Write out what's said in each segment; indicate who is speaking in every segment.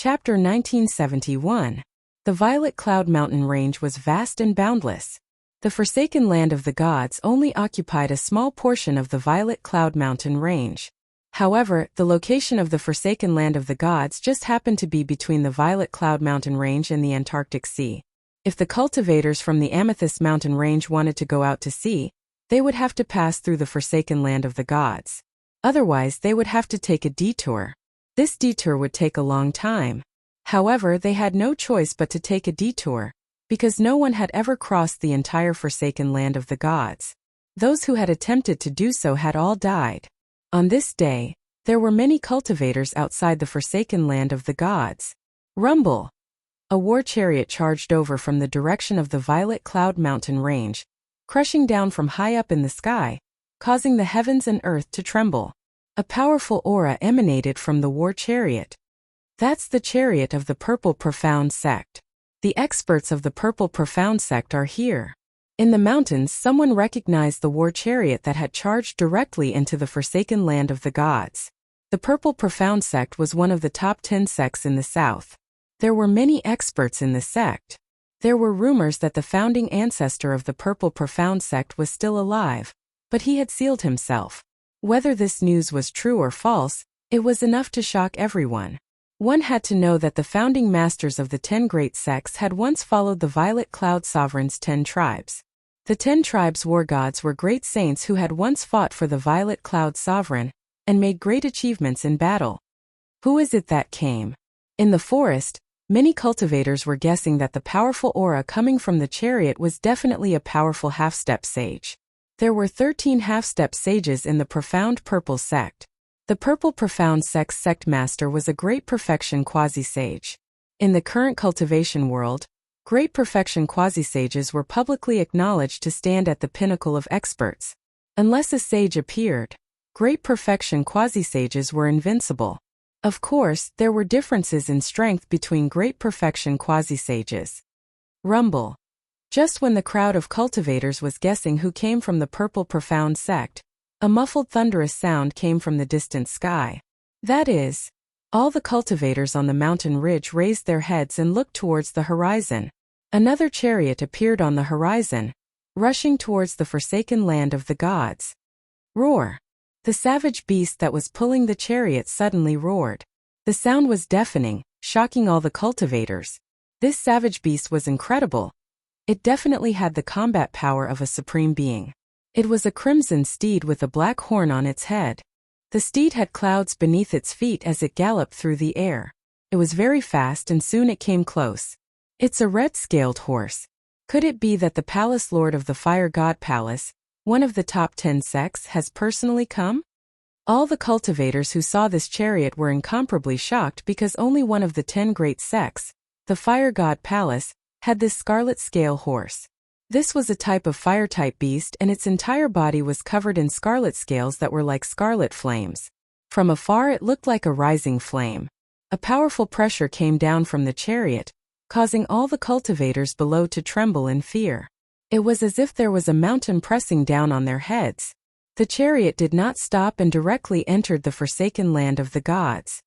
Speaker 1: Chapter 1971. The Violet Cloud Mountain Range was vast and boundless. The forsaken land of the gods only occupied a small portion of the Violet Cloud Mountain Range. However, the location of the forsaken land of the gods just happened to be between the Violet Cloud Mountain Range and the Antarctic Sea. If the cultivators from the Amethyst Mountain Range wanted to go out to sea, they would have to pass through the forsaken land of the gods. Otherwise, they would have to take a detour. This detour would take a long time. However, they had no choice but to take a detour, because no one had ever crossed the entire forsaken land of the gods. Those who had attempted to do so had all died. On this day, there were many cultivators outside the forsaken land of the gods. Rumble! A war chariot charged over from the direction of the Violet Cloud Mountain Range, crushing down from high up in the sky, causing the heavens and earth to tremble. A powerful aura emanated from the war chariot. That's the chariot of the Purple Profound Sect. The experts of the Purple Profound Sect are here. In the mountains, someone recognized the war chariot that had charged directly into the forsaken land of the gods. The Purple Profound Sect was one of the top 10 sects in the south. There were many experts in the sect. There were rumors that the founding ancestor of the Purple Profound Sect was still alive, but he had sealed himself. Whether this news was true or false, it was enough to shock everyone. One had to know that the founding masters of the 10 great sects had once followed the Violet Cloud Sovereign's 10 tribes. The 10 tribes' war gods were great saints who had once fought for the Violet Cloud Sovereign and made great achievements in battle. Who is it that came? In the forest, many cultivators were guessing that the powerful aura coming from the chariot was definitely a powerful half-step sage. There were 13 half-step sages in the Profound Purple Sect. The Purple Profound Sect's sect master was a Great Perfection Quasi-Sage. In the current cultivation world, Great Perfection Quasi-Sages were publicly acknowledged to stand at the pinnacle of experts. Unless a sage appeared, Great Perfection Quasi-Sages were invincible. Of course, there were differences in strength between Great Perfection Quasi-Sages. Rumble. Just when the crowd of cultivators was guessing who came from the Purple Profound Sect, a muffled thunderous sound came from the distant sky. That is, all the cultivators on the mountain ridge raised their heads and looked towards the horizon. Another chariot appeared on the horizon, rushing towards the forsaken land of the gods. Roar! The savage beast that was pulling the chariot suddenly roared. The sound was deafening, shocking all the cultivators. This savage beast was incredible. It definitely had the combat power of a supreme being. It was a crimson steed with a black horn on its head. The steed had clouds beneath its feet as it galloped through the air. It was very fast and soon it came close. It's a red-scaled horse. Could it be that the Palace Lord of the Fire God Palace, one of the top 10 sects, has personally come? All the cultivators who saw this chariot were incomparably shocked because only one of the 10 great sects, the Fire God Palace, had this scarlet scale horse. This was a type of fire-type beast and its entire body was covered in scarlet scales that were like scarlet flames. From afar it looked like a rising flame. A powerful pressure came down from the chariot, causing all the cultivators below to tremble in fear. It was as if there was a mountain pressing down on their heads. The chariot did not stop and directly entered the forsaken land of the gods.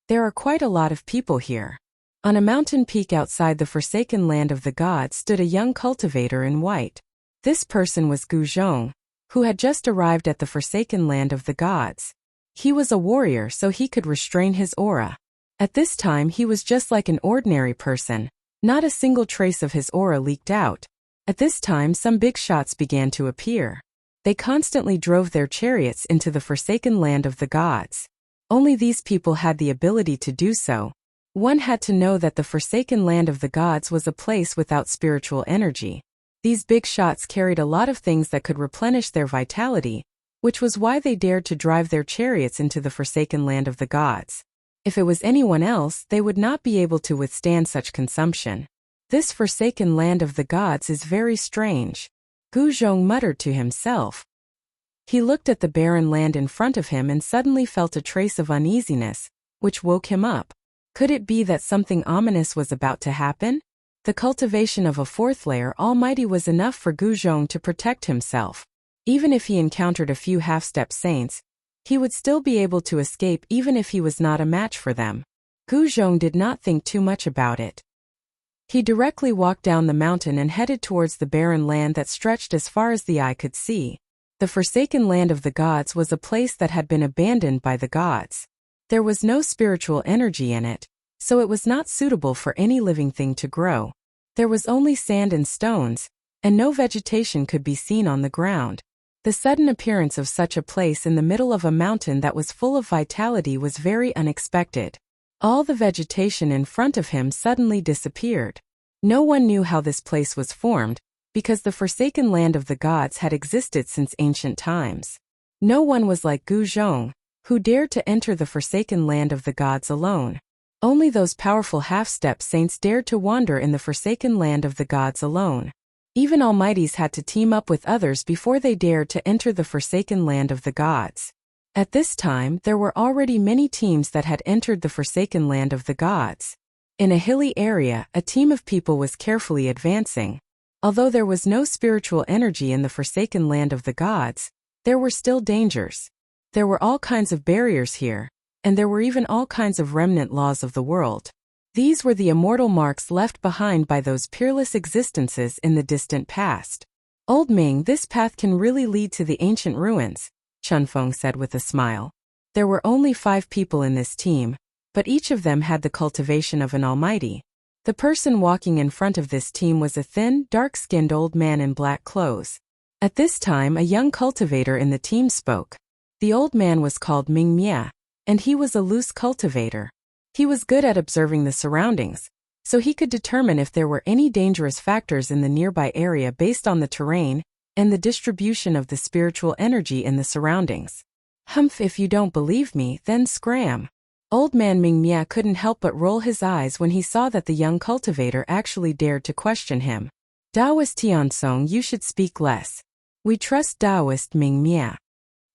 Speaker 1: There are quite a lot of people here. On a mountain peak outside the forsaken land of the gods stood a young cultivator in white. This person was Gu Zhong, who had just arrived at the forsaken land of the gods. He was a warrior so he could restrain his aura. At this time he was just like an ordinary person. Not a single trace of his aura leaked out. At this time some big shots began to appear. They constantly drove their chariots into the forsaken land of the gods. Only these people had the ability to do so. One had to know that the forsaken land of the gods was a place without spiritual energy. These big shots carried a lot of things that could replenish their vitality, which was why they dared to drive their chariots into the forsaken land of the gods. If it was anyone else, they would not be able to withstand such consumption. This forsaken land of the gods is very strange. Gu Zhong muttered to himself. He looked at the barren land in front of him and suddenly felt a trace of uneasiness, which woke him up. Could it be that something ominous was about to happen? The cultivation of a fourth layer almighty was enough for Gu Zhong to protect himself. Even if he encountered a few half-step saints, he would still be able to escape even if he was not a match for them. Gu Zhong did not think too much about it. He directly walked down the mountain and headed towards the barren land that stretched as far as the eye could see. The forsaken land of the gods was a place that had been abandoned by the gods. There was no spiritual energy in it, so it was not suitable for any living thing to grow. There was only sand and stones, and no vegetation could be seen on the ground. The sudden appearance of such a place in the middle of a mountain that was full of vitality was very unexpected. All the vegetation in front of him suddenly disappeared. No one knew how this place was formed, because the forsaken land of the gods had existed since ancient times. No one was like Gu Zhong, who dared to enter the forsaken land of the gods alone. Only those powerful half-step saints dared to wander in the forsaken land of the gods alone. Even almighties had to team up with others before they dared to enter the forsaken land of the gods. At this time, there were already many teams that had entered the forsaken land of the gods. In a hilly area, a team of people was carefully advancing. Although there was no spiritual energy in the forsaken land of the gods, there were still dangers. There were all kinds of barriers here, and there were even all kinds of remnant laws of the world. These were the immortal marks left behind by those peerless existences in the distant past. Old Ming, this path can really lead to the ancient ruins, Chunfeng said with a smile. There were only 5 people in this team, but each of them had the cultivation of an almighty. The person walking in front of this team was a thin, dark-skinned old man in black clothes. At this time, a young cultivator in the team spoke. The old man was called Ming Mia, and he was a loose cultivator. He was good at observing the surroundings, so he could determine if there were any dangerous factors in the nearby area based on the terrain and the distribution of the spiritual energy in the surroundings. Humph, if you don't believe me, then scram. Old man Ming Mia couldn't help but roll his eyes when he saw that the young cultivator actually dared to question him. Taoist Tiansong, you should speak less. We trust Taoist Ming Mia.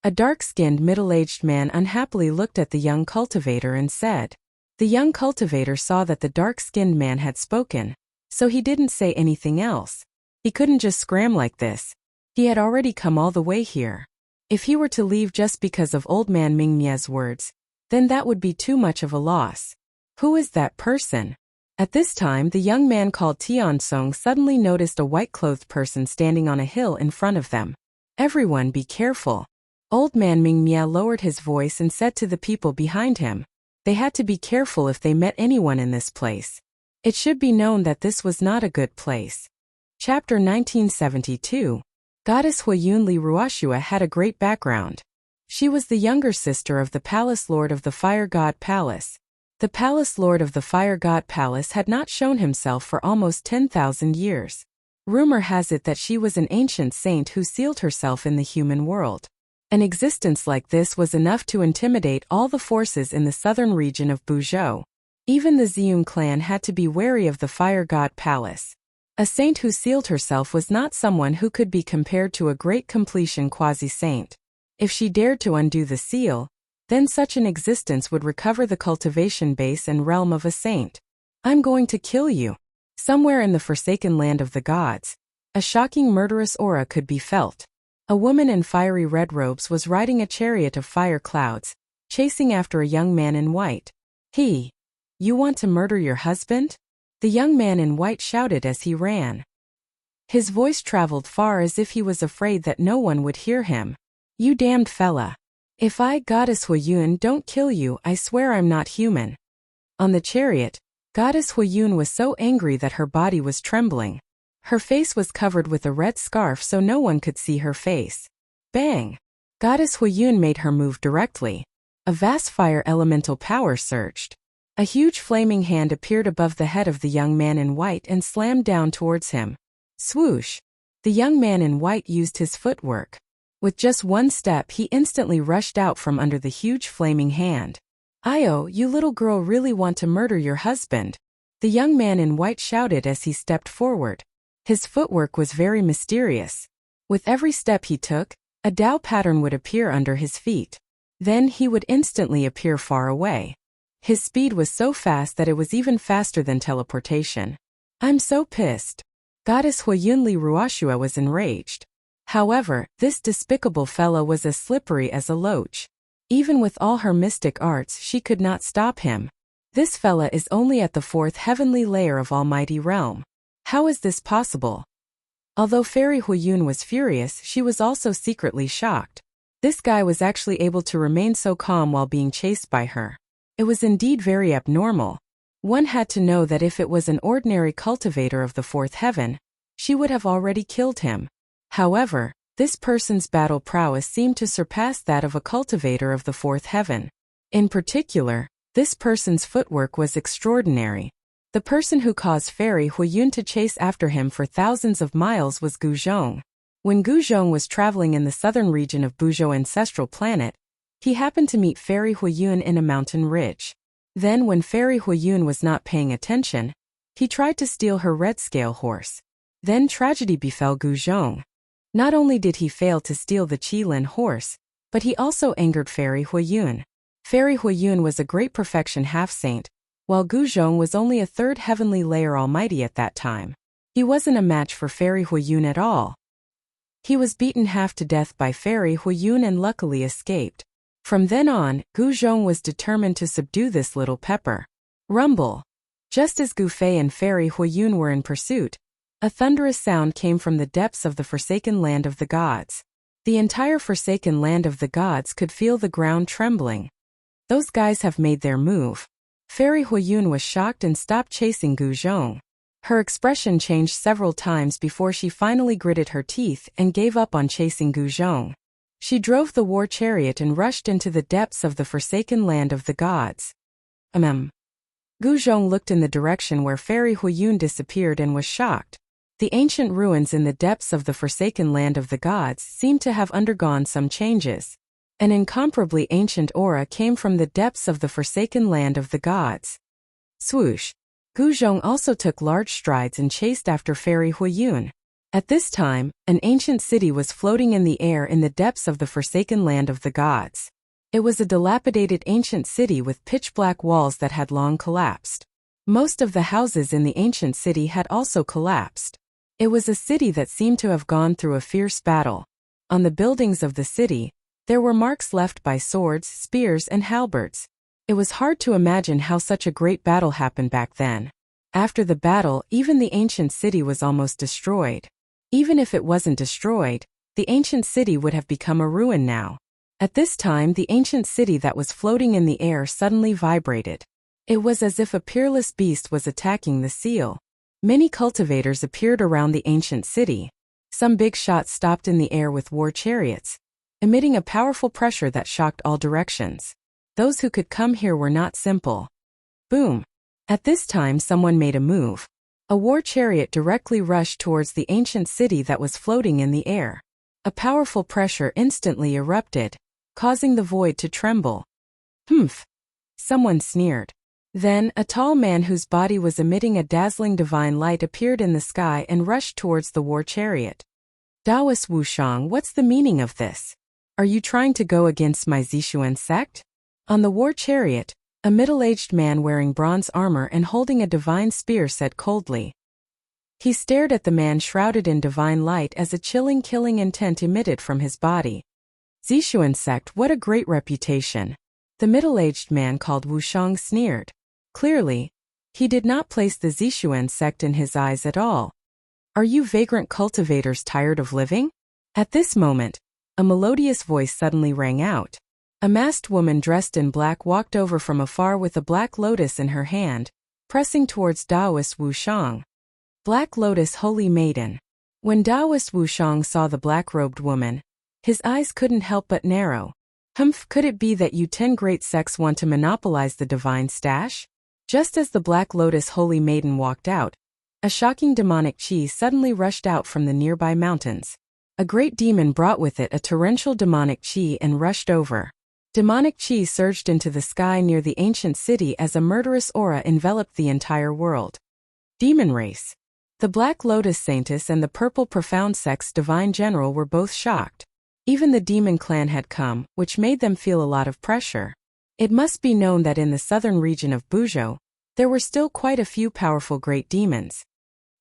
Speaker 1: A dark-skinned middle-aged man unhappily looked at the young cultivator and said. The young cultivator saw that the dark-skinned man had spoken, so he didn't say anything else. He couldn't just scram like this. He had already come all the way here. If he were to leave just because of old man Ming Mia's words, then that would be too much of a loss. Who is that person? At this time, the young man called Tiansong suddenly noticed a white-clothed person standing on a hill in front of them. Everyone be careful. Old man Ming Mia lowered his voice and said to the people behind him. They had to be careful if they met anyone in this place. It should be known that this was not a good place. Chapter 1972. Goddess Huayun Li Ruoxue had a great background. She was the younger sister of the Palace Lord of the Fire God Palace. The Palace Lord of the Fire God Palace had not shown himself for almost 10,000 years. Rumor has it that she was an ancient saint who sealed herself in the human world. An existence like this was enough to intimidate all the forces in the southern region of Buzhou. Even the Ziyun clan had to be wary of the Fire God Palace. A saint who sealed herself was not someone who could be compared to a great completion quasi-saint. If she dared to undo the seal, then such an existence would recover the cultivation base and realm of a saint. I'm going to kill you. Somewhere in the forsaken land of the gods, a shocking murderous aura could be felt. A woman in fiery red robes was riding a chariot of fire clouds, chasing after a young man in white. You want to murder your husband? The young man in white shouted as he ran. His voice traveled far as if he was afraid that no one would hear him. You damned fella. If I, Goddess Huayun, don't kill you, I swear I'm not human. On the chariot, Goddess Huayun was so angry that her body was trembling. Her face was covered with a red scarf so no one could see her face. Bang! Goddess Huayun made her move directly. A vast fire elemental power surged. A huge flaming hand appeared above the head of the young man in white and slammed down towards him. Swoosh! The young man in white used his footwork. With just one step, he instantly rushed out from under the huge flaming hand. Io, you little girl really want to murder your husband? The young man in white shouted as he stepped forward. His footwork was very mysterious. With every step he took, a Tao pattern would appear under his feet. Then he would instantly appear far away. His speed was so fast that it was even faster than teleportation. I'm so pissed. Goddess Huayun Li Ruoxue was enraged. However, this despicable fellow was as slippery as a loach. Even with all her mystic arts, she could not stop him. This fella is only at the 4th heavenly layer of Almighty Realm. How is this possible? Although Fairy Huiyun was furious, she was also secretly shocked. This guy was actually able to remain so calm while being chased by her. It was indeed very abnormal. One had to know that if it was an ordinary cultivator of the 4th heaven, she would have already killed him. However, this person's battle prowess seemed to surpass that of a cultivator of the 4th heaven. In particular, this person's footwork was extraordinary. The person who caused Fairy Huiyun to chase after him for thousands of miles was Gu Zhong. When Gu Zhong was traveling in the southern region of Buzhou ancestral planet, he happened to meet Fairy Huiyun in a mountain ridge. Then when Fairy Huiyun was not paying attention, he tried to steal her red scale horse. Then tragedy befell Gu Zhong. Not only did he fail to steal the Qilin horse, but he also angered Fairy Huiyun. Fairy Huiyun was a great perfection half-saint, while Gu Zhong was only a 3rd heavenly layer almighty at that time. He wasn't a match for Fairy Huiyun at all. He was beaten half to death by Fairy Huiyun and luckily escaped. From then on, Gu Zhong was determined to subdue this little pepper. Rumble! Just as Gu Fei and Fairy Huiyun were in pursuit, a thunderous sound came from the depths of the Forsaken Land of the Gods. The entire Forsaken Land of the Gods could feel the ground trembling. Those guys have made their move. Fairy Huiyun was shocked and stopped chasing Gu Zhong. Her expression changed several times before she finally gritted her teeth and gave up on chasing Gu Zhong. She drove the war chariot and rushed into the depths of the Forsaken Land of the Gods. Gu Zhong looked in the direction where Fairy Huiyun disappeared and was shocked. The ancient ruins in the depths of the Forsaken Land of the Gods seemed to have undergone some changes. An incomparably ancient aura came from the depths of the Forsaken Land of the Gods. Swoosh! Gu Zhong also took large strides and chased after Fairy Huiyun. At this time, an ancient city was floating in the air in the depths of the Forsaken Land of the Gods. It was a dilapidated ancient city with pitch-black walls that had long collapsed. Most of the houses in the ancient city had also collapsed. It was a city that seemed to have gone through a fierce battle. On the buildings of the city, there were marks left by swords, spears, and halberds. It was hard to imagine how such a great battle happened back then. After the battle, even the ancient city was almost destroyed. Even if it wasn't destroyed, the ancient city would have become a ruin now. At this time, the ancient city that was floating in the air suddenly vibrated. It was as if a peerless beast was attacking the seal. Many cultivators appeared around the ancient city. Some big shots stopped in the air with war chariots, emitting a powerful pressure that shocked all directions. Those who could come here were not simple. Boom! At this time someone made a move. A war chariot directly rushed towards the ancient city that was floating in the air. A powerful pressure instantly erupted, causing the void to tremble. Humph! Someone sneered. Then, a tall man whose body was emitting a dazzling divine light appeared in the sky and rushed towards the war chariot. Daoist Wushang, what's the meaning of this? Are you trying to go against my Zixuan sect? On the war chariot, a middle-aged man wearing bronze armor and holding a divine spear said coldly. He stared at the man shrouded in divine light as a chilling killing intent emitted from his body. Zixuan sect, what a great reputation. The middle-aged man called Wushang sneered. Clearly, he did not place the Zixuan sect in his eyes at all. Are you vagrant cultivators tired of living? At this moment, a melodious voice suddenly rang out. A masked woman dressed in black walked over from afar with a black lotus in her hand, pressing towards Daoist Wushang. Black Lotus Holy Maiden. When Daoist Wushang saw the black-robed woman, his eyes couldn't help but narrow. Humph, could it be that you 10 great sects want to monopolize the divine stash? Just as the Black Lotus Holy Maiden walked out, a shocking demonic chi suddenly rushed out from the nearby mountains. A great demon brought with it a torrential demonic chi and rushed over. Demonic chi surged into the sky near the ancient city as a murderous aura enveloped the entire world. Demon race. The Black Lotus Saintess and the Purple Profound Sect's divine general were both shocked. Even the demon clan had come, which made them feel a lot of pressure. It must be known that in the southern region of Buzhou, there were still quite a few powerful great demons.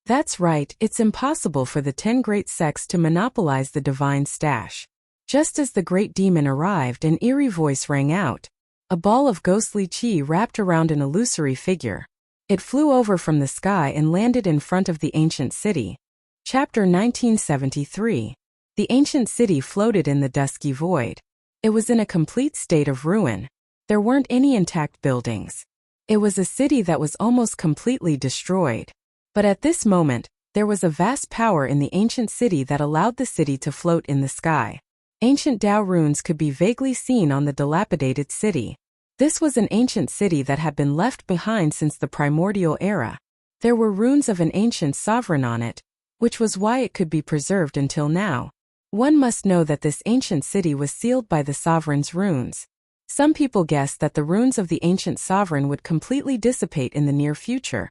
Speaker 1: That's right, it's impossible for the 10 great sects to monopolize the divine stash. Just as the great demon arrived, an eerie voice rang out. A ball of ghostly chi wrapped around an illusory figure. It flew over from the sky and landed in front of the ancient city. Chapter 1973. The ancient city floated in the dusky void. It was in a complete state of ruin. There weren't any intact buildings. It was a city that was almost completely destroyed. But at this moment, there was a vast power in the ancient city that allowed the city to float in the sky. Ancient Tao runes could be vaguely seen on the dilapidated city. This was an ancient city that had been left behind since the primordial era. There were runes of an ancient sovereign on it, which was why it could be preserved until now. One must know that this ancient city was sealed by the sovereign's runes. Some people guessed that the runes of the ancient sovereign would completely dissipate in the near future,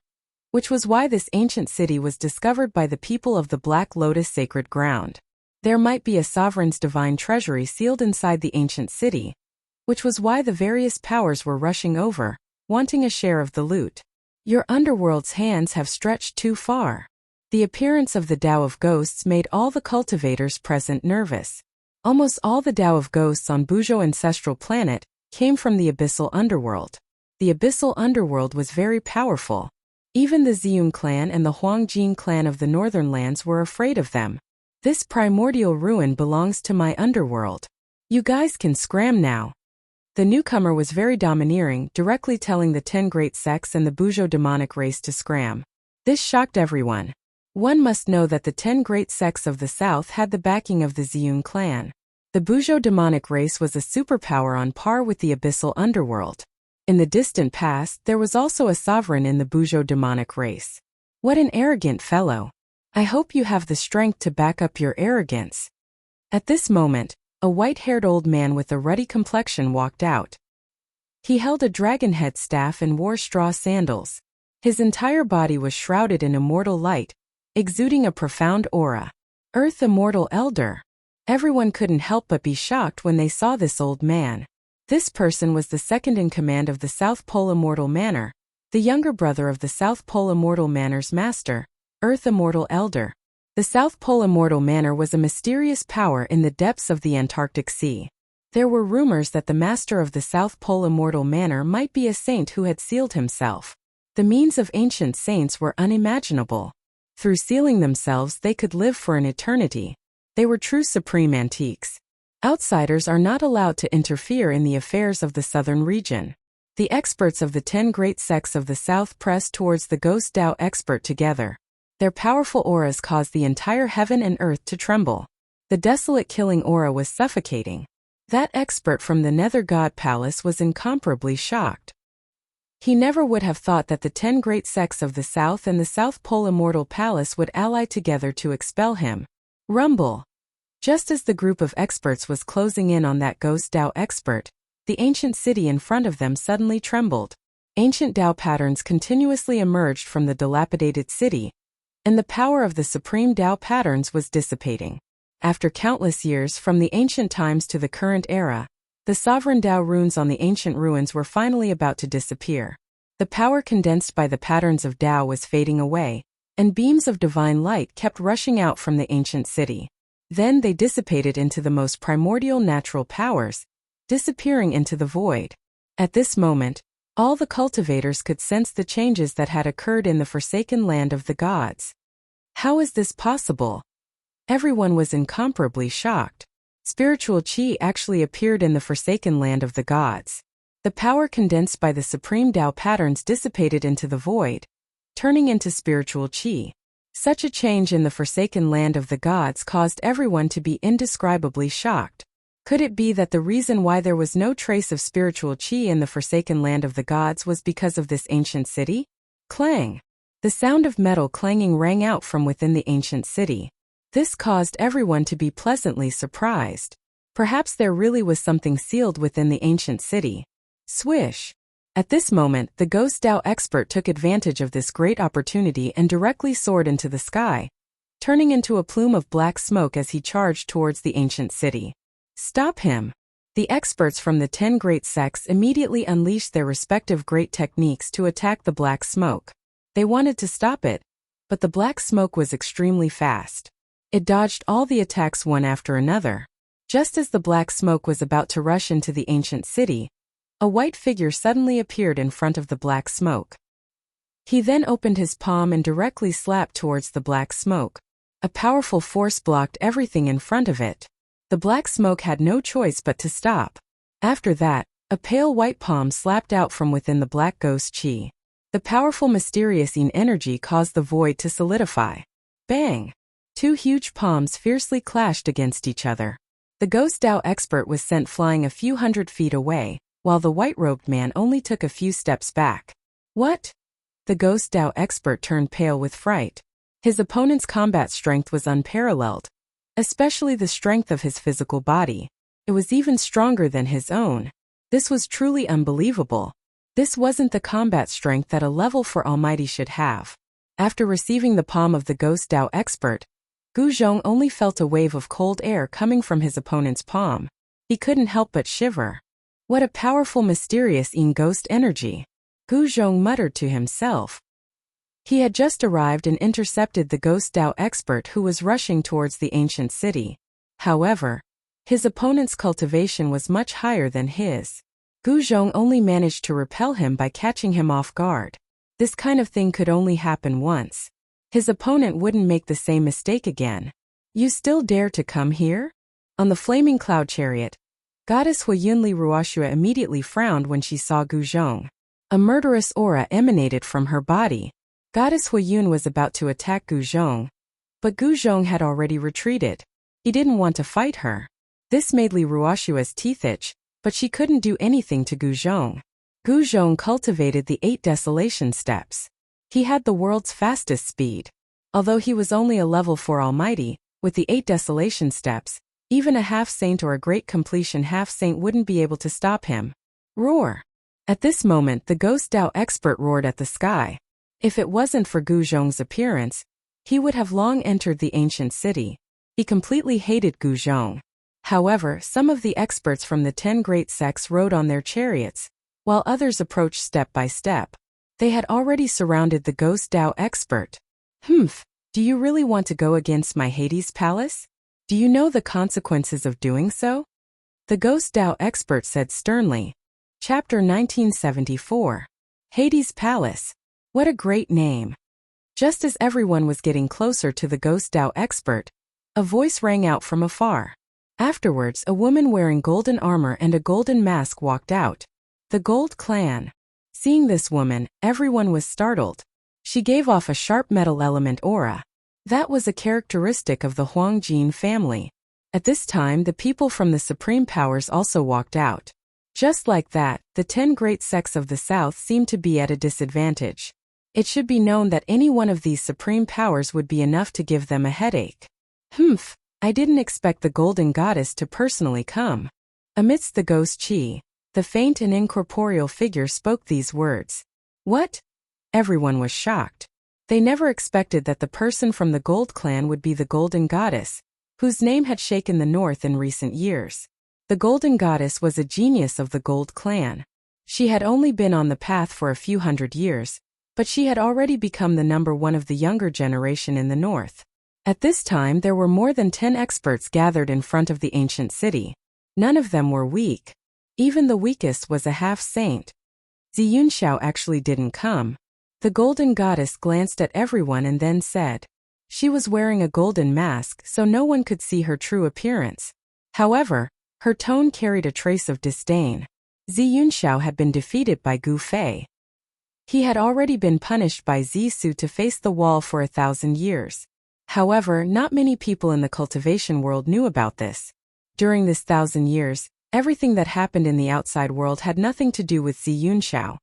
Speaker 1: which was why this ancient city was discovered by the people of the Black Lotus sacred ground. There might be a sovereign's divine treasury sealed inside the ancient city, which was why the various powers were rushing over, wanting a share of the loot. Your underworld's hands have stretched too far. The appearance of the Tao of Ghosts made all the cultivators present nervous. Almost all the Tao of Ghosts on Buzhou ancestral planet came from the abyssal underworld. The abyssal underworld was very powerful. Even the Ziyun clan and the Huangjing clan of the northern lands were afraid of them. This primordial ruin belongs to my underworld. You guys can scram now. The newcomer was very domineering, directly telling the 10 great sects and the Buzhou demonic race to scram. This shocked everyone. One must know that the 10 great sects of the south had the backing of the Ziyun clan. The Buzhou demonic race was a superpower on par with the abyssal underworld. In the distant past, there was also a sovereign in the Buzhou demonic race. What an arrogant fellow. I hope you have the strength to back up your arrogance. At this moment, a white-haired old man with a ruddy complexion walked out. He held a dragon head staff and wore straw sandals. His entire body was shrouded in immortal light, exuding a profound aura. Earth Immortal Elder. Everyone couldn't help but be shocked when they saw this old man. This person was the second in command of the South Pole Immortal Manor, the younger brother of the South Pole Immortal Manor's master, Earth Immortal Elder. The South Pole Immortal Manor was a mysterious power in the depths of the Antarctic Sea. There were rumors that the master of the South Pole Immortal Manor might be a saint who had sealed himself. The means of ancient saints were unimaginable. Through sealing themselves, they could live for an eternity. They were true supreme antiques. Outsiders are not allowed to interfere in the affairs of the southern region. The experts of the 10 great sects of the south pressed towards the Ghost Tao expert together. Their powerful auras caused the entire heaven and earth to tremble. The desolate killing aura was suffocating. That expert from the Nether God Palace was incomparably shocked. He never would have thought that the 10 great sects of the South and the South Pole Immortal Palace would ally together to expel him. Rumble. Just as the group of experts was closing in on that Ghost Tao expert, the ancient city in front of them suddenly trembled. Ancient Tao patterns continuously emerged from the dilapidated city, and the power of the supreme Tao patterns was dissipating. After countless years from the ancient times to the current era, the sovereign Tao runes on the ancient ruins were finally about to disappear. The power condensed by the patterns of Tao was fading away, and beams of divine light kept rushing out from the ancient city. Then they dissipated into the most primordial natural powers, disappearing into the void. At this moment, all the cultivators could sense the changes that had occurred in the forsaken land of the gods. How is this possible? Everyone was incomparably shocked. Spiritual chi actually appeared in the forsaken land of the gods. The power condensed by the supreme Tao patterns dissipated into the void, turning into spiritual chi. Such a change in the forsaken land of the gods caused everyone to be indescribably shocked. Could it be that the reason why there was no trace of spiritual chi in the forsaken land of the gods was because of this ancient city? Clang! The sound of metal clanging rang out from within the ancient city. This caused everyone to be pleasantly surprised. Perhaps there really was something sealed within the ancient city. Swish! At this moment, the Ghost Tao expert took advantage of this great opportunity and directly soared into the sky, turning into a plume of black smoke as he charged towards the ancient city. Stop him! The experts from the 10 great sects immediately unleashed their respective great techniques to attack the black smoke. They wanted to stop it, but the black smoke was extremely fast. It dodged all the attacks one after another. Just as the black smoke was about to rush into the ancient city, A white figure suddenly appeared in front of the black smoke. He then opened his palm and directly slapped towards the black smoke. A powerful force blocked everything in front of it. The black smoke had no choice but to stop. After that, a pale white palm slapped out from within the black ghost chi. The powerful mysterious energy caused the void to solidify. Bang! Two huge palms fiercely clashed against each other. The ghost Dao expert was sent flying a few 100 feet away, while the white-robed man only took a few steps back. What? The ghost Dao expert turned pale with fright. His opponent's combat strength was unparalleled, especially the strength of his physical body. It was even stronger than his own. This was truly unbelievable. This wasn't the combat strength that a level 4 Almighty should have. After receiving the palm of the ghost Dao expert, Gu Zhong only felt a wave of cold air coming from his opponent's palm. He couldn't help but shiver. What a powerful mysterious ghost energy! Gu Zhong muttered to himself. He had just arrived and intercepted the ghost Dao expert who was rushing towards the ancient city. However, his opponent's cultivation was much higher than his. Gu Zhong only managed to repel him by catching him off guard. This kind of thing could only happen once. His opponent wouldn't make the same mistake again. You still dare to come here? On the flaming cloud chariot, Goddess Huayunli Ruoxue immediately frowned when she saw Gu Zhong. A murderous aura emanated from her body. Goddess Huayun was about to attack Gu Zhong, but Gu Zhong had already retreated. He didn't want to fight her. This made Li Ruoxue's teeth itch, but she couldn't do anything to Gu Zhong. Gu Zhong cultivated the 8 desolation steps. He had the world's fastest speed. Although he was only a level 4 Almighty, with the 8 desolation steps, even a half-saint or a great completion half-saint wouldn't be able to stop him. Roar! At this moment the ghost Dao expert roared at the sky. If it wasn't for Gu Zhong's appearance, he would have long entered the ancient city. He completely hated Gu Zhong. However, some of the experts from the 10 great sects rode on their chariots, while others approached step by step. They had already surrounded the ghost Dao expert. Do you really want to go against my Hades palace? Do you know the consequences of doing so? The ghost Dao expert said sternly. Chapter 1974. Hades Palace. What a great name. Just as everyone was getting closer to the ghost Dao expert, a voice rang out from afar. Afterwards, a woman wearing golden armor and a golden mask walked out. The Gold Clan. Seeing this woman, everyone was startled. She gave off a sharp metal element aura. That was a characteristic of the Huangjin family. At this time, the people from the Supreme Powers also walked out. Just like that, the 10 great sects of the South seemed to be at a disadvantage. It should be known that any one of these Supreme Powers would be enough to give them a headache. I didn't expect the Golden Goddess to personally come. Amidst the ghost chi, the faint and incorporeal figure spoke these words. What? Everyone was shocked. They never expected that the person from the Gold Clan would be the Golden Goddess, whose name had shaken the North in recent years. The Golden Goddess was a genius of the Gold Clan. She had only been on the path for a few 100 years, but she had already become the number 1 of the younger generation in the North. At this time there were more than 10 experts gathered in front of the ancient city. None of them were weak. Even the weakest was a half-saint. Ziyunxiao actually didn't come. The Golden Goddess glanced at everyone and then said. She was wearing a golden mask so no one could see her true appearance. However, her tone carried a trace of disdain. Ziyunxiao had been defeated by Gu Fei. He had already been punished by Zisu to face the wall for 1,000 years. However, not many people in the cultivation world knew about this. During this 1,000 years, everything that happened in the outside world had nothing to do with Ziyunxiao.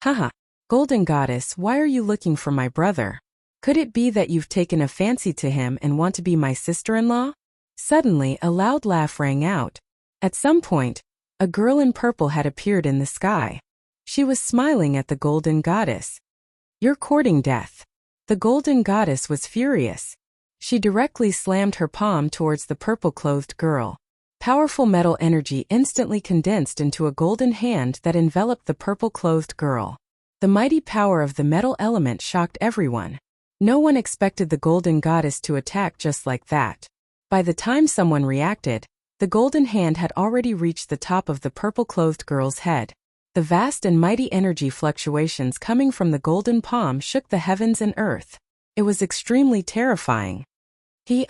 Speaker 1: Haha, Golden Goddess, why are you looking for my brother? Could it be that you've taken a fancy to him and want to be my sister-in-law? Suddenly, a loud laugh rang out. At some point, a girl in purple had appeared in the sky. She was smiling at the Golden Goddess. You're courting death. The Golden Goddess was furious. She directly slammed her palm towards the purple-clothed girl. Powerful metal energy instantly condensed into a golden hand that enveloped the purple-clothed girl. The mighty power of the metal element shocked everyone. No one expected the Golden Goddess to attack just like that. By the time someone reacted, the golden hand had already reached the top of the purple-clothed girl's head. The vast and mighty energy fluctuations coming from the golden palm shook the heavens and earth. It was extremely terrifying.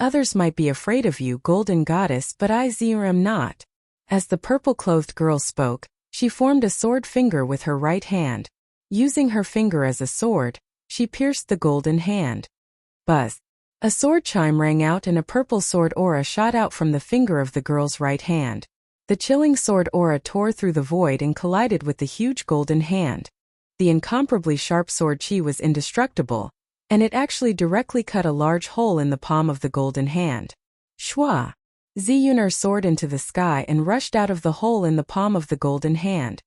Speaker 1: Others might be afraid of you, golden goddess, but I am not. As the purple-clothed girl spoke, she formed a sword finger with her right hand. Using her finger as a sword, she pierced the golden hand. Buzz! A sword chime rang out and a purple sword aura shot out from the finger of the girl's right hand. The chilling sword aura tore through the void and collided with the huge golden hand. The incomparably sharp sword chi was indestructible, and it actually directly cut a large hole in the palm of the golden hand. Shwa! Ziyuner soared into the sky and rushed out of the hole in the palm of the golden hand.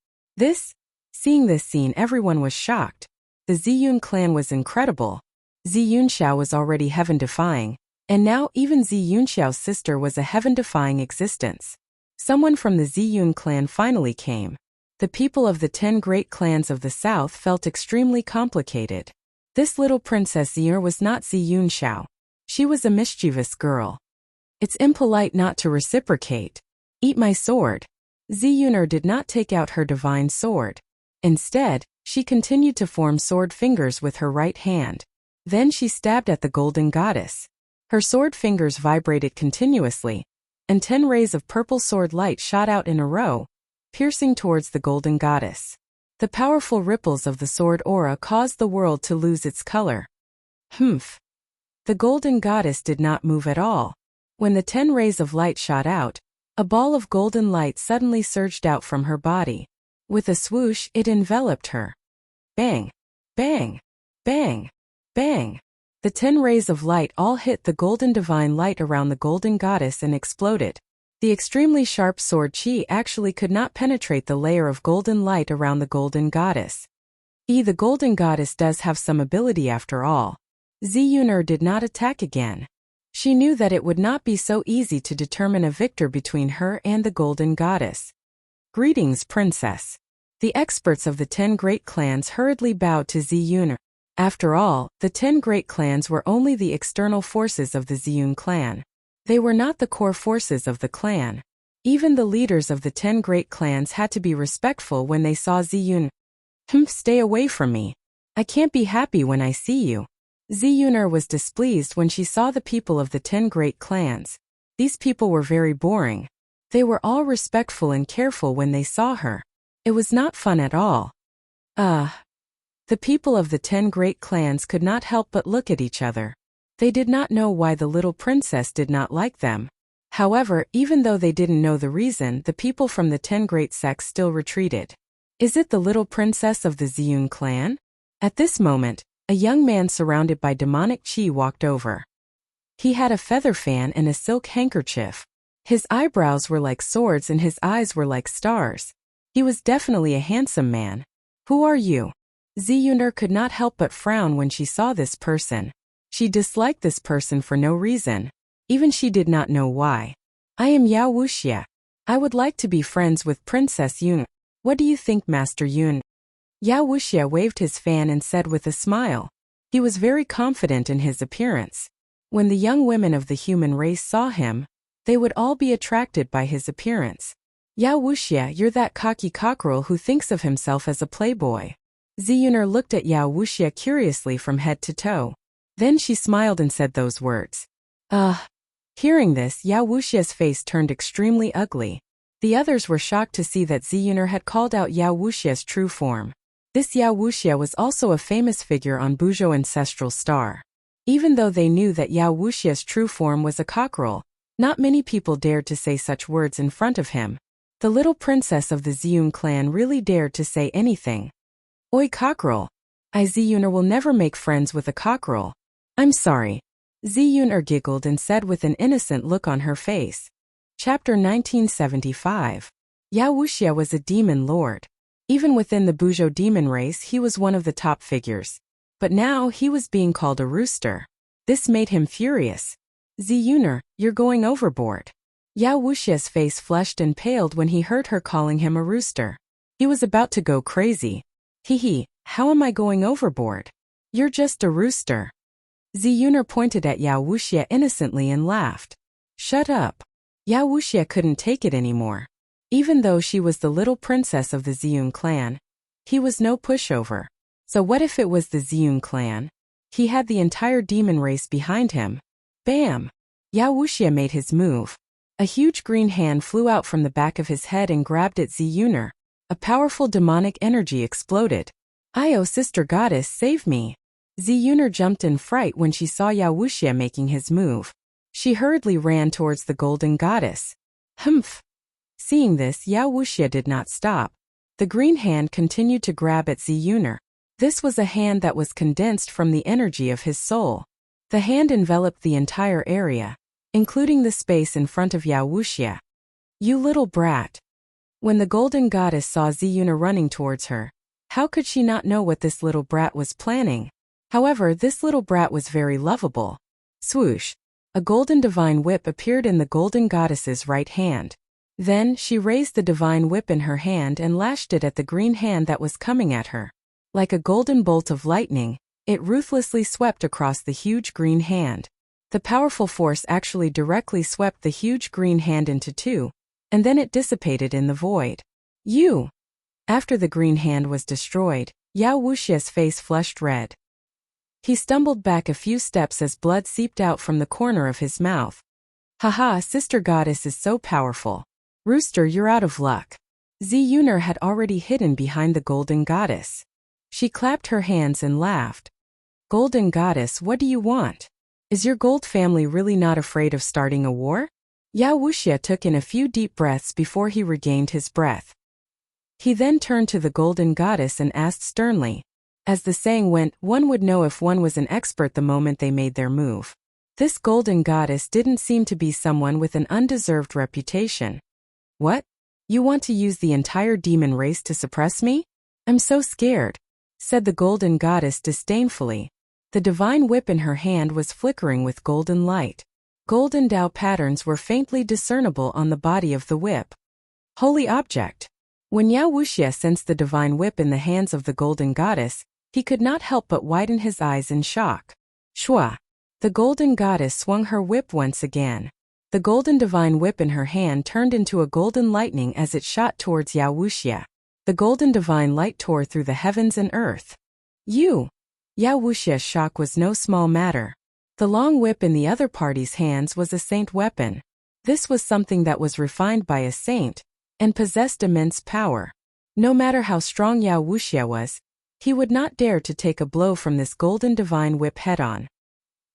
Speaker 1: Seeing this scene, everyone was shocked. The Ziyun clan was incredible. Ziyunxiao was already heaven-defying, and now even Ziyunxiao's sister was a heaven-defying existence. Someone from the Ziyun clan finally came. The people of the 10 great clans of the south felt extremely complicated. This little Princess Ziyuner was not Ziyunxiao. She was a mischievous girl. It's impolite not to reciprocate. Eat my sword. Ziyuner did not take out her divine sword. Instead, she continued to form sword fingers with her right hand. Then she stabbed at the golden goddess. Her sword fingers vibrated continuously, and 10 rays of purple sword light shot out in a row, piercing towards the golden goddess. The powerful ripples of the sword aura caused the world to lose its color. Humph! The golden goddess did not move at all. When the 10 rays of light shot out, a ball of golden light suddenly surged out from her body. With a swoosh, it enveloped her. Bang! Bang! Bang! Bang! The 10 rays of light all hit the golden divine light around the golden goddess and exploded. The extremely sharp sword chi actually could not penetrate the layer of golden light around the golden goddess. The golden goddess does have some ability after all. Ziyuner did not attack again. She knew that it would not be so easy to determine a victor between her and the golden goddess. Greetings, princess. The experts of the 10 great clans hurriedly bowed to Ziyuner. After all, the 10 great clans were only the external forces of the Ziyun clan. They were not the core forces of the clan. Even the leaders of the 10 great clans had to be respectful when they saw Ziyuner. Stay away from me. I can't be happy when I see you. Ziyuner was displeased when she saw the people of the 10 great clans. These people were very boring. They were all respectful and careful when they saw her. It was not fun at all. The people of the 10 great clans could not help but look at each other. They did not know why the little princess did not like them. However, even though they didn't know the reason, the people from the 10 great sects still retreated. Is it the little princess of the Ziyun clan? At this moment, a young man surrounded by demonic chi walked over. He had a feather fan and a silk handkerchief. His eyebrows were like swords and his eyes were like stars. He was definitely a handsome man. Who are you? Ziyuner could not help but frown when she saw this person. She disliked this person for no reason. Even she did not know why. I am Yao Wuxia. I would like to be friends with Princess Yun. What do you think, Master Yun? Yao Wuxia waved his fan and said with a smile. He was very confident in his appearance. When the young women of the human race saw him, they would all be attracted by his appearance. Yao Wuxia, you're that cocky cockerel who thinks of himself as a playboy. Ziyuner looked at Yao Wuxia curiously from head to toe. Then she smiled and said those words. Hearing this, Yao Wuxia's face turned extremely ugly. The others were shocked to see that Ziyuner had called out Yao Wuxia's true form. This Yao Wuxia was also a famous figure on Buzhou Ancestral Star. Even though they knew that Yao Wuxia's true form was a cockerel, not many people dared to say such words in front of him. The little princess of the Ziyun clan really dared to say anything. Oi, cockerel. Ziyuner will never make friends with a cockerel. I'm sorry. Ziyuner giggled and said with an innocent look on her face. Chapter 1975. Yao Wuxia was a demon lord. Even within the Buzhou demon race, he was one of the top figures. But now he was being called a rooster. This made him furious. Ziyuner, you're going overboard. Yao Wuxia's face flushed and paled when he heard her calling him a rooster. He was about to go crazy. How am I going overboard? You're just a rooster. Ziyuner pointed at Yao Wuxia innocently and laughed. Shut up. Yao Wuxia couldn't take it anymore. Even though she was the little princess of the Ziyun clan, he was no pushover. So what if it was the Ziyun clan? He had the entire demon race behind him. Bam! Yao Wuxia made his move. A huge green hand flew out from the back of his head and grabbed at Ziyuner. A powerful demonic energy exploded. "Io, sister goddess, save me!" Ziyuner jumped in fright when she saw Yao Wuxia making his move. She hurriedly ran towards the golden goddess. Humph! Seeing this, Yao Wuxia did not stop. The green hand continued to grab at Ziyuner. This was a hand that was condensed from the energy of his soul. The hand enveloped the entire area, including the space in front of Yao Wuxia. "You little brat." When the golden goddess saw Ziyuner running towards her, how could she not know what this little brat was planning? However, this little brat was very lovable. Swoosh! A golden divine whip appeared in the golden goddess's right hand. Then, she raised the divine whip in her hand and lashed it at the green hand that was coming at her. Like a golden bolt of lightning, it ruthlessly swept across the huge green hand. The powerful force actually directly swept the huge green hand into two, and then it dissipated in the void. "You!" After the green hand was destroyed, Yao Wuxia's face flushed red. He stumbled back a few steps as blood seeped out from the corner of his mouth. "Haha, sister goddess is so powerful. Rooster, you're out of luck." Ziyuner had already hidden behind the golden goddess. She clapped her hands and laughed. "Golden goddess, what do you want? Is your gold family really not afraid of starting a war?" Yao Wuxia took in a few deep breaths before he regained his breath. He then turned to the golden goddess and asked sternly. As the saying went, one would know if one was an expert the moment they made their move. This golden goddess didn't seem to be someone with an undeserved reputation. "What? You want to use the entire demon race to suppress me? I'm so scared," said the golden goddess disdainfully. The divine whip in her hand was flickering with golden light. Golden Tao patterns were faintly discernible on the body of the whip. Holy object! When Yao Wuxia sensed the divine whip in the hands of the golden goddess, he could not help but widen his eyes in shock. Shua! The golden goddess swung her whip once again. The golden divine whip in her hand turned into a golden lightning as it shot towards Yao Wuxia. The golden divine light tore through the heavens and earth. "You!" Yao Wuxia's shock was no small matter. The long whip in the other party's hands was a saint weapon. This was something that was refined by a saint, and possessed immense power. No matter how strong Yao Wuxia was, he would not dare to take a blow from this golden divine whip head-on.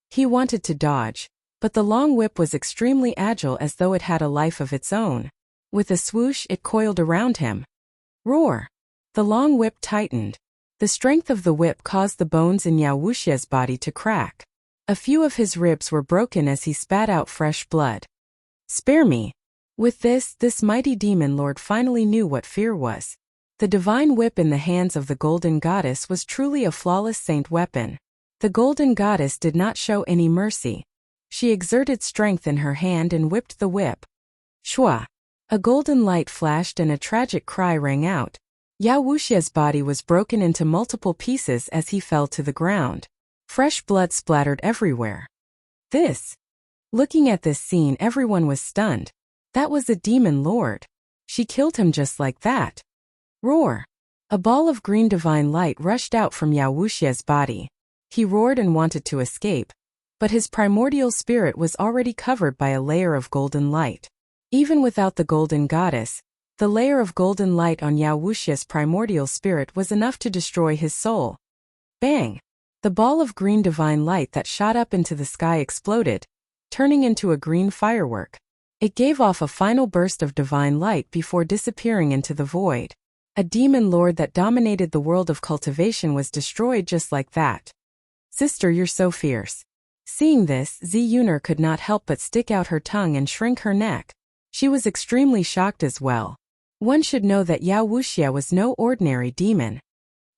Speaker 1: He wanted to dodge, but the long whip was extremely agile as though it had a life of its own. With a swoosh, it coiled around him. Roar! The long whip tightened. The strength of the whip caused the bones in Yao Wuxia's body to crack. A few of his ribs were broken as he spat out fresh blood. "Spare me!" With this mighty demon lord finally knew what fear was. The divine whip in the hands of the golden goddess was truly a flawless saint weapon. The golden goddess did not show any mercy. She exerted strength in her hand and whipped the whip. Shua! A golden light flashed and a tragic cry rang out. Yao Wuxia's body was broken into multiple pieces as he fell to the ground. Fresh blood splattered everywhere. Looking at this scene, everyone was stunned. That was a demon lord. She killed him just like that. Roar! A ball of green divine light rushed out from Yao Wuxia's body. He roared and wanted to escape, but his primordial spirit was already covered by a layer of golden light. Even without the golden goddess, the layer of golden light on Yao Wuxia's primordial spirit was enough to destroy his soul. Bang! The ball of green divine light that shot up into the sky exploded, turning into a green firework. It gave off a final burst of divine light before disappearing into the void. A demon lord that dominated the world of cultivation was destroyed just like that. "Sister, you're so fierce." Seeing this, Ziyuner could not help but stick out her tongue and shrink her neck. She was extremely shocked as well. One should know that Yao Wuxia was no ordinary demon.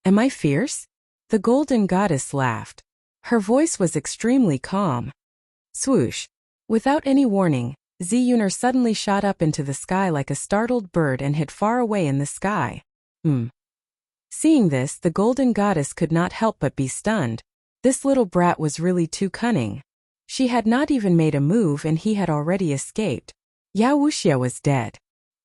Speaker 1: "Am I fierce?" The golden goddess laughed. Her voice was extremely calm. Swoosh! Without any warning, Ziyuner suddenly shot up into the sky like a startled bird and hit far away in the sky. Seeing this, the golden goddess could not help but be stunned. This little brat was really too cunning. She had not even made a move and he had already escaped. Yao Wuxia was dead.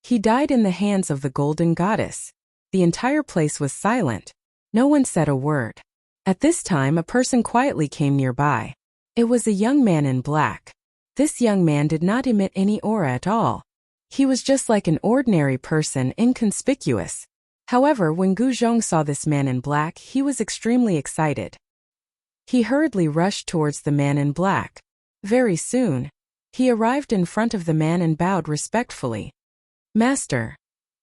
Speaker 1: He died in the hands of the golden goddess. The entire place was silent. No one said a word. At this time, a person quietly came nearby. It was a young man in black. This young man did not emit any aura at all. He was just like an ordinary person, inconspicuous. However, when Gu Zhong saw this man in black, he was extremely excited. He hurriedly rushed towards the man in black. Very soon, he arrived in front of the man and bowed respectfully. "Master."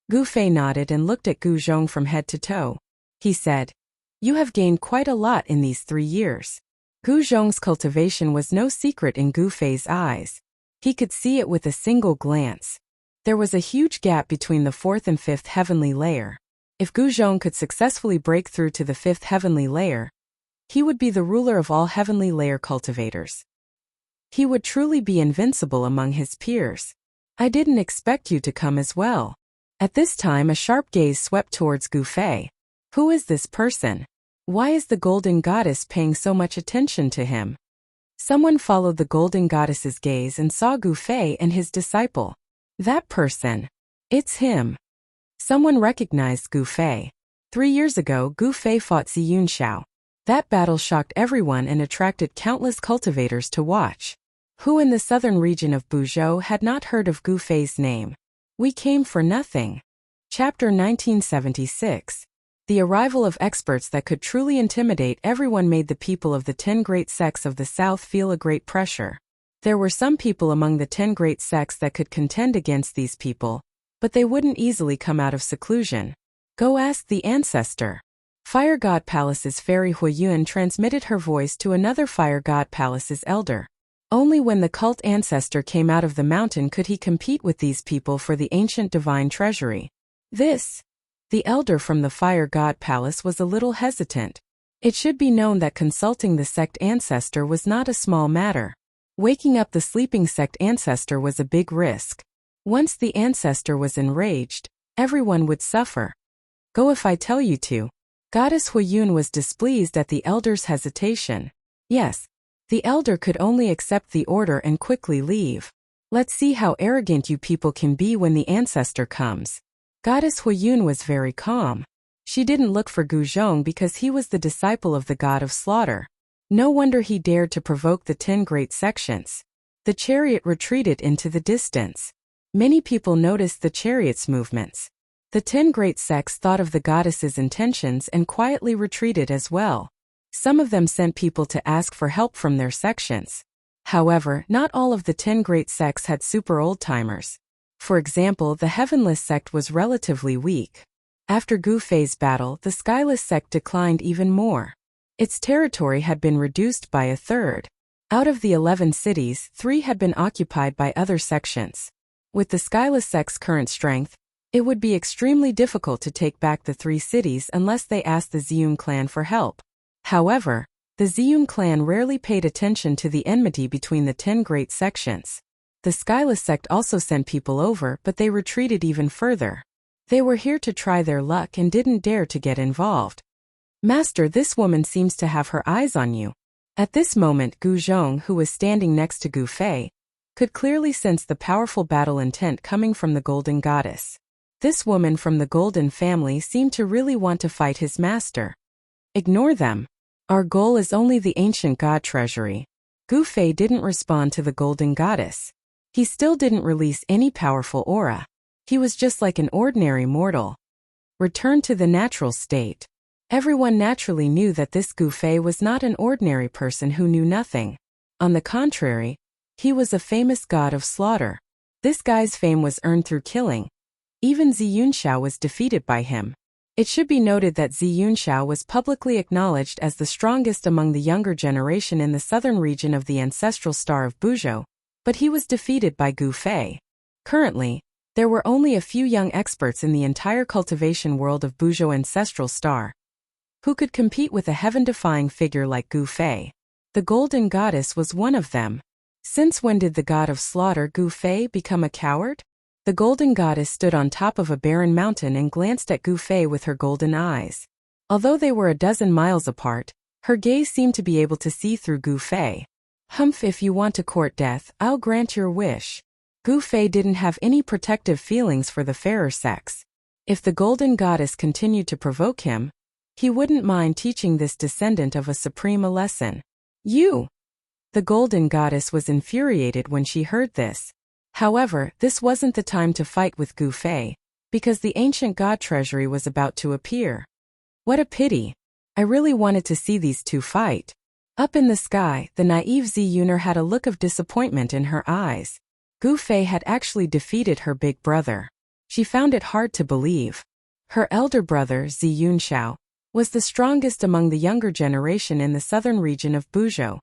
Speaker 1: Gu Fei nodded and looked at Gu Zhong from head to toe. He said, "You have gained quite a lot in these 3 years." Gu Zhong's cultivation was no secret in Gu Fei's eyes. He could see it with a single glance. There was a huge gap between the 4th and 5th heavenly layer. If Gu Zhong could successfully break through to the 5th heavenly layer, he would be the ruler of all heavenly layer cultivators. He would truly be invincible among his peers. "I didn't expect you to come as well." At this time, a sharp gaze swept towards Gu Fei. Who is this person? Why is the golden goddess paying so much attention to him? Someone followed the golden goddess's gaze and saw Gu Fei and his disciple. That person. It's him. Someone recognized Gu Fei. 3 years ago, Gu Fei fought Ziyun Xiao. That battle shocked everyone and attracted countless cultivators to watch. Who in the southern region of Buzhou had not heard of Gu Fei's name? We came for nothing. Chapter 1976. The arrival of experts that could truly intimidate everyone made the people of the 10 great sects of the south feel a great pressure. There were some people among the 10 great sects that could contend against these people, but they wouldn't easily come out of seclusion. Go ask the ancestor. Fire God Palace's fairy Huiyuan transmitted her voice to another Fire God Palace's elder. Only when the cult ancestor came out of the mountain could he compete with these people for the ancient divine treasury. The elder from the Fire God Palace was a little hesitant. It should be known that consulting the sect ancestor was not a small matter. Waking up the sleeping sect ancestor was a big risk. Once the ancestor was enraged, everyone would suffer. Go if I tell you to. Goddess Huiyun was displeased at the elder's hesitation. Yes, the elder could only accept the order and quickly leave. Let's see how arrogant you people can be when the ancestor comes. Goddess Huiyun was very calm. She didn't look for Gu Zhong because he was the disciple of the god of slaughter. No wonder he dared to provoke the 10 great sections. The chariot retreated into the distance. Many people noticed the chariot's movements. The 10 great sects thought of the goddess's intentions and quietly retreated as well. Some of them sent people to ask for help from their sections. However, not all of the 10 great sects had super old-timers. For example, the Heavenless sect was relatively weak. After Gu Fei's battle, the Skyless sect declined even more. Its territory had been reduced by a third. Out of the 11 cities, 3 had been occupied by other sections. With the Skyless sect's current strength, it would be extremely difficult to take back the 3 cities unless they asked the Ziyun clan for help. However, the Ziyun clan rarely paid attention to the enmity between the 10 great sections. The Skyless sect also sent people over, but they retreated even further. They were here to try their luck and didn't dare to get involved. Master, this woman seems to have her eyes on you. At this moment, Gu Zhong, who was standing next to Gu Fei, could clearly sense the powerful battle intent coming from the golden goddess. This woman from the golden family seemed to really want to fight his master. Ignore them. Our goal is only the ancient god treasury. Gu Fei didn't respond to the golden goddess. He still didn't release any powerful aura. He was just like an ordinary mortal. Return to the natural state. Everyone naturally knew that this Gu Fei was not an ordinary person who knew nothing. On the contrary, he was a famous god of slaughter. This guy's fame was earned through killing. Even Ziyun Xiao was defeated by him. It should be noted that Ziyun Xiao was publicly acknowledged as the strongest among the younger generation in the southern region of the ancestral star of Buzhou, but he was defeated by Gu Fei. Currently, there were only a few young experts in the entire cultivation world of Buzhou ancestral star who could compete with a heaven-defying figure like Gu Fei. The golden goddess was one of them. Since when did the god of slaughter Gu Fei become a coward? The golden goddess stood on top of a barren mountain and glanced at Gu Fei with her golden eyes. Although they were a dozen miles apart, her gaze seemed to be able to see through Gu Fei. Humph, if you want to court death, I'll grant your wish. Gu Fei didn't have any protective feelings for the fairer sex. If the golden goddess continued to provoke him, he wouldn't mind teaching this descendant of a supreme a lesson. You! The golden goddess was infuriated when she heard this. However, this wasn't the time to fight with Gu Fei, because the ancient god treasury was about to appear. What a pity. I really wanted to see these two fight. Up in the sky, the naive Ziyuner had a look of disappointment in her eyes. Gu Fei had actually defeated her big brother. She found it hard to believe. Her elder brother, Ziyunshao, was the strongest among the younger generation in the southern region of Buzhou.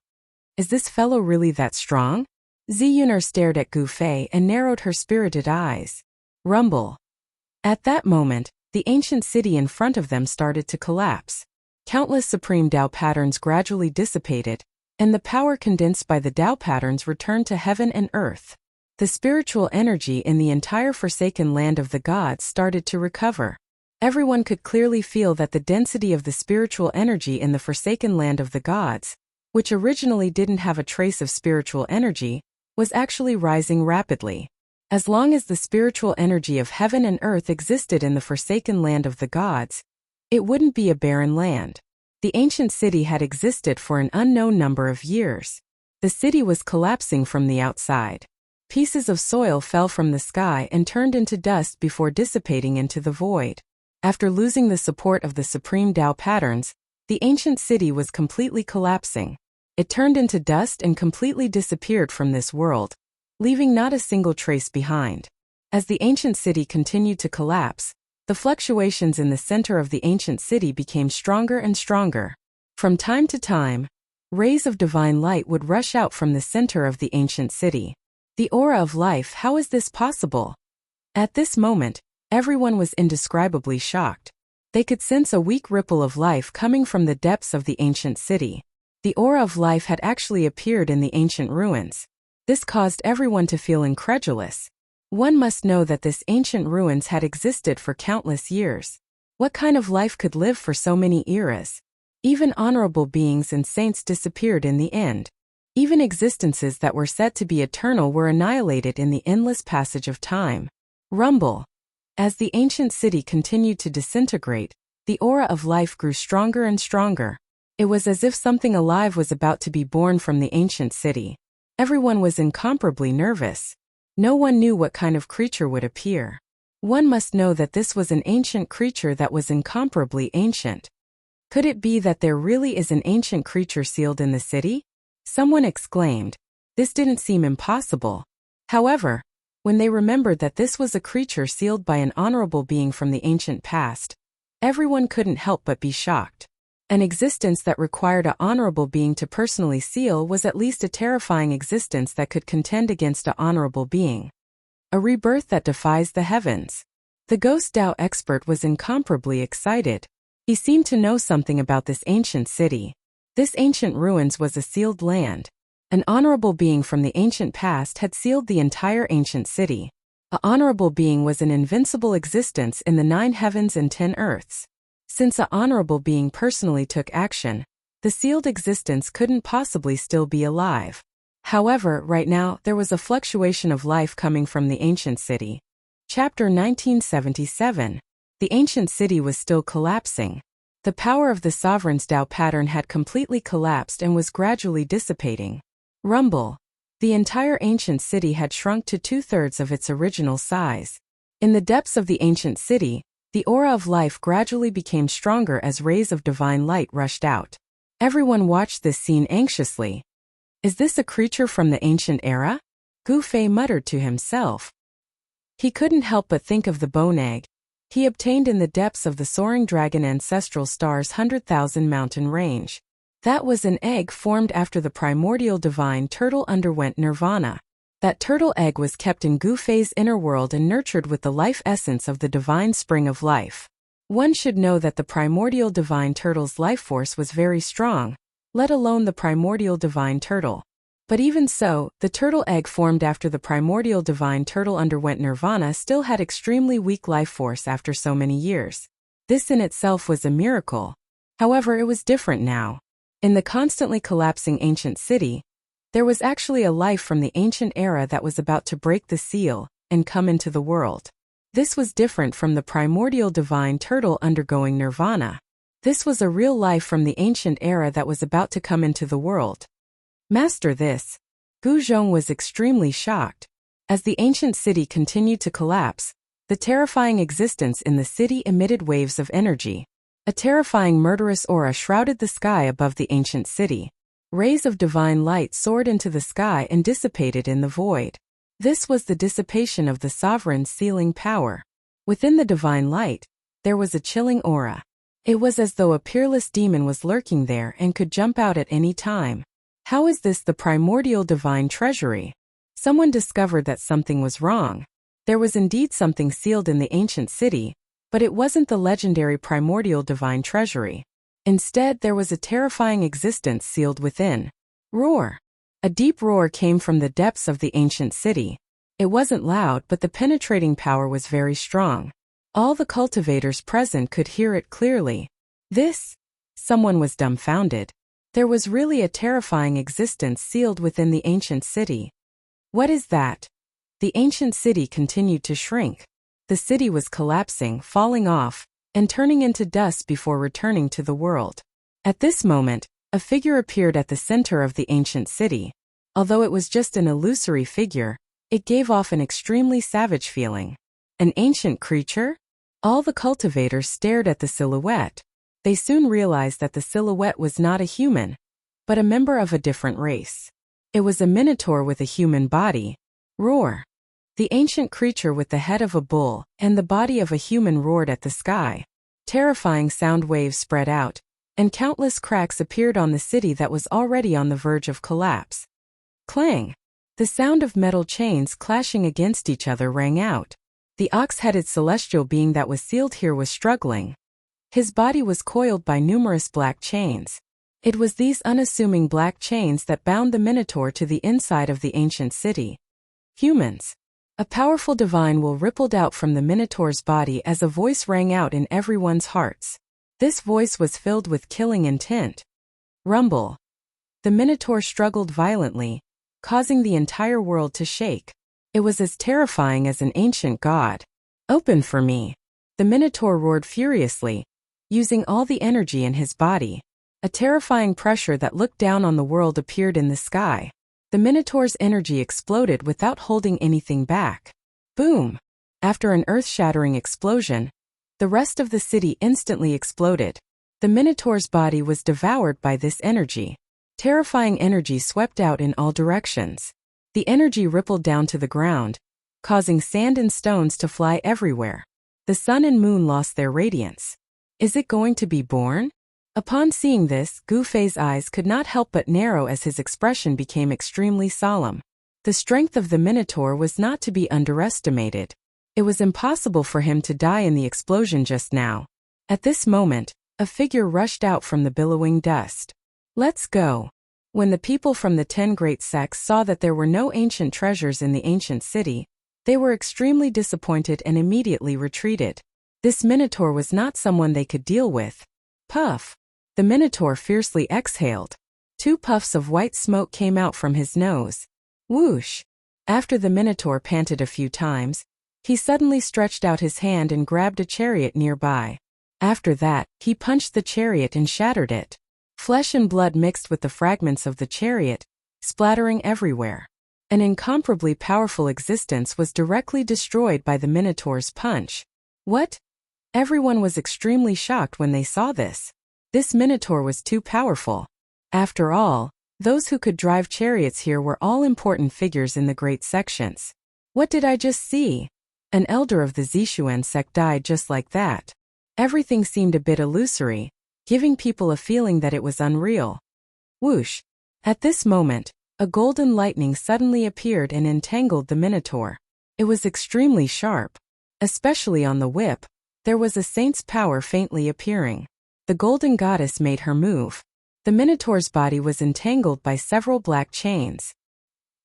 Speaker 1: Is this fellow really that strong? Ziyuner stared at Gu Fei and narrowed her spirited eyes. Rumble. At that moment, the ancient city in front of them started to collapse. Countless supreme Tao patterns gradually dissipated, and the power condensed by the Tao patterns returned to heaven and earth. The spiritual energy in the entire forsaken land of the gods started to recover. Everyone could clearly feel that the density of the spiritual energy in the forsaken land of the gods, which originally didn't have a trace of spiritual energy, was actually rising rapidly. As long as the spiritual energy of heaven and earth existed in the forsaken land of the gods, it wouldn't be a barren land. The ancient city had existed for an unknown number of years. The city was collapsing from the outside. Pieces of soil fell from the sky and turned into dust before dissipating into the void. After losing the support of the supreme Tao patterns, the ancient city was completely collapsing. It turned into dust and completely disappeared from this world, leaving not a single trace behind. As the ancient city continued to collapse, the fluctuations in the center of the ancient city became stronger and stronger. From time to time, rays of divine light would rush out from the center of the ancient city. The aura of life, how is this possible? At this moment, everyone was indescribably shocked. They could sense a weak ripple of life coming from the depths of the ancient city. The aura of life had actually appeared in the ancient ruins. This caused everyone to feel incredulous. One must know that this ancient ruins had existed for countless years. What kind of life could live for so many eras? Even honorable beings and saints disappeared in the end. Even existences that were said to be eternal were annihilated in the endless passage of time. Rumble. As the ancient city continued to disintegrate, the aura of life grew stronger and stronger. It was as if something alive was about to be born from the ancient city. Everyone was incomparably nervous. No one knew what kind of creature would appear. One must know that this was an ancient creature that was incomparably ancient. Could it be that there really is an ancient creature sealed in the city? Someone exclaimed. This didn't seem impossible. However, when they remembered that this was a creature sealed by an honorable being from the ancient past, everyone couldn't help but be shocked. An existence that required an honorable being to personally seal was at least a terrifying existence that could contend against an honorable being. A rebirth that defies the heavens. The Ghost Dao expert was incomparably excited. He seemed to know something about this ancient city. This ancient ruins was a sealed land. An honorable being from the ancient past had sealed the entire ancient city. An honorable being was an invincible existence in the 9 heavens and 10 earths. Since an honorable being personally took action, the sealed existence couldn't possibly still be alive. However, right now, there was a fluctuation of life coming from the ancient city. Chapter 1977. The ancient city was still collapsing. The power of the sovereign's Tao pattern had completely collapsed and was gradually dissipating. Rumble. The entire ancient city had shrunk to 2/3 of its original size. In the depths of the ancient city, the aura of life gradually became stronger as rays of divine light rushed out. Everyone watched this scene anxiously. Is this a creature from the ancient era? Gu Fei muttered to himself. He couldn't help but think of the bone egg he obtained in the depths of the soaring dragon ancestral star's 100,000 mountain range. That was an egg formed after the primordial divine turtle underwent nirvana. That turtle egg was kept in Gu Fei's inner world and nurtured with the life essence of the divine spring of life. One should know that the primordial divine turtle's life force was very strong, let alone the primordial divine turtle. But even so, the turtle egg formed after the primordial divine turtle underwent nirvana still had extremely weak life force after so many years. This in itself was a miracle. However, it was different now. In the constantly collapsing ancient city, There was actually a life from the ancient era that was about to break the seal and come into the world. This was different from the primordial divine turtle undergoing nirvana. This was a real life from the ancient era that was about to come into the world. Master this. Gu Zhong was extremely shocked. As the ancient city continued to collapse, the terrifying existence in the city emitted waves of energy. A terrifying murderous aura shrouded the sky above the ancient city. Rays of divine light soared into the sky and dissipated in the void. This was the dissipation of the sovereign's sealing power. Within the divine light, there was a chilling aura. It was as though a peerless demon was lurking there and could jump out at any time. How is this the primordial divine treasury? Someone discovered that something was wrong. There was indeed something sealed in the ancient city, but it wasn't the legendary primordial divine treasury. Instead, there was a terrifying existence sealed within. Roar! A deep roar came from the depths of the ancient city. It wasn't loud, but the penetrating power was very strong. All the cultivators present could hear it clearly. Someone was dumbfounded. There was really a terrifying existence sealed within the ancient city. What is that? The ancient city continued to shrink. The city was collapsing, falling off, and turning into dust before returning to the world. At this moment, a figure appeared at the center of the ancient city. Although it was just an illusory figure, it gave off an extremely savage feeling. An ancient creature? All the cultivators stared at the silhouette. They soon realized that the silhouette was not a human, but a member of a different race. It was a minotaur with a human body. Roar! The ancient creature with the head of a bull and the body of a human roared at the sky. Terrifying sound waves spread out, and countless cracks appeared on the city that was already on the verge of collapse. Clang! The sound of metal chains clashing against each other rang out. The ox-headed celestial being that was sealed here was struggling. His body was coiled by numerous black chains. It was these unassuming black chains that bound the minotaur to the inside of the ancient city. Humans! A powerful divine will rippled out from the minotaur's body as a voice rang out in everyone's hearts. This voice was filled with killing intent. Rumble! The minotaur struggled violently, causing the entire world to shake. It was as terrifying as an ancient god. Open for me! The minotaur roared furiously, using all the energy in his body. A terrifying pressure that looked down on the world appeared in the sky. The minotaur's energy exploded without holding anything back. Boom! After an earth-shattering explosion, the rest of the city instantly exploded. The minotaur's body was devoured by this energy. Terrifying energy swept out in all directions. The energy rippled down to the ground, causing sand and stones to fly everywhere. The sun and moon lost their radiance. Is it going to be born? Upon seeing this, Gu Fei's eyes could not help but narrow as his expression became extremely solemn. The strength of the minotaur was not to be underestimated. It was impossible for him to die in the explosion just now. At this moment, a figure rushed out from the billowing dust. Let's go. When the people from the 10 great sects saw that there were no ancient treasures in the ancient city, they were extremely disappointed and immediately retreated. This minotaur was not someone they could deal with. Puff! The minotaur fiercely exhaled. 2 puffs of white smoke came out from his nose. Whoosh! After the minotaur panted a few times, he suddenly stretched out his hand and grabbed a chariot nearby. After that, he punched the chariot and shattered it. Flesh and blood mixed with the fragments of the chariot, splattering everywhere. An incomparably powerful existence was directly destroyed by the minotaur's punch. What? Everyone was extremely shocked when they saw this. This minotaur was too powerful. After all, those who could drive chariots here were all important figures in the great sections. What did I just see? An elder of the Zixuan sect died just like that. Everything seemed a bit illusory, giving people a feeling that it was unreal. Whoosh! At this moment, a golden lightning suddenly appeared and entangled the minotaur. It was extremely sharp. Especially on the whip, there was a saint's power faintly appearing. The golden goddess made her move. The minotaur's body was entangled by several black chains.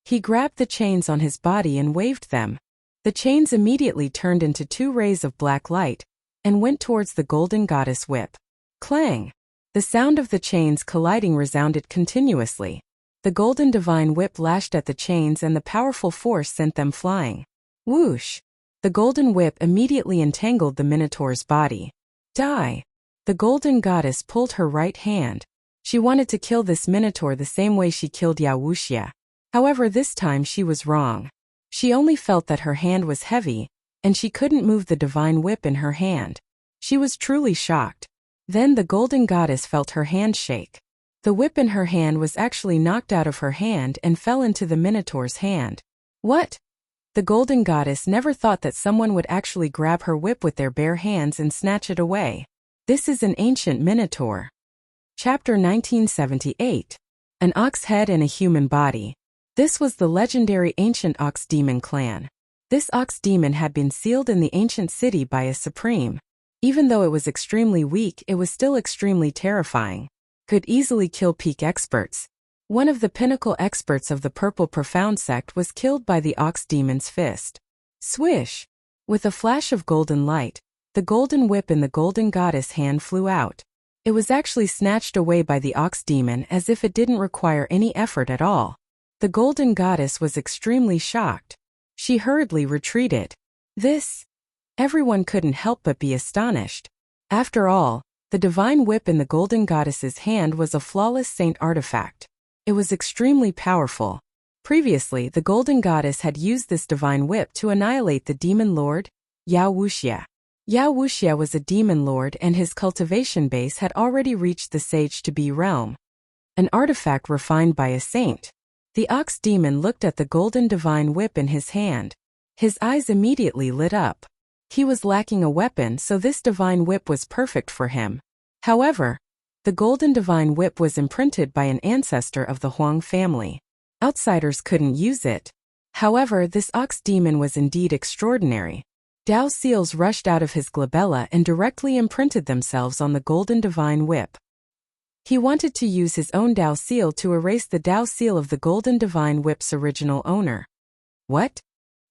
Speaker 1: He grabbed the chains on his body and waved them. The chains immediately turned into 2 rays of black light and went towards the golden goddess whip. Clang! The sound of the chains colliding resounded continuously. The golden divine whip lashed at the chains and the powerful force sent them flying. Whoosh! The golden whip immediately entangled the Minotaur's body. Die! The golden goddess pulled her right hand. She wanted to kill this Minotaur the same way she killed Yawushia. However, this time she was wrong. She only felt that her hand was heavy, and she couldn't move the divine whip in her hand. She was truly shocked. Then the golden goddess felt her hand shake. The whip in her hand was actually knocked out of her hand and fell into the Minotaur's hand. What? The golden goddess never thought that someone would actually grab her whip with their bare hands and snatch it away. This is an ancient Minotaur. Chapter 1978. An ox head and a human body. This was the legendary ancient ox demon clan. This ox demon had been sealed in the ancient city by a supreme. Even though it was extremely weak, it was still extremely terrifying. Could easily kill peak experts. One of the pinnacle experts of the Purple Profound sect was killed by the ox demon's fist. Swish! With a flash of golden light, the golden whip in the golden goddess hand flew out. It was actually snatched away by the ox demon as if it didn't require any effort at all. The golden goddess was extremely shocked. She hurriedly retreated. Everyone couldn't help but be astonished. After all, the divine whip in the golden goddess's hand was a flawless saint artifact. It was extremely powerful. Previously, the golden goddess had used this divine whip to annihilate the demon lord, Yawushia. Yawushia was a demon lord and his cultivation base had already reached the Sage to Be realm. An artifact refined by a saint. The ox demon looked at the golden divine whip in his hand. His eyes immediately lit up. He was lacking a weapon, so this divine whip was perfect for him. However, the golden divine whip was imprinted by an ancestor of the Huang family. Outsiders couldn't use it. However, this ox demon was indeed extraordinary. Dao seals rushed out of his glabella and directly imprinted themselves on the golden divine whip. He wanted to use his own Dao seal to erase the Dao seal of the golden divine whip's original owner. What?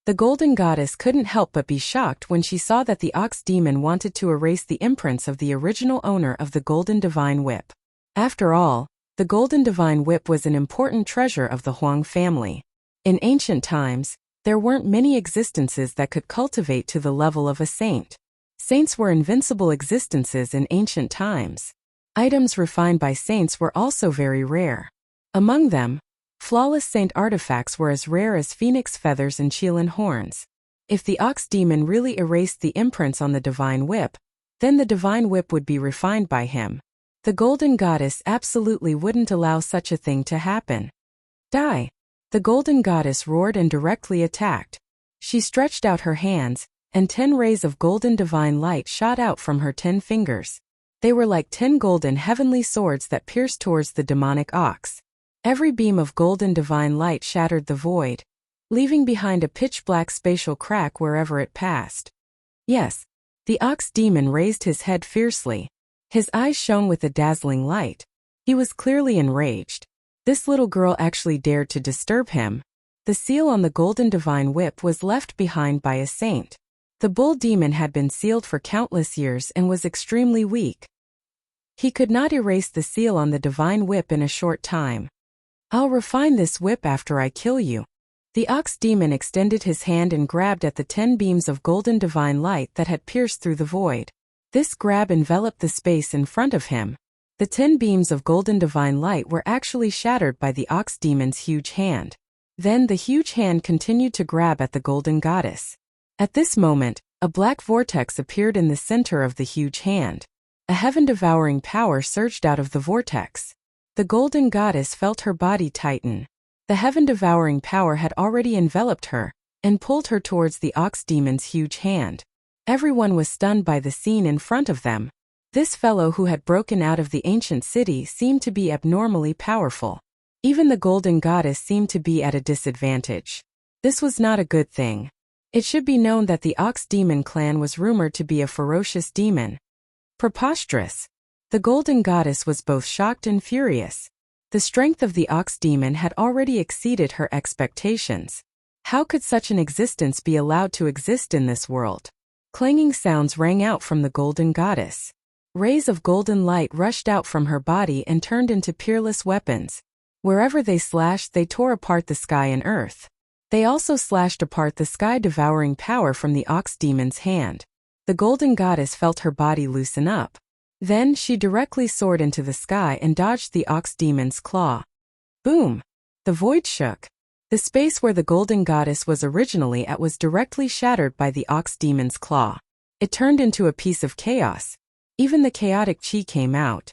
Speaker 1: The golden goddess couldn't help but be shocked when she saw that the ox demon wanted to erase the imprints of the original owner of the golden divine whip. After all, the golden divine whip was an important treasure of the Huang family. In ancient times, there weren't many existences that could cultivate to the level of a saint. Saints were invincible existences in ancient times. Items refined by saints were also very rare. Among them, flawless saint artifacts were as rare as phoenix feathers and Qilin horns. If the ox demon really erased the imprints on the divine whip, then the divine whip would be refined by him. The golden goddess absolutely wouldn't allow such a thing to happen. Die! The golden goddess roared and directly attacked. She stretched out her hands, and 10 rays of golden divine light shot out from her 10 fingers. They were like 10 golden heavenly swords that pierced towards the demonic ox. Every beam of golden divine light shattered the void, leaving behind a pitch-black spatial crack wherever it passed. Yes, the ox demon raised his head fiercely. His eyes shone with a dazzling light. He was clearly enraged. This little girl actually dared to disturb him. The seal on the golden divine whip was left behind by a saint. The bull demon had been sealed for countless years and was extremely weak. He could not erase the seal on the divine whip in a short time. I'll refine this whip after I kill you. The ox demon extended his hand and grabbed at the 10 beams of golden divine light that had pierced through the void. This grab enveloped the space in front of him. The 10 beams of golden divine light were actually shattered by the ox demon's huge hand. Then the huge hand continued to grab at the golden goddess. At this moment, a black vortex appeared in the center of the huge hand. A heaven-devouring power surged out of the vortex. The golden goddess felt her body tighten. The heaven-devouring power had already enveloped her and pulled her towards the ox demon's huge hand. Everyone was stunned by the scene in front of them. This fellow who had broken out of the ancient city seemed to be abnormally powerful. Even the golden goddess seemed to be at a disadvantage. This was not a good thing. It should be known that the ox demon clan was rumored to be a ferocious demon. Preposterous. The golden goddess was both shocked and furious. The strength of the ox demon had already exceeded her expectations. How could such an existence be allowed to exist in this world? Clanging sounds rang out from the golden goddess. Rays of golden light rushed out from her body and turned into peerless weapons. Wherever they slashed, they tore apart the sky and earth. They also slashed apart the sky-devouring power from the ox demon's hand. The golden goddess felt her body loosen up. Then she directly soared into the sky and dodged the ox demon's claw. Boom! The void shook. The space where the golden goddess was originally at was directly shattered by the ox demon's claw. It turned into a piece of chaos. Even the chaotic chi came out.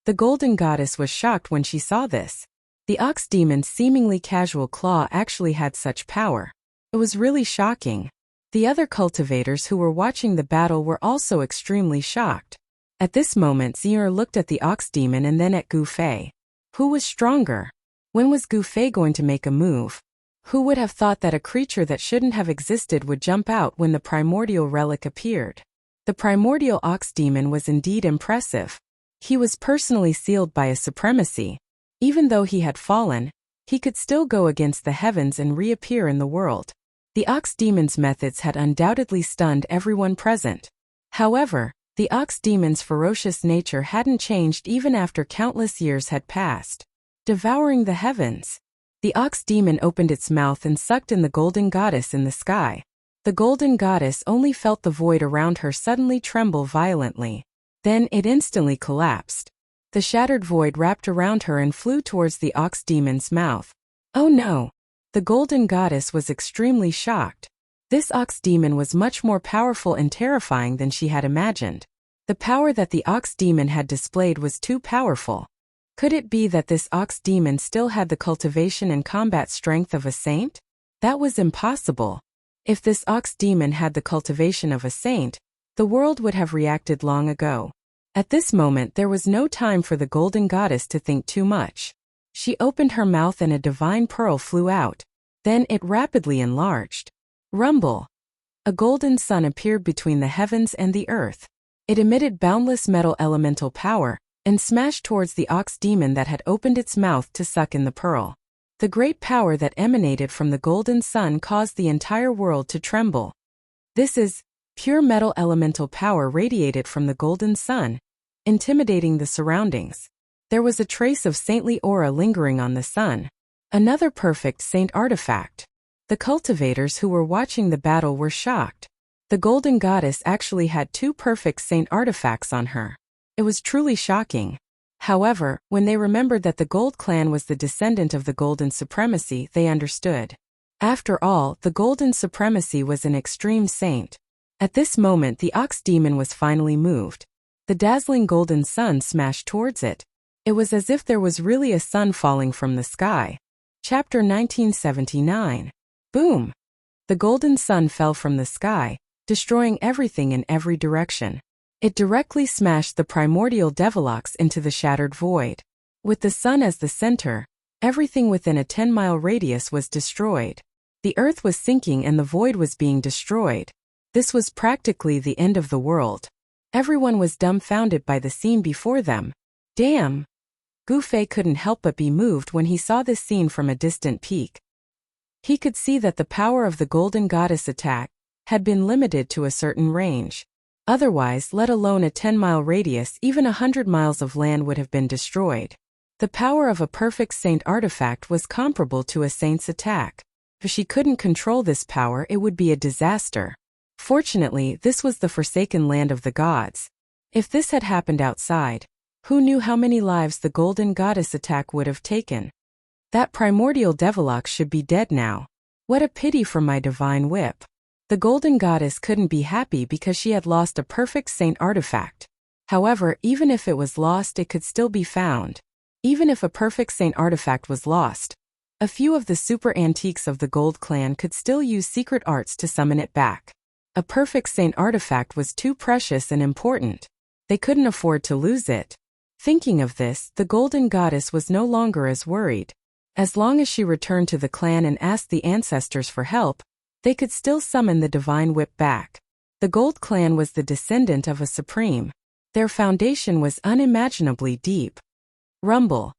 Speaker 1: The golden goddess was shocked when she saw this. The ox demon's seemingly casual claw actually had such power. It was really shocking. The other cultivators who were watching the battle were also extremely shocked. At this moment, Zier looked at the ox demon and then at Gu Fei. Who was stronger? When was Gu Fei going to make a move? Who would have thought that a creature that shouldn't have existed would jump out when the primordial relic appeared? The primordial ox demon was indeed impressive. He was personally sealed by a supremacy. Even though he had fallen, he could still go against the heavens and reappear in the world. The ox demon's methods had undoubtedly stunned everyone present. However, the ox demon's ferocious nature hadn't changed even after countless years had passed. Devouring the heavens. The ox demon opened its mouth and sucked in the golden goddess in the sky. The golden goddess only felt the void around her suddenly tremble violently. Then it instantly collapsed. The shattered void wrapped around her and flew towards the ox demon's mouth. Oh no! The golden goddess was extremely shocked. This ox demon was much more powerful and terrifying than she had imagined. The power that the ox demon had displayed was too powerful. Could it be that this ox demon still had the cultivation and combat strength of a saint? That was impossible. If this ox demon had the cultivation of a saint, the world would have reacted long ago. At this moment there was no time for the golden goddess to think too much. She opened her mouth and a divine pearl flew out. Then it rapidly enlarged. Rumble! A golden sun appeared between the heavens and the earth. It emitted boundless metal elemental power, and smashed towards the ox demon that had opened its mouth to suck in the pearl. The great power that emanated from the golden sun caused the entire world to tremble. This is pure metal elemental power radiated from the golden sun, intimidating the surroundings. There was a trace of saintly aura lingering on the sun. Another perfect saint artifact. The cultivators who were watching the battle were shocked. The golden goddess actually had 2 perfect saint artifacts on her. It was truly shocking. However, when they remembered that the Gold Clan was the descendant of the Golden Supremacy, they understood. After all, the Golden Supremacy was an extreme saint. At this moment the ox demon was finally moved. The dazzling golden sun smashed towards it. It was as if there was really a sun falling from the sky. Chapter 1979. Boom! The golden sun fell from the sky, destroying everything in every direction. It directly smashed the primordial Deathless into the shattered void. With the sun as the center, everything within a 10-mile radius was destroyed. The earth was sinking and the void was being destroyed. This was practically the end of the world. Everyone was dumbfounded by the scene before them. Damn! Gu Fei couldn't help but be moved when he saw this scene from a distant peak. He could see that the power of the golden goddess attack had been limited to a certain range. Otherwise, let alone a 10-mile radius, even 100 miles of land would have been destroyed. The power of a perfect saint artifact was comparable to a saint's attack. If she couldn't control this power, it would be a disaster. Fortunately, this was the forsaken land of the gods. If this had happened outside, who knew how many lives the golden goddess attack would have taken? That primordial Deathless should be dead now. What a pity for my divine whip. The golden goddess couldn't be happy because she had lost a perfect saint artifact. However, even if it was lost, it could still be found. Even if a perfect saint artifact was lost, a few of the super antiques of the Gold Clan could still use secret arts to summon it back. A perfect saint artifact was too precious and important. They couldn't afford to lose it. Thinking of this, the golden goddess was no longer as worried. As long as she returned to the clan and asked the ancestors for help, they could still summon the divine whip back. The Gold Clan was the descendant of a supreme. Their foundation was unimaginably deep. Rumble.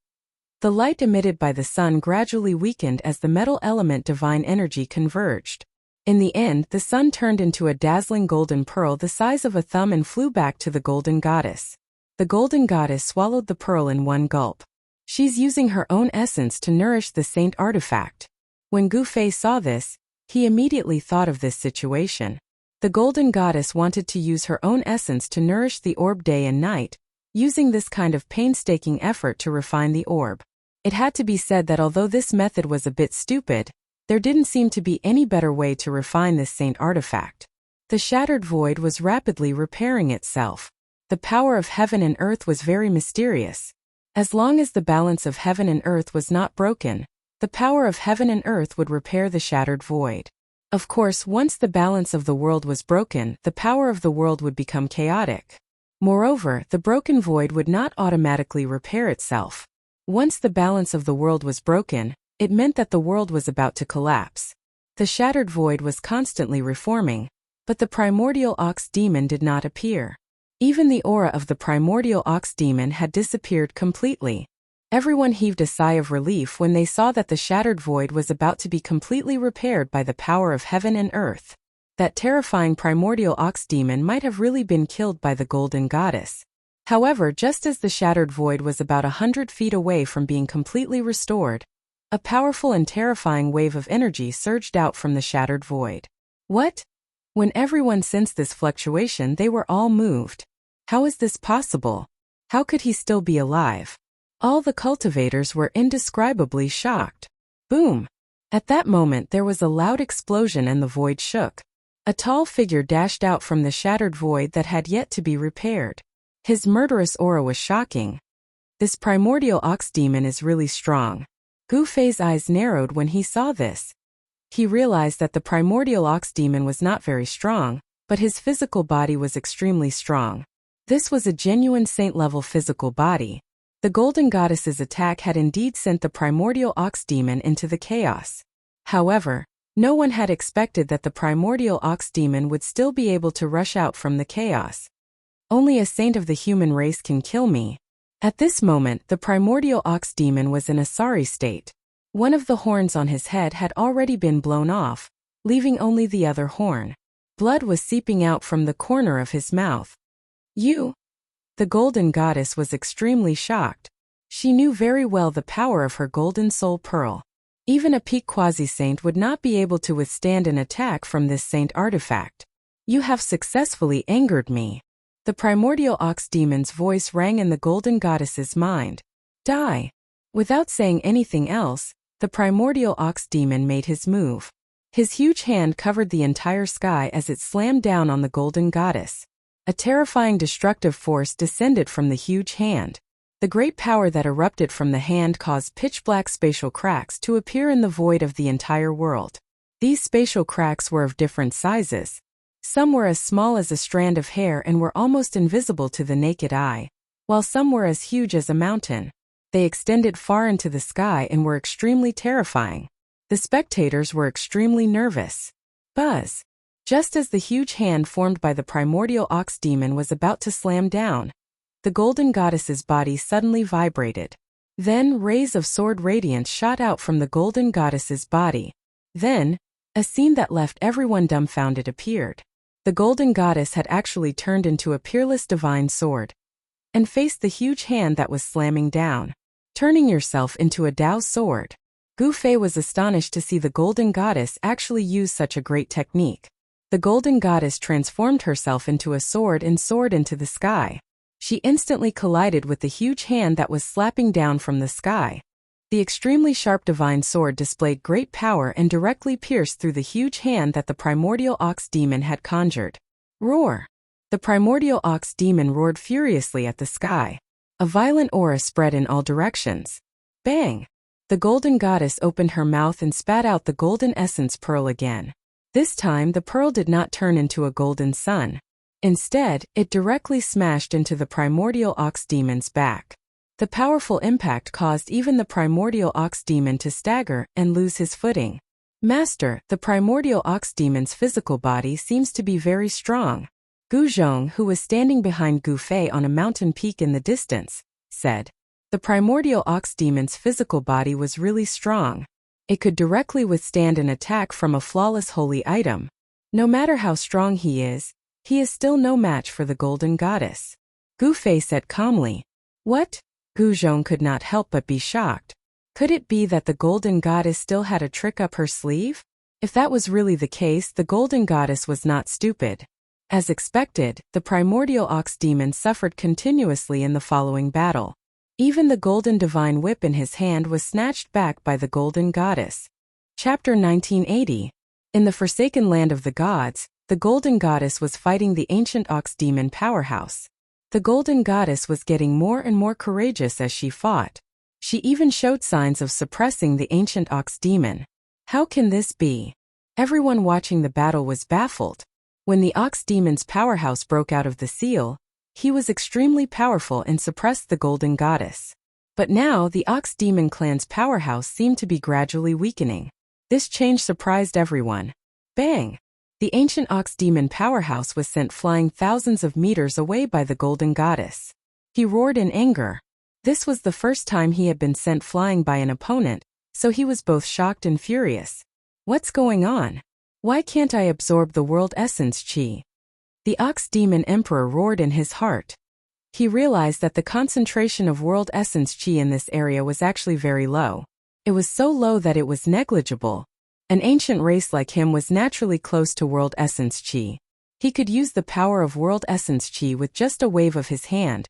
Speaker 1: The light emitted by the sun gradually weakened as the metal element divine energy converged. In the end, the sun turned into a dazzling golden pearl the size of a thumb and flew back to the golden goddess. The golden goddess swallowed the pearl in one gulp. She's using her own essence to nourish the saint artifact. When Gu Fei saw this, he immediately thought of this situation. The golden goddess wanted to use her own essence to nourish the orb day and night, using this kind of painstaking effort to refine the orb. It had to be said that although this method was a bit stupid, there didn't seem to be any better way to refine this saint artifact. The shattered void was rapidly repairing itself. The power of heaven and earth was very mysterious. As long as the balance of heaven and earth was not broken, the power of heaven and earth would repair the shattered void. Of course, once the balance of the world was broken, the power of the world would become chaotic. Moreover, the broken void would not automatically repair itself. Once the balance of the world was broken, it meant that the world was about to collapse. The shattered void was constantly reforming, but the primordial ox demon did not appear. Even the aura of the primordial ox demon had disappeared completely. Everyone heaved a sigh of relief when they saw that the shattered void was about to be completely repaired by the power of heaven and earth. That terrifying primordial ox demon might have really been killed by the golden goddess. However, just as the shattered void was about 100 feet away from being completely restored, a powerful and terrifying wave of energy surged out from the shattered void. What? When everyone sensed this fluctuation, they were all moved. How is this possible? How could he still be alive? All the cultivators were indescribably shocked. Boom! At that moment there was a loud explosion and the void shook. A tall figure dashed out from the shattered void that had yet to be repaired. His murderous aura was shocking. This primordial ox demon is really strong. Gu Fei's eyes narrowed when he saw this. He realized that the primordial ox demon was not very strong, but his physical body was extremely strong. This was a genuine saint-level physical body. The golden goddess's attack had indeed sent the primordial ox demon into the chaos. However, no one had expected that the primordial ox demon would still be able to rush out from the chaos. Only a saint of the human race can kill me. At this moment, the primordial ox demon was in a sorry state. One of the horns on his head had already been blown off, leaving only the other horn. Blood was seeping out from the corner of his mouth. You? The golden goddess was extremely shocked. She knew very well the power of her golden soul pearl. Even a peak quasi-saint would not be able to withstand an attack from this saint artifact. You have successfully angered me. The primordial ox demon's voice rang in the golden goddess's mind. Die! Without saying anything else, the primordial ox demon made his move. His huge hand covered the entire sky as it slammed down on the golden goddess. A terrifying destructive force descended from the huge hand. The great power that erupted from the hand caused pitch-black spatial cracks to appear in the void of the entire world. These spatial cracks were of different sizes. Some were as small as a strand of hair and were almost invisible to the naked eye, while some were as huge as a mountain. They extended far into the sky and were extremely terrifying. The spectators were extremely nervous. Buzz! Just as the huge hand formed by the primordial ox demon was about to slam down, the golden goddess's body suddenly vibrated. Then rays of sword radiance shot out from the golden goddess's body. Then, a scene that left everyone dumbfounded appeared. The golden goddess had actually turned into a peerless divine sword and faced the huge hand that was slamming down, turning yourself into a Tao sword. Gu Fei was astonished to see the golden goddess actually use such a great technique. The golden goddess transformed herself into a sword and soared into the sky. She instantly collided with the huge hand that was slapping down from the sky. The extremely sharp divine sword displayed great power and directly pierced through the huge hand that the primordial ox demon had conjured. Roar! The primordial ox demon roared furiously at the sky. A violent aura spread in all directions. Bang! The golden goddess opened her mouth and spat out the golden essence pearl again. This time the pearl did not turn into a golden sun. Instead, it directly smashed into the primordial ox demon's back. The powerful impact caused even the primordial ox demon to stagger and lose his footing. Master, the primordial ox demon's physical body seems to be very strong. Gu Zhong, who was standing behind Gu Fei on a mountain peak in the distance, said. The primordial ox demon's physical body was really strong. It could directly withstand an attack from a flawless holy item. No matter how strong he is still no match for the golden goddess. Gu Fei said calmly. What? Guzhong could not help but be shocked. Could it be that the golden goddess still had a trick up her sleeve? If that was really the case, the golden goddess was not stupid. As expected, the primordial ox demon suffered continuously in the following battle. Even the golden divine whip in his hand was snatched back by the golden goddess. Chapter 1980. In the forsaken land of the gods, the golden goddess was fighting the ancient ox demon powerhouse. The golden goddess was getting more and more courageous as she fought. She even showed signs of suppressing the ancient ox demon. How can this be? Everyone watching the battle was baffled. When the ox demon's powerhouse broke out of the seal, he was extremely powerful and suppressed the golden goddess. But now the ox demon clan's powerhouse seemed to be gradually weakening. This change surprised everyone. Bang! The ancient ox demon powerhouse was sent flying thousands of meters away by the golden goddess. He roared in anger. This was the first time he had been sent flying by an opponent, so he was both shocked and furious. What's going on? Why can't I absorb the world essence chi? The ox demon emperor roared in his heart. He realized that the concentration of world essence chi in this area was actually very low. It was so low that it was negligible. An ancient race like him was naturally close to world essence chi. He could use the power of world essence chi with just a wave of his hand,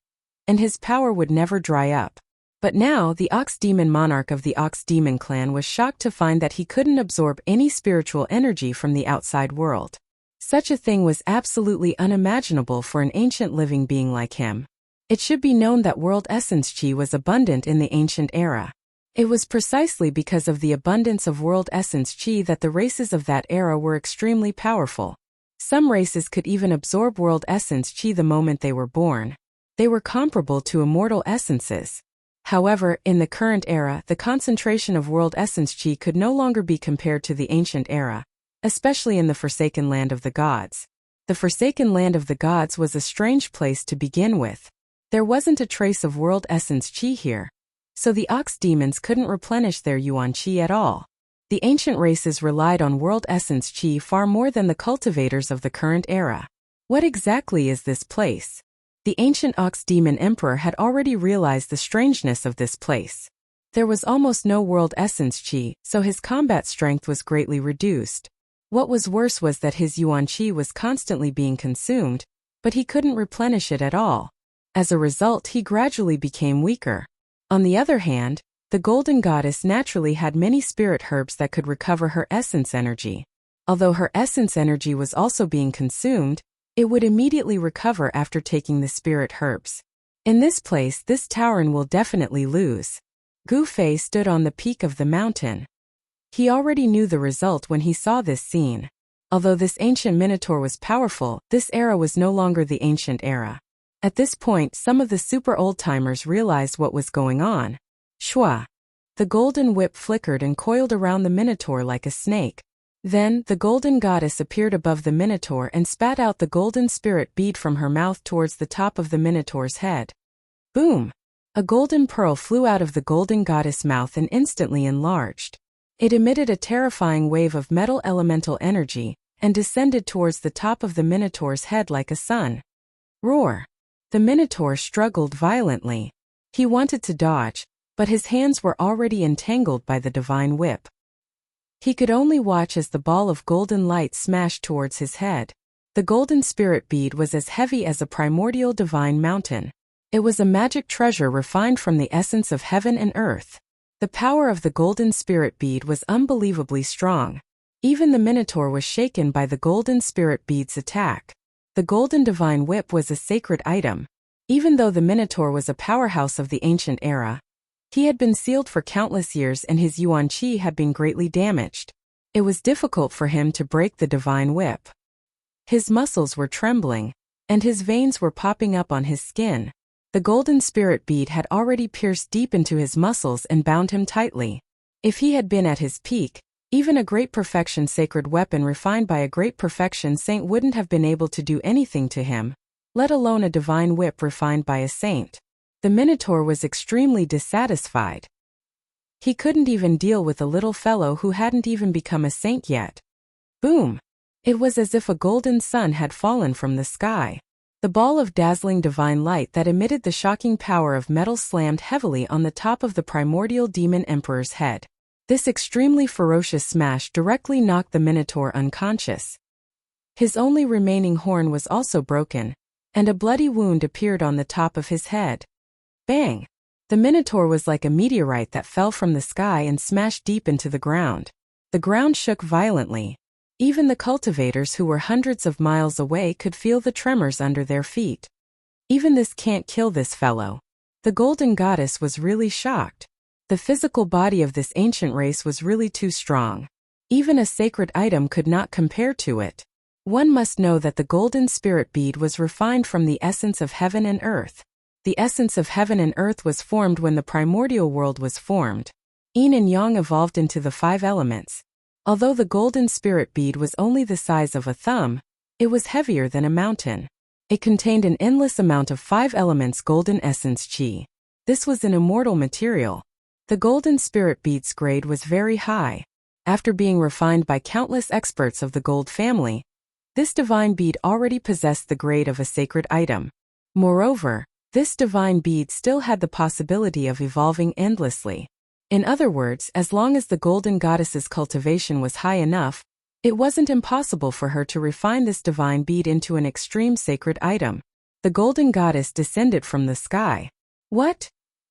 Speaker 1: and his power would never dry up. But now the ox demon monarch of the ox demon clan was shocked to find that he couldn't absorb any spiritual energy from the outside world. Such a thing was absolutely unimaginable for an ancient living being like him. It should be known that world essence chi was abundant in the ancient era. It was precisely because of the abundance of world essence chi that the races of that era were extremely powerful. Some races could even absorb world essence chi the moment they were born. They were comparable to immortal essences. However, in the current era, the concentration of world essence chi could no longer be compared to the ancient era, especially in the forsaken land of the gods. The forsaken land of the gods was a strange place to begin with. There wasn't a trace of world essence chi here. So the ox demons couldn't replenish their yuan chi at all. The ancient races relied on world essence chi far more than the cultivators of the current era. What exactly is this place? The ancient ox demon emperor had already realized the strangeness of this place. There was almost no world essence chi, so his combat strength was greatly reduced. What was worse was that his yuan chi was constantly being consumed, but he couldn't replenish it at all. As a result, he gradually became weaker. On the other hand, the golden goddess naturally had many spirit herbs that could recover her essence energy. Although her essence energy was also being consumed, it would immediately recover after taking the spirit herbs. In this place, this Tauren will definitely lose. Gu Fei stood on the peak of the mountain. He already knew the result when he saw this scene. Although this ancient minotaur was powerful, this era was no longer the ancient era. At this point, some of the super old-timers realized what was going on. Shwa! The golden whip flickered and coiled around the minotaur like a snake. Then, the golden goddess appeared above the minotaur and spat out the golden spirit bead from her mouth towards the top of the minotaur's head. Boom! A golden pearl flew out of the golden goddess' mouth and instantly enlarged. It emitted a terrifying wave of metal elemental energy and descended towards the top of the minotaur's head like a sun. Roar! The minotaur struggled violently. He wanted to dodge, but his hands were already entangled by the divine whip. He could only watch as the ball of golden light smashed towards his head. The golden spirit bead was as heavy as a primordial divine mountain. It was a magic treasure refined from the essence of heaven and earth. The power of the golden spirit bead was unbelievably strong. Even the minotaur was shaken by the golden spirit bead's attack. The golden divine whip was a sacred item. Even though the minotaur was a powerhouse of the ancient era, he had been sealed for countless years and his yuan chi had been greatly damaged. It was difficult for him to break the divine whip. His muscles were trembling, and his veins were popping up on his skin. The golden spirit bead had already pierced deep into his muscles and bound him tightly. If he had been at his peak, even a great perfection sacred weapon refined by a great perfection saint wouldn't have been able to do anything to him, let alone a divine whip refined by a saint. The minotaur was extremely dissatisfied. He couldn't even deal with a little fellow who hadn't even become a saint yet. Boom! It was as if a golden sun had fallen from the sky. The ball of dazzling divine light that emitted the shocking power of metal slammed heavily on the top of the primordial demon emperor's head. This extremely ferocious smash directly knocked the Minotaur unconscious. His only remaining horn was also broken, and a bloody wound appeared on the top of his head. Bang! The Minotaur was like a meteorite that fell from the sky and smashed deep into the ground. The ground shook violently. Even the cultivators who were hundreds of miles away could feel the tremors under their feet. Even this can't kill this fellow. The golden goddess was really shocked. The physical body of this ancient race was really too strong. Even a sacred item could not compare to it. One must know that the golden spirit bead was refined from the essence of heaven and earth. The essence of heaven and earth was formed when the primordial world was formed. Yin and Yang evolved into the 5 elements. Although the golden spirit bead was only the size of a thumb, it was heavier than a mountain. It contained an endless amount of 5 elements golden essence qi. This was an immortal material. The golden spirit bead's grade was very high. After being refined by countless experts of the gold family, this divine bead already possessed the grade of a sacred item. Moreover, this divine bead still had the possibility of evolving endlessly. In other words, as long as the golden goddess's cultivation was high enough, it wasn't impossible for her to refine this divine bead into an extreme sacred item. The golden goddess descended from the sky. What?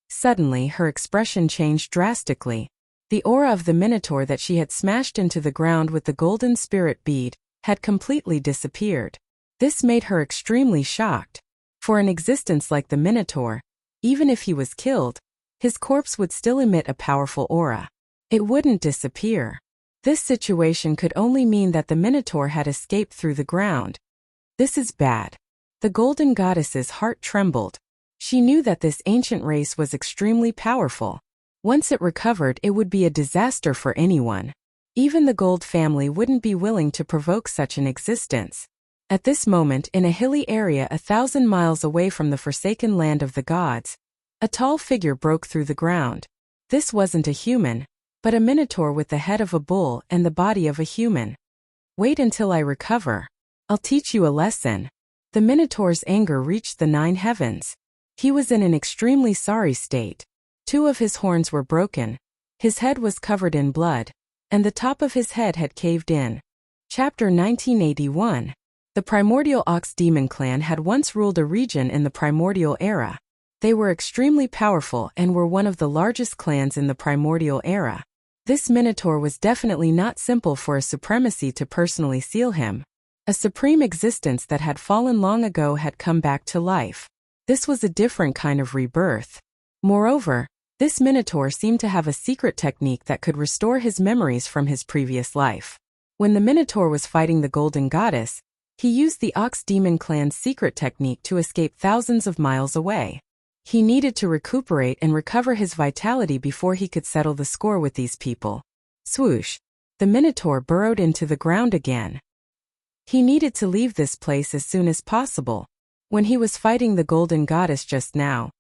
Speaker 1: Suddenly, her expression changed drastically. The aura of the Minotaur that she had smashed into the ground with the golden spirit bead had completely disappeared. This made her extremely shocked. For an existence like the Minotaur, even if he was killed, his corpse would still emit a powerful aura. It wouldn't disappear. This situation could only mean that the Minotaur had escaped through the ground. This is bad. The golden goddess's heart trembled. She knew that this ancient race was extremely powerful. Once it recovered, it would be a disaster for anyone. Even the gold family wouldn't be willing to provoke such an existence. At this moment, in a hilly area 1,000 miles away from the forsaken land of the gods, a tall figure broke through the ground. This wasn't a human, but a Minotaur with the head of a bull and the body of a human. Wait until I recover. I'll teach you a lesson. The Minotaur's anger reached the 9 heavens. He was in an extremely sorry state. 2 of his horns were broken. His head was covered in blood, and the top of his head had caved in. Chapter 1981. The primordial Ox Demon clan had once ruled a region in the primordial era. They were extremely powerful and were one of the largest clans in the primordial era. This Minotaur was definitely not simple for a supremacy to personally seal him. A supreme existence that had fallen long ago had come back to life. This was a different kind of rebirth. Moreover, this Minotaur seemed to have a secret technique that could restore his memories from his previous life. When the Minotaur was fighting the Golden Goddess, he used the Ox Demon clan's secret technique to escape thousands of miles away. He needed to recuperate and recover his vitality before he could settle the score with these people. Swoosh! The Minotaur burrowed into the ground again. He needed to leave this place as soon as possible. When he was fighting the Golden Goddess just now,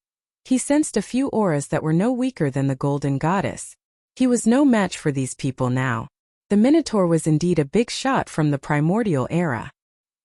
Speaker 1: he sensed a few auras that were no weaker than the Golden Goddess. He was no match for these people now. The Minotaur was indeed a big shot from the primordial era.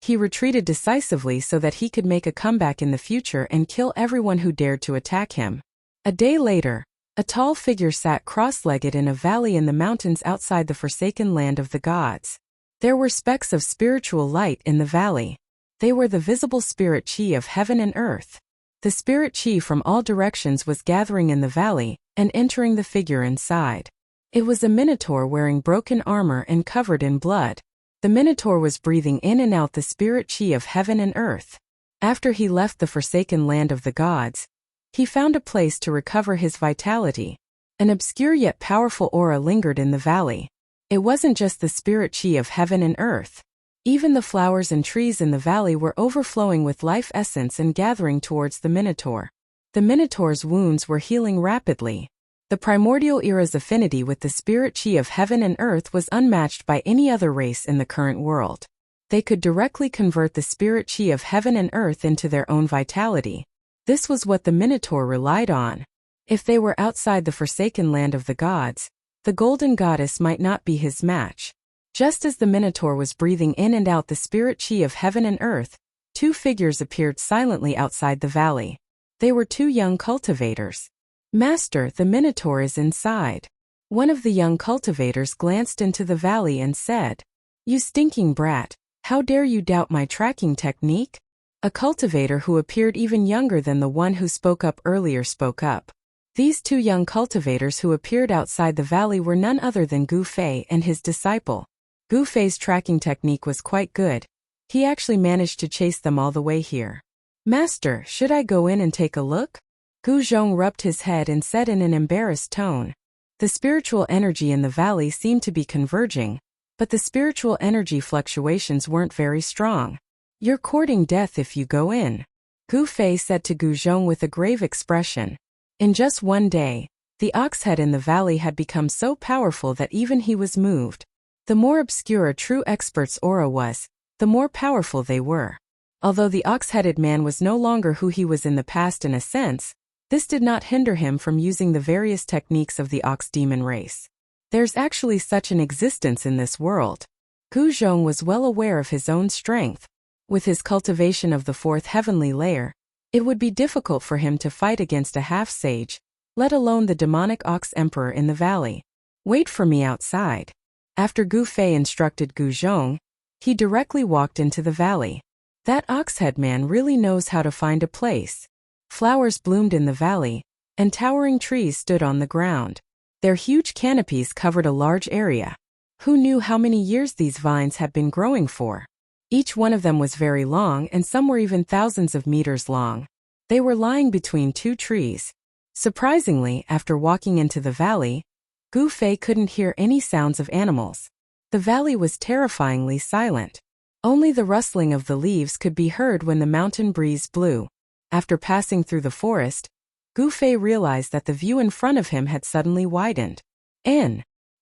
Speaker 1: He retreated decisively so that he could make a comeback in the future and kill everyone who dared to attack him. A day later, a tall figure sat cross-legged in a valley in the mountains outside the forsaken land of the gods. There were specks of spiritual light in the valley. They were the visible spirit chi of heaven and earth. The spirit chi from all directions was gathering in the valley and entering the figure inside. It was a Minotaur wearing broken armor and covered in blood. The Minotaur was breathing in and out the spirit chi of heaven and earth. After he left the forsaken land of the gods, he found a place to recover his vitality. An obscure yet powerful aura lingered in the valley. It wasn't just the spirit chi of heaven and earth. Even the flowers and trees in the valley were overflowing with life essence and gathering towards the Minotaur. The Minotaur's wounds were healing rapidly. The primordial era's affinity with the spirit chi of heaven and earth was unmatched by any other race in the current world. They could directly convert the spirit chi of heaven and earth into their own vitality. This was what the Minotaur relied on. If they were outside the forsaken land of the gods, the Golden Goddess might not be his match. Just as the Minotaur was breathing in and out the spirit chi of heaven and earth, Two figures appeared silently outside the valley. They were two young cultivators. "Master, the Minotaur is inside." One of the young cultivators glanced into the valley and said, "You stinking brat, how dare you doubt my tracking technique?" A cultivator who appeared even younger than the one who spoke up earlier spoke up. These two young cultivators who appeared outside the valley were none other than Gu Fei and his disciple. Gu Fei's tracking technique was quite good. He actually managed to chase them all the way here. "Master, should I go in and take a look?" Gu Zhong rubbed his head and said in an embarrassed tone. The spiritual energy in the valley seemed to be converging, but the spiritual energy fluctuations weren't very strong. "You're courting death if you go in," Gu Fei said to Gu Zhong with a grave expression. In just one day, the ox head in the valley had become so powerful that even he was moved. The more obscure a true expert's aura was, the more powerful they were. Although the ox-headed man was no longer who he was in the past in a sense, this did not hinder him from using the various techniques of the ox-demon race. There's actually such an existence in this world. Gu Zhong was well aware of his own strength. With his cultivation of the fourth heavenly layer, it would be difficult for him to fight against a half-sage, let alone the demonic ox emperor in the valley. "Wait for me outside." After Gu Fei instructed Gu Zhong, he directly walked into the valley. That ox-head man really knows how to find a place. Flowers bloomed in the valley, and towering trees stood on the ground. Their huge canopies covered a large area. Who knew how many years these vines had been growing for? Each one of them was very long, and some were even thousands of meters long. They were lying between two trees. Surprisingly, after walking into the valley, Gu Fei couldn't hear any sounds of animals. The valley was terrifyingly silent. Only the rustling of the leaves could be heard when the mountain breeze blew. After passing through the forest, Gu Fei realized that the view in front of him had suddenly widened.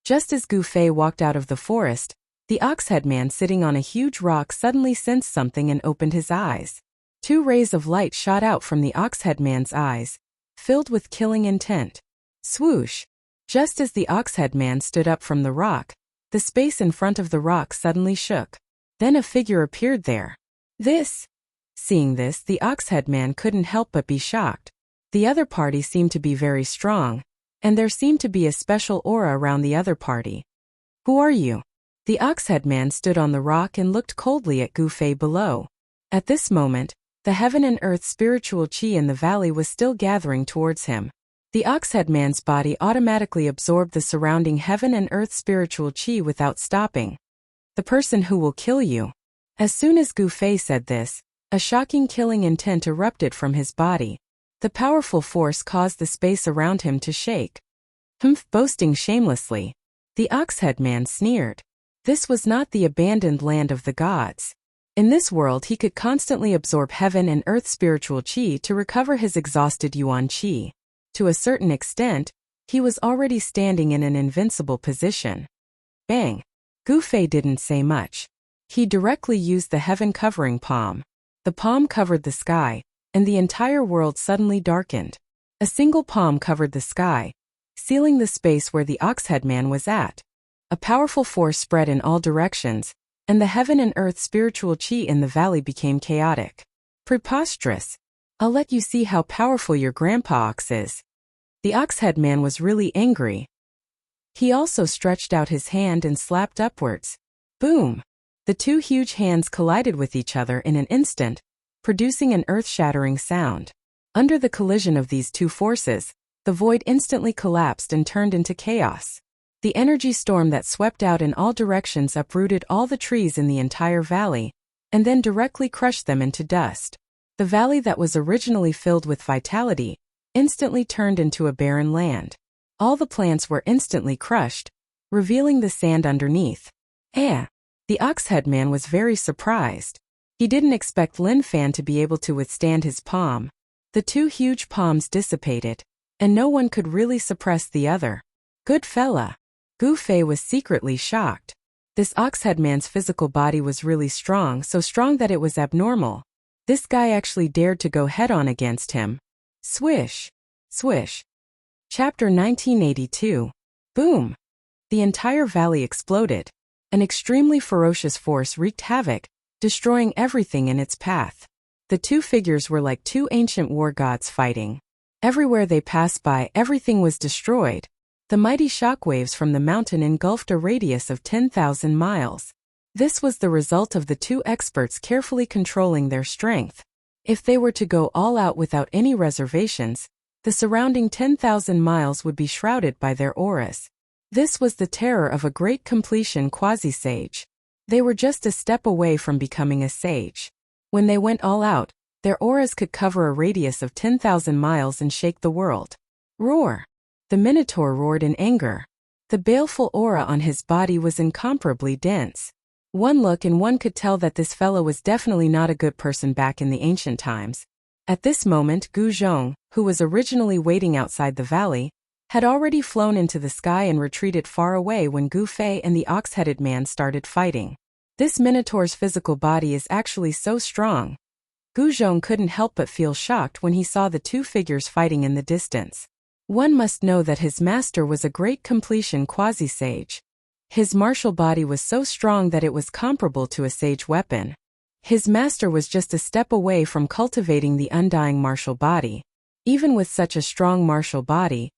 Speaker 1: Just as Gu Fei walked out of the forest, the ox-head man sitting on a huge rock suddenly sensed something and opened his eyes. Two rays of light shot out from the ox-head man's eyes, filled with killing intent. Swoosh! Just as the ox-head man stood up from the rock, the space in front of the rock suddenly shook. Then a figure appeared there. Seeing this, the ox-head man couldn't help but be shocked. The other party seemed to be very strong, and there seemed to be a special aura around the other party. "Who are you?" The ox-head man stood on the rock and looked coldly at Gu Fei below. At this moment, the heaven and earth spiritual chi in the valley was still gathering towards him. The ox-head man's body automatically absorbed the surrounding heaven and earth spiritual chi without stopping. "The person who will kill you." As soon as Gu Fei said this, a shocking killing intent erupted from his body. The powerful force caused the space around him to shake. Boasting shamelessly, the ox-head man sneered. This was not the abandoned land of the gods. In this world he could constantly absorb heaven and earth spiritual chi to recover his exhausted yuan chi. To a certain extent, he was already standing in an invincible position. Bang! Gu Fei didn't say much. He directly used the heaven-covering palm. The palm covered the sky, and the entire world suddenly darkened. A single palm covered the sky, sealing the space where the ox-head man was at. A powerful force spread in all directions, and the heaven and earth spiritual chi in the valley became chaotic. Preposterous! I'll let you see how powerful your grandpa ox is. The ox-head man was really angry. He also stretched out his hand and slapped upwards. Boom! The two huge hands collided with each other in an instant, producing an earth-shattering sound. Under the collision of these two forces, the void instantly collapsed and turned into chaos. The energy storm that swept out in all directions uprooted all the trees in the entire valley, and then directly crushed them into dust. The valley that was originally filled with vitality instantly turned into a barren land. All the plants were instantly crushed, revealing the sand underneath. The ox-head man was very surprised. He didn't expect Lin Fan to be able to withstand his palm. The two huge palms dissipated, and no one could really suppress the other. Good fella. Gu Fei was secretly shocked. This ox-head man's physical body was really strong, so strong that it was abnormal. This guy actually dared to go head-on against him. Swish! Swish! Chapter 1982. Boom! The entire valley exploded. An extremely ferocious force wreaked havoc, destroying everything in its path. The two figures were like two ancient war gods fighting. Everywhere they passed by, everything was destroyed. The mighty shockwaves from the mountain engulfed a radius of 10,000 miles. This was the result of the two experts carefully controlling their strength. If they were to go all out without any reservations, the surrounding 10,000 miles would be shrouded by their auras. This was the terror of a great completion quasi-sage. They were just a step away from becoming a sage. When they went all out, their auras could cover a radius of 10,000 miles and shake the world. Roar! The Minotaur roared in anger. The baleful aura on his body was incomparably dense. One look and one could tell that this fellow was definitely not a good person back in the ancient times. At this moment, Gu Zhong, who was originally waiting outside the valley, had already flown into the sky and retreated far away when Gu Fei and the ox-headed man started fighting. This Minotaur's physical body is actually so strong. Gu Zhong couldn't help but feel shocked when he saw the two figures fighting in the distance. One must know that his master was a great completion quasi-sage. His martial body was so strong that it was comparable to a sage weapon. His master was just a step away from cultivating the undying martial body. Even with such a strong martial body,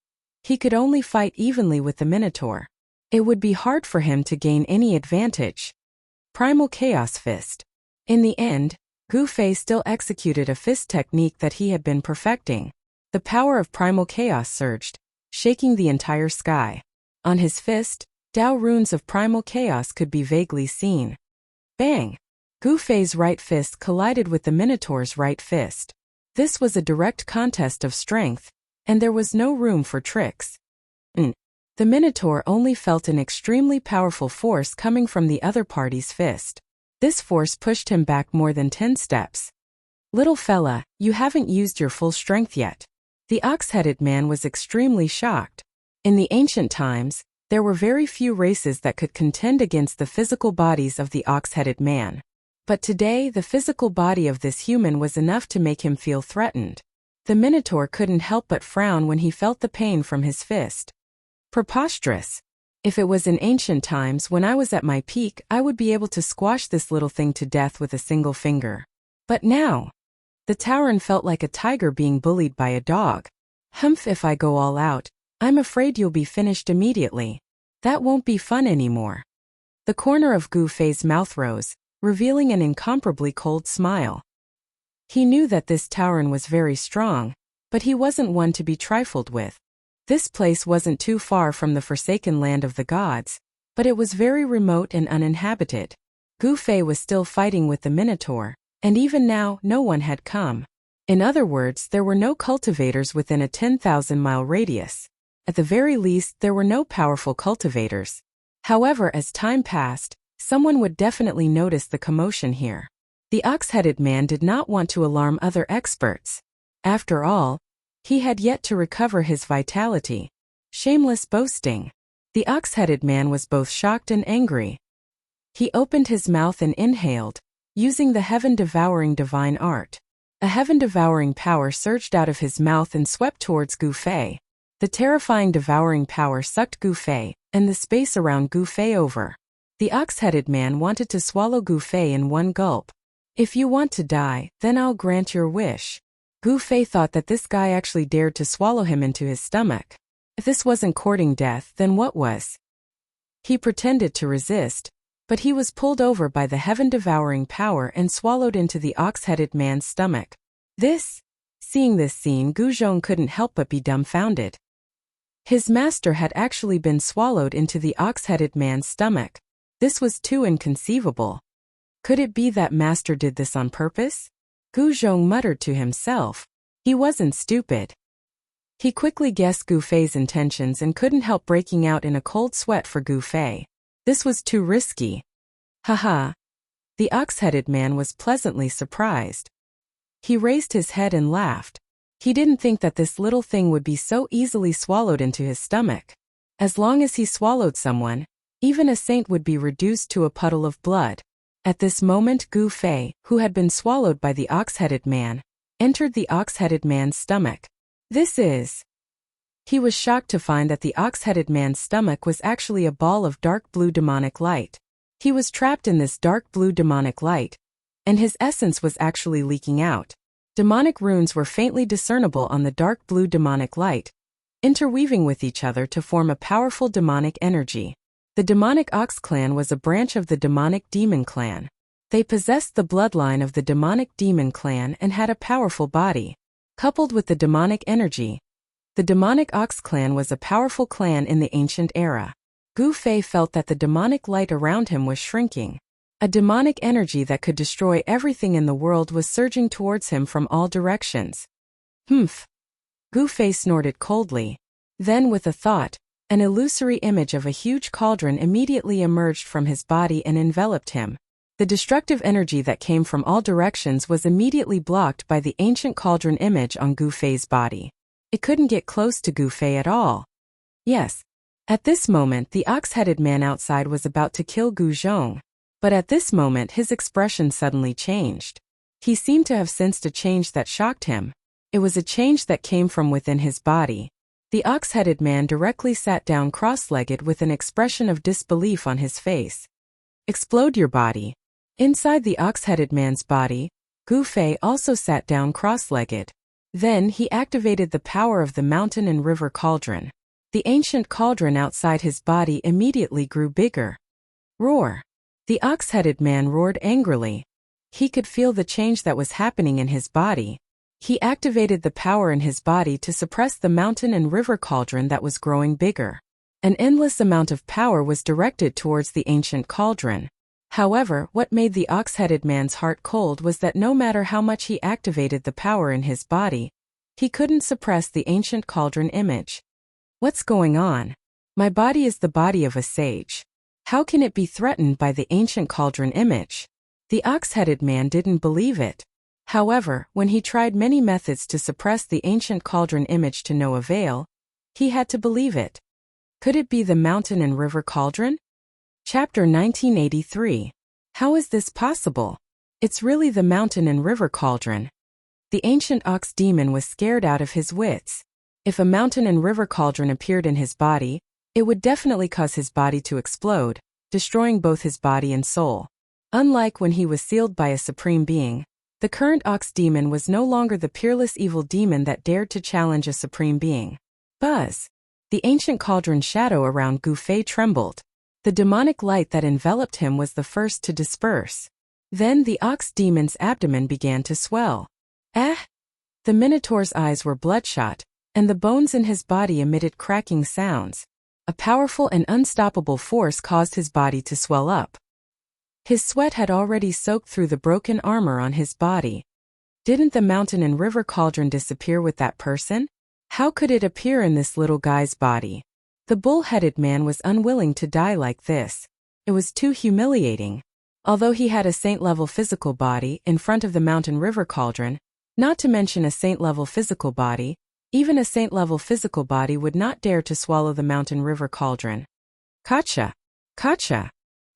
Speaker 1: he could only fight evenly with the Minotaur. It would be hard for him to gain any advantage. Primal Chaos Fist. In the end, Gu Fei still executed a fist technique that he had been perfecting. The power of Primal Chaos surged, shaking the entire sky. On his fist, Tao runes of Primal Chaos could be vaguely seen. Bang! Gu Fei's right fist collided with the Minotaur's right fist. This was a direct contest of strength, and there was no room for tricks. The Minotaur only felt an extremely powerful force coming from the other party's fist. This force pushed him back more than 10 steps. Little fella, you haven't used your full strength yet. The ox-headed man was extremely shocked. In the ancient times, there were very few races that could contend against the physical bodies of the ox-headed man. But today, the physical body of this human was enough to make him feel threatened. The Minotaur couldn't help but frown when he felt the pain from his fist. Preposterous. If it was in ancient times when I was at my peak, I would be able to squash this little thing to death with a single finger. But now, the Tauren felt like a tiger being bullied by a dog. Humph, if I go all out, I'm afraid you'll be finished immediately. That won't be fun anymore. The corner of Gu Fei's mouth rose, revealing an incomparably cold smile. He knew that this Tauren was very strong, but he wasn't one to be trifled with. This place wasn't too far from the forsaken land of the gods, but it was very remote and uninhabited. Gu Fei was still fighting with the Minotaur, and even now no one had come. In other words, there were no cultivators within a 10,000-mile radius. At the very least, there were no powerful cultivators. However, as time passed, someone would definitely notice the commotion here. The ox-headed man did not want to alarm other experts. After all, he had yet to recover his vitality. Shameless boasting. The ox-headed man was both shocked and angry. He opened his mouth and inhaled, using the heaven-devouring divine art. A heaven-devouring power surged out of his mouth and swept towards Gu Fei. The terrifying devouring power sucked Gu Fei, and the space around Gu Fei over. The ox-headed man wanted to swallow Gu Fei in one gulp. If you want to die, then I'll grant your wish. Gu Fei thought that this guy actually dared to swallow him into his stomach. If this wasn't courting death, then what was? He pretended to resist, but he was pulled over by the heaven-devouring power and swallowed into the ox-headed man's stomach. Seeing this scene, Gu Zhong couldn't help but be dumbfounded. His master had actually been swallowed into the ox-headed man's stomach. This was too inconceivable. Could it be that master did this on purpose? Gu Zhong muttered to himself. He wasn't stupid. He quickly guessed Gu Fei's intentions and couldn't help breaking out in a cold sweat for Gu Fei. This was too risky. Haha. The ox-headed man was pleasantly surprised. He raised his head and laughed. He didn't think that this little thing would be so easily swallowed into his stomach. As long as he swallowed someone, even a saint would be reduced to a puddle of blood. At this moment, Gu Fei, who had been swallowed by the ox-headed man, entered the ox-headed man's stomach. He was shocked to find that the ox-headed man's stomach was actually a ball of dark blue demonic light. He was trapped in this dark blue demonic light, and his essence was actually leaking out. Demonic runes were faintly discernible on the dark blue demonic light, interweaving with each other to form a powerful demonic energy. The demonic Ox clan was a branch of the demonic demon clan. They possessed the bloodline of the demonic demon clan and had a powerful body. Coupled with the demonic energy, the demonic Ox clan was a powerful clan in the ancient era. Gu Fei felt that the demonic light around him was shrinking. A demonic energy that could destroy everything in the world was surging towards him from all directions. Humph! Gu Fei snorted coldly. Then with a thought, an illusory image of a huge cauldron immediately emerged from his body and enveloped him. The destructive energy that came from all directions was immediately blocked by the ancient cauldron image on Gu Fei's body. It couldn't get close to Gu Fei at all. Yes. At this moment the ox-headed man outside was about to kill Gu Zhong. But at this moment his expression suddenly changed. He seemed to have sensed a change that shocked him. It was a change that came from within his body. The ox-headed man directly sat down cross-legged with an expression of disbelief on his face. Explode your body. Inside the ox-headed man's body, Gu Fei also sat down cross-legged. Then he activated the power of the mountain and river cauldron. The ancient cauldron outside his body immediately grew bigger. Roar! The ox-headed man roared angrily. He could feel the change that was happening in his body. He activated the power in his body to suppress the mountain and river cauldron that was growing bigger. An endless amount of power was directed towards the ancient cauldron. However, what made the ox-headed man's heart cold was that no matter how much he activated the power in his body, he couldn't suppress the ancient cauldron image. What's going on? My body is the body of a sage. How can it be threatened by the ancient cauldron image? The ox-headed man didn't believe it. However, when he tried many methods to suppress the ancient cauldron image to no avail, he had to believe it. Could it be the mountain and river cauldron? Chapter 1983. How is this possible? It's really the mountain and river cauldron. The ancient ox demon was scared out of his wits. If a mountain and river cauldron appeared in his body, it would definitely cause his body to explode, destroying both his body and soul. Unlike when he was sealed by a supreme being, the current ox demon was no longer the peerless evil demon that dared to challenge a supreme being. Buzz! The ancient cauldron shadow around Gu Fei trembled. The demonic light that enveloped him was the first to disperse. Then the ox demon's abdomen began to swell. The Minotaur's eyes were bloodshot, and the bones in his body emitted cracking sounds. A powerful and unstoppable force caused his body to swell up. His sweat had already soaked through the broken armor on his body. Didn't the mountain and river cauldron disappear with that person? How could it appear in this little guy's body? The bull-headed man was unwilling to die like this. It was too humiliating. Although he had a saint-level physical body in front of the mountain river cauldron, not to mention a saint-level physical body, even a saint-level physical body would not dare to swallow the mountain river cauldron. Kacha! Kacha!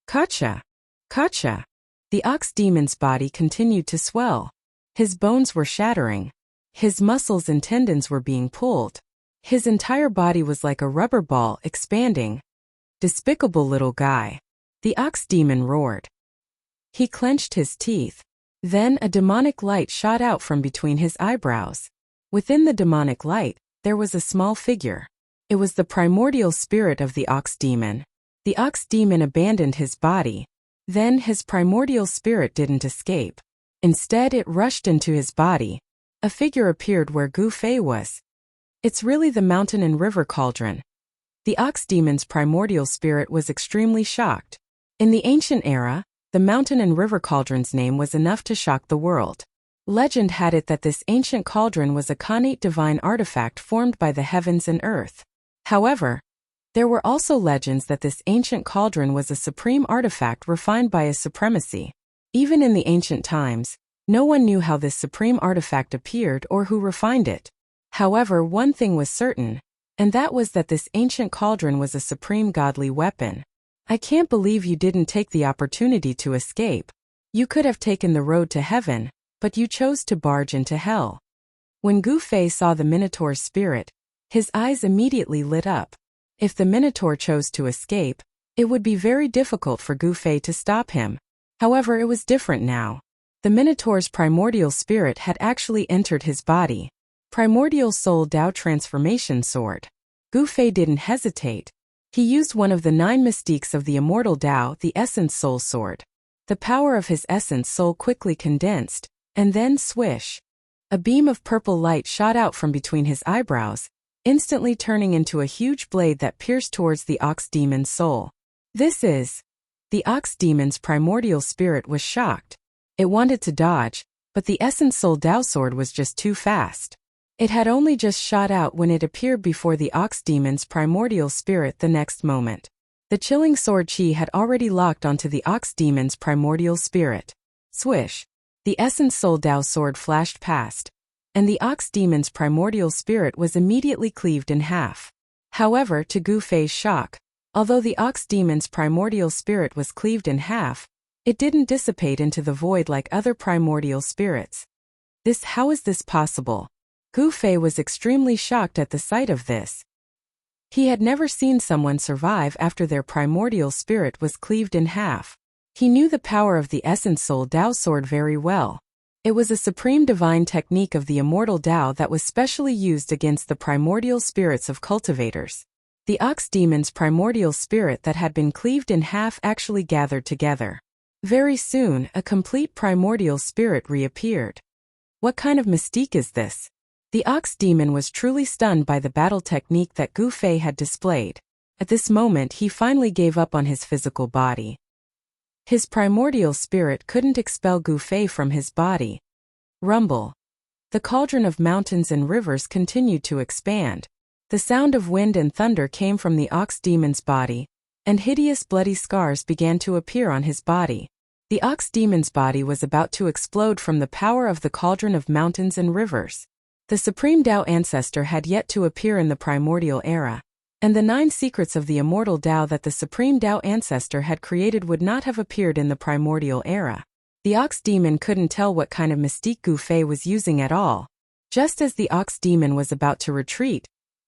Speaker 1: Kacha! Kacha! The ox demon's body continued to swell. His bones were shattering. His muscles and tendons were being pulled. His entire body was like a rubber ball expanding. Despicable little guy. The ox demon roared. He clenched his teeth. Then a demonic light shot out from between his eyebrows. Within the demonic light, there was a small figure. It was the primordial spirit of the ox demon. The ox demon abandoned his body. Then his primordial spirit didn't escape. Instead, it rushed into his body. A figure appeared where Gu Fei was. It's really the mountain and river cauldron. The ox demon's primordial spirit was extremely shocked. In the ancient era, the mountain and river cauldron's name was enough to shock the world. Legend had it that this ancient cauldron was a connate divine artifact formed by the heavens and earth. However, there were also legends that this ancient cauldron was a supreme artifact refined by a supremacy. Even in the ancient times, no one knew how this supreme artifact appeared or who refined it. However, one thing was certain, and that was that this ancient cauldron was a supreme godly weapon. I can't believe you didn't take the opportunity to escape. You could have taken the road to heaven, but you chose to barge into hell. When Gu Fei saw the Minotaur's spirit, his eyes immediately lit up. If the Minotaur chose to escape, it would be very difficult for Gu Fei to stop him. However, it was different now. The Minotaur's primordial spirit had actually entered his body. Primordial Soul Dao Transformation Sword. Gu Fei didn't hesitate. He used one of the 9 mystiques of the immortal Dao, the Essence Soul Sword. The power of his Essence Soul quickly condensed, and then swish. A beam of purple light shot out from between his eyebrows, instantly turning into a huge blade that pierced towards the Ox Demon's soul. This is... The Ox Demon's primordial spirit was shocked. It wanted to dodge, but the Essence Soul Dao Sword was just too fast. It had only just shot out when it appeared before the Ox Demon's primordial spirit the next moment. The chilling sword chi had already locked onto the Ox Demon's primordial spirit. Swish! The Essence Soul Dao Sword flashed past, and the Ox Demon's primordial spirit was immediately cleaved in half. However, to Gu Fei's shock, although the Ox Demon's primordial spirit was cleaved in half, it didn't dissipate into the void like other primordial spirits. How is this possible? Gu Fei was extremely shocked at the sight of this. He had never seen someone survive after their primordial spirit was cleaved in half. He knew the power of the Essence Soul Dao Sword very well. It was a supreme divine technique of the immortal Dao that was specially used against the primordial spirits of cultivators. The Ox Demon's primordial spirit that had been cleaved in half actually gathered together. Very soon, a complete primordial spirit reappeared. What kind of mystique is this? The Ox Demon was truly stunned by the battle technique that Gu Fei had displayed. At this moment he finally gave up on his physical body. His primordial spirit couldn't expel Gu Fei from his body. Rumble. The cauldron of mountains and rivers continued to expand. The sound of wind and thunder came from the Ox Demon's body, and hideous bloody scars began to appear on his body. The Ox Demon's body was about to explode from the power of the cauldron of mountains and rivers. The Supreme Dao Ancestor had yet to appear in the primordial era, and the 9 secrets of the immortal Dao that the Supreme Dao Ancestor had created would not have appeared in the primordial era. The Ox Demon couldn't tell what kind of mystique Gu Fei was using at all. Just as the Ox Demon was about to retreat,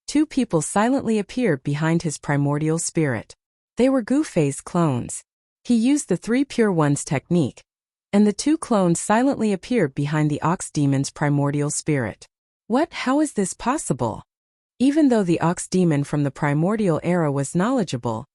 Speaker 1: 2 people silently appeared behind his primordial spirit. They were Gu Fei's clones. He used the 3 Pure Ones technique, and the 2 clones silently appeared behind the Ox Demon's primordial spirit. How is this possible? Even though the Ox Demon from the primordial era was knowledgeable,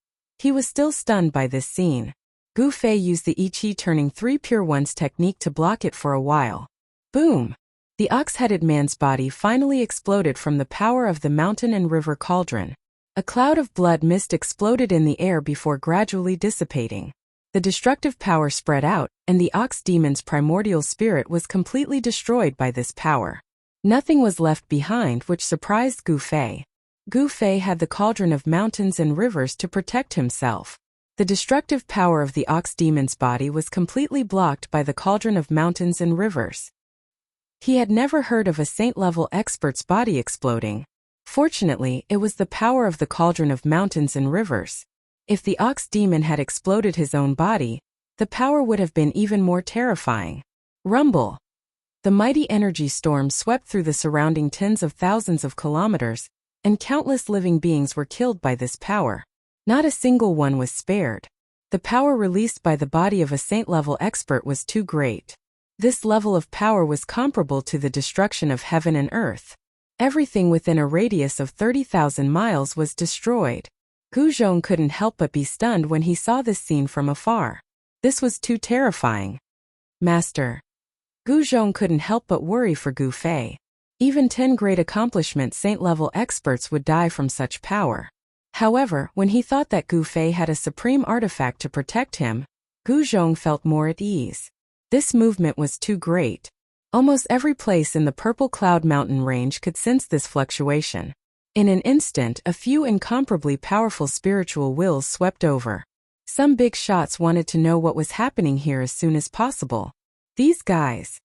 Speaker 1: he was still stunned by this scene. Gu Fei used the I Chi turning 3 Pure Ones technique to block it for a while. Boom! The ox-headed man's body finally exploded from the power of the mountain and river cauldron. A cloud of blood mist exploded in the air before gradually dissipating. The destructive power spread out, and the Ox Demon's primordial spirit was completely destroyed by this power. Nothing was left behind, which surprised Gu Fei. Gu Fei had the cauldron of mountains and rivers to protect himself. The destructive power of the Ox Demon's body was completely blocked by the cauldron of mountains and rivers. He had never heard of a saint-level expert's body exploding. Fortunately, it was the power of the cauldron of mountains and rivers. If the Ox Demon had exploded his own body, the power would have been even more terrifying. Rumble! The mighty energy storm swept through the surrounding tens of thousands of kilometers, and countless living beings were killed by this power. Not a single one was spared. The power released by the body of a saint-level expert was too great. This level of power was comparable to the destruction of heaven and earth. Everything within a radius of 30,000 miles was destroyed. Gu Zhong couldn't help but be stunned when he saw this scene from afar. This was too terrifying. Master. Gu Zhong couldn't help but worry for Gu Fei. Even 10 great accomplishment saint-level experts would die from such power. However, when he thought that Gu Fei had a supreme artifact to protect him, Gu Zhong felt more at ease. This movement was too great. Almost every place in the Purple Cloud Mountain range could sense this fluctuation. In an instant, a few incomparably powerful spiritual wills swept over. Some big shots wanted to know what was happening here as soon as possible. These guys.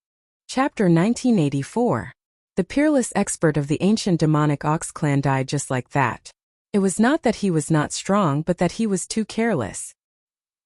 Speaker 1: Chapter 1984. The peerless expert of the ancient demonic Ox clan died just like that. It was not that he was not strong, but that he was too careless.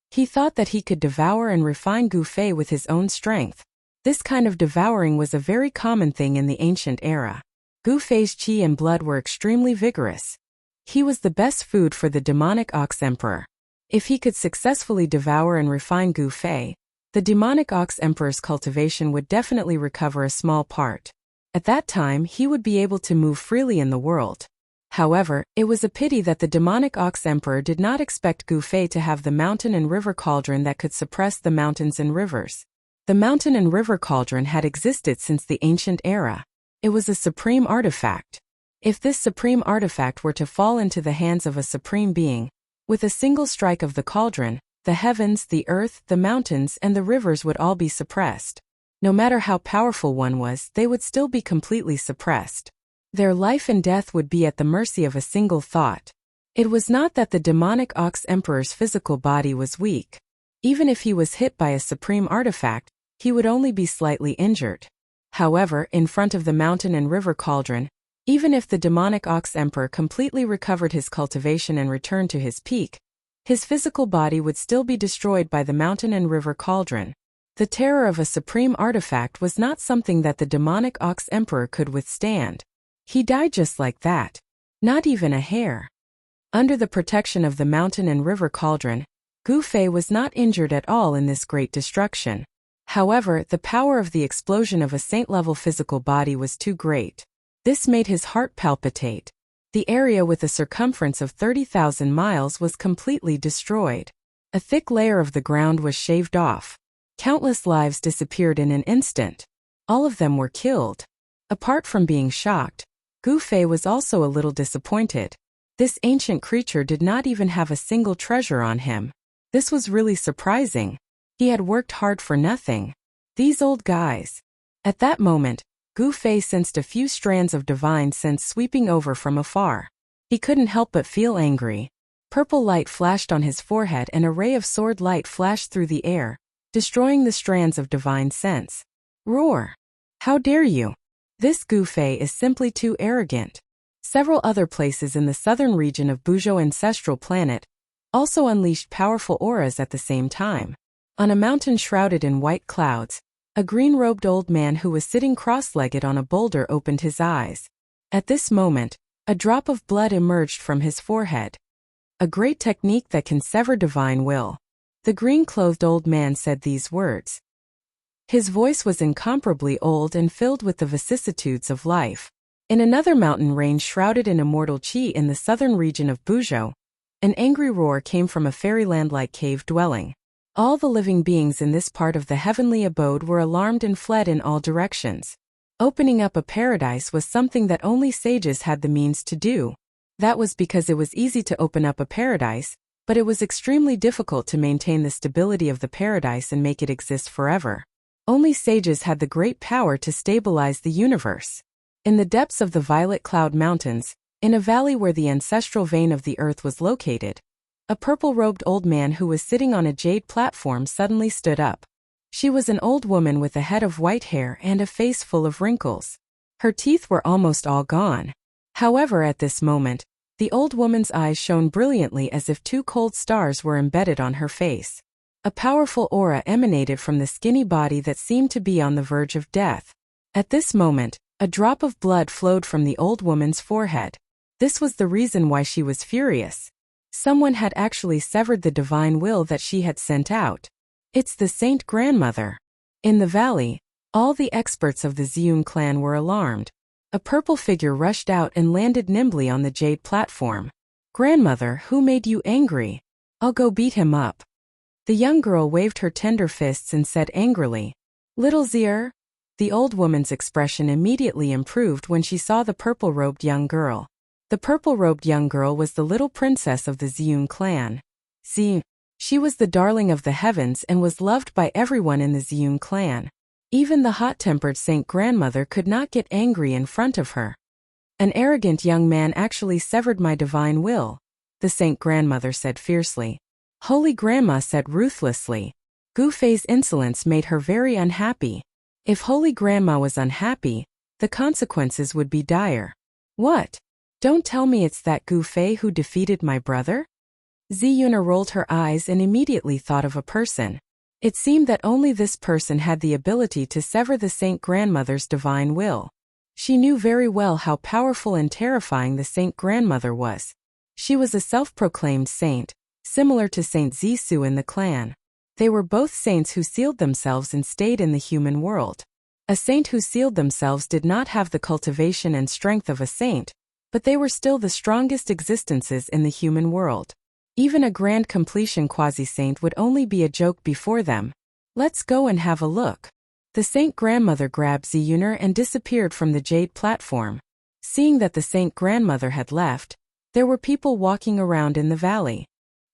Speaker 1: He thought that he could devour and refine Gu Fei with his own strength. This kind of devouring was a very common thing in the ancient era. Gu Fei's qi and blood were extremely vigorous. He was the best food for the demonic Ox Emperor. If he could successfully devour and refine Gu Fei, the demonic ox emperor's cultivation would definitely recover a small part. At that time, he would be able to move freely in the world. However, it was a pity that the demonic ox emperor did not expect Gu Fei to have the mountain and river cauldron that could suppress the mountains and rivers. The mountain and river cauldron had existed since the ancient era. It was a supreme artifact. If this supreme artifact were to fall into the hands of a supreme being, with a single strike of the cauldron, the heavens, the earth, the mountains, and the rivers would all be suppressed. No matter how powerful one was, they would still be completely suppressed. Their life and death would be at the mercy of a single thought. It was not that the demonic ox emperor's physical body was weak. Even if he was hit by a supreme artifact, he would only be slightly injured. However, in front of the mountain and river cauldron, even if the demonic ox emperor completely recovered his cultivation and returned to his peak, his physical body would still be destroyed by the mountain and river cauldron. The terror of a supreme artifact was not something that the demonic ox emperor could withstand. He died just like that. Not even a hair. Under the protection of the mountain and river cauldron, Gu Fei was not injured at all in this great destruction. However, the power of the explosion of a saint-level physical body was too great. This made his heart palpitate. The area with a circumference of 30,000 miles was completely destroyed. A thick layer of the ground was shaved off. Countless lives disappeared in an instant. All of them were killed. Apart from being shocked, Gu Fei was also a little disappointed. This ancient creature did not even have a single treasure on him. This was really surprising. He had worked hard for nothing. These old guys. At that moment, Gu Fei sensed a few strands of divine sense sweeping over from afar. He couldn't help but feel angry. Purple light flashed on his forehead and a ray of sword light flashed through the air, destroying the strands of divine sense. Roar! How dare you! This Gu Fei is simply too arrogant. Several other places in the southern region of Buzhou ancestral planet also unleashed powerful auras at the same time. On a mountain shrouded in white clouds, a green-robed old man who was sitting cross-legged on a boulder opened his eyes. At this moment, a drop of blood emerged from his forehead. A great technique that can sever divine will. The green-clothed old man said these words. His voice was incomparably old and filled with the vicissitudes of life. In another mountain range shrouded in immortal qi in the southern region of Buzhou, an angry roar came from a fairyland-like cave dwelling. All the living beings in this part of the heavenly abode were alarmed and fled in all directions. Opening up a paradise was something that only sages had the means to do. That was because it was easy to open up a paradise, but it was extremely difficult to maintain the stability of the paradise and make it exist forever. Only sages had the great power to stabilize the universe. In the depths of the Violet Cloud Mountains, in a valley where the ancestral vein of the earth was located, a purple-robed old man who was sitting on a jade platform suddenly stood up. She was an old woman with a head of white hair and a face full of wrinkles. Her teeth were almost all gone. However, at this moment, the old woman's eyes shone brilliantly as if two cold stars were embedded on her face. A powerful aura emanated from the skinny body that seemed to be on the verge of death. At this moment, a drop of blood flowed from the old woman's forehead. This was the reason why she was furious. Someone had actually severed the divine will that she had sent out. It's the Saint Grandmother. In the valley, all the experts of the Ziyun clan were alarmed. A purple figure rushed out and landed nimbly on the jade platform. Grandmother, who made you angry? I'll go beat him up. The young girl waved her tender fists and said angrily, Little Zier? The old woman's expression immediately improved when she saw the purple-robed young girl. The purple-robed young girl was the little princess of the Ziyun clan. She was the darling of the heavens and was loved by everyone in the Ziyun clan. Even the hot-tempered Saint Grandmother could not get angry in front of her. An arrogant young man actually severed my divine will, the Saint Grandmother said fiercely. Holy Grandma said ruthlessly. Gu Fei's insolence made her very unhappy. If Holy Grandma was unhappy, the consequences would be dire. What? Don't tell me it's that Gu Fei who defeated my brother? Ziyuna rolled her eyes and immediately thought of a person. It seemed that only this person had the ability to sever the Saint Grandmother's divine will. She knew very well how powerful and terrifying the Saint Grandmother was. She was a self-proclaimed saint, similar to Saint Zisu in the clan. They were both saints who sealed themselves and stayed in the human world. A saint who sealed themselves did not have the cultivation and strength of a saint, but they were still the strongest existences in the human world. Even a grand completion quasi-saint would only be a joke before them. Let's go and have a look. The saint grandmother grabbed Zeuner and disappeared from the jade platform. Seeing that the saint grandmother had left, there were people walking around in the valley.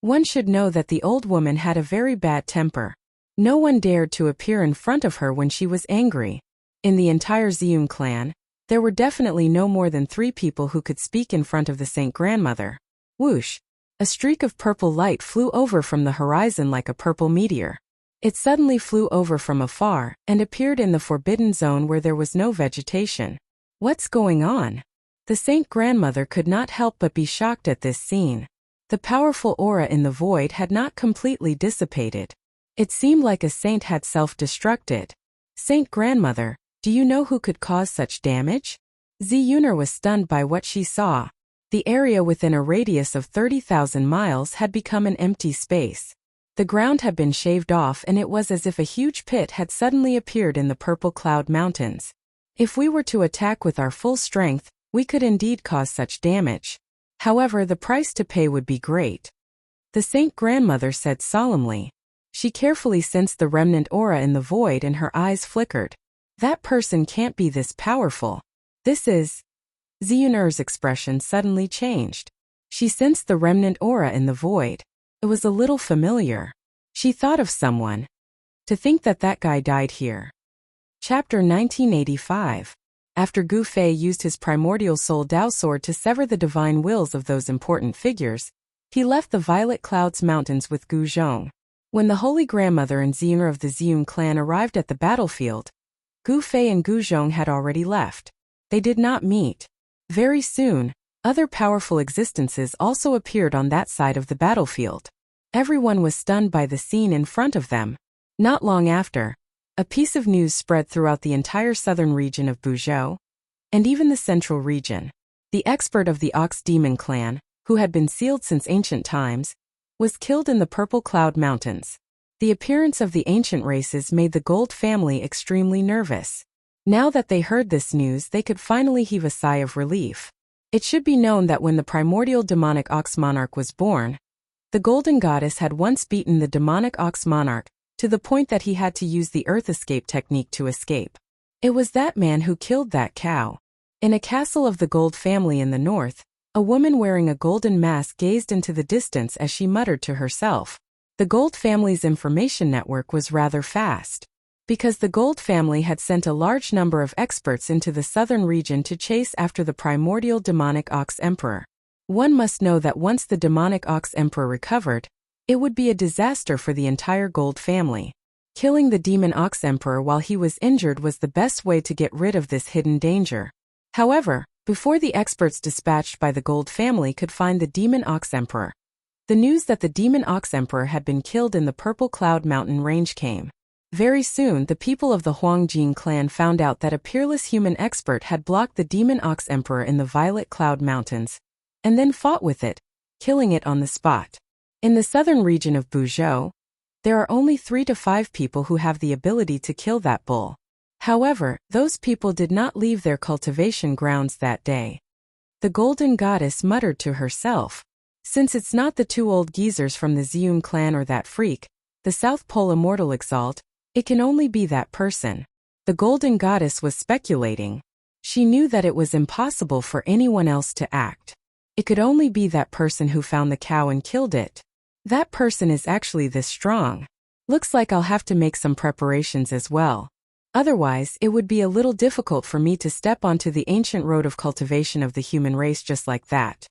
Speaker 1: One should know that the old woman had a very bad temper. No one dared to appear in front of her when she was angry. In the entire Zeum clan, there were definitely no more than 3 people who could speak in front of the saint grandmother. Whoosh! A streak of purple light flew over from the horizon like a purple meteor. It suddenly flew over from afar and appeared in the forbidden zone where there was no vegetation. What's going on? The saint grandmother could not help but be shocked at this scene. The powerful aura in the void had not completely dissipated. It seemed like a saint had self-destructed. Saint grandmother, do you know who could cause such damage? Zeuner was stunned by what she saw. The area within a radius of 30,000 miles had become an empty space. The ground had been shaved off and it was as if a huge pit had suddenly appeared in the purple cloud mountains. If we were to attack with our full strength, we could indeed cause such damage. However, the price to pay would be great. The saint grandmother said solemnly. She carefully sensed the remnant aura in the void and her eyes flickered. That person can't be this powerful. This is... Zeuner's expression suddenly changed. She sensed the remnant aura in the void. It was a little familiar. She thought of someone. To think that that guy died here. Chapter 1985. After Gu Fei used his primordial soul Dao sword to sever the divine wills of those important figures, he left the Violet Clouds Mountains with Gu Zhong. When the Holy Grandmother and Zeuner of the Zeum clan arrived at the battlefield, Gu Fei and Gu Zhong had already left. They did not meet. Very soon, other powerful existences also appeared on that side of the battlefield. Everyone was stunned by the scene in front of them. Not long after, a piece of news spread throughout the entire southern region of Buzhou, and even the central region. The expert of the Ox Demon clan, who had been sealed since ancient times, was killed in the Purple Cloud Mountains. The appearance of the ancient races made the Gold family extremely nervous. Now that they heard this news, they could finally heave a sigh of relief. It should be known that when the primordial demonic Ox Monarch was born, the Golden Goddess had once beaten the demonic Ox Monarch, to the point that he had to use the Earth Escape technique to escape. It was that man who killed that cow. In a castle of the Gold family in the north, a woman wearing a golden mask gazed into the distance as she muttered to herself. The Gold family's information network was rather fast. Because the Gold family had sent a large number of experts into the southern region to chase after the primordial demonic Ox Emperor. One must know that once the demonic Ox Emperor recovered, it would be a disaster for the entire Gold family. Killing the demon Ox Emperor while he was injured was the best way to get rid of this hidden danger. However, before the experts dispatched by the Gold family could find the demon Ox Emperor, the news that the demon Ox Emperor had been killed in the Purple Cloud Mountain range came. Very soon, the people of the Huangjing clan found out that a peerless human expert had blocked the demon Ox Emperor in the Violet Cloud Mountains, and then fought with it, killing it on the spot. In the southern region of Buzhou, there are only 3 to 5 people who have the ability to kill that bull. However, those people did not leave their cultivation grounds that day. The Golden Goddess muttered to herself, since it's not the 2 old geezers from the Zeum clan or that freak, the South Pole Immortal Exalt, it can only be that person. The Golden Goddess was speculating. She knew that it was impossible for anyone else to act. It could only be that person who found the cow and killed it. That person is actually this strong. Looks like I'll have to make some preparations as well. Otherwise, it would be a little difficult for me to step onto the ancient road of cultivation of the human race just like that.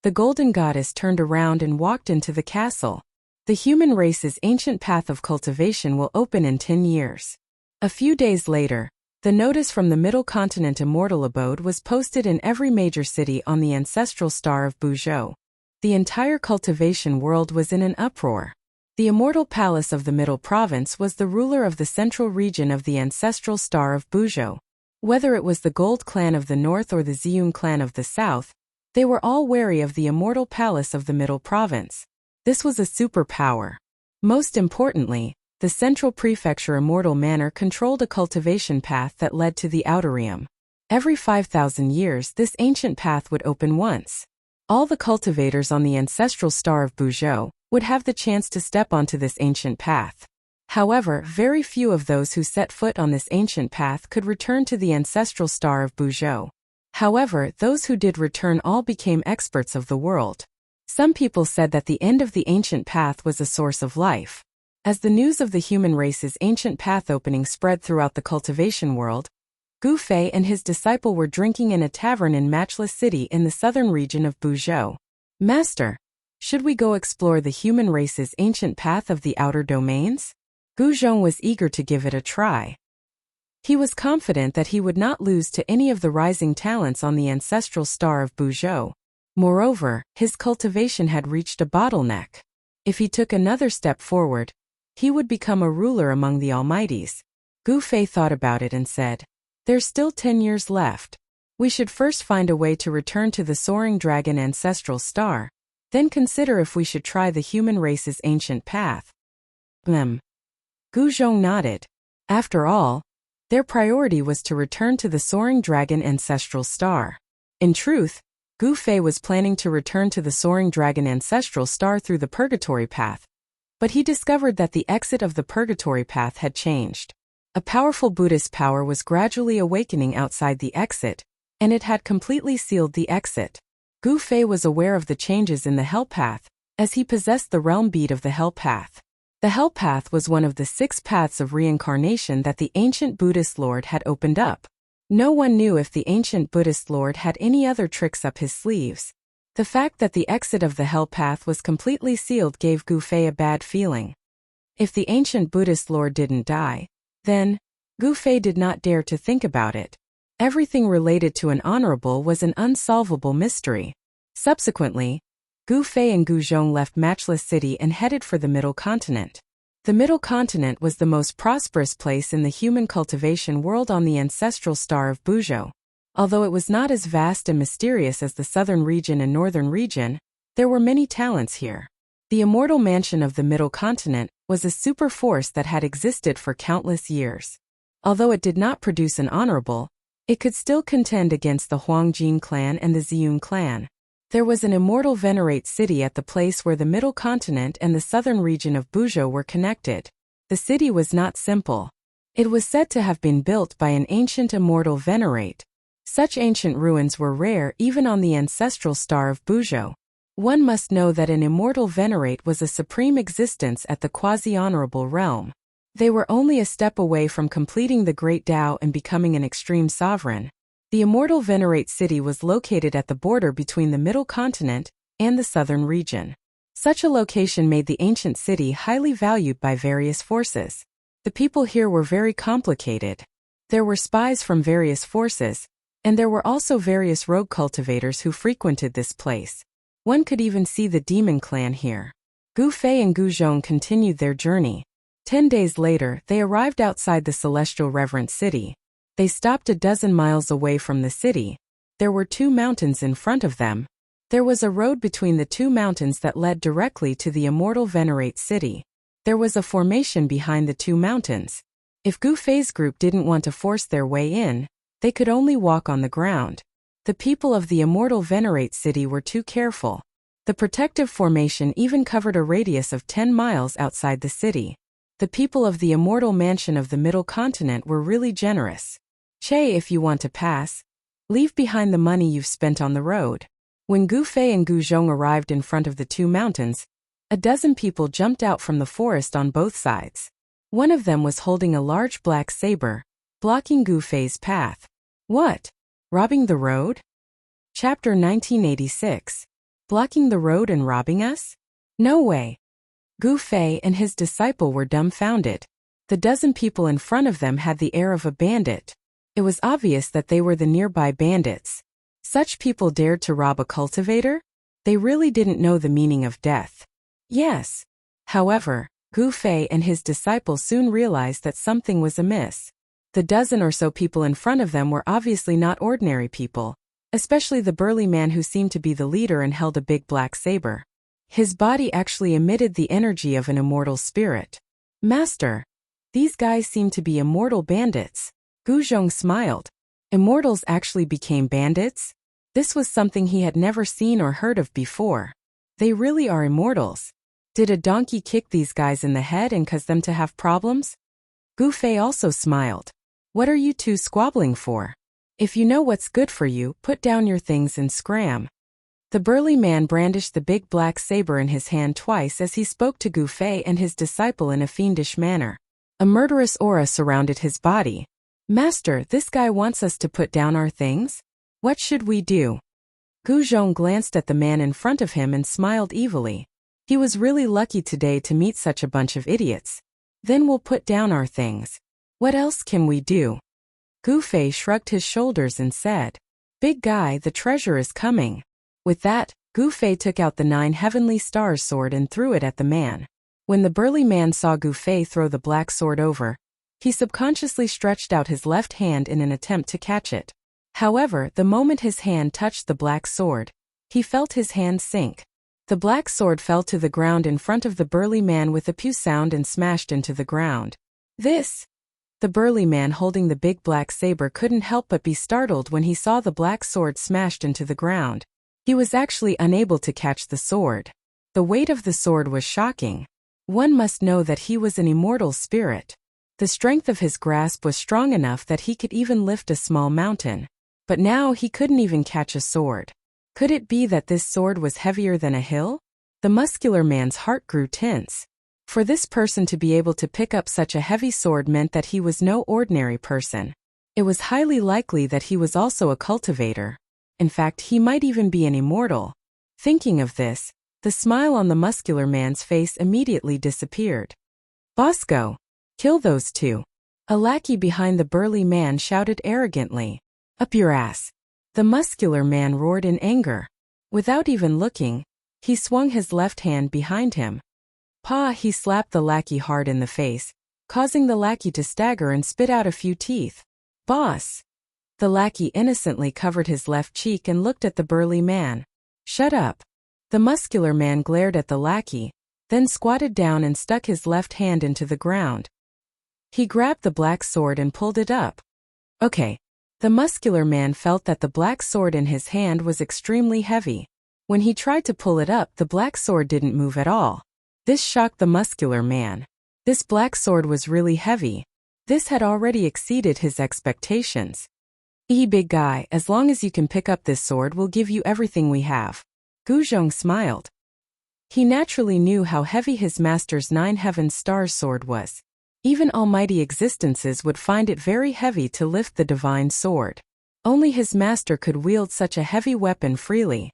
Speaker 1: The Golden Goddess turned around and walked into the castle. The human race's ancient path of cultivation will open in 10 years. A few days later, the notice from the Middle Continent Immortal Abode was posted in every major city on the ancestral star of Buzhou. The entire cultivation world was in an uproar. The Immortal Palace of the Middle Province was the ruler of the central region of the ancestral star of Buzhou. Whether it was the Gold clan of the north or the Zeum clan of the south, they were all wary of the Immortal Palace of the Middle Province. This was a superpower. Most importantly, the central prefecture Immortal Manor controlled a cultivation path that led to the outer realm. Every 5,000 years this ancient path would open once. All the cultivators on the ancestral star of Buzhou would have the chance to step onto this ancient path. However, very few of those who set foot on this ancient path could return to the ancestral star of Buzhou. However, those who did return all became experts of the world. Some people said that the end of the ancient path was a source of life. As the news of the human race's ancient path opening spread throughout the cultivation world, Gu Fei and his disciple were drinking in a tavern in Matchless City in the southern region of Buzhou. Master, should we go explore the human race's ancient path of the outer domains? Gu Zhong was eager to give it a try. He was confident that he would not lose to any of the rising talents on the ancestral star of Buzhou. Moreover, his cultivation had reached a bottleneck. If he took another step forward, he would become a ruler among the Almighties. Gu Fei thought about it and said, "There's still 10 years left. We should first find a way to return to the Soaring Dragon ancestral star, then consider if we should try the human race's ancient path." Gu Zhong nodded. After all, their priority was to return to the Soaring Dragon ancestral star. In truth, Gu Fei was planning to return to the Soaring Dragon ancestral star through the Purgatory path, but he discovered that the exit of the Purgatory path had changed. A powerful Buddhist power was gradually awakening outside the exit, and it had completely sealed the exit. Gu Fei was aware of the changes in the Hell Path, as he possessed the realm bead of the Hell Path. The Hell Path was one of the 6 paths of reincarnation that the ancient Buddhist Lord had opened up. No one knew if the ancient Buddhist Lord had any other tricks up his sleeves. The fact that the exit of the Hell Path was completely sealed gave Gu Fei a bad feeling. If the ancient Buddhist Lord didn't die, then Gu Fei did not dare to think about it. Everything related to an honorable was an unsolvable mystery. Subsequently, Gu Fei and Gu Zhong left Matchless City and headed for the Middle Continent. The Middle Continent was the most prosperous place in the human cultivation world on the ancestral star of Buzhou. Although it was not as vast and mysterious as the southern region and northern region, there were many talents here. The immortal mansion of the Middle Continent was a super force that had existed for countless years. Although it did not produce an honorable, it could still contend against the Huangjin clan and the Ziyun clan. There was an immortal venerate city at the place where the Middle Continent and the southern region of Buzhou were connected. The city was not simple. It was said to have been built by an ancient immortal venerate. Such ancient ruins were rare even on the ancestral star of Buzhou. One must know that an immortal venerate was a supreme existence at the quasi-honorable realm. They were only a step away from completing the Great Tao and becoming an extreme sovereign. The immortal venerate city was located at the border between the Middle Continent and the southern region. Such a location made the ancient city highly valued by various forces. The people here were very complicated. There were spies from various forces, and there were also various rogue cultivators who frequented this place. One could even see the demon clan here. Gu Fei and Gu Zhong continued their journey. 10 days later, they arrived outside the celestial reverent city. They stopped a dozen miles away from the city. There were 2 mountains in front of them. There was a road between the 2 mountains that led directly to the immortal venerate city. There was a formation behind the 2 mountains. If Gu Fei's group didn't want to force their way in, they could only walk on the ground. The people of the immortal venerate city were too careful. The protective formation even covered a radius of 10 miles outside the city. The people of the immortal mansion of the Middle Continent were really generous. "Che, if you want to pass, leave behind the money you've spent on the road." When Gu Fei and Gu Zhong arrived in front of the 2 mountains, a dozen people jumped out from the forest on both sides. One of them was holding a large black saber, blocking Gu Fei's path. What? Robbing the road? Chapter 1986. Blocking the road and robbing us? No way. Gu Fei and his disciple were dumbfounded. The dozen people in front of them had the air of a bandit. It was obvious that they were the nearby bandits. Such people dared to rob a cultivator? They really didn't know the meaning of death. Yes. However, Gu Fei and his disciple soon realized that something was amiss. The dozen or so people in front of them were obviously not ordinary people, especially the burly man who seemed to be the leader and held a big black saber. His body actually emitted the energy of an immortal spirit. Master, these guys seem to be immortal bandits. Gu Zhong smiled. Immortals actually became bandits? This was something he had never seen or heard of before. They really are immortals. Did a donkey kick these guys in the head and cause them to have problems? Gu Fei also smiled. What are you two squabbling for? If you know what's good for you, put down your things and scram. The burly man brandished the big black saber in his hand twice as he spoke to Gu Fei and his disciple in a fiendish manner. A murderous aura surrounded his body. Master, this guy wants us to put down our things? What should we do? Gu Zhong glanced at the man in front of him and smiled evilly. He was really lucky today to meet such a bunch of idiots. Then we'll put down our things. What else can we do? Gu Fei shrugged his shoulders and said, Big guy, the treasure is coming. With that, Gu Fei took out the 9 heavenly stars sword and threw it at the man. When the burly man saw Gu Fei throw the black sword over, he subconsciously stretched out his left hand in an attempt to catch it. However, the moment his hand touched the black sword, he felt his hand sink. The black sword fell to the ground in front of the burly man with a pew sound and smashed into the ground. This! The burly man holding the big black saber couldn't help but be startled when he saw the black sword smashed into the ground. He was actually unable to catch the sword. The weight of the sword was shocking. One must know that he was an immortal spirit. The strength of his grasp was strong enough that he could even lift a small mountain. But now he couldn't even catch a sword. Could it be that this sword was heavier than a hill? The muscular man's heart grew tense. For this person to be able to pick up such a heavy sword meant that he was no ordinary person. It was highly likely that he was also a cultivator. In fact, he might even be an immortal. Thinking of this, the smile on the muscular man's face immediately disappeared. Bosco! Kill those two! A lackey behind the burly man shouted arrogantly. Up your ass! The muscular man roared in anger. Without even looking, he swung his left hand behind him. Pa! He slapped the lackey hard in the face, causing the lackey to stagger and spit out a few teeth. Boss! The lackey innocently covered his left cheek and looked at the burly man. Shut up! The muscular man glared at the lackey, then squatted down and stuck his left hand into the ground. He grabbed the black sword and pulled it up. Okay. The muscular man felt that the black sword in his hand was extremely heavy. When he tried to pull it up, the black sword didn't move at all. This shocked the muscular man. This black sword was really heavy. This had already exceeded his expectations. Big guy, as long as you can pick up this sword, we'll give you everything we have. Gu Zhong smiled. He naturally knew how heavy his master's 9 heaven stars sword was. Even almighty existences would find it very heavy to lift the divine sword. Only his master could wield such a heavy weapon freely.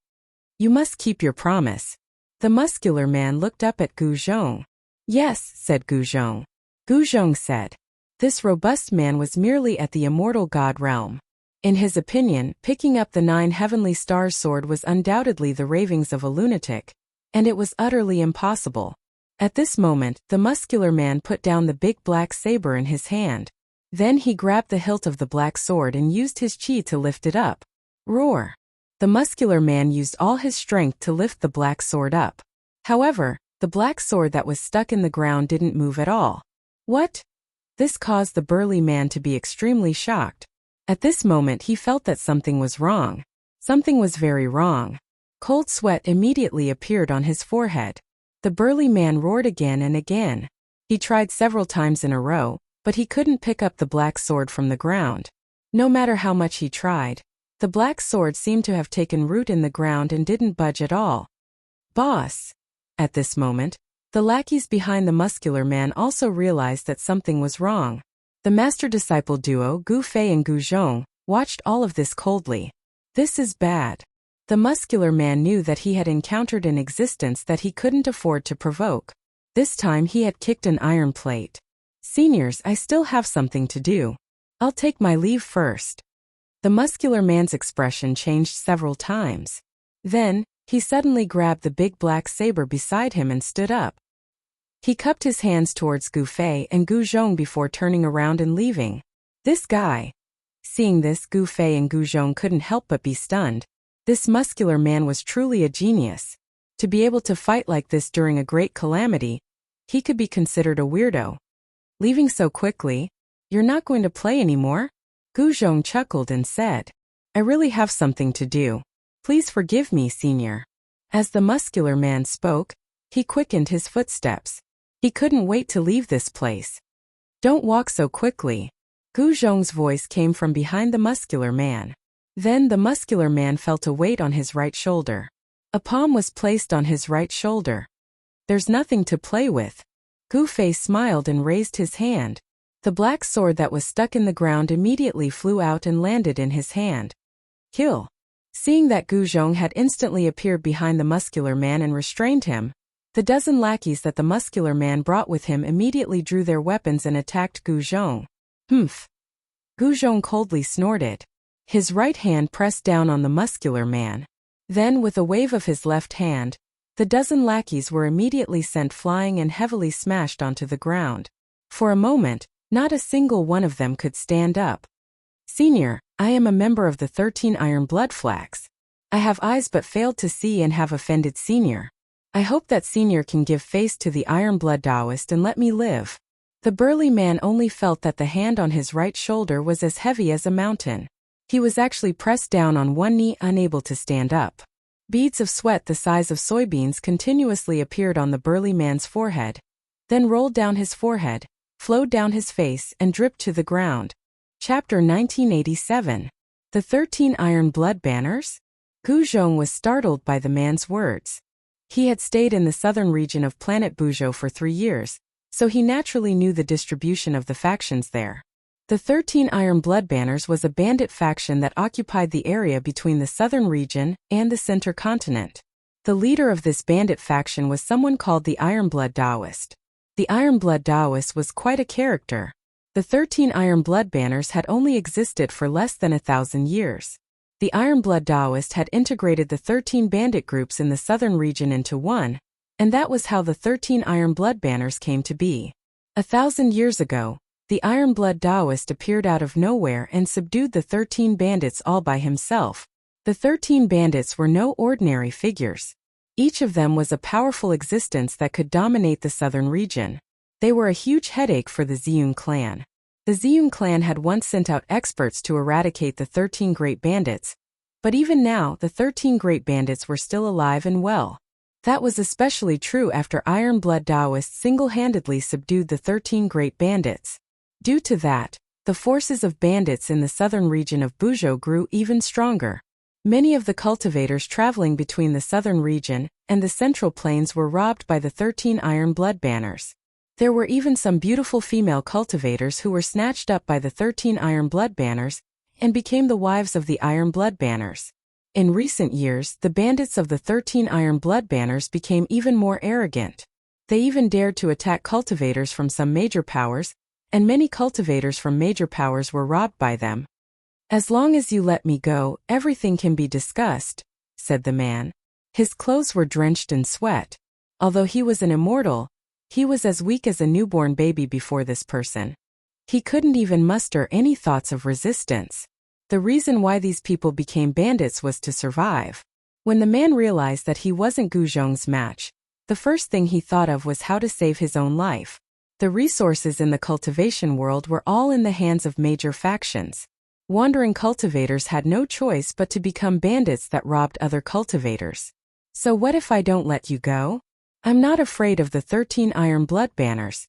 Speaker 1: You must keep your promise. The muscular man looked up at Gu Zhong. Yes, said Gu Zhong. Gu Zhong said. This robust man was merely at the immortal god realm. In his opinion, picking up the 9 heavenly stars sword was undoubtedly the ravings of a lunatic, and it was utterly impossible. At this moment, the muscular man put down the big black saber in his hand. Then he grabbed the hilt of the black sword and used his chi to lift it up. Roar! The muscular man used all his strength to lift the black sword up. However, the black sword that was stuck in the ground didn't move at all. What? This caused the burly man to be extremely shocked. At this moment he felt that something was wrong. Something was very wrong. Cold sweat immediately appeared on his forehead. The burly man roared again and again. He tried several times in a row, but he couldn't pick up the black sword from the ground. No matter how much he tried, the black sword seemed to have taken root in the ground and didn't budge at all. Boss! At this moment, the lackeys behind the muscular man also realized that something was wrong. The master-disciple duo, Gu Fei and Gu Zhong, watched all of this coldly. This is bad. The muscular man knew that he had encountered an existence that he couldn't afford to provoke. This time he had kicked an iron plate. Seniors, I still have something to do. I'll take my leave first. The muscular man's expression changed several times. Then, he suddenly grabbed the big black saber beside him and stood up. He cupped his hands towards Gu Fei and Gu Zhong before turning around and leaving. This guy. Seeing this, Gu Fei and Gu Zhong couldn't help but be stunned. This muscular man was truly a genius. To be able to fight like this during a great calamity, he could be considered a weirdo. Leaving so quickly? You're not going to play anymore? Gu Zhong chuckled and said, I really have something to do. Please forgive me, senior. As the muscular man spoke, he quickened his footsteps. He couldn't wait to leave this place. Don't walk so quickly. Gu Zhong's voice came from behind the muscular man. Then the muscular man felt a weight on his right shoulder. A palm was placed on his right shoulder. There's nothing to play with. Gu Fei smiled and raised his hand. The black sword that was stuck in the ground immediately flew out and landed in his hand. Kill. Seeing that Gu Zhong had instantly appeared behind the muscular man and restrained him, the dozen lackeys that the muscular man brought with him immediately drew their weapons and attacked Gu Zhong. Humph. Gu Zhong coldly snorted. His right hand pressed down on the muscular man. Then, with a wave of his left hand, the dozen lackeys were immediately sent flying and heavily smashed onto the ground. For a moment, not a single one of them could stand up. Senior, I am a member of the 13 Iron Blood Flags. I have eyes but failed to see and have offended Senior. I hope that Senior can give face to the Iron Blood Taoist and let me live. The burly man only felt that the hand on his right shoulder was as heavy as a mountain. He was actually pressed down on one knee, unable to stand up. Beads of sweat the size of soybeans continuously appeared on the burly man's forehead, then rolled down his forehead, flowed down his face and dripped to the ground. Chapter 1987. The 13 Iron Blood Banners? Gu Zhong was startled by the man's words. He had stayed in the southern region of planet Buzhou for 3 years, so he naturally knew the distribution of the factions there. The 13 Iron Blood Banners was a bandit faction that occupied the area between the southern region and the center continent. The leader of this bandit faction was someone called the Iron Blood Taoist. The Iron Blood Taoist was quite a character. The 13 Iron Blood Banners had only existed for less than 1,000 years. The Iron Blood Taoist had integrated the 13 bandit groups in the southern region into one, and that was how the 13 Iron Blood Banners came to be. 1,000 years ago, the Iron Blood Taoist appeared out of nowhere and subdued the 13 bandits all by himself. The 13 bandits were no ordinary figures. Each of them was a powerful existence that could dominate the southern region. They were a huge headache for the Ziyun clan. The Ziyun clan had once sent out experts to eradicate the 13 great bandits, but even now the 13 great bandits were still alive and well. That was especially true after Iron Blood Taoists single-handedly subdued the 13 great bandits. Due to that, the forces of bandits in the southern region of Buzhou grew even stronger. Many of the cultivators traveling between the southern region and the central plains were robbed by the 13 Iron Blood Banners. There were even some beautiful female cultivators who were snatched up by the 13 Iron Blood Banners and became the wives of the Iron Blood Banners. In recent years, the bandits of the 13 Iron Blood Banners became even more arrogant. They even dared to attack cultivators from some major powers, and many cultivators from major powers were robbed by them. As long as you let me go, everything can be discussed, said the man. His clothes were drenched in sweat. Although he was an immortal, he was as weak as a newborn baby before this person. He couldn't even muster any thoughts of resistance. The reason why these people became bandits was to survive. When the man realized that he wasn't Gu Zhong's match, the first thing he thought of was how to save his own life. The resources in the cultivation world were all in the hands of major factions. Wandering cultivators had no choice but to become bandits that robbed other cultivators. So what if I don't let you go? I'm not afraid of the 13 Iron Blood Banners.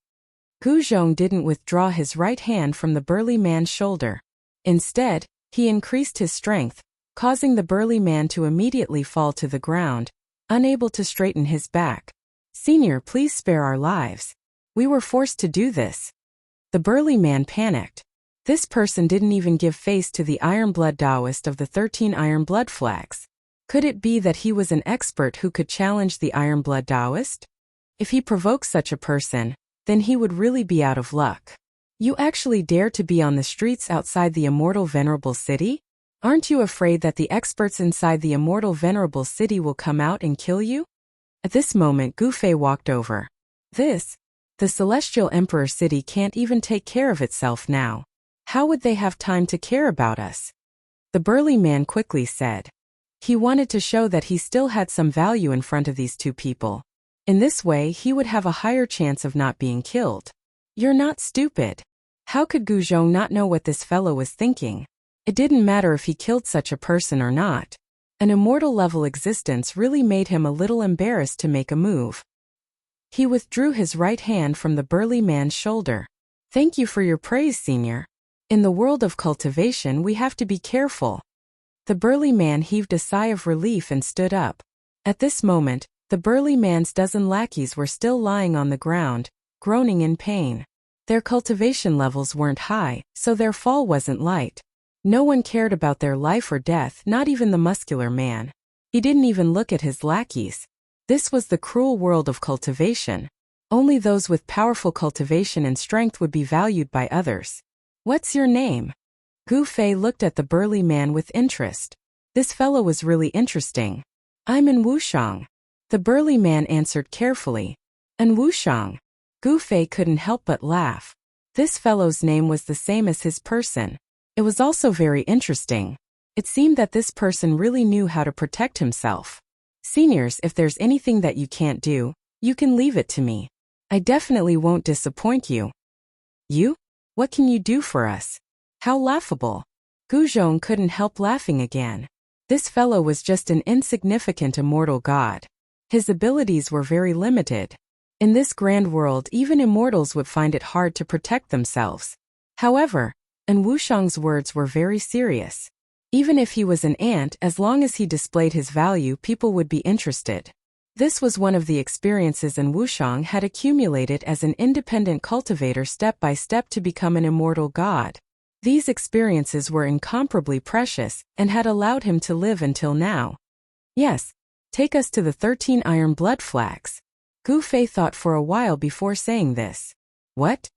Speaker 1: Gu Zhong didn't withdraw his right hand from the burly man's shoulder. Instead, he increased his strength, causing the burly man to immediately fall to the ground, unable to straighten his back. Senior, please spare our lives. We were forced to do this. The burly man panicked. This person didn't even give face to the Iron Blood Taoist of the 13 Iron Blood Flags. Could it be that he was an expert who could challenge the Iron Blood Taoist? If he provoked such a person, then he would really be out of luck. You actually dare to be on the streets outside the immortal Venerable City? Aren't you afraid that the experts inside the immortal Venerable City will come out and kill you? At this moment, Gu Fei walked over. The Celestial Emperor City can't even take care of itself now. How would they have time to care about us? The burly man quickly said. He wanted to show that he still had some value in front of these two people. In this way, he would have a higher chance of not being killed. You're not stupid. How could Gu Zhong not know what this fellow was thinking? It didn't matter if he killed such a person or not. An immortal-level existence really made him a little embarrassed to make a move. He withdrew his right hand from the burly man's shoulder. Thank you for your praise, senior. In the world of cultivation, we have to be careful. The burly man heaved a sigh of relief and stood up. At this moment, the burly man's dozen lackeys were still lying on the ground, groaning in pain. Their cultivation levels weren't high, so their fall wasn't light. No one cared about their life or death, not even the muscular man. He didn't even look at his lackeys. This was the cruel world of cultivation. Only those with powerful cultivation and strength would be valued by others. What's your name? Gu Fei looked at the burly man with interest. This fellow was really interesting. I'm An Wushang. The burly man answered carefully. An Wushang. Gu Fei couldn't help but laugh. This fellow's name was the same as his person. It was also very interesting. It seemed that this person really knew how to protect himself. Seniors, if there's anything that you can't do, you can leave it to me. I definitely won't disappoint you. You? What can you do for us? How laughable. Gu Zhong couldn't help laughing again. This fellow was just an insignificant immortal god. His abilities were very limited. In this grand world, even immortals would find it hard to protect themselves. However, An Wushang's words were very serious. Even if he was an ant, as long as he displayed his value, people would be interested. This was one of the experiences An Wushang had accumulated as an independent cultivator step by step to become an immortal god. These experiences were incomparably precious and had allowed him to live until now. Yes, take us to the 13 iron blood flags. Gu Fei thought for a while before saying this. What?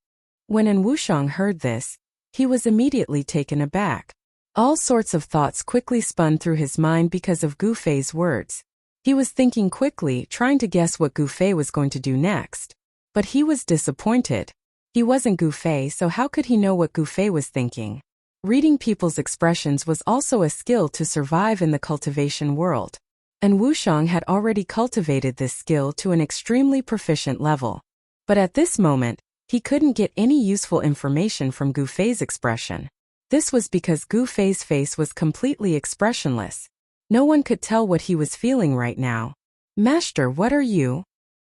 Speaker 1: When An Wushang heard this, he was immediately taken aback. All sorts of thoughts quickly spun through his mind because of Gu Fei's words. He was thinking quickly, trying to guess what Gu Fei was going to do next. But he was disappointed. He wasn't Gu Fei, so how could he know what Gu Fei was thinking? Reading people's expressions was also a skill to survive in the cultivation world. An Wushang had already cultivated this skill to an extremely proficient level. But at this moment, he couldn't get any useful information from Gu Fei's expression. This was because Gu Fei's face was completely expressionless. No one could tell what he was feeling right now. Master, what are you?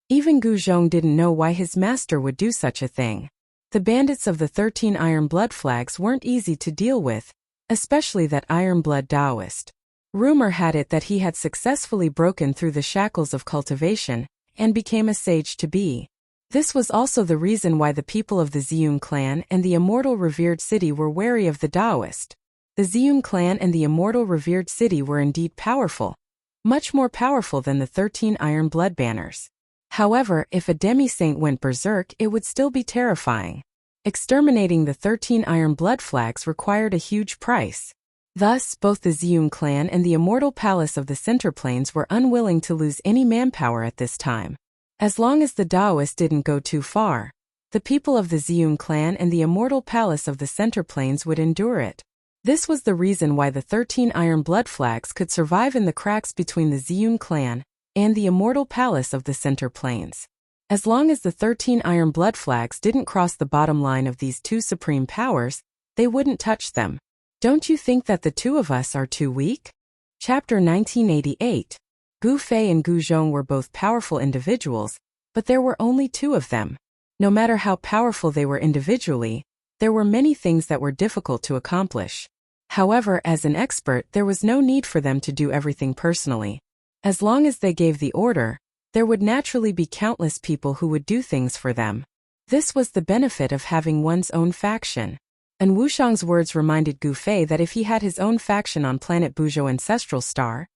Speaker 1: Even Gu Zhong didn't know why his master would do such a thing. The bandits of the 13 iron blood flags weren't easy to deal with, especially that iron blood Taoist. Rumor had it that he had successfully broken through the shackles of cultivation and became a sage-to-be. This was also the reason why the people of the Ziyun clan and the immortal revered city were wary of the Taoist. The Ziyun clan and the immortal revered city were indeed powerful, much more powerful than the 13 iron blood banners. However, if a demi-saint went berserk, it would still be terrifying. Exterminating the 13 iron blood flags required a huge price. Thus, both the Ziyun clan and the immortal palace of the Center Plains were unwilling to lose any manpower at this time. As long as the Taoists didn't go too far, the people of the Ziyun clan and the immortal palace of the Center Plains would endure it. This was the reason why the 13 iron blood flags could survive in the cracks between the Ziyun clan and the immortal palace of the Center Plains. As long as the 13 iron blood flags didn't cross the bottom line of these two supreme powers, they wouldn't touch them. Don't you think that the two of us are too weak? Chapter 1988. Gu Fei and Gu Zhong were both powerful individuals, but there were only two of them. No matter how powerful they were individually, there were many things that were difficult to accomplish. However, as an expert, there was no need for them to do everything personally. As long as they gave the order, there would naturally be countless people who would do things for them. This was the benefit of having one's own faction. And Wushang's words reminded Gu Fei that if he had his own faction on planet Buzhou Ancestral Star,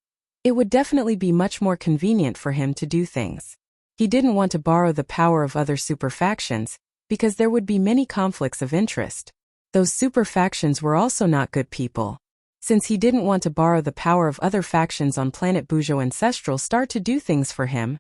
Speaker 1: it would definitely be much more convenient for him to do things. He didn't want to borrow the power of other super factions, because there would be many conflicts of interest. Those super factions were also not good people. Since he didn't want to borrow the power of other factions on planet Buzhou Ancestral Star to do things for him,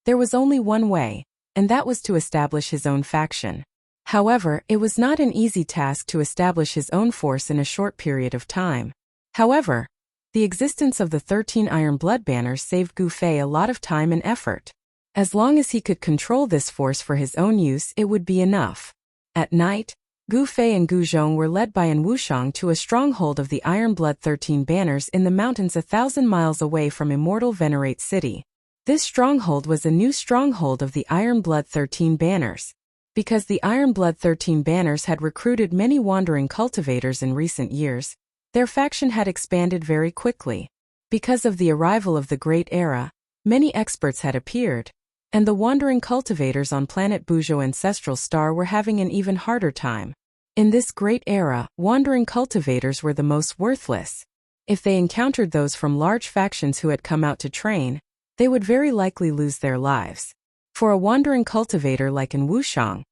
Speaker 1: there was only one way, and that was to establish his own faction. However, it was not an easy task to establish his own force in a short period of time. However, The existence of the 13 Iron Blood Banners saved Gu Fei a lot of time and effort. As long as he could control this force for his own use, it would be enough. At night, Gu Fei and Gu Zhong were led by An Wushang to a stronghold of the Iron Blood 13 Banners in the mountains 1,000 miles away from Immortal Venerate City. This stronghold was a new stronghold of the Iron Blood 13 Banners. Because the Iron Blood 13 Banners had recruited many wandering cultivators in recent years, their faction had expanded very quickly. Because of the arrival of the Great Era, many experts had appeared, and the wandering cultivators on planet Bujo Ancestral Star were having an even harder time. In this Great Era, wandering cultivators were the most worthless. If they encountered those from large factions who had come out to train, they would very likely lose their lives. For a wandering cultivator like An Wushang,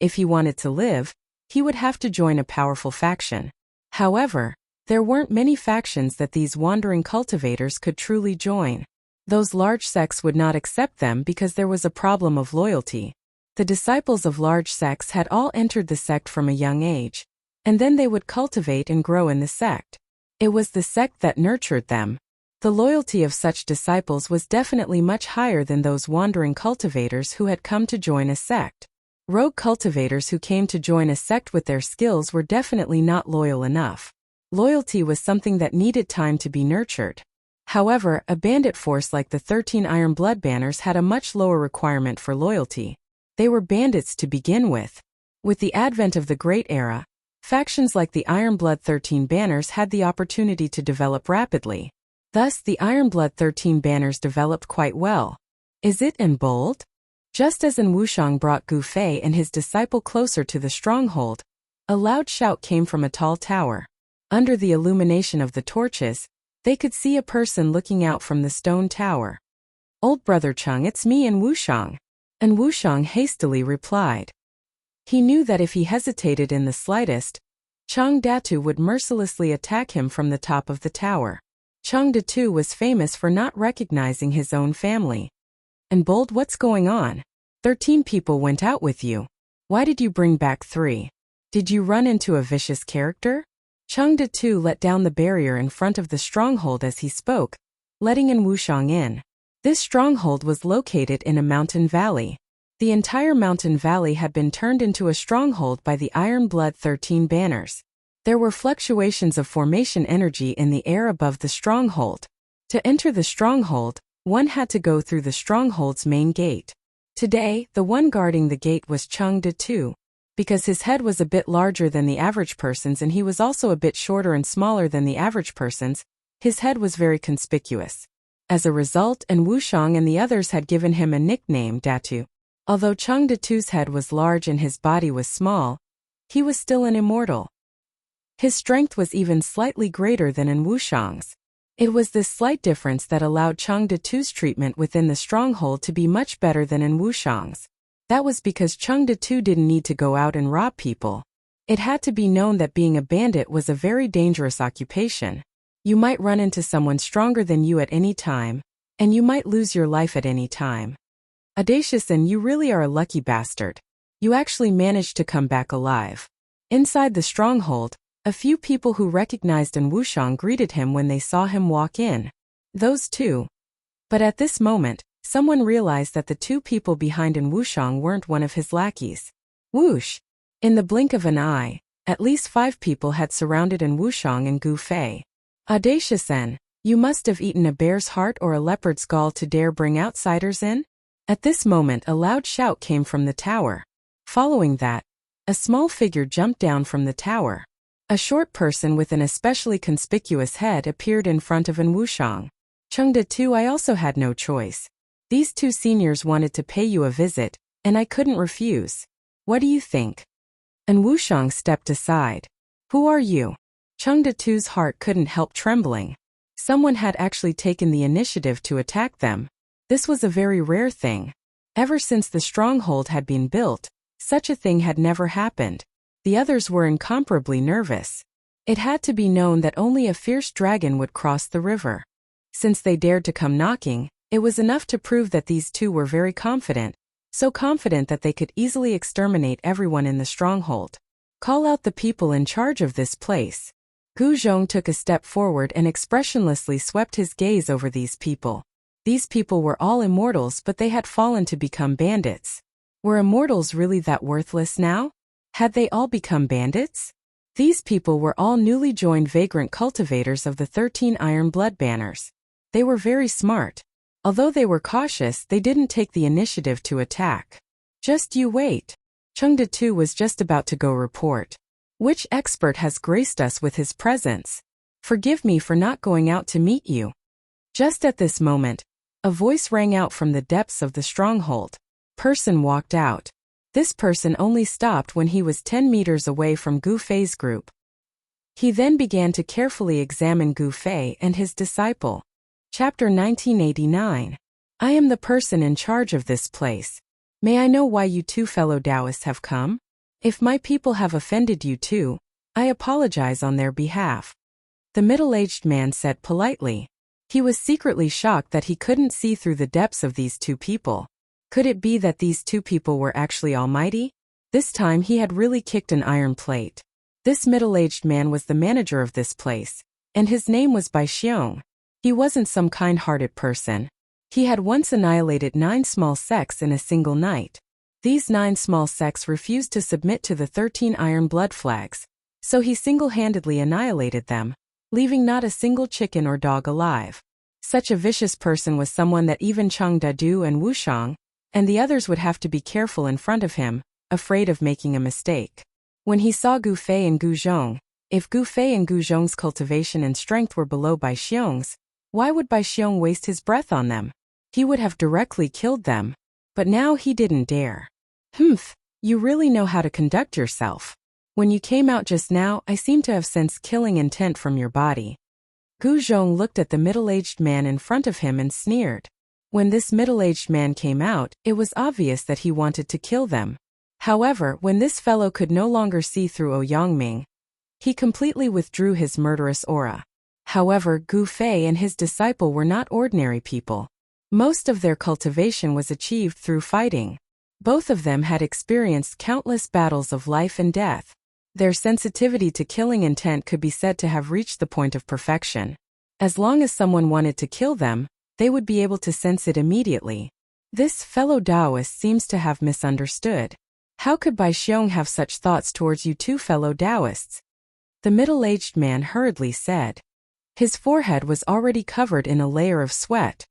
Speaker 1: if he wanted to live, he would have to join a powerful faction. However, there weren't many factions that these wandering cultivators could truly join. Those large sects would not accept them because there was a problem of loyalty. The disciples of large sects had all entered the sect from a young age, and then they would cultivate and grow in the sect. It was the sect that nurtured them. The loyalty of such disciples was definitely much higher than those wandering cultivators who had come to join a sect. Rogue cultivators who came to join a sect with their skills were definitely not loyal enough. Loyalty was something that needed time to be nurtured. However, a bandit force like the 13 Iron Blood Banners had a much lower requirement for loyalty. They were bandits to begin with. With the advent of the Great Era, factions like the Iron Blood 13 Banners had the opportunity to develop rapidly. Thus, the Iron Blood 13 Banners developed quite well. Is it and bold? Just as An Wushang brought Gu Fei and his disciple closer to the stronghold, a loud shout came from a tall tower. Under the illumination of the torches, they could see a person looking out from the stone tower. "Old brother Chung, it's me, An Wushang." An Wushang hastily replied. He knew that if he hesitated in the slightest, Chang Datu would mercilessly attack him from the top of the tower. Chang Datu was famous for not recognizing his own family. "And bold, what's going on? 13 people went out with you. Why did you bring back 3? Did you run into a vicious character?" Chang Datu let down the barrier in front of the stronghold as he spoke, letting An Wushang in. This stronghold was located in a mountain valley. The entire mountain valley had been turned into a stronghold by the Iron Blood 13 Banners. There were fluctuations of formation energy in the air above the stronghold. To enter the stronghold, one had to go through the stronghold's main gate. Today, the one guarding the gate was Chang Datu. Because his head was a bit larger than the average person's and he was also a bit shorter and smaller than the average person's, his head was very conspicuous. As a result, An Wushang and the others had given him a nickname, Datu. Although Chang Datu's head was large and his body was small, he was still an immortal. His strength was even slightly greater than An Wushang's. It was this slight difference that allowed Chang Datu's treatment within the stronghold to be much better than An Wushang's. That was because Chang Datu didn't need to go out and rob people. It had to be known that being a bandit was a very dangerous occupation. You might run into someone stronger than you at any time, and you might lose your life at any time. Audacious, and you really are a lucky bastard. You actually managed to come back alive. Inside the stronghold, a few people who recognized An Wushang greeted him when they saw him walk in. Those two. But at this moment, someone realized that the 2 people behind An Wushang weren't one of his lackeys. Whoosh! In the blink of an eye, at least 5 people had surrounded An Wushang and Gu Fei. Audacious N, you must have eaten a bear's heart or a leopard's gall to dare bring outsiders in? At this moment a loud shout came from the tower. Following that, a small figure jumped down from the tower. A short person with an especially conspicuous head appeared in front of An Wushang. Chang Datu, I also had no choice. These 2 seniors wanted to pay you a visit, and I couldn't refuse. What do you think? An Wushang stepped aside. Who are you? Chang Datu's heart couldn't help trembling. Someone had actually taken the initiative to attack them. This was a very rare thing. Ever since the stronghold had been built, such a thing had never happened. The others were incomparably nervous. It had to be known that only a fierce dragon would cross the river. Since they dared to come knocking, it was enough to prove that these 2 were very confident, so confident that they could easily exterminate everyone in the stronghold. Call out the people in charge of this place. Gu Zhong took a step forward and expressionlessly swept his gaze over these people. These people were all immortals, but they had fallen to become bandits. Were immortals really that worthless now? Had they all become bandits? These people were all newly joined vagrant cultivators of the 13 Iron Blood Banners. They were very smart. Although they were cautious, they didn't take the initiative to attack. Just you wait. Chengde was just about to go report. Which expert has graced us with his presence? Forgive me for not going out to meet you. Just at this moment, a voice rang out from the depths of the stronghold. Person walked out. This person only stopped when he was 10 meters away from Gu Fei's group. He then began to carefully examine Gu Fei and his disciple. Chapter 1989. I am the person in charge of this place. May I know why you two fellow Taoists have come? If my people have offended you too, I apologize on their behalf. The middle-aged man said politely. He was secretly shocked that he couldn't see through the depths of these two people. Could it be that these two people were actually almighty? This time he had really kicked an iron plate. This middle-aged man was the manager of this place, and his name was Bai Xiong. He wasn't some kind-hearted person. He had once annihilated 9 small sects in a single night. These 9 small sects refused to submit to the 13 Iron Blood Flags, so he single-handedly annihilated them, leaving not a single chicken or dog alive. Such a vicious person was someone that even Cheng Dadu and Wu Shang and the others would have to be careful in front of him, afraid of making a mistake. When he saw Gu Fei and Gu Zhong, if Gu Fei and Gu Zhong's cultivation and strength were below Bai Xiong's, why would Bai Xiong waste his breath on them? He would have directly killed them. But now he didn't dare. You really know how to conduct yourself. When you came out just now, I seem to have sensed killing intent from your body. Gu Zhong looked at the middle-aged man in front of him and sneered. When this middle-aged man came out, it was obvious that he wanted to kill them. However, when this fellow could no longer see through Ouyangming, he completely withdrew his murderous aura. However, Gu Fei and his disciple were not ordinary people. Most of their cultivation was achieved through fighting. Both of them had experienced countless battles of life and death. Their sensitivity to killing intent could be said to have reached the point of perfection. As long as someone wanted to kill them, they would be able to sense it immediately. This fellow Taoist seems to have misunderstood. How could Bai Xiong have such thoughts towards you two fellow Taoists? The middle-aged man hurriedly said. His forehead was already covered in a layer of sweat.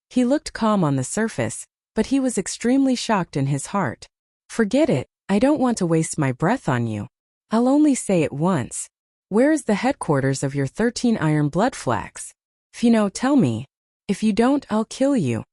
Speaker 1: He looked calm on the surface, but he was extremely shocked in his heart. Forget it, I don't want to waste my breath on you. I'll only say it once. Where is the headquarters of your 13 Iron Blood Flags? If you know, tell me. If you don't, I'll kill you.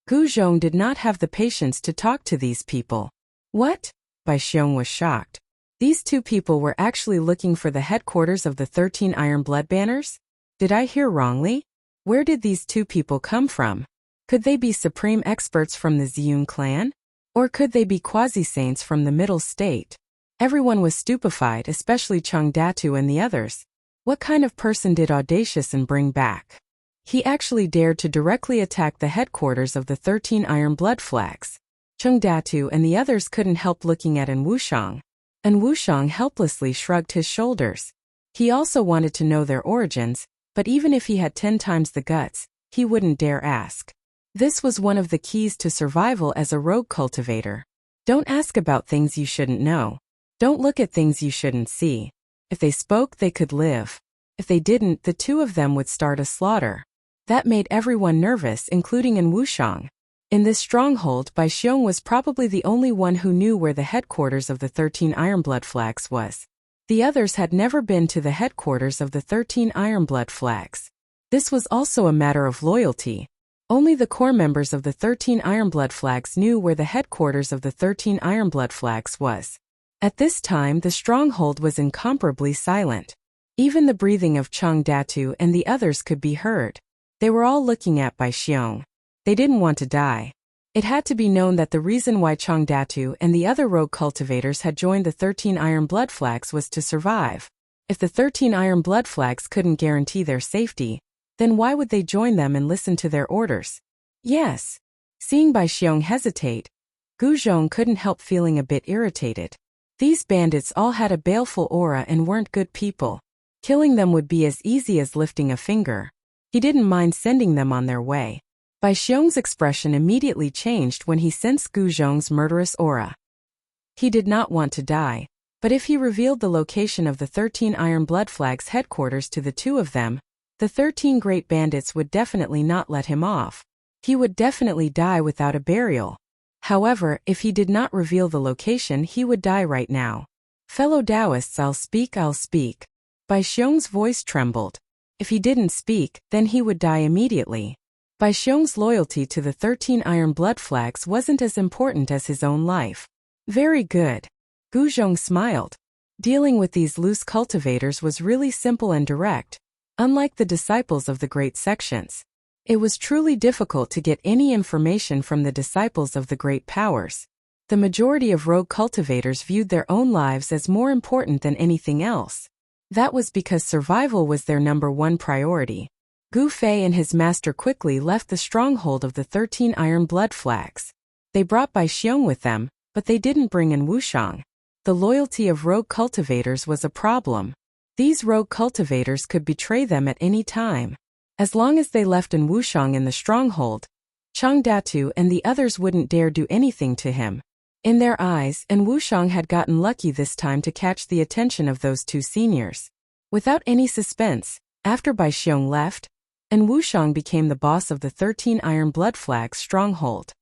Speaker 1: Gu Zhong did not have the patience to talk to these people. What? Bai Xiong was shocked. These two people were actually looking for the headquarters of the 13 Iron Blood Banners? Did I hear wrongly? Where did these two people come from? Could they be supreme experts from the Ziyun clan? Or could they be quasi-saints from the Middle State? Everyone was stupefied, especially Cheng Datu and the others. What kind of person did Audacious and bring back? He actually dared to directly attack the headquarters of the 13 Iron Blood Flags. Cheng Datu and the others couldn't help looking at An Wushang. An Wushang helplessly shrugged his shoulders. He also wanted to know their origins, but even if he had 10 times the guts, he wouldn't dare ask. This was one of the keys to survival as a rogue cultivator. Don't ask about things you shouldn't know. Don't look at things you shouldn't see. If they spoke, they could live. If they didn't, the two of them would start a slaughter. That made everyone nervous, including An Wushang. In this stronghold, Bai Xiong was probably the only one who knew where the headquarters of the 13 Iron Blood Flags was. The others had never been to the headquarters of the 13 Iron Blood Flags. This was also a matter of loyalty. Only the core members of the 13 Iron Blood Flags knew where the headquarters of the 13 Iron Blood Flags was. At this time, the stronghold was incomparably silent. Even the breathing of Cheng Datu and the others could be heard. They were all looking at Bai Xiong. They didn't want to die. It had to be known that the reason why Cheng Datu and the other rogue cultivators had joined the 13 Iron Blood Flags was to survive. If the 13 Iron Blood Flags couldn't guarantee their safety, then why would they join them and listen to their orders? Yes. Seeing Bai Xiong hesitate, Gu Zhong couldn't help feeling a bit irritated. These bandits all had a baleful aura and weren't good people. Killing them would be as easy as lifting a finger. He didn't mind sending them on their way. Bai Xiong's expression immediately changed when he sensed Gu Zhong's murderous aura. He did not want to die, but if he revealed the location of the 13 Iron Blood Flag's headquarters to the two of them, the 13 great bandits would definitely not let him off. He would definitely die without a burial. However, if he did not reveal the location, he would die right now. Fellow Taoists, I'll speak. Bai Xiong's voice trembled. If he didn't speak, then he would die immediately. Bai Xiong's loyalty to the 13 Iron Blood Flags wasn't as important as his own life. Very good. Gu Zhong smiled. Dealing with these loose cultivators was really simple and direct, unlike the disciples of the great sections. It was truly difficult to get any information from the disciples of the great powers. The majority of rogue cultivators viewed their own lives as more important than anything else. That was because survival was their number one priority. Gu Fei and his master quickly left the stronghold of the 13 Iron Blood Flags. They brought Bai Xiong with them, but they didn't bring in Wushang. The loyalty of rogue cultivators was a problem. These rogue cultivators could betray them at any time. As long as they left in Wushang in the stronghold, Chang Datu and the others wouldn't dare do anything to him. In their eyes, and Wushang had gotten lucky this time to catch the attention of those two seniors. Without any suspense, after Bai Xiong left, and Wushang became the boss of the 13 Iron Blood Flag's stronghold.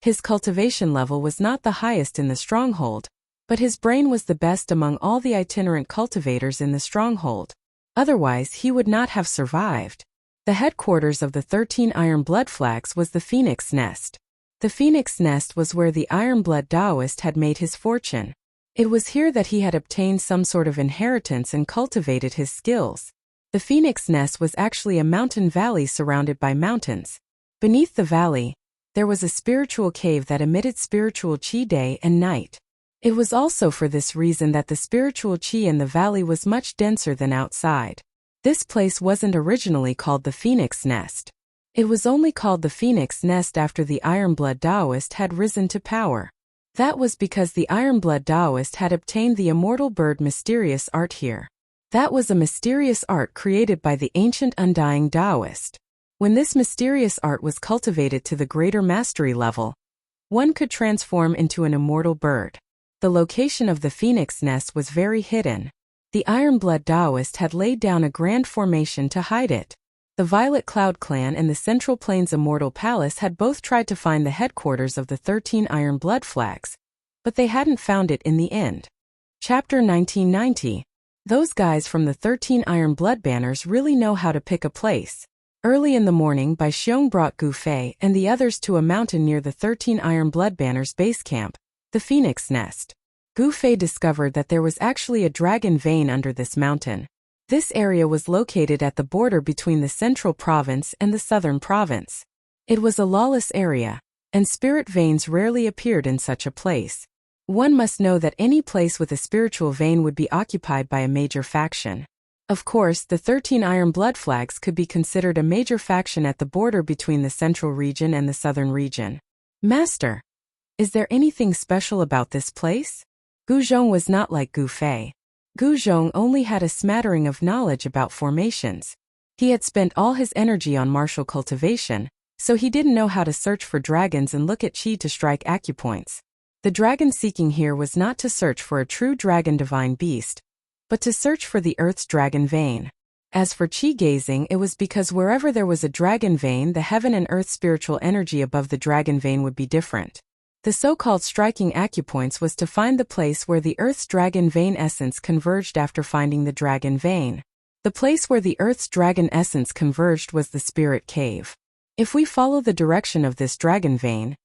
Speaker 1: His cultivation level was not the highest in the stronghold, but his brain was the best among all the itinerant cultivators in the stronghold. Otherwise, he would not have survived. The headquarters of the 13 Iron Blood Flags was the Phoenix Nest. The Phoenix Nest was where the Iron Blood Taoist had made his fortune. It was here that he had obtained some sort of inheritance and cultivated his skills. The Phoenix Nest was actually a mountain valley surrounded by mountains. Beneath the valley, there was a spiritual cave that emitted spiritual qi day and night. It was also for this reason that the spiritual qi in the valley was much denser than outside. This place wasn't originally called the Phoenix Nest. It was only called the Phoenix Nest after the Iron Blood Taoist had risen to power. That was because the Iron Blood Taoist had obtained the immortal bird mysterious art here. That was a mysterious art created by the ancient undying Taoist. When this mysterious art was cultivated to the greater mastery level, one could transform into an immortal bird. The location of the Phoenix Nest was very hidden. The Iron Blood Taoist had laid down a grand formation to hide it. The Violet Cloud Clan and the Central Plains Immortal Palace had both tried to find the headquarters of the 13 Iron Blood Flags, but they hadn't found it in the end. Chapter 1990. Those guys from the 13 Iron Blood Banners really know how to pick a place. Early in the morning, Bai Xiong brought Gu Fei and the others to a mountain near the 13 Iron Blood Banners base camp, the Phoenix Nest. Gu Fei discovered that there was actually a dragon vein under this mountain. This area was located at the border between the Central Province and the Southern Province. It was a lawless area, and spirit veins rarely appeared in such a place. One must know that any place with a spiritual vein would be occupied by a major faction. Of course, the 13 Iron Blood Flags could be considered a major faction at the border between the Central Region and the Southern Region. Master, is there anything special about this place? Gu Zhong was not like Gu Fei. Gu Zhong only had a smattering of knowledge about formations. He had spent all his energy on martial cultivation, so he didn't know how to search for dragons and look at qi to strike acupoints. The dragon seeking here was not to search for a true dragon divine beast, but to search for the earth's dragon vein. As for qi gazing, it was because wherever there was a dragon vein, the heaven and earth spiritual energy above the dragon vein would be different. The so-called striking acupoints was to find the place where the Earth's dragon vein essence converged after finding the dragon vein. The place where the Earth's dragon essence converged was the spirit cave. If we follow the direction of this dragon vein,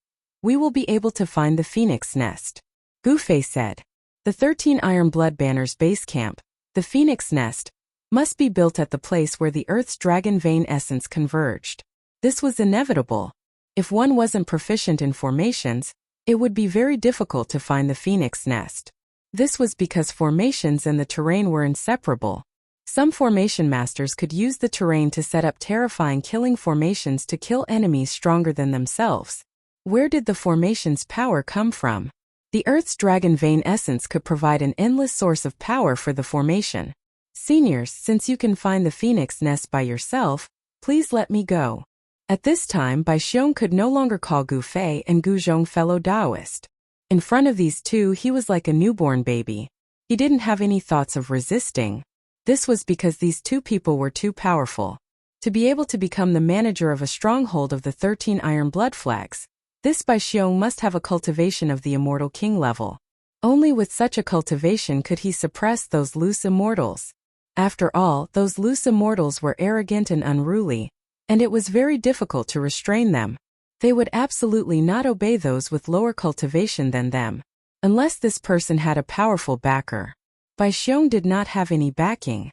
Speaker 1: we will be able to find the Phoenix Nest. Gu Fei said. The 13 Iron Blood Banners base camp, the Phoenix Nest, must be built at the place where the Earth's dragon vein essence converged. This was inevitable. If one wasn't proficient in formations, it would be very difficult to find the Phoenix Nest. This was because formations and the terrain were inseparable. Some formation masters could use the terrain to set up terrifying killing formations to kill enemies stronger than themselves. Where did the formation's power come from? The Earth's dragon vein essence could provide an endless source of power for the formation. Seniors, since you can find the phoenix nest by yourself, please let me go. At this time, Bai Xiong could no longer call Gu Fei and Gu Zhong fellow Taoist. In front of these two he was like a newborn baby. He didn't have any thoughts of resisting. This was because these two people were too powerful. To be able to become the manager of a stronghold of the 13 iron blood flags, this Bai Xiong must have a cultivation of the immortal king level. Only with such a cultivation could he suppress those loose immortals. After all, those loose immortals were arrogant and unruly, and it was very difficult to restrain them. They would absolutely not obey those with lower cultivation than them, unless this person had a powerful backer. Bai Xiong did not have any backing.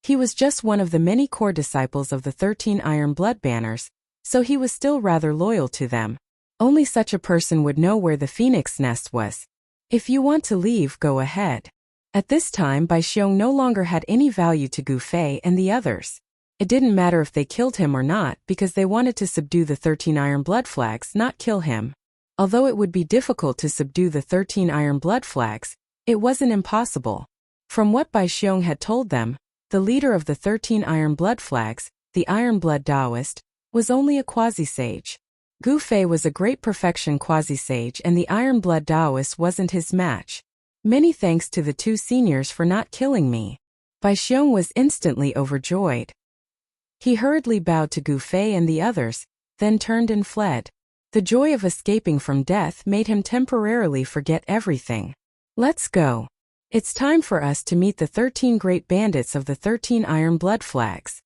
Speaker 1: He was just one of the many core disciples of the 13 iron blood banners, so he was still rather loyal to them. Only such a person would know where the phoenix nest was. If you want to leave, go ahead. At this time, Bai Xiong no longer had any value to Gu Fei and the others. It didn't matter if they killed him or not because they wanted to subdue the 13 iron blood flags, not kill him. Although it would be difficult to subdue the 13 iron blood flags, it wasn't impossible. From what Bai Xiong had told them, the leader of the 13 iron blood flags, the iron blood Taoist, was only a quasi-sage. Gu Fei was a great perfection quasi-sage and the iron blood Taoist wasn't his match. Many thanks to the two seniors for not killing me. Bai Xiong was instantly overjoyed. He hurriedly bowed to Gu Fei and the others, then turned and fled. The joy of escaping from death made him temporarily forget everything. Let's go. It's time for us to meet the 13 great bandits of the 13 iron blood flags.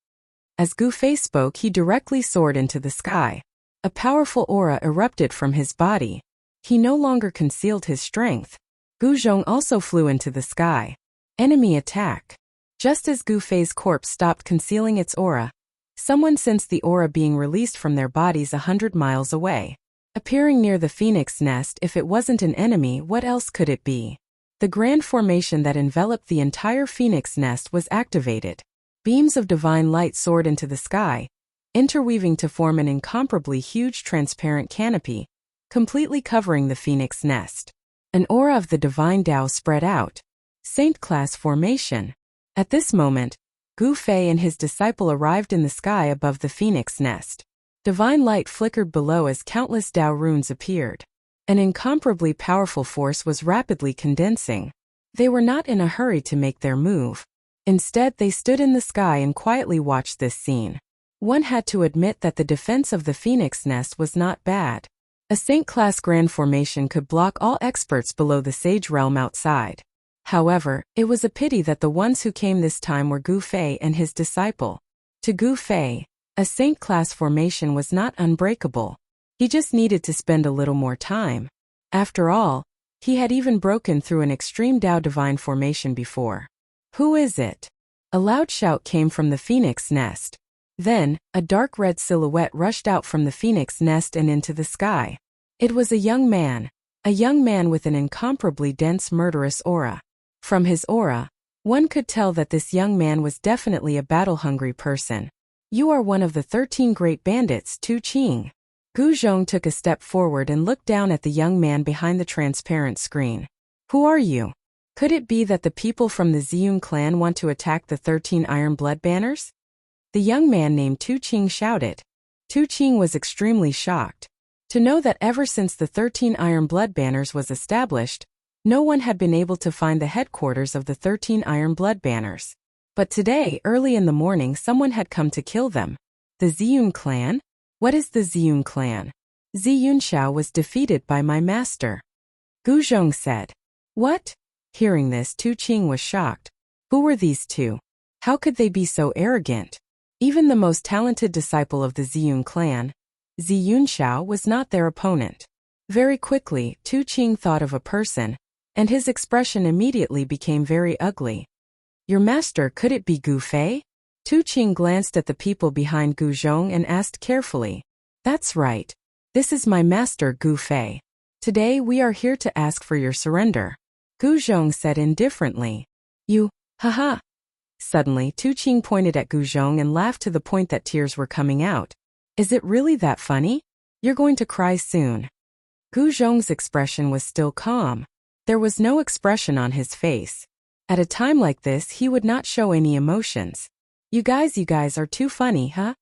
Speaker 1: As Gu Fei spoke, he directly soared into the sky. A powerful aura erupted from his body. He no longer concealed his strength. Gu Zhong also flew into the sky. Enemy attack. Just as Gu Fei's corpse stopped concealing its aura, someone sensed the aura being released from their bodies 100 miles away. Appearing near the phoenix nest, if it wasn't an enemy, what else could it be? The grand formation that enveloped the entire phoenix nest was activated. Beams of divine light soared into the sky, interweaving to form an incomparably huge transparent canopy, completely covering the phoenix nest. An aura of the divine Tao spread out. Saint-class formation. At this moment, Gu Fei and his disciple arrived in the sky above the phoenix nest. Divine light flickered below as countless Tao runes appeared. An incomparably powerful force was rapidly condensing. They were not in a hurry to make their move. Instead, they stood in the sky and quietly watched this scene. One had to admit that the defense of the phoenix nest was not bad. A saint-class grand formation could block all experts below the sage realm outside. However, it was a pity that the ones who came this time were Gu Fei and his disciple. To Gu Fei, a saint-class formation was not unbreakable. He just needed to spend a little more time. After all, he had even broken through an extreme Tao divine formation before. Who is it? A loud shout came from the phoenix nest. Then, a dark red silhouette rushed out from the phoenix nest and into the sky. It was a young man with an incomparably dense murderous aura. From his aura, one could tell that this young man was definitely a battle-hungry person. You are one of the 13 great bandits, Tu Qing. Gu Zhong took a step forward and looked down at the young man behind the transparent screen. Who are you? Could it be that the people from the Ziyun clan want to attack the 13 iron blood banners? The young man named Tu Qing shouted. Tu Qing was extremely shocked. To know that ever since the 13 iron blood banners was established, no one had been able to find the headquarters of the 13 iron blood banners. But today, early in the morning, someone had come to kill them. The Ziyun clan? What is the Ziyun clan? Ziyun Xiao was defeated by my master. Gu Zhong said. What? Hearing this, Tu Qing was shocked. Who were these two? How could they be so arrogant? Even the most talented disciple of the Ziyun clan, Ziyun Xiao, was not their opponent. Very quickly, Tu Qing thought of a person, and his expression immediately became very ugly. Your master, could it be Gu Fei? Tu Qing glanced at the people behind Gu Zhong and asked carefully. That's right. This is my master Gu Fei. Today we are here to ask for your surrender. Gu Zhong said indifferently. You, haha. Suddenly, Tu Qing pointed at Gu Zhong and laughed to the point that tears were coming out. Is it really that funny? You're going to cry soon. Gu Zhong's expression was still calm. There was no expression on his face. At a time like this, he would not show any emotions. You guys are too funny, huh?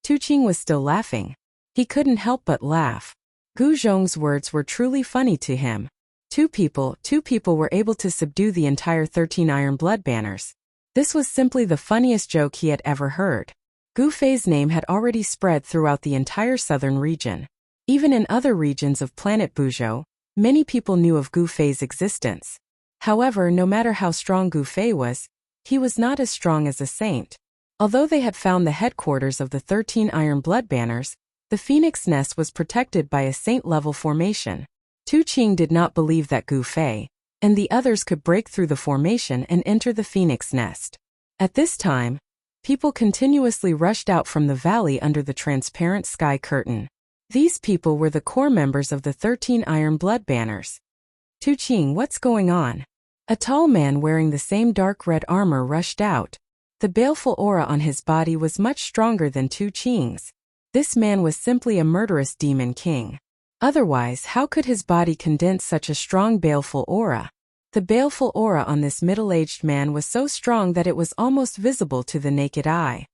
Speaker 1: Tu Qing was still laughing. He couldn't help but laugh. Gu Zhong's words were truly funny to him. Two people were able to subdue the entire 13 Iron Blood Banners. This was simply the funniest joke he had ever heard. Gu Fei's name had already spread throughout the entire southern region. Even in other regions of planet Buzhou, many people knew of Gu Fei's existence. However, no matter how strong Gu Fei was, he was not as strong as a saint. Although they had found the headquarters of the 13 Iron Blood Banners, the Phoenix Nest was protected by a saint-level formation. Tu Qing did not believe that Gu Fei and the others could break through the formation and enter the Phoenix Nest. At this time, people continuously rushed out from the valley under the transparent sky curtain. These people were the core members of the 13 Iron Blood Banners. Tu Qing, what's going on? A tall man wearing the same dark red armor rushed out. The baleful aura on his body was much stronger than Tu Qing's. This man was simply a murderous demon king. Otherwise, how could his body condense such a strong baleful aura? The baleful aura on this middle-aged man was so strong that it was almost visible to the naked eye.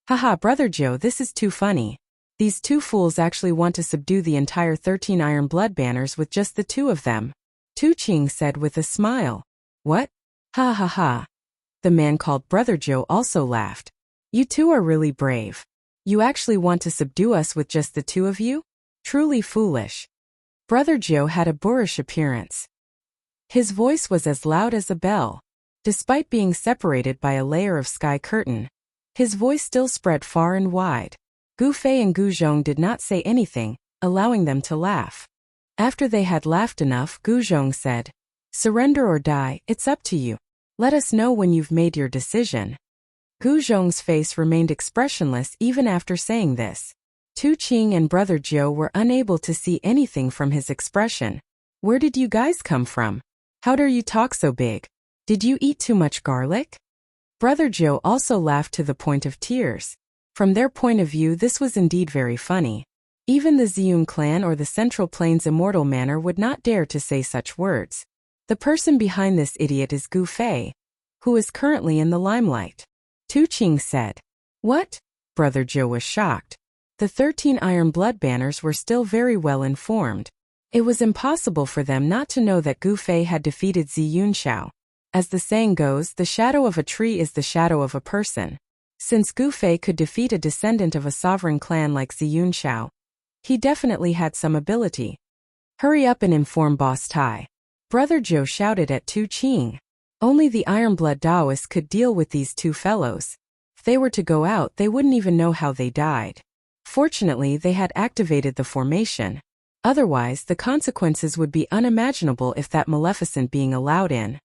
Speaker 1: Haha, Brother Joe, this is too funny. These two fools actually want to subdue the entire 13 Iron Blood Banners with just the two of them. Tu Qing said with a smile. What? Ha ha ha. The man called Brother Joe also laughed. You two are really brave. You actually want to subdue us with just the two of you? Truly foolish. Brother Joe had a boorish appearance. His voice was as loud as a bell. Despite being separated by a layer of sky curtain, his voice still spread far and wide. Gu Fei and Gu Zhong did not say anything, allowing them to laugh. After they had laughed enough, Gu Zhong said, Surrender or die, it's up to you. Let us know when you've made your decision. Gu Zhong's face remained expressionless even after saying this. Tu Qing and Brother Joe were unable to see anything from his expression. Where did you guys come from? How dare you talk so big? Did you eat too much garlic? Brother Joe also laughed to the point of tears. From their point of view, this was indeed very funny. Even the Ziyun clan or the Central Plains Immortal Manor would not dare to say such words. The person behind this idiot is Gu Fei, who is currently in the limelight. Tu Qing said. What? Brother Joe was shocked. The 13 Iron Blood Banners were still very well informed. It was impossible for them not to know that Gu Fei had defeated Ziyun Xiao. As the saying goes, the shadow of a tree is the shadow of a person. Since Gu Fei could defeat a descendant of a sovereign clan like Ziyun Xiao, he definitely had some ability. Hurry up and inform Boss Tai. Brother Joe shouted at Tu Qing. Only the Ironblood Taoists could deal with these two fellows. If they were to go out, they wouldn't even know how they died. Fortunately, they had activated the formation. Otherwise, the consequences would be unimaginable if that maleficent being allowed in.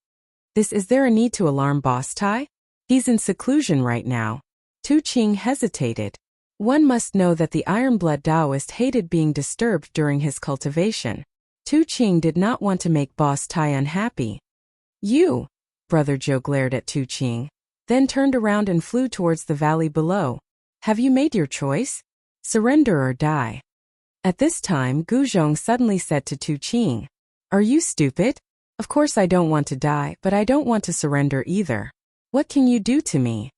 Speaker 1: Is there a need to alarm Boss Tai? He's in seclusion right now. Tu Qing hesitated. One must know that the Ironblood Taoist hated being disturbed during his cultivation. Tu Qing did not want to make Boss Tai unhappy. You! Brother Joe glared at Tu Qing, then turned around and flew towards the valley below. Have you made your choice? Surrender or die. At this time, Gu Zhong suddenly said to Tu Qing, Are you stupid? Of course I don't want to die, but I don't want to surrender either. What can you do to me?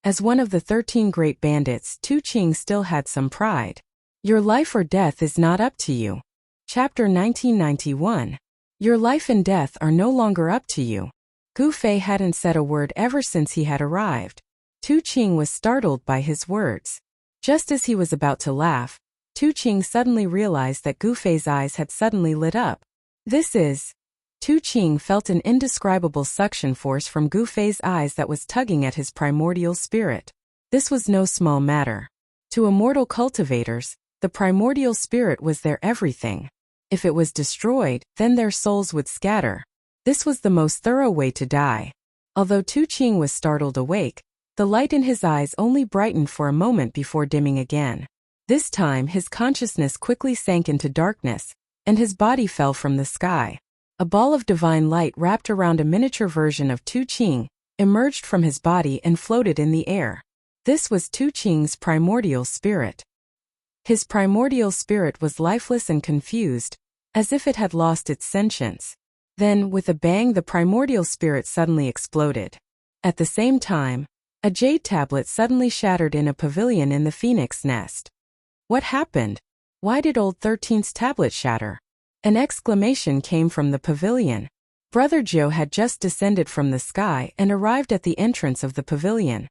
Speaker 1: As one of the 13 great bandits, Tu Qing still had some pride. Your life or death is not up to you. Chapter 1991. Your life and death are no longer up to you. Gu Fei hadn't said a word ever since he had arrived. Tu Qing was startled by his words. Just as he was about to laugh, Tu Qing suddenly realized that Gu Fei's eyes had suddenly lit up. Tu Qing felt an indescribable suction force from Gu Fei's eyes that was tugging at his primordial spirit. This was no small matter. To immortal cultivators, the primordial spirit was their everything. If it was destroyed, then their souls would scatter. This was the most thorough way to die. Although Tu Qing was startled awake, the light in his eyes only brightened for a moment before dimming again. This time his consciousness quickly sank into darkness, and his body fell from the sky. A ball of divine light wrapped around a miniature version of Tu Qing, emerged from his body and floated in the air. This was Tu Qing's primordial spirit. His primordial spirit was lifeless and confused, as if it had lost its sentience. Then, with a bang, the primordial spirit suddenly exploded. At the same time, a jade tablet suddenly shattered in a pavilion in the phoenix nest. What happened? Why did old 13's tablet shatter? An exclamation came from the pavilion. Brother Joe had just descended from the sky and arrived at the entrance of the pavilion.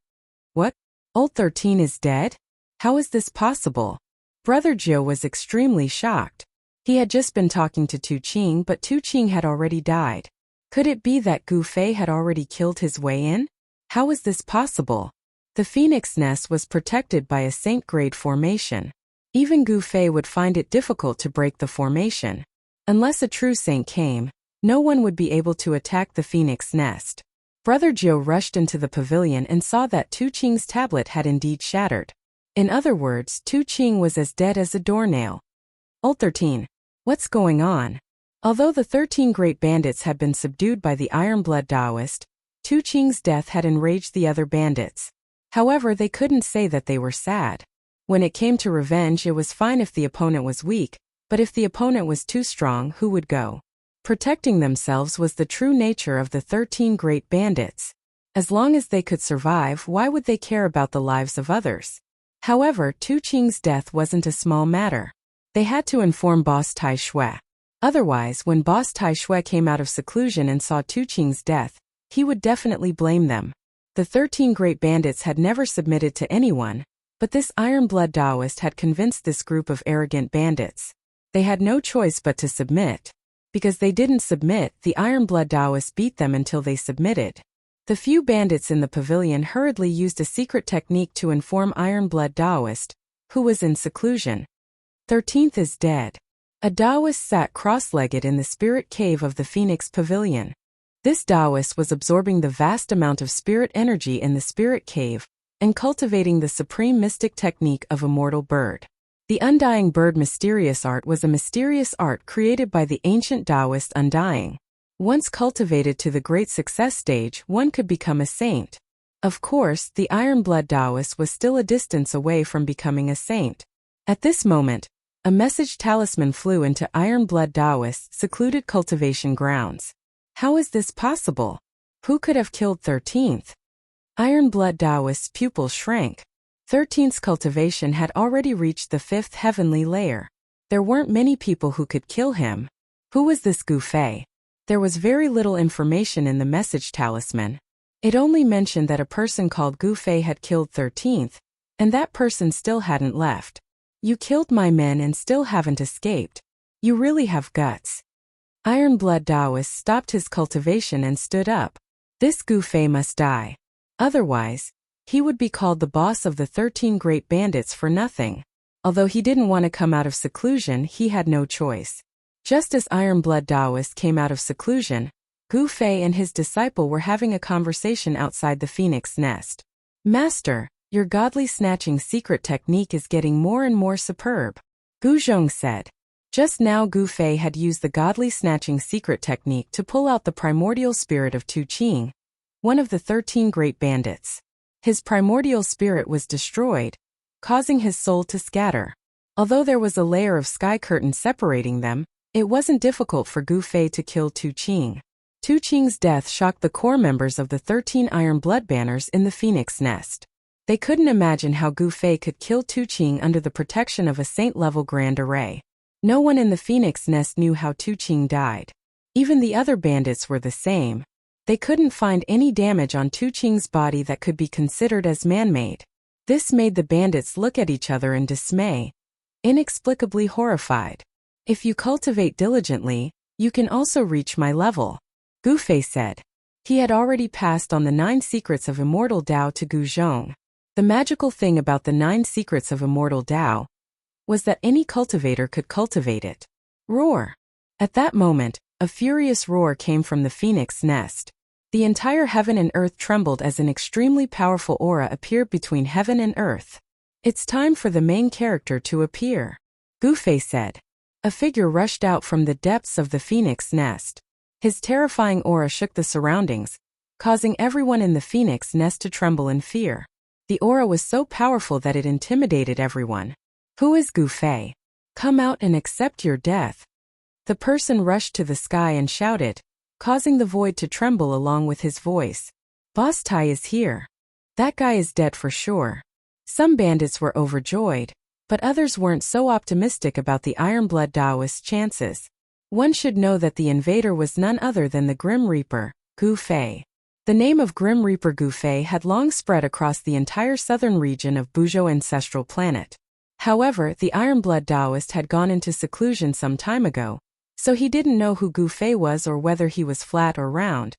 Speaker 1: What? Old 13 is dead? How is this possible? Brother Joe was extremely shocked. He had just been talking to Tu Ching, but Tu Ching had already died. Could it be that Gu Fei had already killed his way in? How was this possible? The phoenix nest was protected by a saint-grade formation. Even Gu Fei would find it difficult to break the formation. Unless a true saint came, no one would be able to attack the phoenix nest. Brother Joe rushed into the pavilion and saw that Tu Ching's tablet had indeed shattered. In other words, Tu Ching was as dead as a doornail. Old 13. What's going on? Although the 13 great bandits had been subdued by the Iron Blood Taoist, Tu Ching's death had enraged the other bandits. However, they couldn't say that they were sad. When it came to revenge, it was fine if the opponent was weak, but if the opponent was too strong, who would go? Protecting themselves was the true nature of the 13 great bandits. As long as they could survive, why would they care about the lives of others? However, Tu Ching's death wasn't a small matter. They had to inform Boss Tai Shui. Otherwise, when Boss Tai Shui came out of seclusion and saw Tu Ching's death, he would definitely blame them. The 13 great bandits had never submitted to anyone, but this Iron Blood Taoist had convinced this group of arrogant bandits. They had no choice but to submit. Because they didn't submit, the Iron Blood Taoist beat them until they submitted. The few bandits in the pavilion hurriedly used a secret technique to inform Iron Blood Taoist, who was in seclusion. 13th is dead. A Taoist sat cross-legged in the spirit cave of the Phoenix Pavilion. This Taoist was absorbing the vast amount of spirit energy in the spirit cave and cultivating the supreme mystic technique of Immortal Bird. The Undying Bird mysterious art was a mysterious art created by the ancient Taoist Undying. Once cultivated to the great success stage, one could become a saint. Of course, the Iron Blood Taoist was still a distance away from becoming a saint. At this moment, a message talisman flew into Iron Blood Taoist's secluded cultivation grounds. How is this possible? Who could have killed 13th? Iron Blood Taoist's pupil shrank. 13th's cultivation had already reached the 5th heavenly layer. There weren't many people who could kill him. Who was this Gu Fei? There was very little information in the message talisman. It only mentioned that a person called Gu Fei had killed 13th, and that person still hadn't left. You killed my men and still haven't escaped. You really have guts. Iron Blood Taoist stopped his cultivation and stood up. This Gu Fei must die. Otherwise, he would be called the boss of the 13 great bandits for nothing. Although he didn't want to come out of seclusion, he had no choice. Just as Iron Blood Taoist came out of seclusion, Gu Fei and his disciple were having a conversation outside the phoenix nest. Master, your godly snatching secret technique is getting more and more superb, Gu Zhong said. Just now Gu Fei had used the godly snatching secret technique to pull out the primordial spirit of Tu Ching, one of the 13 great bandits. His primordial spirit was destroyed, causing his soul to scatter. Although there was a layer of sky curtain separating them, it wasn't difficult for Gu Fei to kill Tu Ching. Tu Ching's death shocked the core members of the 13 Iron Blood Banners in the Phoenix Nest. They couldn't imagine how Gu Fei could kill Tu Ching under the protection of a saint-level Grand Array. No one in the Phoenix Nest knew how Tu Ching died. Even the other bandits were the same. They couldn't find any damage on Tu Ching's body that could be considered as man-made. This made the bandits look at each other in dismay, inexplicably horrified. If you cultivate diligently, you can also reach my level, Gu Fei said. He had already passed on the 9 secrets of Immortal Tao to Gu Zhong. The magical thing about the 9 secrets of Immortal Tao was that any cultivator could cultivate it. Roar! At that moment, a furious roar came from the phoenix nest. The entire heaven and earth trembled as an extremely powerful aura appeared between heaven and earth. It's time for the main character to appear, Gu Fei said. A figure rushed out from the depths of the phoenix nest. His terrifying aura shook the surroundings, causing everyone in the phoenix nest to tremble in fear. The aura was so powerful that it intimidated everyone. Who is Gu Fei? Come out and accept your death. The person rushed to the sky and shouted, causing the void to tremble along with his voice. Boss Tai is here. That guy is dead for sure. Some bandits were overjoyed, but others weren't so optimistic about the Ironblood Taoist's chances. One should know that the invader was none other than the Grim Reaper, Gu Fei. The name of Grim Reaper Gu Fei had long spread across the entire southern region of Buzhou ancestral planet. However, the Ironblood Taoist had gone into seclusion some time ago, so he didn't know who Gu Fei was or whether he was flat or round.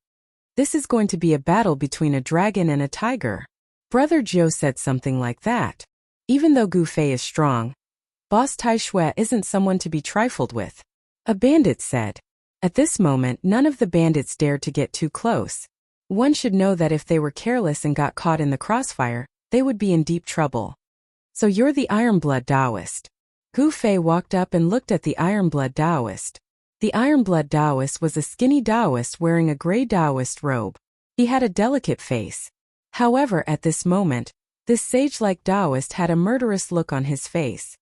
Speaker 1: This is going to be a battle between a dragon and a tiger. Brother Jiu said something like that. Even though Gu Fei is strong, Boss Tai Shui isn't someone to be trifled with. A bandit said. At this moment, none of the bandits dared to get too close. One should know that if they were careless and got caught in the crossfire, they would be in deep trouble. So you're the Ironblood Taoist. Gu Fei walked up and looked at the Ironblood Taoist. The Ironblood Taoist was a skinny Taoist wearing a gray Taoist robe. He had a delicate face. However, at this moment, this sage-like Taoist had a murderous look on his face.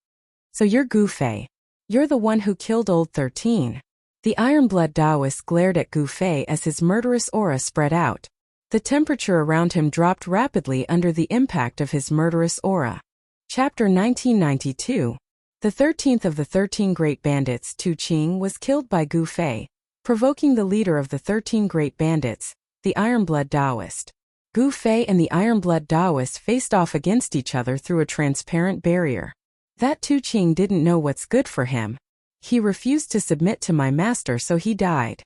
Speaker 1: So you're Gu Fei. You're the one who killed Old 13. The Ironblood Taoist glared at Gu Fei as his murderous aura spread out. The temperature around him dropped rapidly under the impact of his murderous aura. Chapter 1992. The 13th of the 13 Great Bandits, Tu Qing, was killed by Gu Fei, provoking the leader of the 13 Great Bandits, the Ironblood Taoist. Gu Fei and the Ironblood Taoist faced off against each other through a transparent barrier. That Tu Qing didn't know what's good for him. He refused to submit to my master, so he died.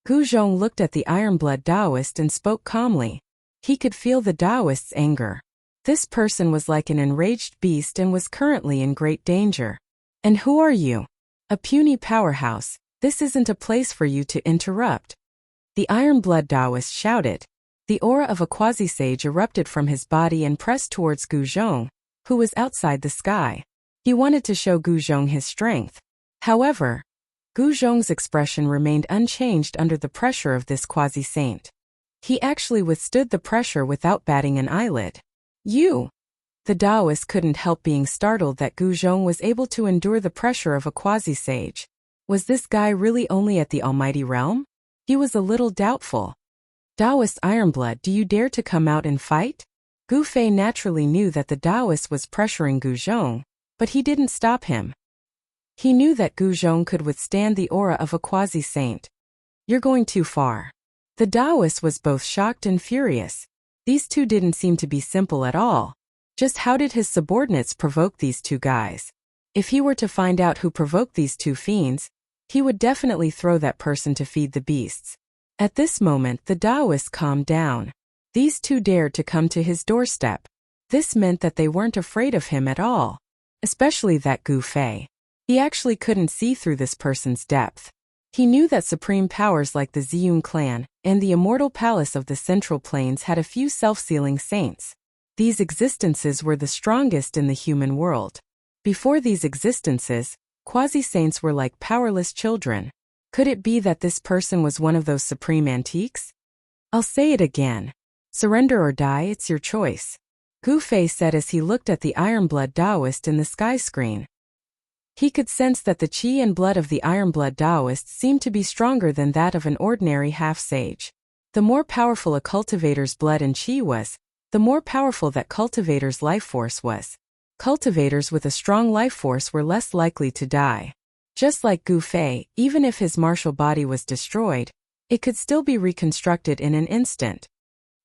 Speaker 1: Gu Zhong looked at the Ironblood Taoist and spoke calmly. He could feel the Taoist's anger. This person was like an enraged beast and was currently in great danger. And who are you? A puny powerhouse. This isn't a place for you to interrupt. The Ironblood Taoist shouted. The aura of a quasi-sage erupted from his body and pressed towards Gu Zhong, who was outside the sky. He wanted to show Gu Zhong his strength. However, Gu Zhong's expression remained unchanged under the pressure of this quasi-saint. He actually withstood the pressure without batting an eyelid. You! The Taoist couldn't help being startled that Gu Zhong was able to endure the pressure of a quasi-sage. Was this guy really only at the Almighty Realm? He was a little doubtful. Taoist Ironblood, do you dare to come out and fight? Gu Fei naturally knew that the Taoist was pressuring Gu Zhong, but he didn't stop him. He knew that Gu Zhong could withstand the aura of a quasi-saint. You're going too far. The Taoist was both shocked and furious. These two didn't seem to be simple at all. Just how did his subordinates provoke these two guys? If he were to find out who provoked these two fiends, he would definitely throw that person to feed the beasts. At this moment, the Taoist calmed down. These two dared to come to his doorstep. This meant that they weren't afraid of him at all. Especially that Gu Fei. He actually couldn't see through this person's depth. He knew that supreme powers like the Ziyun clan and the immortal palace of the Central Plains had a few self-sealing saints. These existences were the strongest in the human world. Before these existences, quasi-saints were like powerless children. Could it be that this person was one of those supreme antiques? I'll say it again. Surrender or die, it's your choice. Gu Fei said as he looked at the Ironblood Taoist in the sky screen. He could sense that the qi and blood of the Ironblood Taoist seemed to be stronger than that of an ordinary half-sage. The more powerful a cultivator's blood and qi was, the more powerful that cultivator's life force was. Cultivators with a strong life force were less likely to die. Just like Gu Fei, even if his martial body was destroyed, it could still be reconstructed in an instant.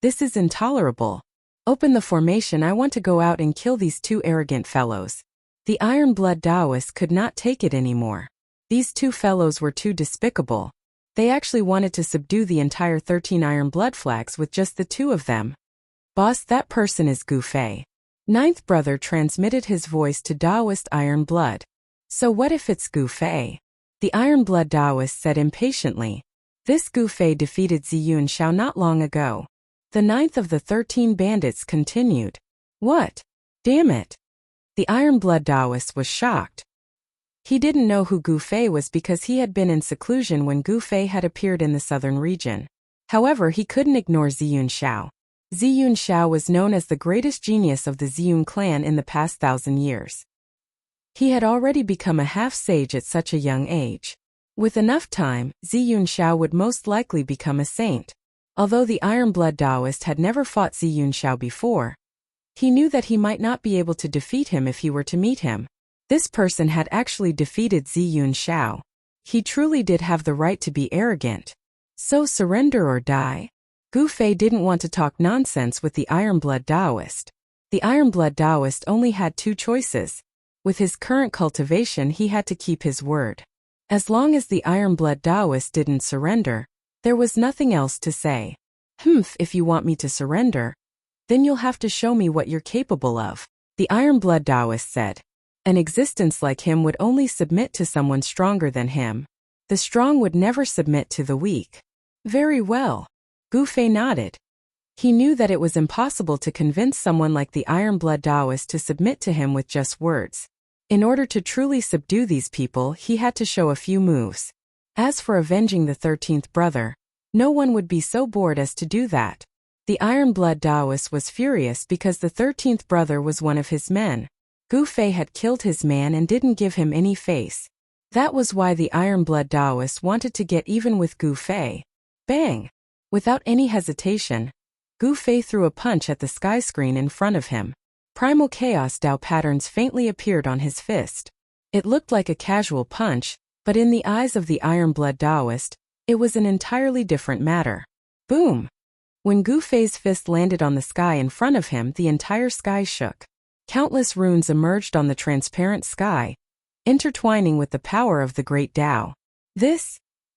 Speaker 1: This is intolerable. Open the formation, I want to go out and kill these two arrogant fellows. The Ironblood Taoist could not take it anymore. These two fellows were too despicable. They actually wanted to subdue the entire 13 Ironblood flags with just the two of them. Boss, that person is Gu Fei. Ninth brother transmitted his voice to Taoist Ironblood. So what if it's Gu Fei? The Ironblood Taoist said impatiently. This Gu Fei defeated Ziyun Shao not long ago. The ninth of the 13 bandits continued. What? Damn it. The Ironblood Taoist was shocked. He didn't know who Gu Fei was because he had been in seclusion when Gu Fei had appeared in the southern region. However, he couldn't ignore Ziyun Shao. Ziyun Shao was known as the greatest genius of the Ziyun clan in the past 1,000 years. He had already become a half-sage at such a young age. With enough time, Ziyun Shao would most likely become a saint. Although the Iron Blood Taoist had never fought Ziyun Shao before, he knew that he might not be able to defeat him if he were to meet him. This person had actually defeated Ziyun Shao. He truly did have the right to be arrogant. So surrender or die? Gu Fei didn't want to talk nonsense with the Iron Blood Taoist. The Iron Blood Taoist only had two choices. With his current cultivation, he had to keep his word. As long as the Iron Blood Taoist didn't surrender, there was nothing else to say. If you want me to surrender, then you'll have to show me what you're capable of, the Iron Blood Taoist said. An existence like him would only submit to someone stronger than him. The strong would never submit to the weak. Very well. Gu Fei nodded. He knew that it was impossible to convince someone like the Iron Blood Taoist to submit to him with just words. In order to truly subdue these people, he had to show a few moves. As for avenging the 13th brother, no one would be so bored as to do that. The Iron Blood Taoist was furious because the 13th brother was one of his men. Gu Fei had killed his man and didn't give him any face. That was why the Iron Blood Taoist wanted to get even with Gu Fei. Bang! Without any hesitation, Gu Fei threw a punch at the sky screen in front of him. Primal Chaos Dao patterns faintly appeared on his fist. It looked like a casual punch, but in the eyes of the Iron Blood Taoist, it was an entirely different matter. Boom! When Gu Fei's fist landed on the sky in front of him, the entire sky shook. Countless runes emerged on the transparent sky, intertwining with the power of the great Tao.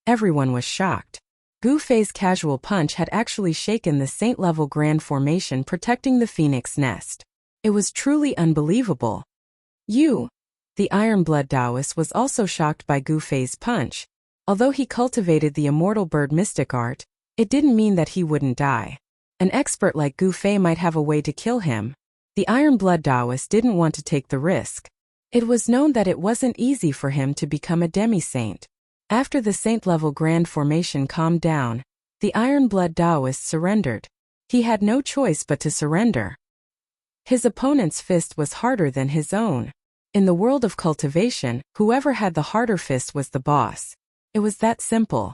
Speaker 1: Everyone was shocked. Gu Fei's casual punch had actually shaken the saint-level grand formation protecting the phoenix nest. It was truly unbelievable. The Iron Blood Taoist was also shocked by Gu Fei's punch. Although he cultivated the immortal bird mystic art, it didn't mean that he wouldn't die. An expert like Gu Fei might have a way to kill him. The Iron Blood Taoist didn't want to take the risk. It was known that it wasn't easy for him to become a demi-saint. After the saint-level grand formation calmed down, the Iron Blood Taoist surrendered. He had no choice but to surrender. His opponent's fist was harder than his own. In the world of cultivation, whoever had the harder fist was the boss. It was that simple.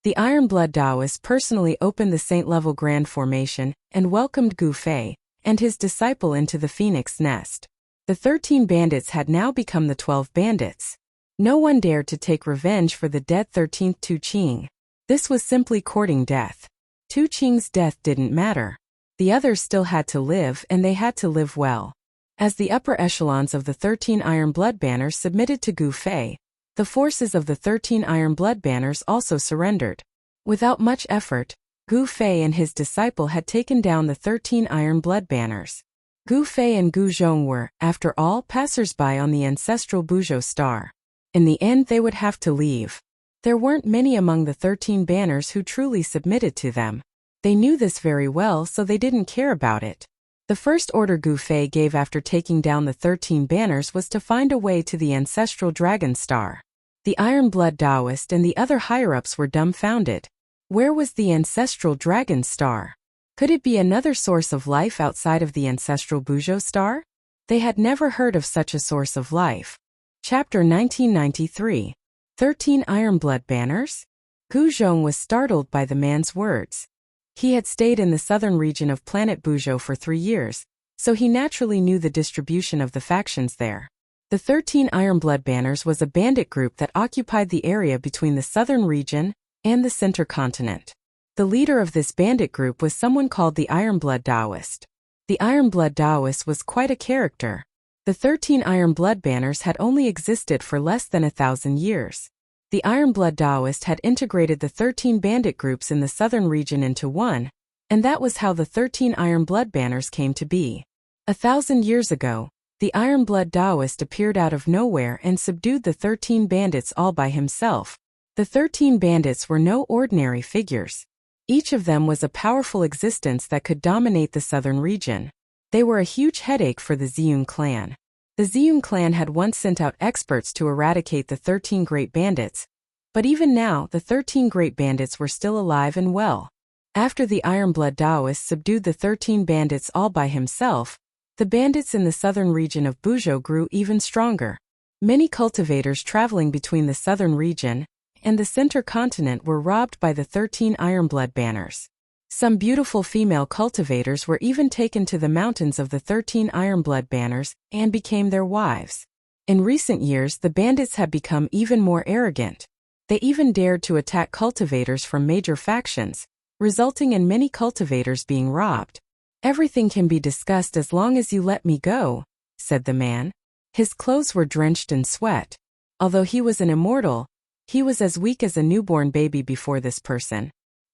Speaker 1: The Iron Blood Taoist personally opened the saint-level grand formation and welcomed Gu Fei and his disciple into the phoenix nest. The 13 bandits had now become the 12 bandits. No one dared to take revenge for the dead 13th Tu Qing. This was simply courting death. Tu Qing's death didn't matter. The others still had to live, and they had to live well. As the upper echelons of the 13 Iron Blood Banners submitted to Gu Fei, the forces of the 13 Iron Blood Banners also surrendered. Without much effort, Gu Fei and his disciple had taken down the 13 Iron Blood Banners. Gu Fei and Gu Zhong were, after all, passers-by on the ancestral Buzhou star. In the end, they would have to leave. There weren't many among the 13 banners who truly submitted to them. They knew this very well, so they didn't care about it. The first order Gu Fei gave after taking down the 13 banners was to find a way to the ancestral dragon star. The Iron Blood Taoist and the other higher-ups were dumbfounded. Where was the ancestral dragon star? Could it be another source of life outside of the ancestral Buzhou star? They had never heard of such a source of life. Chapter 1993. 13 Iron Blood Banners? Gu Zhong was startled by the man's words. He had stayed in the southern region of planet Buzhou for 3 years, so he naturally knew the distribution of the factions there. The 13 Iron Blood Banners was a bandit group that occupied the area between the southern region and the center continent. The leader of this bandit group was someone called the Iron Blood Taoist. The Iron Blood Taoist was quite a character. The 13 Iron Blood Banners had only existed for less than 1,000 years. The Iron Blood Taoist had integrated the 13 bandit groups in the southern region into one, and that was how the 13 Iron Blood Banners came to be. 1,000 years ago, the Iron Blood Taoist appeared out of nowhere and subdued the 13 bandits all by himself. The 13 bandits were no ordinary figures. Each of them was a powerful existence that could dominate the southern region. They were a huge headache for the Ziyun clan. The Ziyun clan had once sent out experts to eradicate the 13 great bandits, but even now the 13 great bandits were still alive and well. After the Iron Blood Taoist subdued the 13 bandits all by himself, the bandits in the southern region of Buzhou grew even stronger. Many cultivators traveling between the southern region and the center continent were robbed by the 13 Ironblood banners. Some beautiful female cultivators were even taken to the mountains of the 13 Ironblood banners and became their wives. In recent years, the bandits had become even more arrogant. They even dared to attack cultivators from major factions, resulting in many cultivators being robbed. "Everything can be discussed as long as you let me go," said the man. His clothes were drenched in sweat. Although he was an immortal, he was as weak as a newborn baby before this person.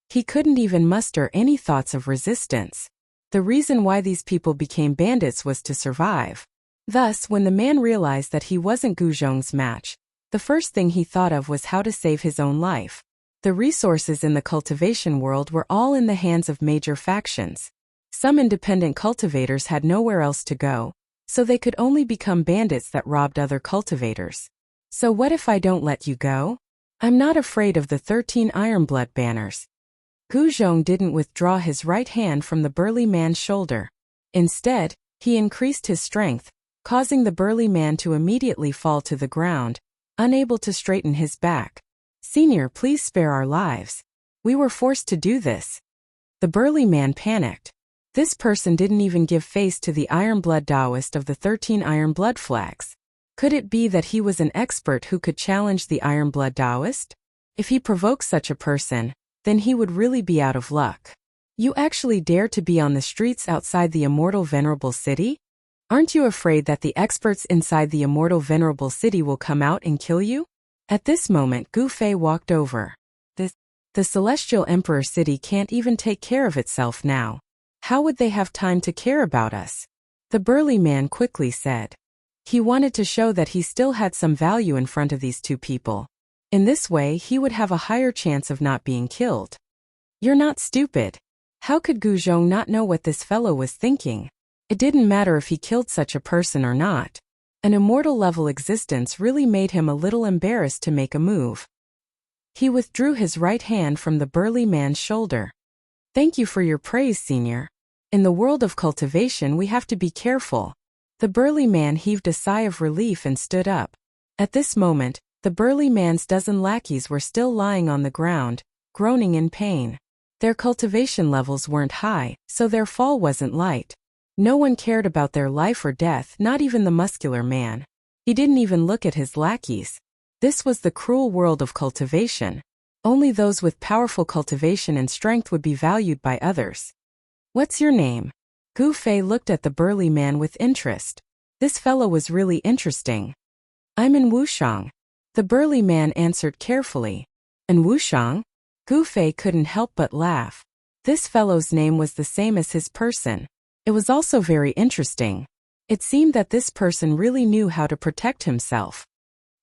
Speaker 1: He couldn't even muster any thoughts of resistance. The reason why these people became bandits was to survive. Thus, when the man realized that he wasn't Gu Zhong's match, the first thing he thought of was how to save his own life. The resources in the cultivation world were all in the hands of major factions. Some independent cultivators had nowhere else to go, so they could only become bandits that robbed other cultivators. "So what if I don't let you go? I'm not afraid of the 13 Ironblood banners." Gu Zhong didn't withdraw his right hand from the burly man's shoulder. Instead, he increased his strength, causing the burly man to immediately fall to the ground, unable to straighten his back. "Senior, please spare our lives. We were forced to do this." The burly man panicked. This person didn't even give face to the Ironblood Taoist of the 13 Ironblood flags. Could it be that he was an expert who could challenge the Ironblood Taoist? If he provoked such a person, then he would really be out of luck. "You actually dare to be on the streets outside the immortal venerable city? Aren't you afraid that the experts inside the immortal venerable city will come out and kill you?" At this moment, Gu Fei walked over. The Celestial Emperor city can't even take care of itself now. How would they have time to care about us? The burly man quickly said. He wanted to show that he still had some value in front of these two people. In this way, he would have a higher chance of not being killed. "You're not stupid. How could Gu Zhong not know what this fellow was thinking? It didn't matter if he killed such a person or not. An immortal-level existence really made him a little embarrassed to make a move." He withdrew his right hand from the burly man's shoulder. "Thank you for your praise, Senior. In the world of cultivation, we have to be careful." The burly man heaved a sigh of relief and stood up. At this moment, the burly man's dozen lackeys were still lying on the ground, groaning in pain. Their cultivation levels weren't high, so their fall wasn't light. No one cared about their life or death, not even the muscular man. He didn't even look at his lackeys. This was the cruel world of cultivation. Only those with powerful cultivation and strength would be valued by others. "What's your name?" Gu Fei looked at the burly man with interest. This fellow was really interesting. "I'm in Wushang." The burly man answered carefully. "In Wushang?" Gu Fei couldn't help but laugh. This fellow's name was the same as his person. It was also very interesting. It seemed that this person really knew how to protect himself.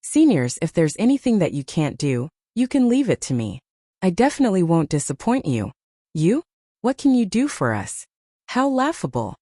Speaker 1: "Seniors, if there's anything that you can't do, you can leave it to me. I definitely won't disappoint you." "You? What can you do for us?" How laughable.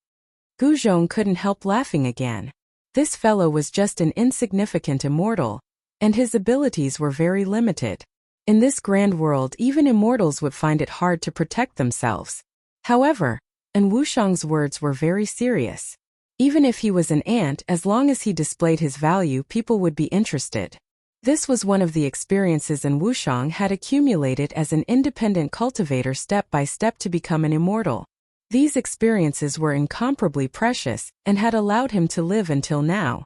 Speaker 1: Gu Zhong couldn't help laughing again. This fellow was just an insignificant immortal, and his abilities were very limited. In this grand world, even immortals would find it hard to protect themselves. However, and Wushang's words were very serious. Even if he was an ant, as long as he displayed his value, people would be interested. This was one of the experiences in Wushang had accumulated as an independent cultivator step by step to become an immortal. These experiences were incomparably precious and had allowed him to live until now.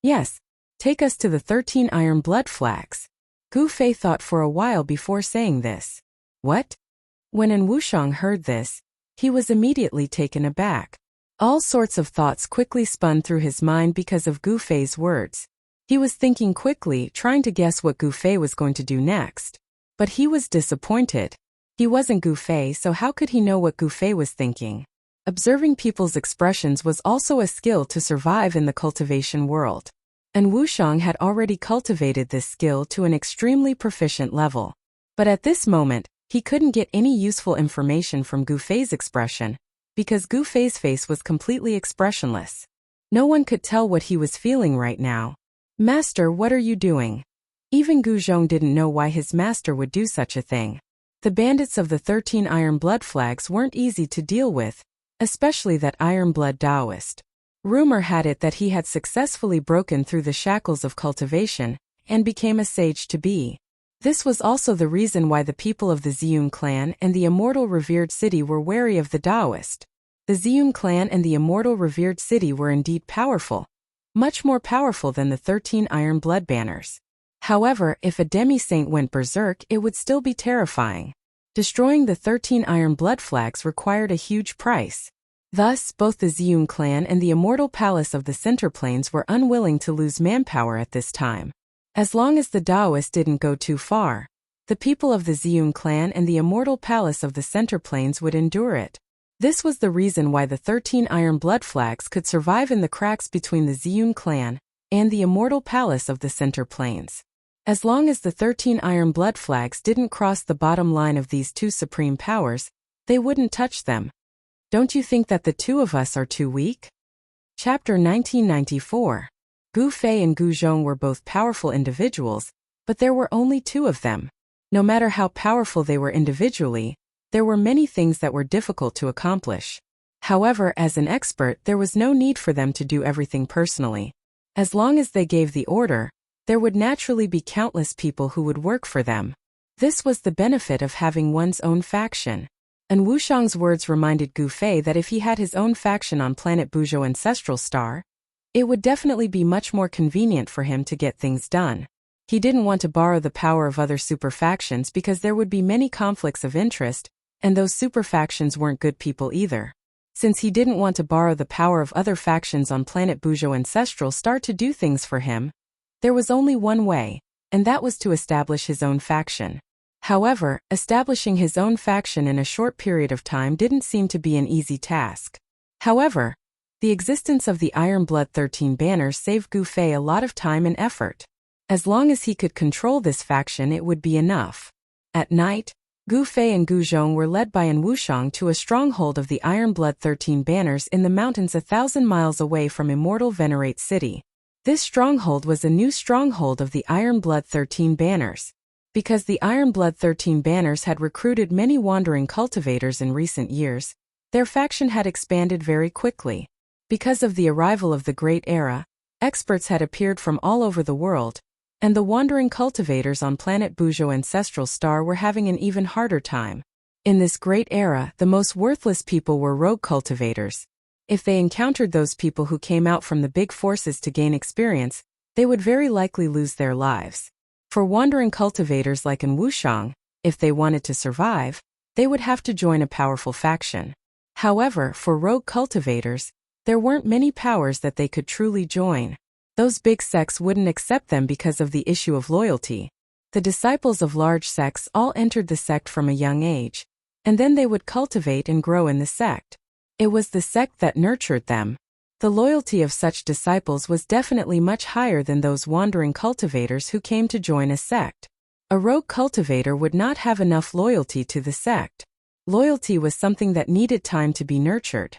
Speaker 1: "Yes, take us to the 13 Ironblood flags." Gu Fei thought for a while before saying this. "What?" When An Wushang heard this, he was immediately taken aback. All sorts of thoughts quickly spun through his mind because of Gu Fei's words. He was thinking quickly, trying to guess what Gu Fei was going to do next. But he was disappointed. He wasn't Gu Fei, so how could he know what Gu Fei was thinking? Observing people's expressions was also a skill to survive in the cultivation world. And Wushang had already cultivated this skill to an extremely proficient level. But at this moment, he couldn't get any useful information from Gu Fei's expression, because Gu Fei's face was completely expressionless. No one could tell what he was feeling right now. "Master, what are you doing?" Even Gu Zhong didn't know why his master would do such a thing. The bandits of the 13 Ironblood flags weren't easy to deal with, especially that Ironblood Taoist. Rumor had it that he had successfully broken through the shackles of cultivation and became a sage to be. This was also the reason why the people of the Ziyun clan and the immortal revered city were wary of the Taoist. The Ziyun clan and the immortal revered city were indeed powerful, much more powerful than the 13 iron blood banners. However, if a demi-saint went berserk, it would still be terrifying. Destroying the 13 iron blood flags required a huge price. Thus, both the Ziyun clan and the immortal palace of the Center Plains were unwilling to lose manpower at this time. As long as the Taoists didn't go too far, the people of the Ziyun clan and the immortal palace of the Center Plains would endure it. This was the reason why the 13 iron blood flags could survive in the cracks between the Ziyun clan and the immortal palace of the Center Plains. As long as the 13 iron blood flags didn't cross the bottom line of these two supreme powers, they wouldn't touch them. Don't you think that the two of us are too weak? Chapter 1994. Gu Fei and Gu Zhong were both powerful individuals, but there were only two of them. No matter how powerful they were individually, there were many things that were difficult to accomplish. However, as an expert, there was no need for them to do everything personally. As long as they gave the order, there would naturally be countless people who would work for them. This was the benefit of having one's own faction. And Wushang's words reminded Gu Fei that if he had his own faction on planet Buzhou Ancestral Star, it would definitely be much more convenient for him to get things done. He didn't want to borrow the power of other super factions because there would be many conflicts of interest, and those super factions weren't good people either. Since he didn't want to borrow the power of other factions on planet Buzhou Ancestral Star to do things for him, there was only one way, and that was to establish his own faction. However, establishing his own faction in a short period of time didn't seem to be an easy task. However, the existence of the Iron Blood 13 banners saved Gu Fei a lot of time and effort. As long as he could control this faction, it would be enough. At night, Gu Fei and Gu Zhong were led by An Wushang to a stronghold of the Iron Blood 13 banners in the mountains 1,000 miles away from Immortal Venerate City. This stronghold was a new stronghold of the Iron Blood 13 banners. Because the Iron Blood 13 banners had recruited many wandering cultivators in recent years, their faction had expanded very quickly. Because of the arrival of the Great Era, experts had appeared from all over the world, and the wandering cultivators on planet Buzhou Ancestral Star were having an even harder time. In this Great Era, the most worthless people were rogue cultivators. If they encountered those people who came out from the big forces to gain experience, they would very likely lose their lives. For wandering cultivators like An Wushang, if they wanted to survive, they would have to join a powerful faction. However, for rogue cultivators, there weren't many powers that they could truly join. Those big sects wouldn't accept them because of the issue of loyalty. The disciples of large sects all entered the sect from a young age, and then they would cultivate and grow in the sect. It was the sect that nurtured them. The loyalty of such disciples was definitely much higher than those wandering cultivators who came to join a sect. A rogue cultivator would not have enough loyalty to the sect. Loyalty was something that needed time to be nurtured.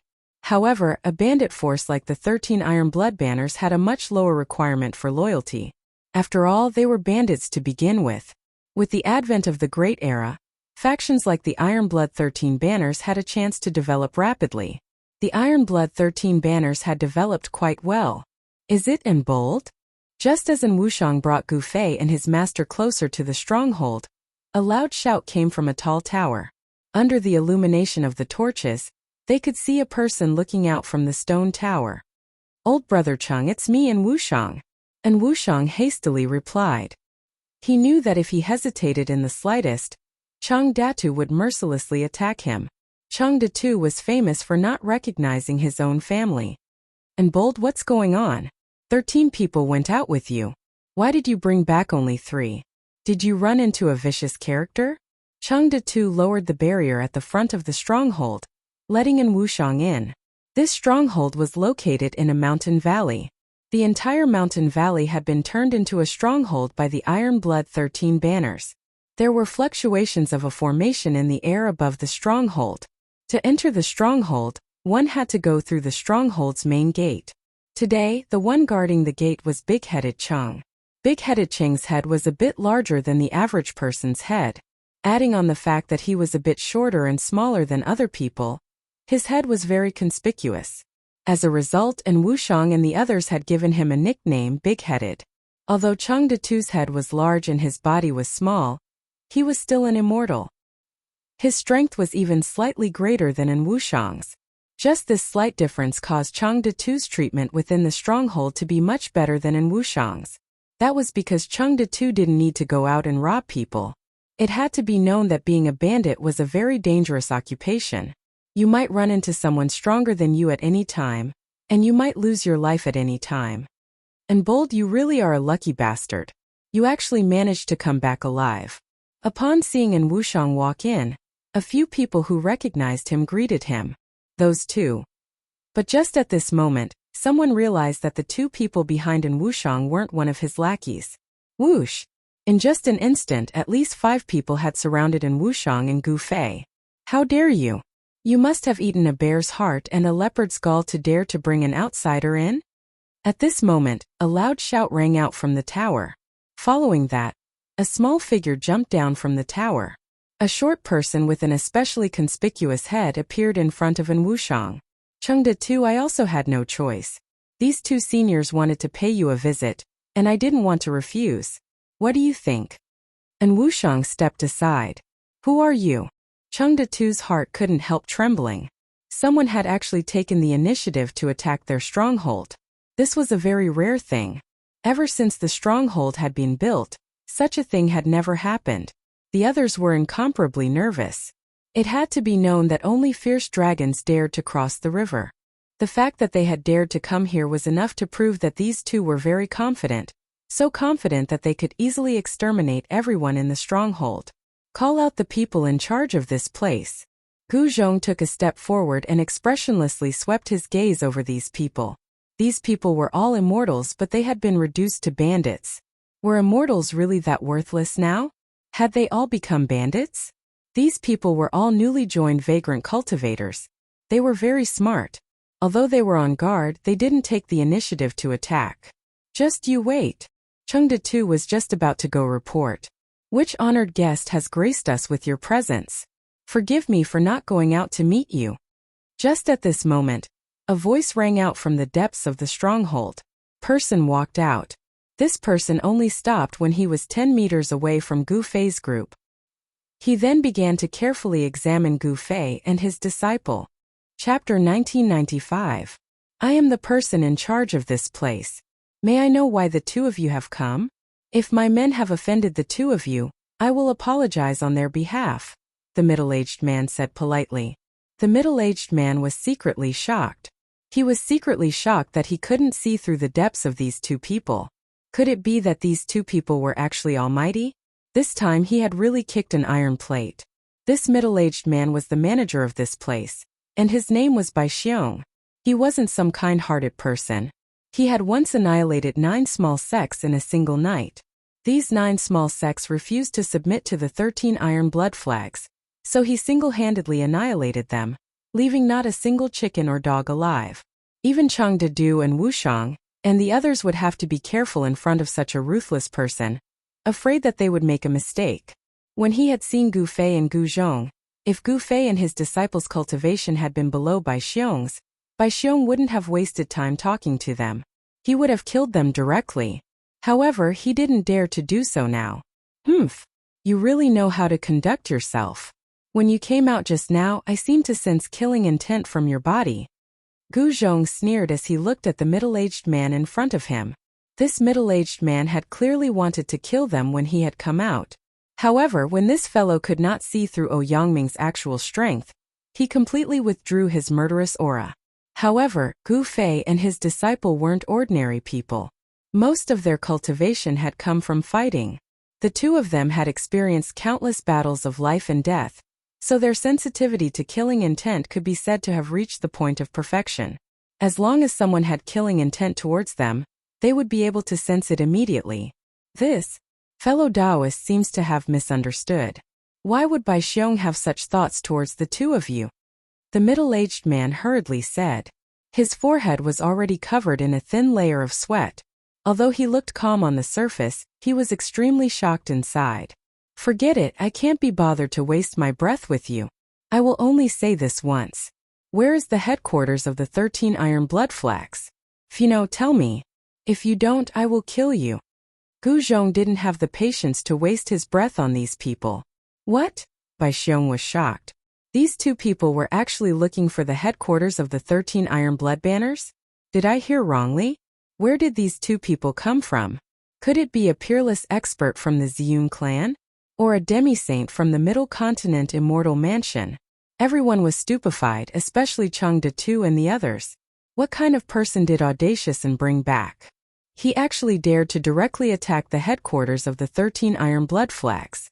Speaker 1: However, a bandit force like the 13 Iron Blood banners had a much lower requirement for loyalty. After all, they were bandits to begin with. With the advent of the Great Era, factions like the Iron Blood 13 banners had a chance to develop rapidly. The Iron Blood 13 banners had developed quite well. Is it and bold? Just as An Wushang brought Gu Fei and his master closer to the stronghold, a loud shout came from a tall tower. Under the illumination of the torches, they could see a person looking out from the stone tower. "Old brother Cheng, it's me, An Wushang." An Wushang hastily replied. He knew that if he hesitated in the slightest, Cheng Datu would mercilessly attack him. Cheng Datu was famous for not recognizing his own family. "And bold, what's going on? 13 people went out with you. Why did you bring back only 3? Did you run into a vicious character?" Cheng Datu lowered the barrier at the front of the stronghold, letting An Wushang in. This stronghold was located in a mountain valley. The entire mountain valley had been turned into a stronghold by the Iron Blood 13 banners. There were fluctuations of a formation in the air above the stronghold. To enter the stronghold, one had to go through the stronghold's main gate. Today, the one guarding the gate was Big-Headed Cheng. Big-Headed Cheng's head was a bit larger than the average person's head. Adding on the fact that he was a bit shorter and smaller than other people, his head was very conspicuous. As a result, An Wushang and the others had given him a nickname, Big-Headed. Although Chengde-Tu's head was large and his body was small, he was still an immortal. His strength was even slightly greater than in Wushang's. Just this slight difference caused Chengde-Tu's treatment within the stronghold to be much better than in Wushang's. That was because Chengde-Tu didn't need to go out and rob people. It had to be known that being a bandit was a very dangerous occupation. You might run into someone stronger than you at any time, and you might lose your life at any time. And Bold, you really are a lucky bastard. You actually managed to come back alive. Upon seeing An Wushang walk in, a few people who recognized him greeted him. Those two. But just at this moment, someone realized that the two people behind An Wushang weren't one of his lackeys. Whoosh! In just an instant, at least 5 people had surrounded An Wushang and Gu Fei. How dare you? You must have eaten a bear's heart and a leopard's gall to dare to bring an outsider in? At this moment, a loud shout rang out from the tower. Following that, a small figure jumped down from the tower. A short person with an especially conspicuous head appeared in front of An Wushang. Chengde-Tu, I also had no choice. These 2 seniors wanted to pay you a visit, and I didn't want to refuse. What do you think? An Wushang stepped aside. Who are you? Chengde-Tu's heart couldn't help trembling. Someone had actually taken the initiative to attack their stronghold. This was a very rare thing. Ever since the stronghold had been built, such a thing had never happened. The others were incomparably nervous. It had to be known that only fierce dragons dared to cross the river. The fact that they had dared to come here was enough to prove that these 2 were very confident, so confident that they could easily exterminate everyone in the stronghold. Call out the people in charge of this place. Gu Zhong took a step forward and expressionlessly swept his gaze over these people. These people were all immortals, but they had been reduced to bandits. Were immortals really that worthless now? Had they all become bandits? These people were all newly joined vagrant cultivators. They were very smart. Although they were on guard, they didn't take the initiative to attack. Just you wait. Chengde-Tu was just about to go report. Which honored guest has graced us with your presence? Forgive me for not going out to meet you. Just at this moment, a voice rang out from the depths of the stronghold. Person walked out. This person only stopped when he was 10 meters away from Gu Fei's group. He then began to carefully examine Gu Fei and his disciple. Chapter 1995. I am the person in charge of this place. May I know why the 2 of you have come? If my men have offended the 2 of you, I will apologize on their behalf, the middle-aged man said politely. The middle-aged man was secretly shocked. He was secretly shocked that he couldn't see through the depths of these 2 people. Could it be that these 2 people were actually almighty? This time he had really kicked an iron plate. This middle-aged man was the manager of this place, and his name was Bai Xiong. He wasn't some kind-hearted person. He had once annihilated 9 small sects in a single night. These 9 small sects refused to submit to the 13 iron blood flags, so he single-handedly annihilated them, leaving not a single chicken or dog alive. Even Chengde-Tu and Wushang, and the others would have to be careful in front of such a ruthless person, afraid that they would make a mistake. When he had seen Gu Fei and Gu Zhong, if Gu Fei and his disciples' cultivation had been below Bai Xiong's, Bai Xiong wouldn't have wasted time talking to them. He would have killed them directly. However, he didn't dare to do so now. You really know how to conduct yourself. When you came out just now, I seemed to sense killing intent from your body. Gu Zhong sneered as he looked at the middle-aged man in front of him. This middle-aged man had clearly wanted to kill them when he had come out. However, when this fellow could not see through Yangming's actual strength, he completely withdrew his murderous aura. However, Gu Fei and his disciple weren't ordinary people. Most of their cultivation had come from fighting. The 2 of them had experienced countless battles of life and death, so their sensitivity to killing intent could be said to have reached the point of perfection. As long as someone had killing intent towards them, they would be able to sense it immediately. This fellow Taoist seems to have misunderstood. Why would Bai Xiong have such thoughts towards the 2 of you? The middle-aged man hurriedly said. His forehead was already covered in a thin layer of sweat. Although he looked calm on the surface, he was extremely shocked inside. Forget it, I can't be bothered to waste my breath with you. I will only say this once. Where is the headquarters of the 13 iron blood flags? Tell me. If you don't, I will kill you. Gu Zhong didn't have the patience to waste his breath on these people. What? Bai Xiong was shocked. These two people were actually looking for the headquarters of the 13 Iron Blood Banners? Did I hear wrongly? Where did these two people come from? Could it be a peerless expert from the Ziyun clan? Or a demi-saint from the Middle Continent Immortal Mansion? Everyone was stupefied, especially Chang De-tu and the others. What kind of person did Audacious and bring back? He actually dared to directly attack the headquarters of the 13 Iron Blood Flags.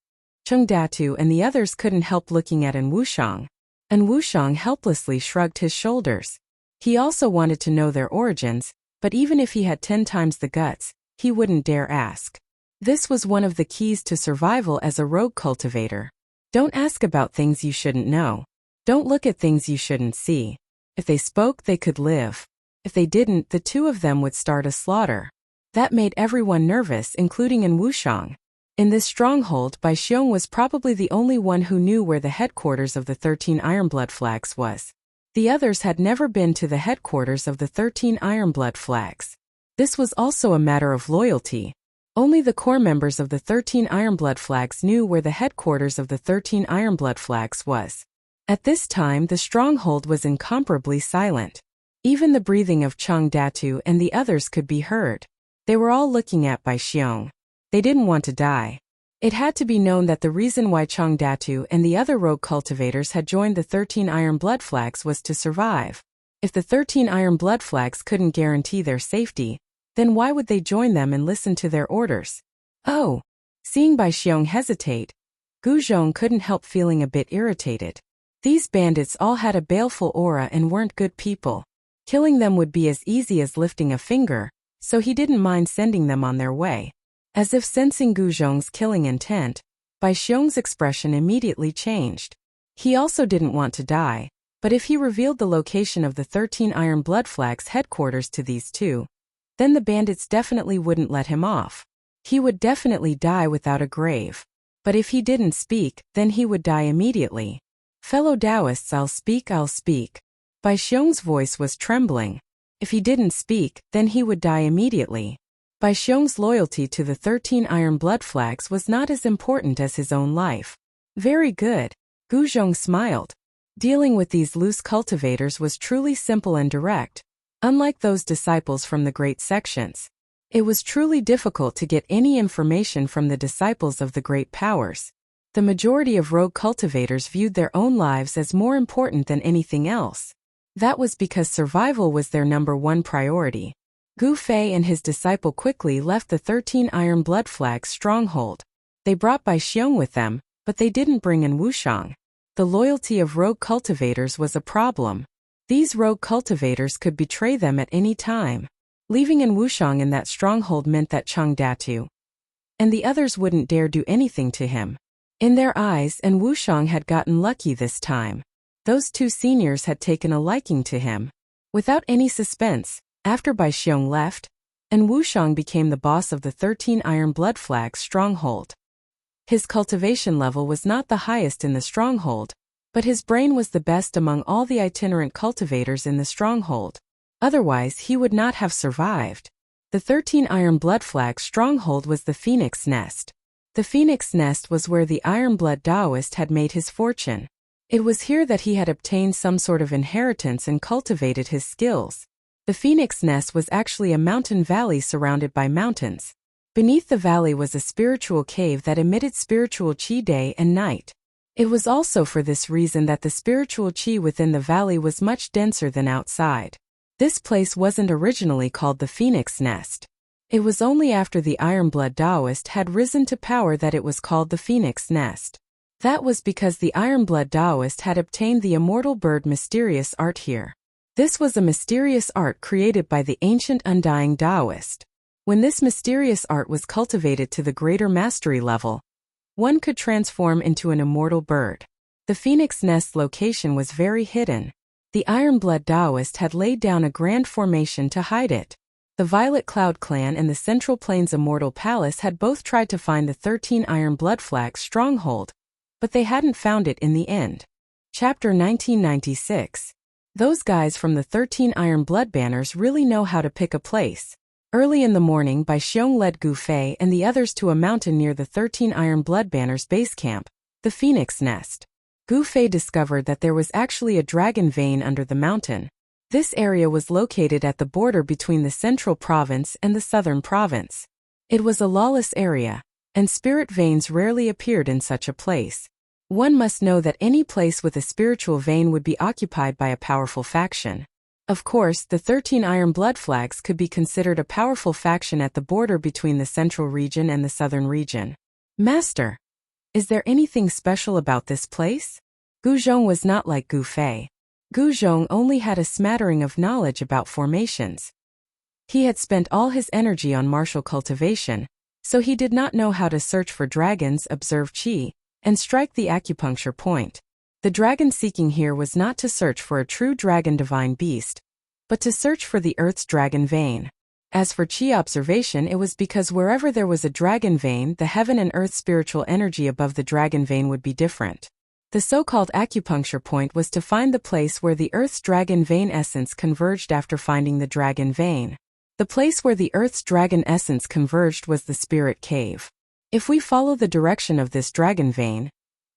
Speaker 1: Cheng Datu and the others couldn't help looking at An Wushang. An Wushang helplessly shrugged his shoulders. He also wanted to know their origins, but even if he had 10 times the guts, he wouldn't dare ask. This was one of the keys to survival as a rogue cultivator. Don't ask about things you shouldn't know. Don't look at things you shouldn't see. If they spoke, they could live. If they didn't, the two of them would start a slaughter. That made everyone nervous, including An Wushang. In this stronghold, Bai Xiong was probably the only one who knew where the headquarters of the 13 Ironblood Flags was. The others had never been to the headquarters of the 13 Ironblood Flags. This was also a matter of loyalty. Only the core members of the 13 Ironblood Flags knew where the headquarters of the 13 Ironblood Flags was. At this time, the stronghold was incomparably silent. Even the breathing of Chang Datu and the others could be heard. They were all looking at Bai Xiong. They didn't want to die. It had to be known that the reason why Chang Datu and the other rogue cultivators had joined the 13 Iron Blood Flags was to survive. If the 13 Iron Blood Flags couldn't guarantee their safety, then why would they join them and listen to their orders? Oh! Seeing Bai Xiong hesitate, Gu Zhong couldn't help feeling a bit irritated. These bandits all had a baleful aura and weren't good people. Killing them would be as easy as lifting a finger, so he didn't mind sending them on their way. As if sensing Gu Zhong's killing intent, Bai Xiong's expression immediately changed. He also didn't want to die, but if he revealed the location of the 13 Iron Blood Flags headquarters to these two, then the bandits definitely wouldn't let him off. He would definitely die without a grave. But if he didn't speak, then he would die immediately. Fellow Taoists, I'll speak. Bai Xiong's voice was trembling. If he didn't speak, then he would die immediately. Bai Xiong's loyalty to the 13 Iron Blood Flags was not as important as his own life. Very good. Gu Zhong smiled. Dealing with these loose cultivators was truly simple and direct. Unlike those disciples from the great sections, it was truly difficult to get any information from the disciples of the great powers. The majority of rogue cultivators viewed their own lives as more important than anything else. That was because survival was their #1 priority. Gu Fei and his disciple quickly left the 13 Iron Blood Flags stronghold. They brought Bai Xiong with them, but they didn't bring An Wushang. The loyalty of rogue cultivators was a problem. These rogue cultivators could betray them at any time. Leaving An Wushang in that stronghold meant that Chang Datu and the others wouldn't dare do anything to him. In their eyes, An Wushang had gotten lucky this time. Those two seniors had taken a liking to him. Without any suspense, after Bai Xiong left, An Wushang became the boss of the 13 Iron Blood Flags stronghold. His cultivation level was not the highest in the stronghold, but his brain was the best among all the itinerant cultivators in the stronghold. Otherwise, he would not have survived. The 13 Iron Blood Flags stronghold was the Phoenix Nest. The Phoenix Nest was where the Iron Blood Taoist had made his fortune. It was here that he had obtained some sort of inheritance and cultivated his skills. The Phoenix Nest was actually a mountain valley surrounded by mountains. Beneath the valley was a spiritual cave that emitted spiritual chi day and night. It was also for this reason that the spiritual chi within the valley was much denser than outside. This place wasn't originally called the Phoenix Nest. It was only after the Ironblood Taoist had risen to power that it was called the Phoenix Nest. That was because the Ironblood Taoist had obtained the immortal bird mysterious art here. This was a mysterious art created by the ancient undying Taoist. When this mysterious art was cultivated to the greater mastery level, one could transform into an immortal bird. The Phoenix Nest location was very hidden. The Ironblood Taoist had laid down a grand formation to hide it. The Violet Cloud Clan and the Central Plains Immortal Palace had both tried to find the 13 Iron Blood Flags stronghold, but they hadn't found it in the end. Chapter 1996. Those guys from the 13 Iron Blood Banners really know how to pick a place. Early in the morning, Bai Xiong led Gu Fei and the others to a mountain near the 13 Iron Blood Banner's base camp, the Phoenix Nest. Gu Fei discovered that there was actually a dragon vein under the mountain. This area was located at the border between the Central Province and the Southern Province. It was a lawless area, and spirit veins rarely appeared in such a place. One must know that any place with a spiritual vein would be occupied by a powerful faction. Of course, the 13 Iron Blood Flags could be considered a powerful faction at the border between the Central region and the Southern region. Master, is there anything special about this place? Gu Zhong was not like Gu Fei. Gu Zhong only had a smattering of knowledge about formations. He had spent all his energy on martial cultivation, so he did not know how to search for dragons, observe qi, and strike the acupuncture point. The dragon seeking here was not to search for a true dragon divine beast, but to search for the earth's dragon vein. As for qi observation, it was because wherever there was a dragon vein, the heaven and earth spiritual energy above the dragon vein would be different. The so-called acupuncture point was to find the place where the earth's dragon vein essence converged. After finding the dragon vein, the place where the earth's dragon essence converged was the spirit cave. If we follow the direction of this dragon vein,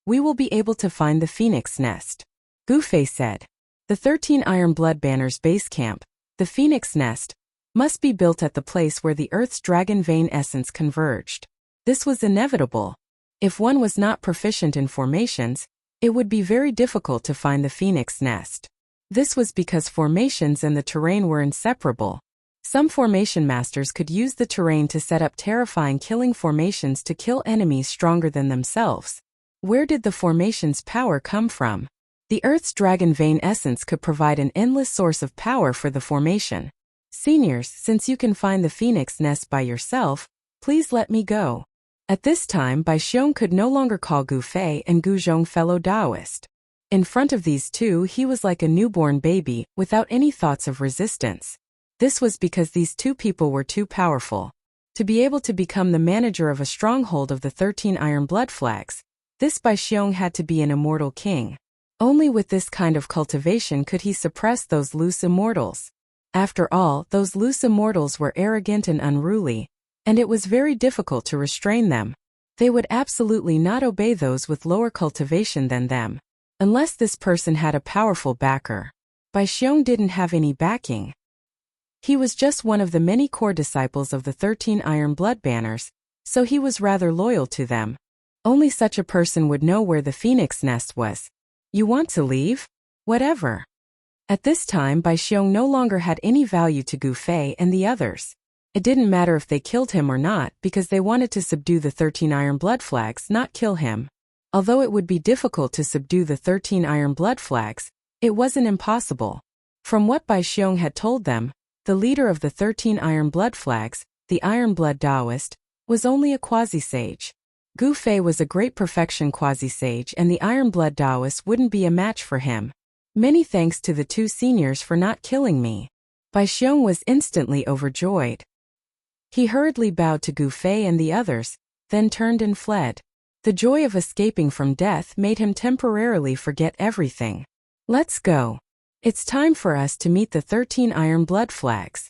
Speaker 1: we will be able to find the Phoenix Nest. Gu Fei said. The 13 Iron Blood Banner's base camp, the Phoenix Nest, must be built at the place where the earth's dragon vein essence converged. This was inevitable. If one was not proficient in formations, it would be very difficult to find the Phoenix Nest. This was because formations and the terrain were inseparable. Some formation masters could use the terrain to set up terrifying killing formations to kill enemies stronger than themselves. Where did the formation's power come from? The Earth's dragon vein essence could provide an endless source of power for the formation. Seniors, since you can find the Phoenix Nest by yourself, please let me go. At this time, Bai Xiong could no longer call Gu Fei and Gu Zhong fellow Taoist. In front of these two, he was like a newborn baby, without any thoughts of resistance. This was because these two people were too powerful. To be able to become the manager of a stronghold of the 13 Iron Blood Flags, this Bai Xiong had to be an immortal king. Only with this kind of cultivation could he suppress those loose immortals. After all, those loose immortals were arrogant and unruly, and it was very difficult to restrain them. They would absolutely not obey those with lower cultivation than them, unless this person had a powerful backer. Bai Xiong didn't have any backing. He was just one of the many core disciples of the 13 Iron Blood Banners, so he was rather loyal to them. Only such a person would know where the Phoenix Nest was. You want to leave? Whatever. At this time, Bai Xiong no longer had any value to Gu Fei and the others. It didn't matter if they killed him or not, because they wanted to subdue the 13 Iron Blood Flags, not kill him. Although it would be difficult to subdue the 13 Iron Blood Flags, it wasn't impossible. From what Bai Xiong had told them, the leader of the 13 Iron Blood Flags, the Iron Blood Taoist, was only a quasi-sage. Gu Fei was a great perfection quasi-sage, and the Iron Blood Taoist wouldn't be a match for him. Many thanks to the two seniors for not killing me. Bai Xiong was instantly overjoyed. He hurriedly bowed to Gu Fei and the others, then turned and fled. The joy of escaping from death made him temporarily forget everything. Let's go. It's time for us to meet the 13 Iron Blood Flags.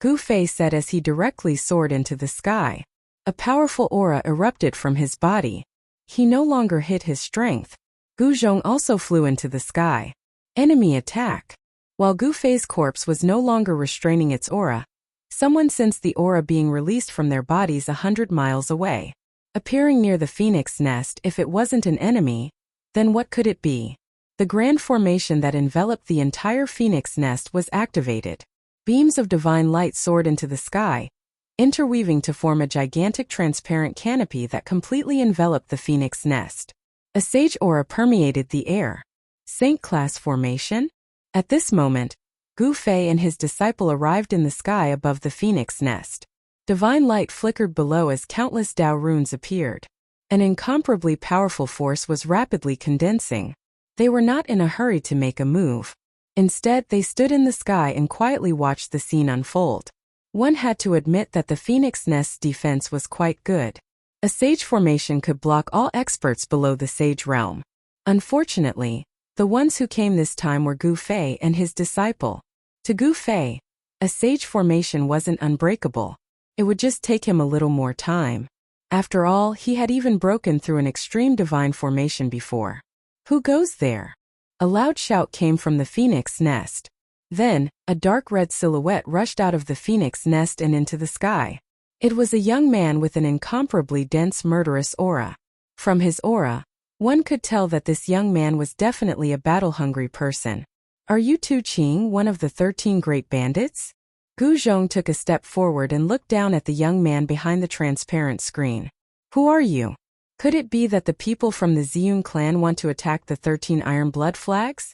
Speaker 1: Gu Fei said as he directly soared into the sky. A powerful aura erupted from his body. He no longer hid his strength. Gu Zhong also flew into the sky. Enemy attack. While Gu Fei's corpse was no longer restraining its aura, someone sensed the aura being released from their bodies 100 miles away. Appearing near the Phoenix Nest, if it wasn't an enemy, then what could it be? The grand formation that enveloped the entire Phoenix Nest was activated. Beams of divine light soared into the sky, interweaving to form a gigantic transparent canopy that completely enveloped the Phoenix Nest. A sage aura permeated the air. Saint-class formation? At this moment, Gu Fei and his disciple arrived in the sky above the Phoenix Nest. Divine light flickered below as countless Tao runes appeared. An incomparably powerful force was rapidly condensing. They were not in a hurry to make a move. Instead, they stood in the sky and quietly watched the scene unfold. One had to admit that the Phoenix Nest's defense was quite good. A sage formation could block all experts below the sage realm. Unfortunately, the ones who came this time were Gu Fei and his disciple. To Gu Fei, A sage formation wasn't unbreakable. It would just take him a little more time. After all, he had even broken through an extreme divine formation before. Who goes there? A loud shout came from the phoenix nest. Then, a dark red silhouette rushed out of the phoenix nest and into the sky. It was a young man with an incomparably dense murderous aura. From his aura, one could tell that this young man was definitely a battle-hungry person. Are you Tu Qing, one of the 13 great bandits? Gu Zhong took a step forward and looked down at the young man behind the transparent screen. Who are you? Could it be that the people from the Ziyun clan want to attack the 13 Iron Blood Flags?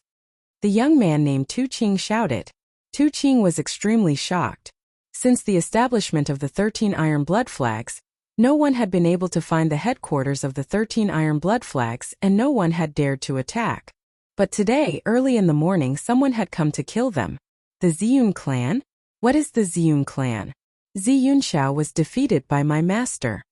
Speaker 1: The young man named Tu Qing shouted. Tu Qing was extremely shocked. Since the establishment of the 13 Iron Blood Flags, no one had been able to find the headquarters of the 13 Iron Blood Flags and no one had dared to attack. But today, early in the morning, someone had come to kill them. The Ziyun clan? What is the Ziyun clan? Ziyun Xiao was defeated by my master.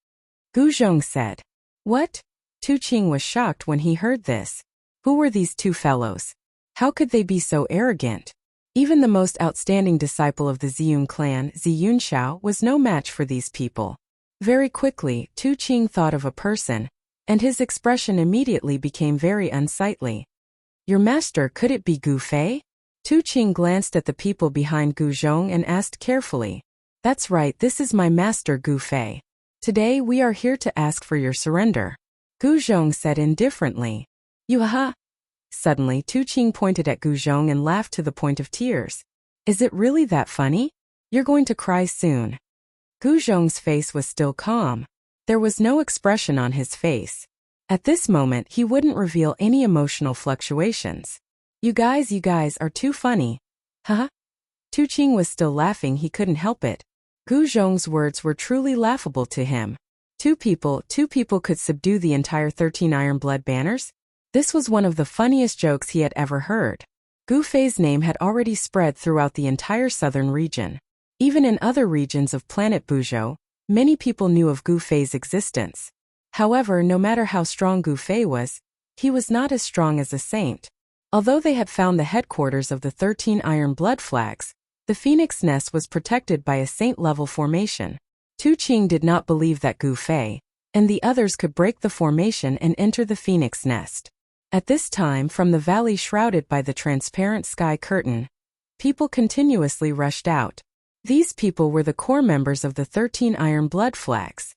Speaker 1: Gu Zhong said. What? Tu Qing was shocked when he heard this. Who were these two fellows? How could they be so arrogant? Even the most outstanding disciple of the Ziyun clan, Ziyun Xiao, was no match for these people. Very quickly, Tu Qing thought of a person, and his expression immediately became very unsightly. Your master, could it be Gu Fei? Tu Qing glanced at the people behind Gu Zhong and asked carefully. That's right, this is my master Gu Fei. Today we are here to ask for your surrender. Gu Zhong said indifferently. You ha. Suddenly Tu Qing pointed at Gu Zhong and laughed to the point of tears. Is it really that funny? You're going to cry soon. Gu Zhong's face was still calm. There was no expression on his face. At this moment he wouldn't reveal any emotional fluctuations. You guys are too funny. Haha. Tu Qing was still laughing, he couldn't help it. Gu Zhong's words were truly laughable to him. Two people could subdue the entire 13 Iron Blood banners? This was one of the funniest jokes he had ever heard. Gu Fei's name had already spread throughout the entire southern region. Even in other regions of planet Buzhou, many people knew of Gu Fei's existence. However, no matter how strong Gu Fei was, he was not as strong as a saint. Although they had found the headquarters of the 13 Iron Blood Flags, the Phoenix Nest was protected by a saint-level formation. Tu Qing did not believe that Gu Fei and the others could break the formation and enter the Phoenix Nest. At this time, from the valley shrouded by the transparent sky curtain, people continuously rushed out. These people were the core members of the 13 Iron Blood Flags.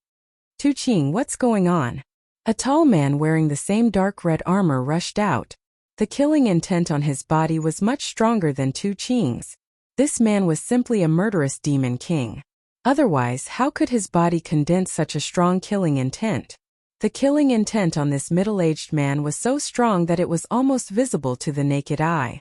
Speaker 1: Tu Qing, what's going on? A tall man wearing the same dark red armor rushed out. The killing intent on his body was much stronger than Tu Qing's. This man was simply a murderous demon king. Otherwise, how could his body condense such a strong killing intent? The killing intent on this middle-aged man was so strong that it was almost visible to the naked eye.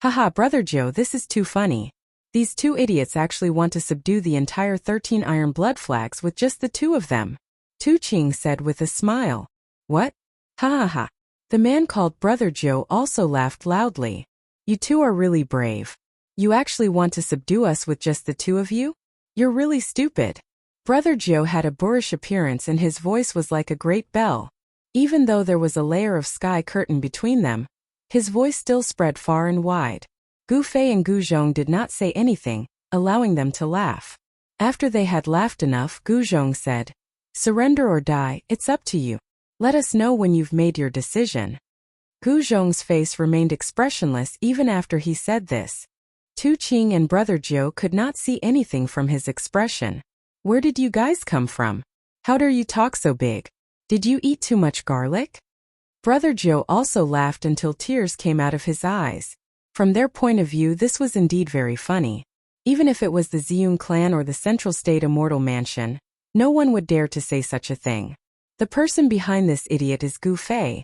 Speaker 1: Haha, Brother Joe, this is too funny. These two idiots actually want to subdue the entire 13 Iron Blood Flags with just the two of them. Tu Qing said with a smile. What? Ha ha ha. The man called Brother Joe also laughed loudly. You two are really brave. You actually want to subdue us with just the two of you? You're really stupid. Brother Joe had a boorish appearance and his voice was like a great bell. Even though there was a layer of sky curtain between them, his voice still spread far and wide. Gu Fei and Gu Zhong did not say anything, allowing them to laugh. After they had laughed enough, Gu Zhong said, Surrender or die, it's up to you. Let us know when you've made your decision. Gu Zhong's face remained expressionless even after he said this. Tu Qing and Brother Joe could not see anything from his expression. Where did you guys come from? How dare you talk so big? Did you eat too much garlic? Brother Joe also laughed until tears came out of his eyes. From their point of view, this was indeed very funny. Even if it was the Ziyun clan or the Central State Immortal Mansion, no one would dare to say such a thing. The person behind this idiot is Gu Fei,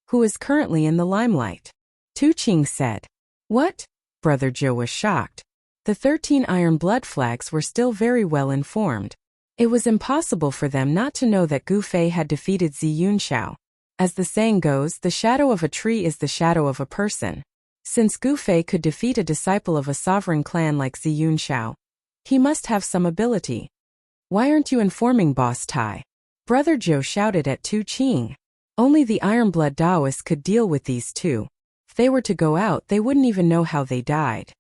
Speaker 1: who is currently in the limelight. Tu Qing said. What? Brother Joe was shocked. The 13 Iron Blood Flags were still very well informed. It was impossible for them not to know that Gu Fei had defeated Ziyun Xiao. As the saying goes, the shadow of a tree is the shadow of a person. Since Gu Fei could defeat a disciple of a sovereign clan like Ziyun Xiao, he must have some ability. Why aren't you informing Boss Tai? Brother Joe shouted at Tu Qing. Only the Iron Blood Taoists could deal with these two. If they were to go out, they wouldn't even know how they died.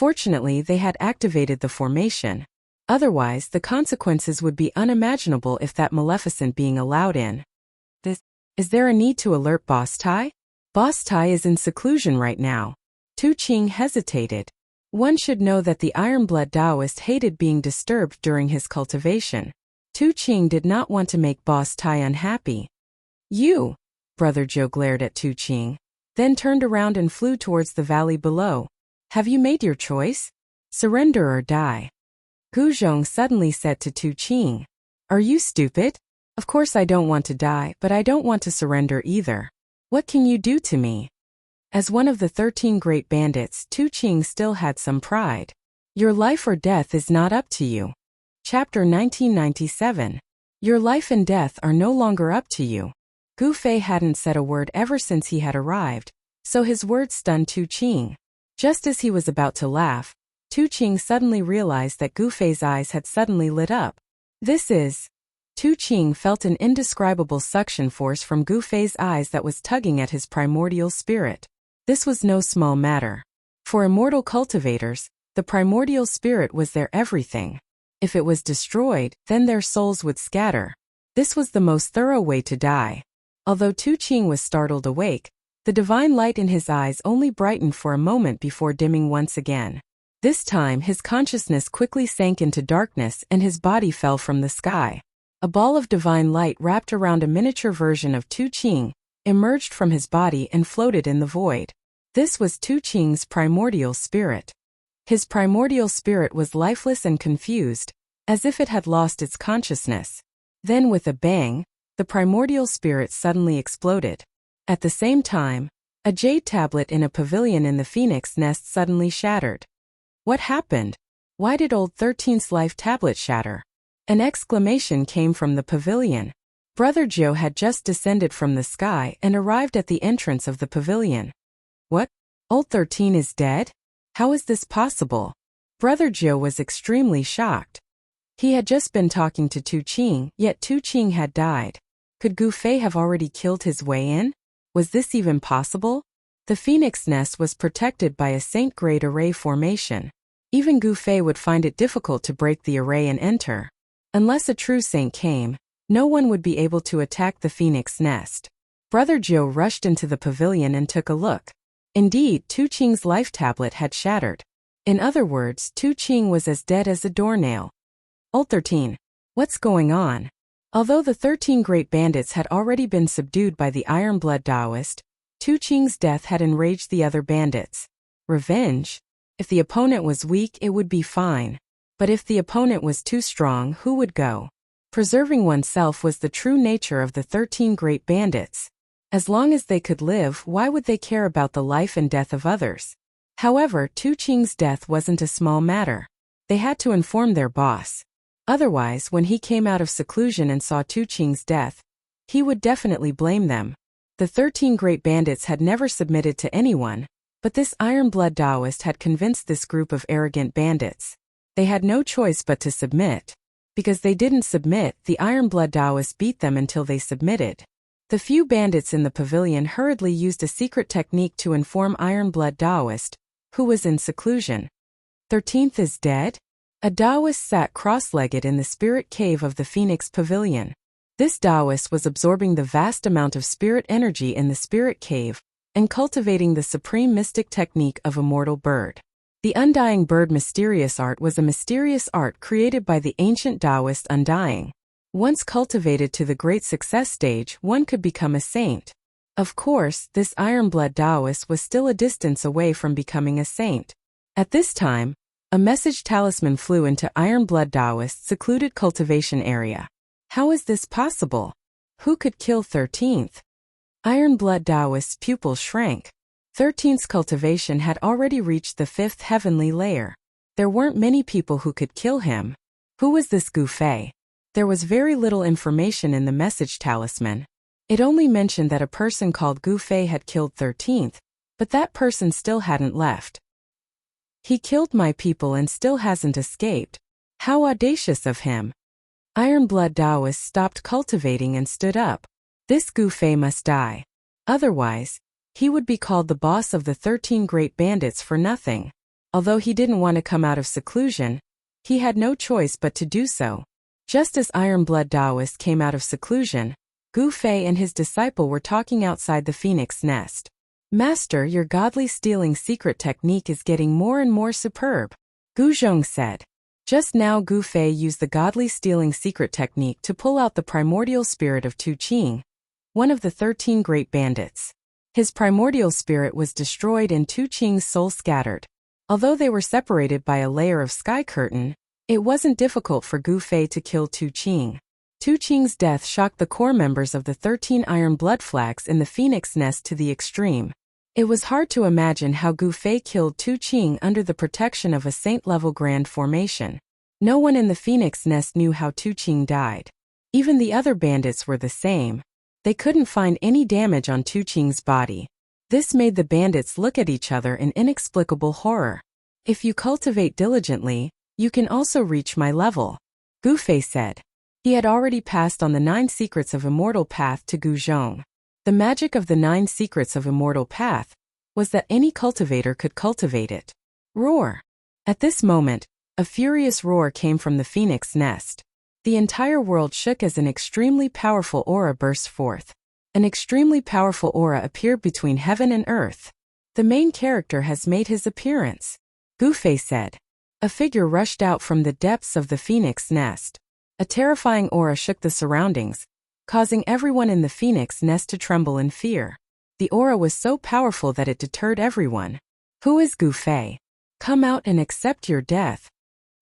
Speaker 1: Fortunately, they had activated the formation. Otherwise, the consequences would be unimaginable if that maleficent being allowed in. Is there a need to alert Boss Tai? Boss Tai is in seclusion right now. Tu Qing hesitated. One should know that the Iron-Blood Taoist hated being disturbed during his cultivation. Tu Qing did not want to make Boss Tai unhappy. You! Brother Zhou glared at Tu Qing, then turned around and flew towards the valley below. Have you made your choice? Surrender or die. Gu Zhong suddenly said to Tu Qing. Are you stupid? Of course I don't want to die, but I don't want to surrender either. What can you do to me? As one of the 13 great bandits, Tu Qing still had some pride. Your life or death is not up to you. Chapter 1997. Your life and death are no longer up to you. Gu Fei hadn't said a word ever since he had arrived, so his words stunned Tu Qing. Just as he was about to laugh, Tu Qing suddenly realized that Gu Fei's eyes had suddenly lit up. Tu Qing felt an indescribable suction force from Gu Fei's eyes that was tugging at his primordial spirit. This was no small matter. For immortal cultivators, the primordial spirit was their everything. If it was destroyed, then their souls would scatter. This was the most thorough way to die. Although Tu Qing was startled awake, the divine light in his eyes only brightened for a moment before dimming once again. This time his consciousness quickly sank into darkness and his body fell from the sky. A ball of divine light wrapped around a miniature version of Tu Qing emerged from his body and floated in the void. This was Tu Qing's primordial spirit. His primordial spirit was lifeless and confused, as if it had lost its consciousness. Then with a bang, the primordial spirit suddenly exploded. At the same time, a jade tablet in a pavilion in the phoenix nest suddenly shattered. What happened? Why did old 13's life tablet shatter? An exclamation came from the pavilion. Brother Zhou had just descended from the sky and arrived at the entrance of the pavilion. What? Old 13 is dead? How is this possible? Brother Zhou was extremely shocked. He had just been talking to Tu Qing, yet Tu Qing had died. Could Gu Fei have already killed his way in? Was this even possible? The phoenix nest was protected by a saint-grade array formation. Even Gu Fei would find it difficult to break the array and enter. Unless a true saint came, no one would be able to attack the phoenix nest. Brother Zhou rushed into the pavilion and took a look. Indeed, Tu Qing's life tablet had shattered. In other words, Tu Qing was as dead as a doornail. Old 13. What's going on? Although the 13 great bandits had already been subdued by the Iron-Blood Taoist, Tu Qing's death had enraged the other bandits. Revenge? If the opponent was weak, it would be fine. But if the opponent was too strong, who would go? Preserving oneself was the true nature of the 13 great bandits. As long as they could live, why would they care about the life and death of others? However, Tu Qing's death wasn't a small matter. They had to inform their boss. Otherwise, when he came out of seclusion and saw Tu Qing's death, he would definitely blame them. The 13 great bandits had never submitted to anyone, but this Iron-Blood Taoist had convinced this group of arrogant bandits. They had no choice but to submit. Because they didn't submit, the Iron-Blood Taoist beat them until they submitted. The few bandits in the pavilion hurriedly used a secret technique to inform Iron-Blood Taoist, who was in seclusion. 13th is dead? A Taoist sat cross-legged in the spirit cave of the Phoenix Pavilion. This Taoist was absorbing the vast amount of spirit energy in the spirit cave and cultivating the supreme mystic technique of Immortal Bird. The Undying Bird mysterious art was a mysterious art created by the ancient Taoist Undying. Once cultivated to the great success stage, one could become a saint. Of course, this Iron-Blood Taoist was still a distance away from becoming a saint. At this time, a message talisman flew into Iron-Blood Taoist's secluded cultivation area. How is this possible? Who could kill 13th? Iron-Blood Taoist's pupil shrank. 13th's cultivation had already reached the 5th heavenly layer. There weren't many people who could kill him. Who was this Gu Fei? There was very little information in the message talisman. It only mentioned that a person called Gu Fei had killed 13th, but that person still hadn't left. He killed my people and still hasn't escaped. How audacious of him. Iron-Blood Taoist stopped cultivating and stood up. This Gu Fei must die. Otherwise, he would be called the boss of the 13 great bandits for nothing. Although he didn't want to come out of seclusion, he had no choice but to do so. Just as Iron Blood Taoist came out of seclusion, Gu Fei and his disciple were talking outside the phoenix nest. "Master, your godly stealing secret technique is getting more and more superb," Gu Zhong said. Just now Gu Fei used the godly stealing secret technique to pull out the primordial spirit of Tu Qing, one of the 13 great bandits. His primordial spirit was destroyed and Tu Qing's soul scattered. Although they were separated by a layer of sky curtain, it wasn't difficult for Gu Fei to kill Tu Qing. Tu Qing's death shocked the core members of the 13 Iron Blood Flags in the phoenix nest to the extreme. It was hard to imagine how Gu Fei killed Tu Qing under the protection of a saint-level grand formation. No one in the phoenix nest knew how Tu Qing died. Even the other bandits were the same. They couldn't find any damage on Tu Qing's body. This made the bandits look at each other in inexplicable horror. "If you cultivate diligently, you can also reach my level," Gu Fei said. He had already passed on the 9 secrets of immortal path to Gu Zhong. The magic of the 9 secrets of immortal path was that any cultivator could cultivate it. Roar! At this moment, a furious roar came from the phoenix nest. The entire world shook as an extremely powerful aura burst forth. An extremely powerful aura appeared between heaven and earth. "The main character has made his appearance," Gu Fei said. A figure rushed out from the depths of the phoenix nest. A terrifying aura shook the surroundings, causing everyone in the phoenix nest to tremble in fear. The aura was so powerful that it deterred everyone. "Who is Gu Fei? Come out and accept your death."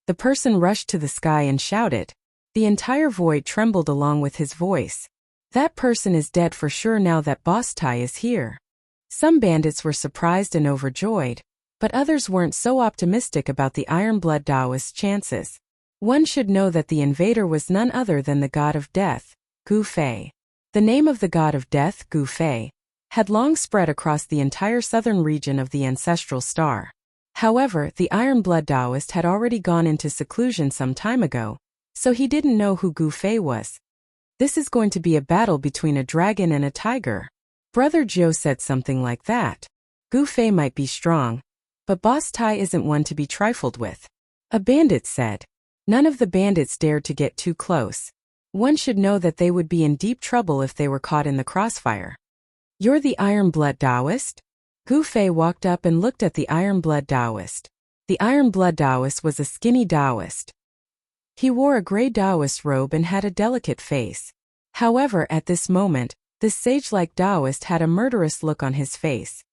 Speaker 1: The person rushed to the sky and shouted. The entire void trembled along with his voice. "That person is dead for sure now that Boss Tai is here." Some bandits were surprised and overjoyed, but others weren't so optimistic about the Iron Blood Taoist's chances. One should know that the invader was none other than the god of death, Gu Fei. The name of the god of death, Gu Fei, had long spread across the entire southern region of the ancestral star. However, the Iron Blood Taoist had already gone into seclusion some time ago, so he didn't know who Gu Fei was. "This is going to be a battle between a dragon and a tiger." Brother Joe said something like that. "Gu Fei might be strong, but Boss Tai isn't one to be trifled with," a bandit said. None of the bandits dared to get too close. One should know that they would be in deep trouble if they were caught in the crossfire. "You're the Iron Blood Taoist?" Gu Fei walked up and looked at the Iron Blood Taoist. The Iron Blood Taoist was a skinny Taoist. He wore a gray Taoist robe and had a delicate face. However, at this moment, this sage-like Taoist had a murderous look on his face.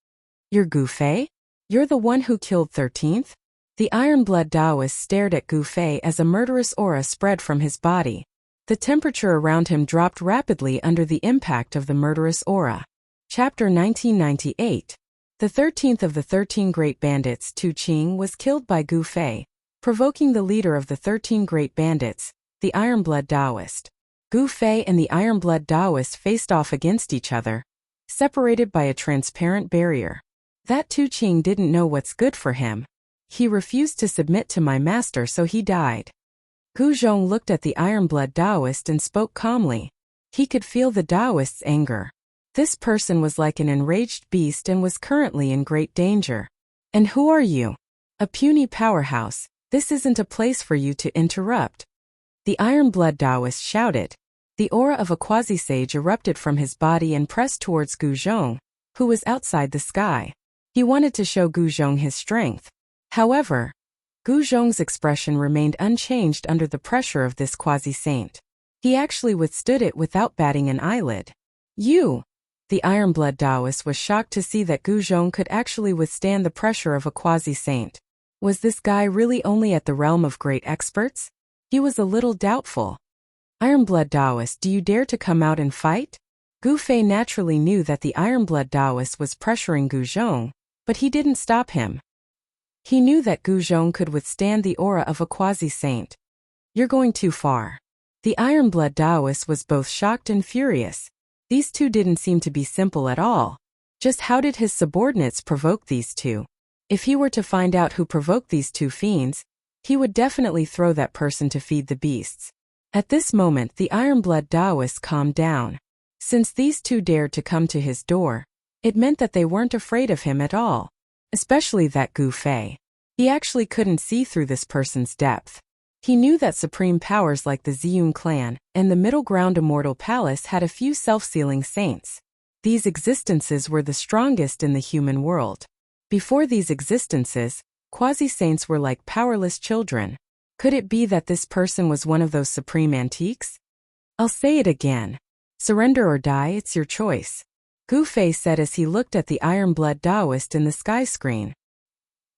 Speaker 1: "You're Gu Fei? You're the one who killed 13th? The Iron Blood Taoist stared at Gu Fei as a murderous aura spread from his body. The temperature around him dropped rapidly under the impact of the murderous aura. Chapter 1998. The 13th of the 13 Great Bandits, Tu Qing, was killed by Gu Fei, provoking the leader of the 13 Great Bandits, the Iron Blood Taoist. Gu Fei and the Iron Blood Taoist faced off against each other, separated by a transparent barrier. That Tu Qing didn't know what's good for him. He refused to submit to my master, so he died. Gu Zhong looked at the Iron Blood Taoist and spoke calmly. He could feel the Taoist's anger. This person was like an enraged beast and was currently in great danger. "And who are you?" "A puny powerhouse. This isn't a place for you to interrupt," the Iron Blood Taoist shouted. The aura of a quasi-sage erupted from his body and pressed towards Gu Zhong, who was outside the sky. He wanted to show Gu Zhong his strength. However, Gu Zhong's expression remained unchanged under the pressure of this quasi-saint. He actually withstood it without batting an eyelid. "You!" The Iron Blood Taoist was shocked to see that Gu Zhong could actually withstand the pressure of a quasi-saint. Was this guy really only at the realm of great experts? He was a little doubtful. "Iron Blood Taoist, do you dare to come out and fight?" Gu Fei naturally knew that the Iron Blood Taoist was pressuring Gu Zhong, but he didn't stop him. He knew that Gu Zhong could withstand the aura of a quasi-saint. "You're going too far." The Iron Blood Taoist was both shocked and furious. These two didn't seem to be simple at all. Just how did his subordinates provoke these two? If he were to find out who provoked these two fiends, he would definitely throw that person to feed the beasts. At this moment, the Iron Blood Taoist calmed down. Since these two dared to come to his door, it meant that they weren't afraid of him at all. Especially that Gu Fei. He actually couldn't see through this person's depth. He knew that supreme powers like the Ziyun clan and the Middle Ground Immortal Palace had a few self-sealing saints. These existences were the strongest in the human world. Before these existences, quasi-saints were like powerless children. Could it be that this person was one of those supreme antiques? I'll say it again. Surrender or die, it's your choice, Gu Fei said as he looked at the Iron-Blood Taoist in the sky screen.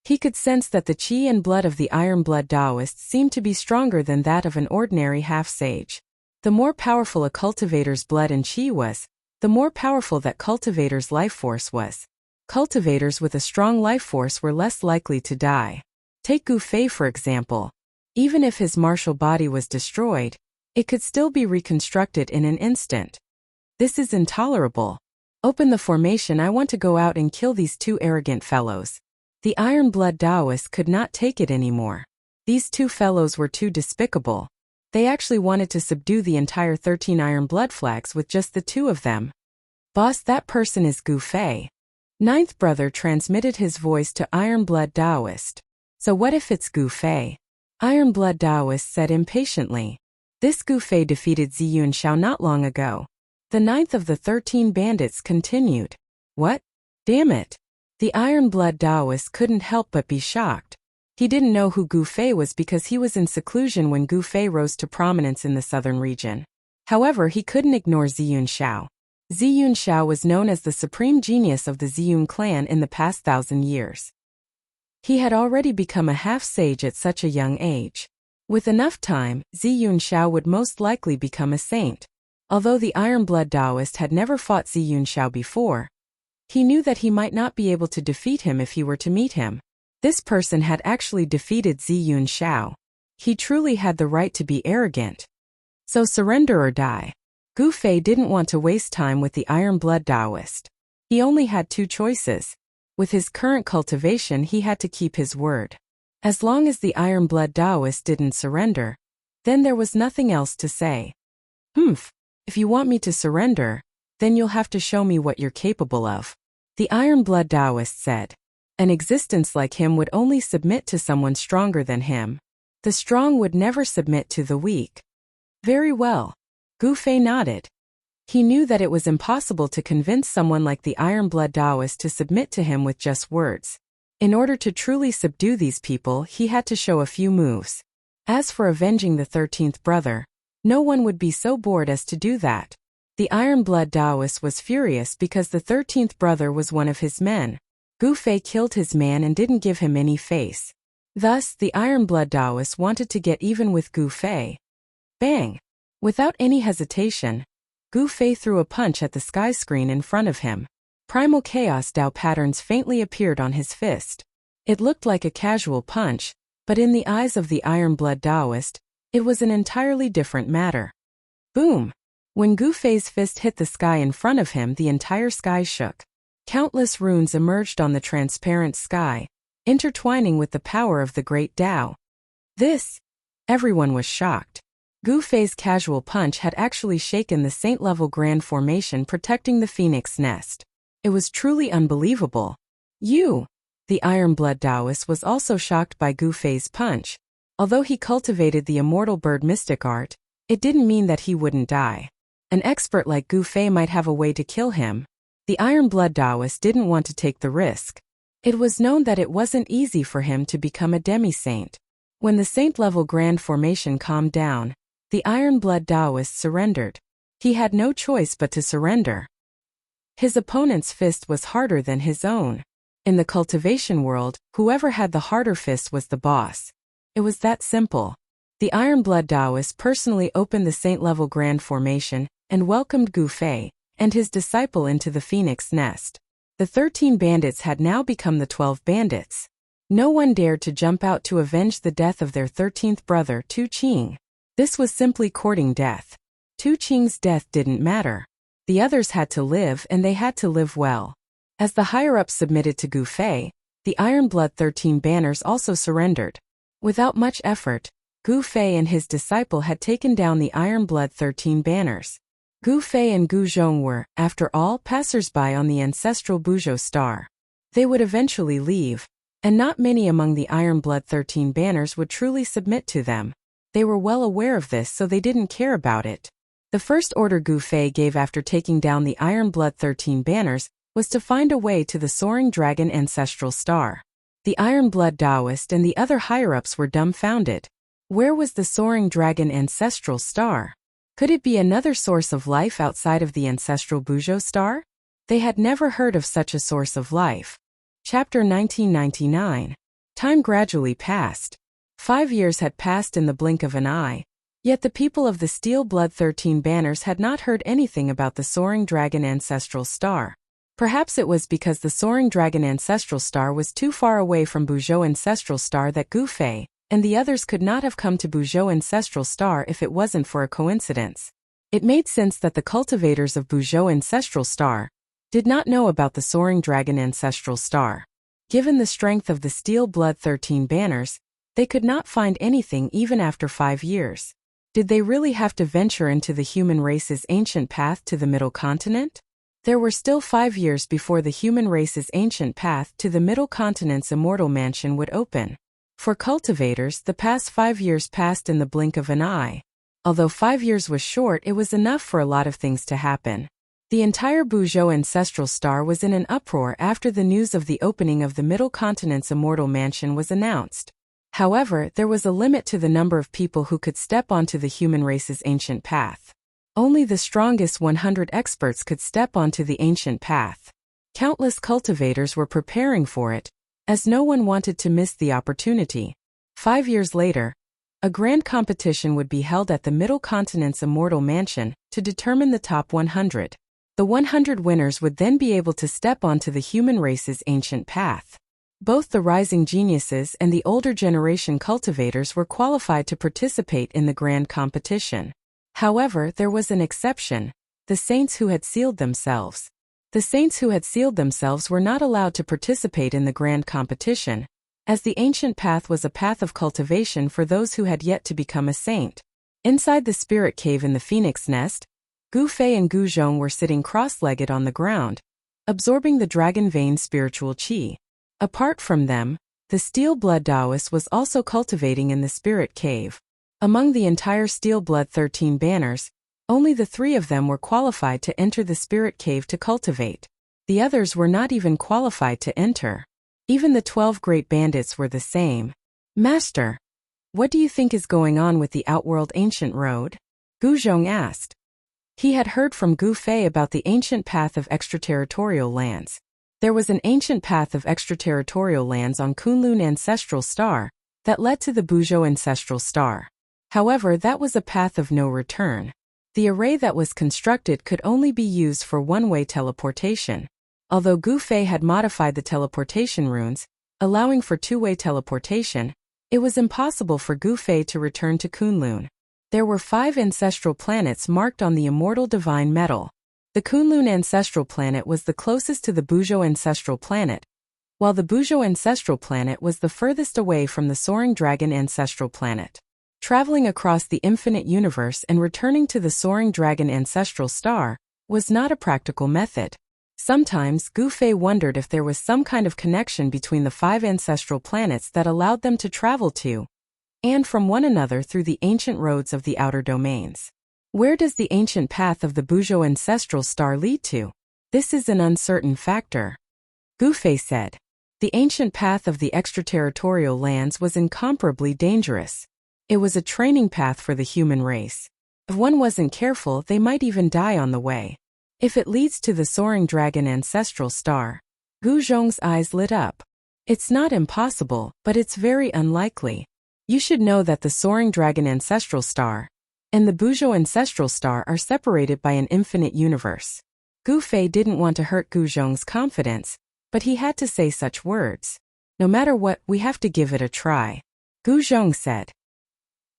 Speaker 1: He could sense that the qi and blood of the Iron-Blood Taoist seemed to be stronger than that of an ordinary half-sage. The more powerful a cultivator's blood and qi was, the more powerful that cultivator's life force was. Cultivators with a strong life force were less likely to die. Take Gu Fei for example. Even if his martial body was destroyed, it could still be reconstructed in an instant. This is intolerable. Open the formation, I want to go out and kill these two arrogant fellows. The Iron-Blood Taoist could not take it anymore. These two fellows were too despicable. They actually wanted to subdue the entire 13 Iron-Blood flags with just the two of them. Boss, that person is Gu Fei. Ninth brother transmitted his voice to Iron-Blood Taoist. So what if it's Gu Fei? Iron-Blood Taoist said impatiently. This Gu Fei defeated Ziyun Shao not long ago. The ninth of the 13 bandits continued. What? Damn it. The Iron-Blood Taoist couldn't help but be shocked. He didn't know who Gu Fei was because he was in seclusion when Gu Fei rose to prominence in the southern region. However, he couldn't ignore Ziyun Shao. Ziyun Shao was known as the supreme genius of the Ziyun clan in the past 1,000 years. He had already become a half-sage at such a young age. With enough time, Ziyun Shao would most likely become a saint. Although the Iron-Blood Taoist had never fought Ziyun Shao before, he knew that he might not be able to defeat him if he were to meet him. This person had actually defeated Ziyun Shao. He truly had the right to be arrogant. So surrender or die. Gu Fei didn't want to waste time with the Iron-Blood Taoist. He only had two choices. With his current cultivation, he had to keep his word. As long as the Iron-Blood Taoist didn't surrender, then there was nothing else to say. If you want me to surrender, then you'll have to show me what you're capable of, the Iron-Blood Taoist said. An existence like him would only submit to someone stronger than him. The strong would never submit to the weak. Very well. Gu Fei nodded. He knew that it was impossible to convince someone like the Iron-Blood Taoist to submit to him with just words. In order to truly subdue these people, he had to show a few moves. As for avenging the 13th brother, no one would be so bored as to do that. The Iron-Blood Taoist was furious because the 13th brother was one of his men. Gu Fei killed his man and didn't give him any face. Thus, the Iron-Blood Taoist wanted to get even with Gu Fei. Bang! Without any hesitation, Gu Fei threw a punch at the sky screen in front of him. Primal Chaos Dao patterns faintly appeared on his fist. It looked like a casual punch, but in the eyes of the Iron-Blood Taoist, it was an entirely different matter. Boom! When Gu Fei's fist hit the sky in front of him, the entire sky shook. Countless runes emerged on the transparent sky, intertwining with the power of the great Tao. Everyone was shocked. Gu Fei's casual punch had actually shaken the saint-level grand formation protecting the phoenix nest. It was truly unbelievable. The Iron-Blood Taoist was also shocked by Gu Fei's punch. Although he cultivated the immortal bird mystic art, it didn't mean that he wouldn't die. An expert like Gu Fei might have a way to kill him. The Iron-Blood Taoist didn't want to take the risk. It was known that it wasn't easy for him to become a demi-saint. When the saint-level grand formation calmed down, the Iron-Blood Taoist surrendered. He had no choice but to surrender. His opponent's fist was harder than his own. In the cultivation world, whoever had the harder fist was the boss. It was that simple. The Iron-Blood Taoist personally opened the saint-level grand formation and welcomed Gu Fei and his disciple into the phoenix nest. The 13 bandits had now become the 12 bandits. No one dared to jump out to avenge the death of their 13th brother, Tu Qing. This was simply courting death. Tu Qing's death didn't matter. The others had to live, and they had to live well. As the higher-ups submitted to Gu Fei, the Iron-Blood 13 banners also surrendered. Without much effort, Gu Fei and his disciple had taken down the Iron-Blood 13 banners. Gu Fei and Gu Zhong were, after all, passers-by on the ancestral Buzhou star. They would eventually leave, And not many among the Iron Blood 13 banners would truly submit to them. They were well aware of this, so they didn't care about it. The first order Gu Fei gave after taking down the Iron Blood 13 banners was to find a way to the Soaring Dragon Ancestral Star. The Iron Blood Taoist and the other higher-ups were dumbfounded. Where was the Soaring Dragon Ancestral Star? Could it be another source of life outside of the ancestral Buzhou star? They had never heard of such a source of life. Chapter 1999. Time gradually passed. 5 years had passed in the blink of an eye. Yet the people of the Steel Blood 13 banners had not heard anything about the Soaring Dragon Ancestral Star. Perhaps it was because the Soaring Dragon Ancestral Star was too far away from Buzhou Ancestral Star that Gu Fei and the others could not have come to Buzhou Ancestral Star if it wasn't for a coincidence. It made sense that the cultivators of Buzhou Ancestral Star did not know about the Soaring Dragon Ancestral Star. Given the strength of the Steel Blood 13 banners, they could not find anything even after 5 years. Did they really have to venture into the human race's ancient path to the Middle Continent? There were still 5 years before the human race's ancient path to the Middle Continent's immortal mansion would open. For cultivators, the past 5 years passed in the blink of an eye. Although 5 years was short, it was enough for a lot of things to happen. The entire Buzhou Ancestral Star was in an uproar after the news of the opening of the Middle Continent's immortal mansion was announced. However, there was a limit to the number of people who could step onto the human race's ancient path. Only the strongest 100 experts could step onto the ancient path. Countless cultivators were preparing for it, as no one wanted to miss the opportunity. 5 years later, a grand competition would be held at the Middle Continent's immortal mansion to determine the top 100. The 100 winners would then be able to step onto the human race's ancient path. Both the rising geniuses and the older generation cultivators were qualified to participate in the grand competition. However, there was an exception: the saints who had sealed themselves. The saints who had sealed themselves were not allowed to participate in the grand competition, as the ancient path was a path of cultivation for those who had yet to become a saint. Inside the spirit cave in the phoenix nest, Gu Fei and Gu Zhong were sitting cross-legged on the ground, absorbing the dragon vein spiritual qi. Apart from them, the Steel Blood Taoist was also cultivating in the spirit cave. Among the entire Steel Blood 13 banners, only the 3 of them were qualified to enter the spirit cave to cultivate. The others were not even qualified to enter. Even the 12 great bandits were the same. "Master, what do you think is going on with the Outworld Ancient Road?" Gu Zhong asked. He had heard from Gu Fei about the ancient path of extraterritorial lands. There was an ancient path of extraterritorial lands on Kunlun Ancestral Star that led to the Buzhou Ancestral Star. However, that was a path of no return. The array that was constructed could only be used for one-way teleportation. Although Gu Fei had modified the teleportation runes, allowing for two-way teleportation, it was impossible for Gu Fei to return to Kunlun. There were 5 ancestral planets marked on the immortal divine metal. The Kunlun ancestral planet was the closest to the Buzhou ancestral planet, while the Buzhou ancestral planet was the furthest away from the Soaring Dragon ancestral planet. Traveling across the infinite universe and returning to the Soaring Dragon ancestral star was not a practical method. Sometimes Gu Fei wondered if there was some kind of connection between the 5 ancestral planets that allowed them to travel to and from one another through the ancient roads of the outer domains. Where does the ancient path of the Buzhou ancestral star lead to? This is an uncertain factor. Gu Fei said. The ancient path of the extraterritorial lands was incomparably dangerous. It was a training path for the human race. If one wasn't careful, they might even die on the way. If it leads to the Soaring Dragon ancestral star. Gu Zhong's eyes lit up. It's not impossible, but it's very unlikely. You should know that the Soaring Dragon ancestral star and the Buzhou ancestral star are separated by an infinite universe. Gu Fei didn't want to hurt Gu Zhong's confidence, but he had to say such words. No matter what, we have to give it a try, Gu Zhong said.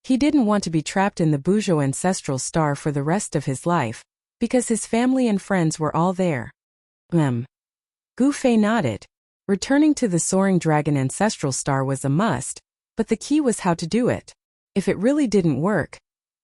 Speaker 1: He didn't want to be trapped in the Buzhou ancestral star for the rest of his life, because his family and friends were all there. Gu Fei nodded. Returning to the Soaring Dragon ancestral star was a must, but the key was how to do it. If it really didn't work,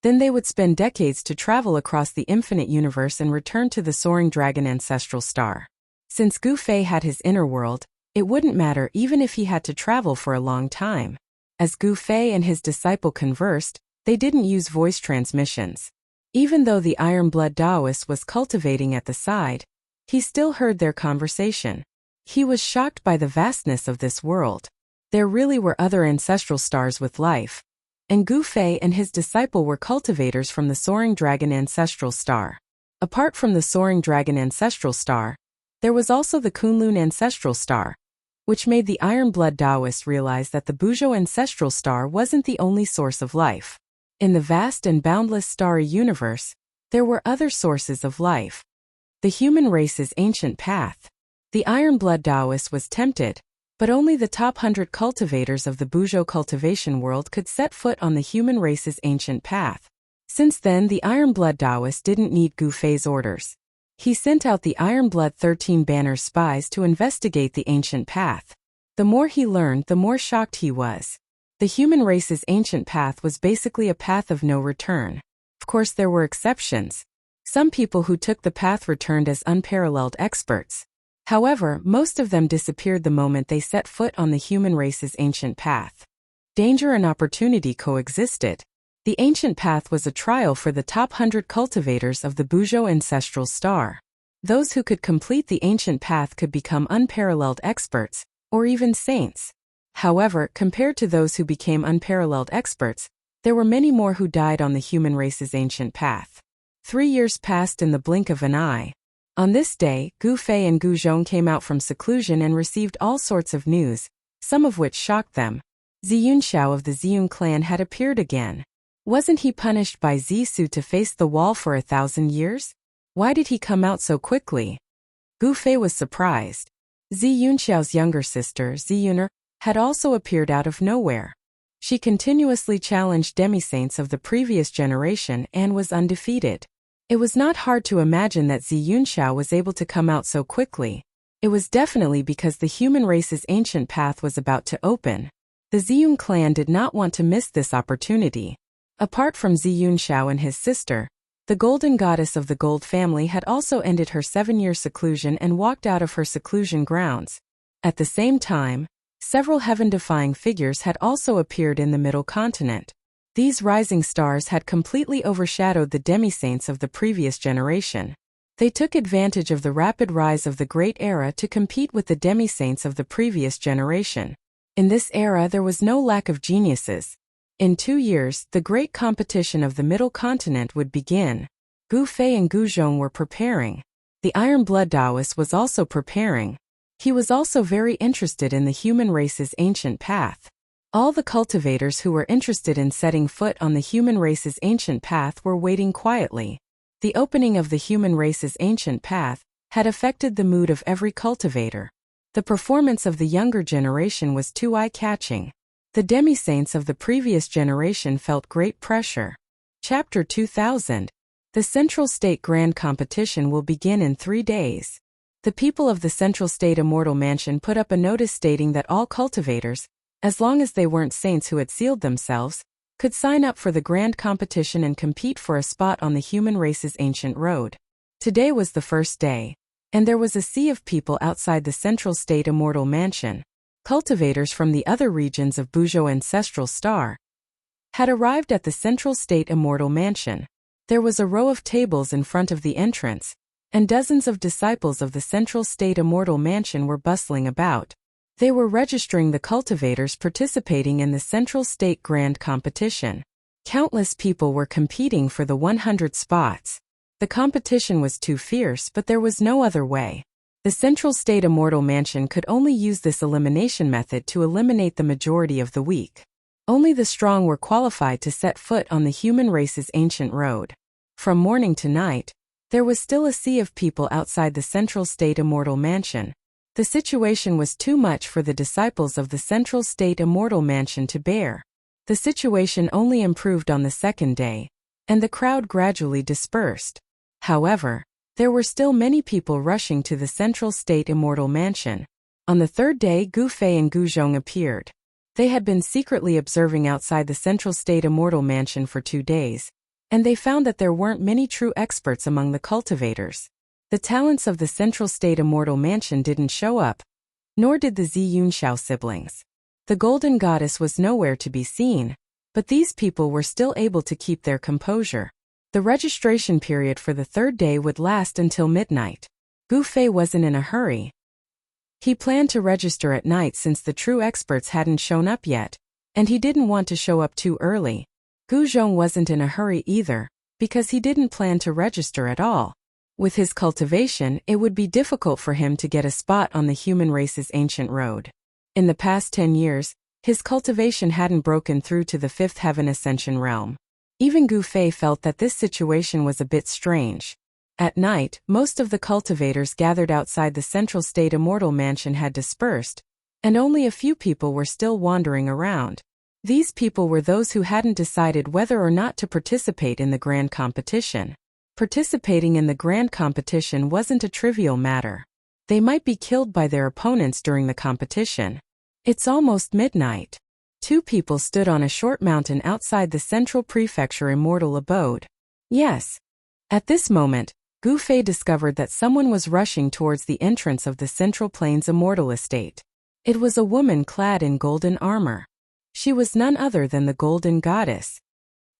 Speaker 1: then they would spend decades to travel across the infinite universe and return to the Soaring Dragon ancestral star. Since Gu Fei had his inner world, It wouldn't matter even if he had to travel for a long time. As Gu Fei and his disciple conversed, they didn't use voice transmissions. Even though the Iron Blood Taoist was cultivating at the side, he still heard their conversation. He was shocked by the vastness of this world. There really were other ancestral stars with life, and Gu Fei and his disciple were cultivators from the Soaring Dragon Ancestral Star. Apart from the Soaring Dragon Ancestral Star, there was also the Kunlun Ancestral Star, which made the Iron Blood Taoist realize that the Buzhou Ancestral Star wasn't the only source of life. In the vast and boundless starry universe, there were other sources of life. The human race's ancient path. The Iron Blood Taoist was tempted, but only the top 100 cultivators of the Buzhou cultivation world could set foot on the human race's ancient path. Since then, the Iron Blood Taoist didn't need Gu Fei's orders. He sent out the Iron Blood 13 Banner spies to investigate the ancient path. The more he learned, the more shocked he was. The human race's ancient path was basically a path of no return. Of course, there were exceptions. Some people who took the path returned as unparalleled experts. However, most of them disappeared the moment they set foot on the human race's ancient path. Danger and opportunity coexisted. The ancient path was a trial for the top 100 cultivators of the Buzhou Ancestral Star. Those who could complete the ancient path could become unparalleled experts, or even saints. However, compared to those who became unparalleled experts, there were many more who died on the human race's ancient path. 3 years passed in the blink of an eye. On this day, Gu Fei and Gu Zhong came out from seclusion and received all sorts of news, some of which shocked them. Ziyun Xiao of the Ziyun clan had appeared again. Wasn't he punished by Zisu to face the wall for 1,000 years? Why did he come out so quickly? Gu Fei was surprised. Ziyun Xiao's younger sister, Ziyuner, had also appeared out of nowhere. She continuously challenged demi-saints of the previous generation and was undefeated. It was not hard to imagine that Ziyun Xiao was able to come out so quickly. It was definitely because the human race's ancient path was about to open. The Ziyun clan did not want to miss this opportunity. Apart from Ziyun Xiao and his sister, the Golden Goddess of the Gold family had also ended her 7-year seclusion and walked out of her seclusion grounds. At the same time, several heaven-defying figures had also appeared in the Middle Continent. These rising stars had completely overshadowed the demi-saints of the previous generation. They took advantage of the rapid rise of the Great Era to compete with the demi-saints of the previous generation. In this era, there was no lack of geniuses. In 2 years, the great competition of the Middle Continent would begin. Gu Fei and Gu Zhong were preparing. The Iron Blood Taoist was also preparing. He was also very interested in the human race's ancient path. All the cultivators who were interested in setting foot on the human race's ancient path were waiting quietly. The opening of the human race's ancient path had affected the mood of every cultivator. The performance of the younger generation was too eye-catching. The demi-saints of the previous generation felt great pressure. Chapter 2000. The Central State Grand Competition will begin in 3 days. The people of the Central State Immortal Mansion put up a notice stating that all cultivators, as long as they weren't saints who had sealed themselves, could sign up for the grand competition and compete for a spot on the human race's ancient road. Today was the first day, and there was a sea of people outside the Central State Immortal Mansion. Cultivators from the other regions of Buzhou Ancestral Star had arrived at the Central State Immortal Mansion. There was a row of tables in front of the entrance, and dozens of disciples of the Central State Immortal Mansion were bustling about. They were registering the cultivators participating in the Central State Grand Competition. Countless people were competing for the 100 spots. The competition was too fierce, but there was no other way. The Central State Immortal Mansion could only use this elimination method to eliminate the majority of the weak. Only the strong were qualified to set foot on the human race's ancient road. From morning to night, there was still a sea of people outside the Central State Immortal Mansion. The situation was too much for the disciples of the Central State Immortal Mansion to bear. The situation only improved on the second day, and the crowd gradually dispersed. However, there were still many people rushing to the Central State Immortal Mansion. On the third day, Gu Fei and Gu Zhong appeared. They had been secretly observing outside the Central State Immortal Mansion for 2 days, and they found that there weren't many true experts among the cultivators. The talents of the Central State Immortal Mansion didn't show up. Nor did the Zi Yunxiao siblings. The golden goddess was nowhere to be seen, but these people were still able to keep their composure. The registration period for the third day would last until midnight. Gu Fei wasn't in a hurry. He planned to register at night since the true experts hadn't shown up yet, and he didn't want to show up too early. Gu Zhong wasn't in a hurry either, because he didn't plan to register at all. With his cultivation, it would be difficult for him to get a spot on the human race's ancient road. In the past 10 years, his cultivation hadn't broken through to the fifth heaven ascension realm. Even Gu Fei felt that this situation was a bit strange. At night, most of the cultivators gathered outside the Central State Immortal Mansion had dispersed, and only a few people were still wandering around. These people were those who hadn't decided whether or not to participate in the grand competition. Participating in the grand competition wasn't a trivial matter. They might be killed by their opponents during the competition. It's almost midnight. Two people stood on a short mountain outside the Central Prefecture Immortal Abode. Yes. At this moment, Gu Fei discovered that someone was rushing towards the entrance of the Central Plains Immortal Estate. It was a woman clad in golden armor. She was none other than the Golden Goddess.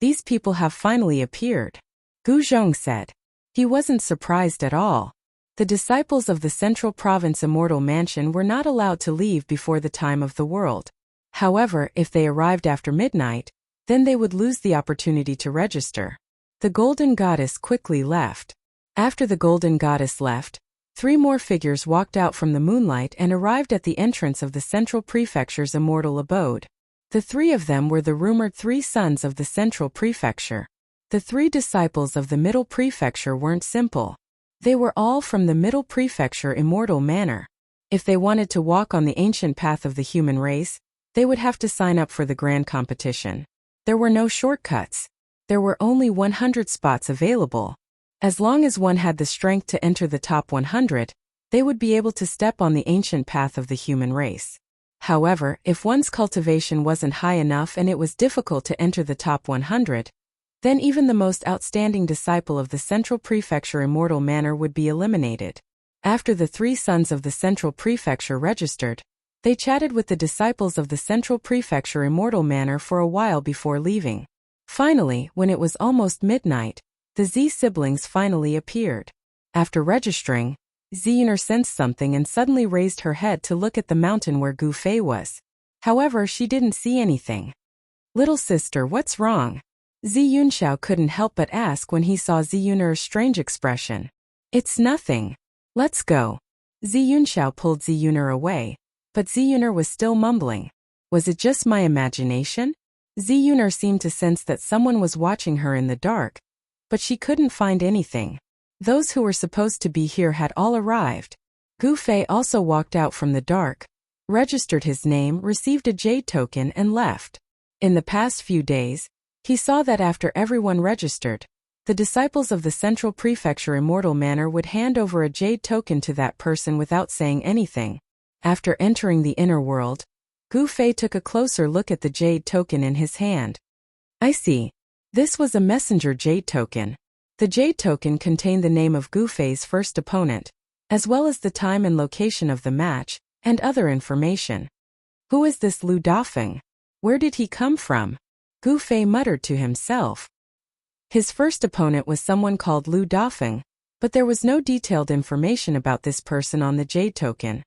Speaker 1: These people have finally appeared, Gu Zhong said. He wasn't surprised at all. The disciples of the Central Province Immortal Mansion were not allowed to leave before the time of the world. However, if they arrived after midnight, then they would lose the opportunity to register. The Golden Goddess quickly left. After the Golden Goddess left, 3 more figures walked out from the moonlight and arrived at the entrance of the Central Prefecture's immortal abode. The 3 of them were the rumored 3 sons of the Central Prefecture. The 3 disciples of the Middle Prefecture weren't simple. They were all from the Middle Prefecture Immortal Manor. If they wanted to walk on the ancient path of the human race, they would have to sign up for the grand competition. There were no shortcuts. There were only 100 spots available. As long as one had the strength to enter the top 100, they would be able to step on the ancient path of the human race. However, if one's cultivation wasn't high enough and it was difficult to enter the top 100, then even the most outstanding disciple of the Central Prefecture Immortal Manor would be eliminated. After the 3 sons of the Central Prefecture registered, they chatted with the disciples of the Central Prefecture Immortal Manor for a while before leaving. Finally, when it was almost midnight, the Zi siblings finally appeared. After registering, Zi Yuner sensed something and suddenly raised her head to look at the mountain where Gu Fei was. However, she didn't see anything. "Little sister, what's wrong?" Zi Yunxiao couldn't help but ask when he saw Zi Yuner's strange expression. "It's nothing. Let's go." Zi Yunxiao pulled Zi Yuner away, but Zi Yuner was still mumbling. Was it just my imagination? Zi Yuner seemed to sense that someone was watching her in the dark, but she couldn't find anything. Those who were supposed to be here had all arrived. Gu Fei also walked out from the dark, registered his name, received a jade token, and left. In the past few days, he saw that after everyone registered, the disciples of the Central Prefecture Immortal Manor would hand over a jade token to that person without saying anything. After entering the inner world, Gu Fei took a closer look at the jade token in his hand. I see. This was a messenger jade token. The jade token contained the name of Gu Fei's first opponent, as well as the time and location of the match, and other information. Who is this Lu Dafeng? Where did he come from? Gu Fei muttered to himself. His first opponent was someone called Lu Dafeng, but there was no detailed information about this person on the jade token.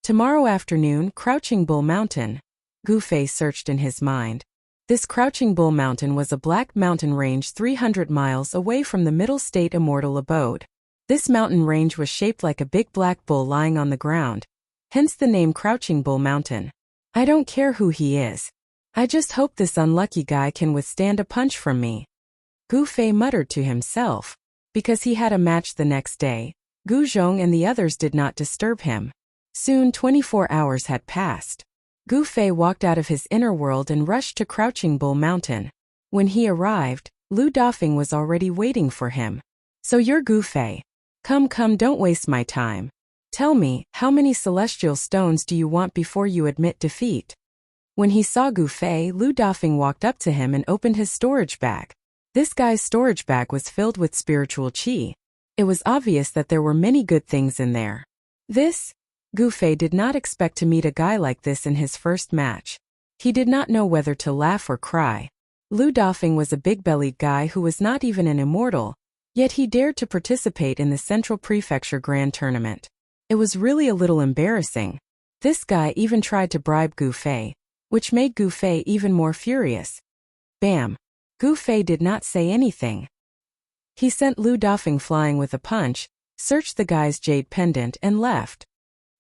Speaker 1: Tomorrow afternoon, Crouching Bull Mountain. Gu Fei searched in his mind. This Crouching Bull Mountain was a black mountain range 300 miles away from the Middle State Immortal Abode. This mountain range was shaped like a big black bull lying on the ground, hence the name Crouching Bull Mountain. I don't care who he is. I just hope this unlucky guy can withstand a punch from me. Gu Fei muttered to himself. Because he had a match the next day, Gu Zhong and the others did not disturb him. Soon 24 hours had passed. Gu Fei walked out of his inner world and rushed to Crouching Bull Mountain. When he arrived, Lu Dafeng was already waiting for him. So you're Gu Fei. Come, don't waste my time. Tell me, how many celestial stones do you want before you admit defeat? When he saw Gu Fei, Lu Dafeng walked up to him and opened his storage bag. This guy's storage bag was filled with spiritual qi. It was obvious that there were many good things in there. This Gu Fei did not expect to meet a guy like this in his first match. He did not know whether to laugh or cry. Lu Dafeng was a big-bellied guy who was not even an immortal, yet he dared to participate in the Central Prefecture Grand Tournament. It was really a little embarrassing. This guy even tried to bribe Gu Fei, which made Gu Fei even more furious. Bam! Gu Fei did not say anything. He sent Lu Dafeng flying with a punch, searched the guy's jade pendant and left.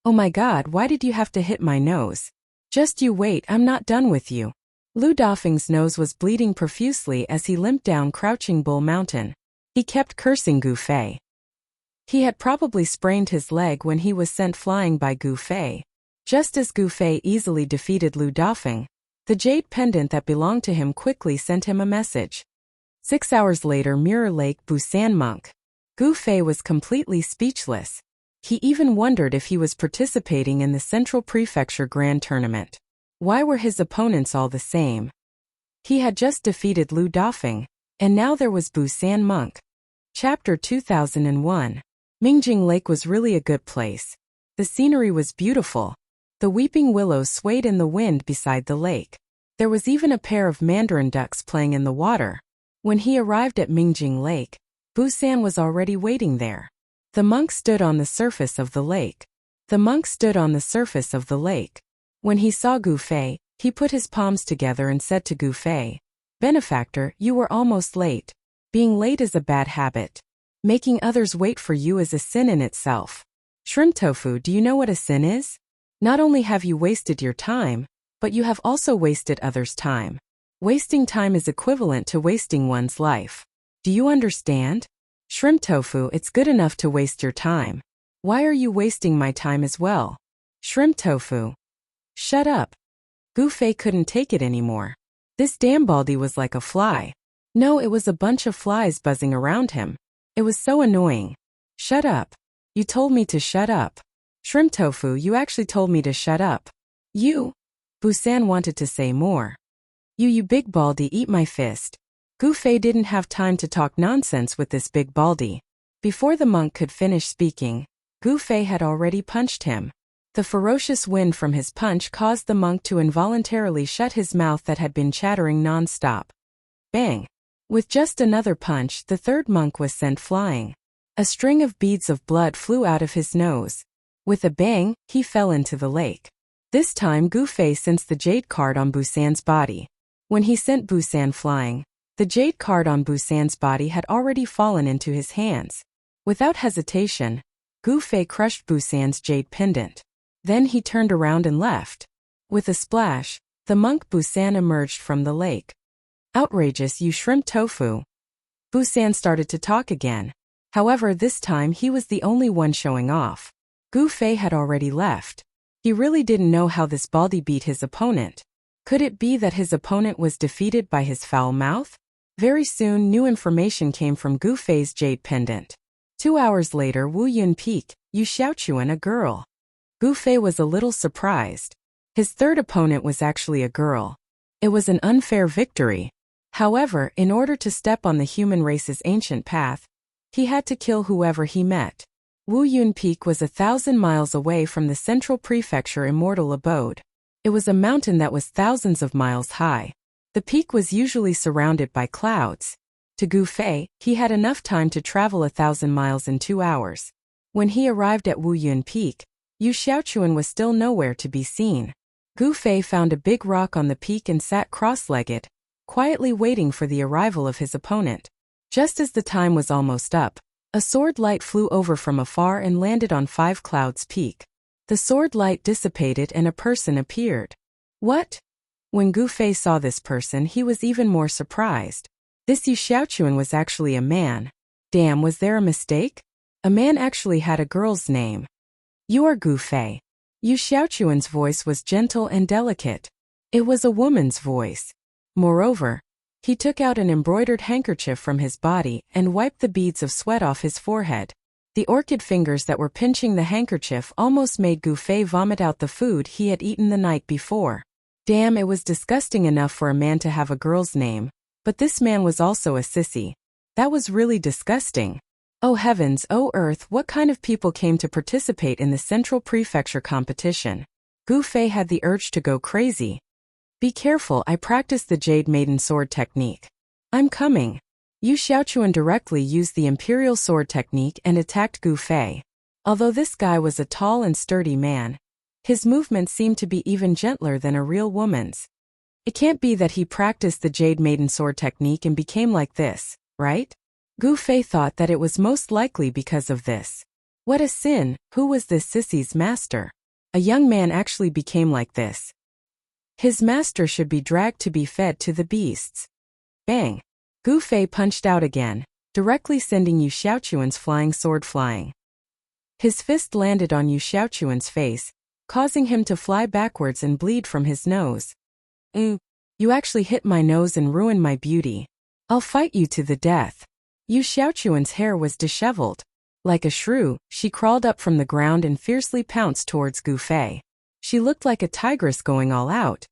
Speaker 1: Oh my god, why did you have to hit my nose? Just you wait, I'm not done with you. Lu Dafeng's nose was bleeding profusely as he limped down Crouching Bull Mountain. He kept cursing Gu Fei. He had probably sprained his leg when he was sent flying by Gu Fei. Just as Gu Fei easily defeated Lu Dafeng, the jade pendant that belonged to him quickly sent him a message. 6 hours later, Mirror Lake, Busan Monk. Gu Fei was completely speechless. He even wondered if he was participating in the Central Prefecture Grand Tournament. Why were his opponents all the same? He had just defeated Lu Dafeng, and now there was Busan Monk. Chapter 2001. Mingjing Lake was really a good place. The scenery was beautiful. The weeping willows swayed in the wind beside the lake. There was even a pair of mandarin ducks playing in the water. When he arrived at Mingjing Lake, Busan was already waiting there. The monk stood on the surface of the lake. The monk stood on the surface of the lake. When he saw Gu Fei, he put his palms together and said to Gu Fei, "Benefactor, you were almost late. Being late is a bad habit. Making others wait for you is a sin in itself. Shrimp tofu, do you know what a sin is? Not only have you wasted your time, but you have also wasted others' time. Wasting time is equivalent to wasting one's life. Do you understand? Shrimp tofu, it's good enough to waste your time. Why are you wasting my time as well? Shrimp tofu. Shut up." Gu Fei couldn't take it anymore. This damn baldy was like a fly. No, it was a bunch of flies buzzing around him. It was so annoying. Shut up. You told me to shut up. Shrimp tofu, you actually told me to shut up. You. Busan wanted to say more. You big baldy, eat my fist. Gu Fei didn't have time to talk nonsense with this big baldy. Before the monk could finish speaking, Gu Fei had already punched him. The ferocious wind from his punch caused the monk to involuntarily shut his mouth that had been chattering non-stop. Bang! With just another punch, the third monk was sent flying. A string of beads of blood flew out of his nose. With a bang, he fell into the lake. This time Gu Fei sensed the jade card on Busan's body. When he sent Busan flying, the jade card on Busan's body had already fallen into his hands. Without hesitation, Gu Fei crushed Busan's jade pendant. Then he turned around and left. With a splash, the monk Busan emerged from the lake. "Outrageous, you shrimp tofu." Busan started to talk again. However, this time he was the only one showing off. Gu Fei had already left. He really didn't know how this baldy beat his opponent. Could it be that his opponent was defeated by his foul mouth? Very soon, new information came from Gu Fei's jade pendant. 2 hours later, Wu Yun Peak, Yu Xiaochuan, a girl. Gu Fei was a little surprised. His third opponent was actually a girl. It was an unfair victory. However, in order to step on the human race's ancient path, he had to kill whoever he met. Wu Yun Peak was 1,000 miles away from the Central Prefecture immortal abode. It was a mountain that was thousands of miles high. The peak was usually surrounded by clouds. To Gu Fei, he had enough time to travel 1,000 miles in 2 hours. When he arrived at Wu Yun Peak, Yu Xiaochuan was still nowhere to be seen. Gu Fei found a big rock on the peak and sat cross-legged, quietly waiting for the arrival of his opponent. Just as the time was almost up, a sword light flew over from afar and landed on Five Clouds Peak. The sword light dissipated and a person appeared. What? When Gu Fei saw this person, he was even more surprised. This Yu Xiaochuan was actually a man. Damn, was there a mistake? A man actually had a girl's name. You are Gu Fei. Yu Xiaochuan's voice was gentle and delicate. It was a woman's voice. Moreover, he took out an embroidered handkerchief from his body and wiped the beads of sweat off his forehead. The orchid fingers that were pinching the handkerchief almost made Gu Fei vomit out the food he had eaten the night before. Damn, it was disgusting enough for a man to have a girl's name, but this man was also a sissy. That was really disgusting. Oh heavens, oh earth, what kind of people came to participate in the Central Prefecture competition? Gu Fei had the urge to go crazy. Be careful, I practiced the Jade Maiden sword technique. I'm coming. Yu Xiaochuan directly used the Imperial sword technique and attacked Gu Fei. Although this guy was a tall and sturdy man, his movements seemed to be even gentler than a real woman's. It can't be that he practiced the Jade Maiden sword technique and became like this, right? Gu Fei thought that it was most likely because of this. What a sin, who was this sissy's master? A young man actually became like this. His master should be dragged to be fed to the beasts. Bang! Gu Fei punched out again, directly sending Yu Xiaochuan's flying sword flying. His fist landed on Yu Xiaochuan's face, causing him to fly backwards and bleed from his nose. You actually hit my nose and ruined my beauty. I'll fight you to the death. Yu Xiaochuan's hair was disheveled. Like a shrew, she crawled up from the ground and fiercely pounced towards Gu Fei. She looked like a tigress going all out.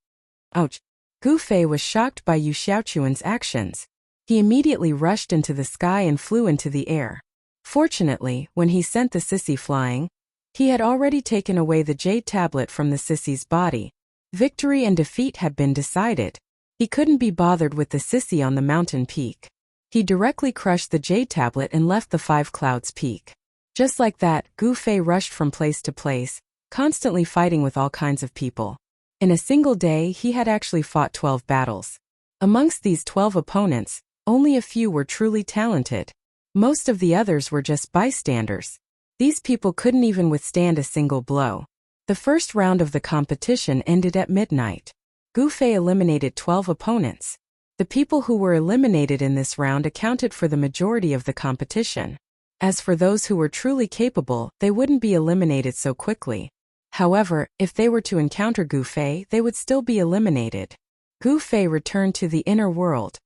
Speaker 1: Ouch! Gu Fei was shocked by Yu Xiaochuan's actions. He immediately rushed into the sky and flew into the air. Fortunately, when he sent the sissy flying, he had already taken away the jade tablet from the sissy's body. Victory and defeat had been decided. He couldn't be bothered with the sissy on the mountain peak. He directly crushed the jade tablet and left the 5 Clouds peak. Just like that, Gu Fei rushed from place to place, constantly fighting with all kinds of people. In a single day, he had actually fought 12 battles. Amongst these 12 opponents, only a few were truly talented. Most of the others were just bystanders. These people couldn't even withstand a single blow. The first round of the competition ended at midnight. Gu Fei eliminated 12 opponents. The people who were eliminated in this round accounted for the majority of the competition. As for those who were truly capable, they wouldn't be eliminated so quickly. However, if they were to encounter Gu Fei, they would still be eliminated. Gu Fei returned to the inner world.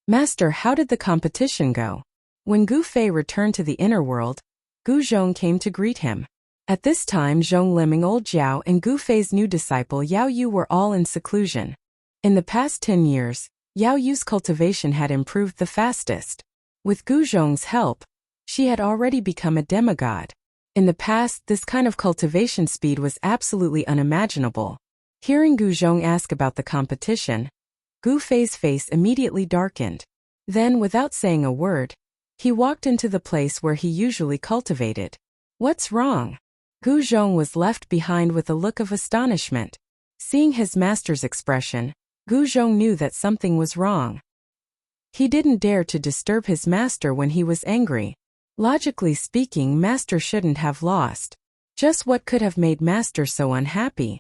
Speaker 1: Master, how did the competition go? When Gu Fei returned to the inner world, Gu Zhong came to greet him. At this time Zhong Liming, Old Jiao and Gu Fei's new disciple Yao Yu were all in seclusion. In the past 10 years, Yao Yu's cultivation had improved the fastest. With Gu Zhong's help, she had already become a demigod. In the past, this kind of cultivation speed was absolutely unimaginable. Hearing Gu Zhong ask about the competition, Gu Fei's face immediately darkened. Then, without saying a word, he walked into the place where he usually cultivated. What's wrong? Gu Zhong was left behind with a look of astonishment. Seeing his master's expression, Gu Zhong knew that something was wrong. He didn't dare to disturb his master when he was angry. Logically speaking, master shouldn't have lost. Just what could have made master so unhappy?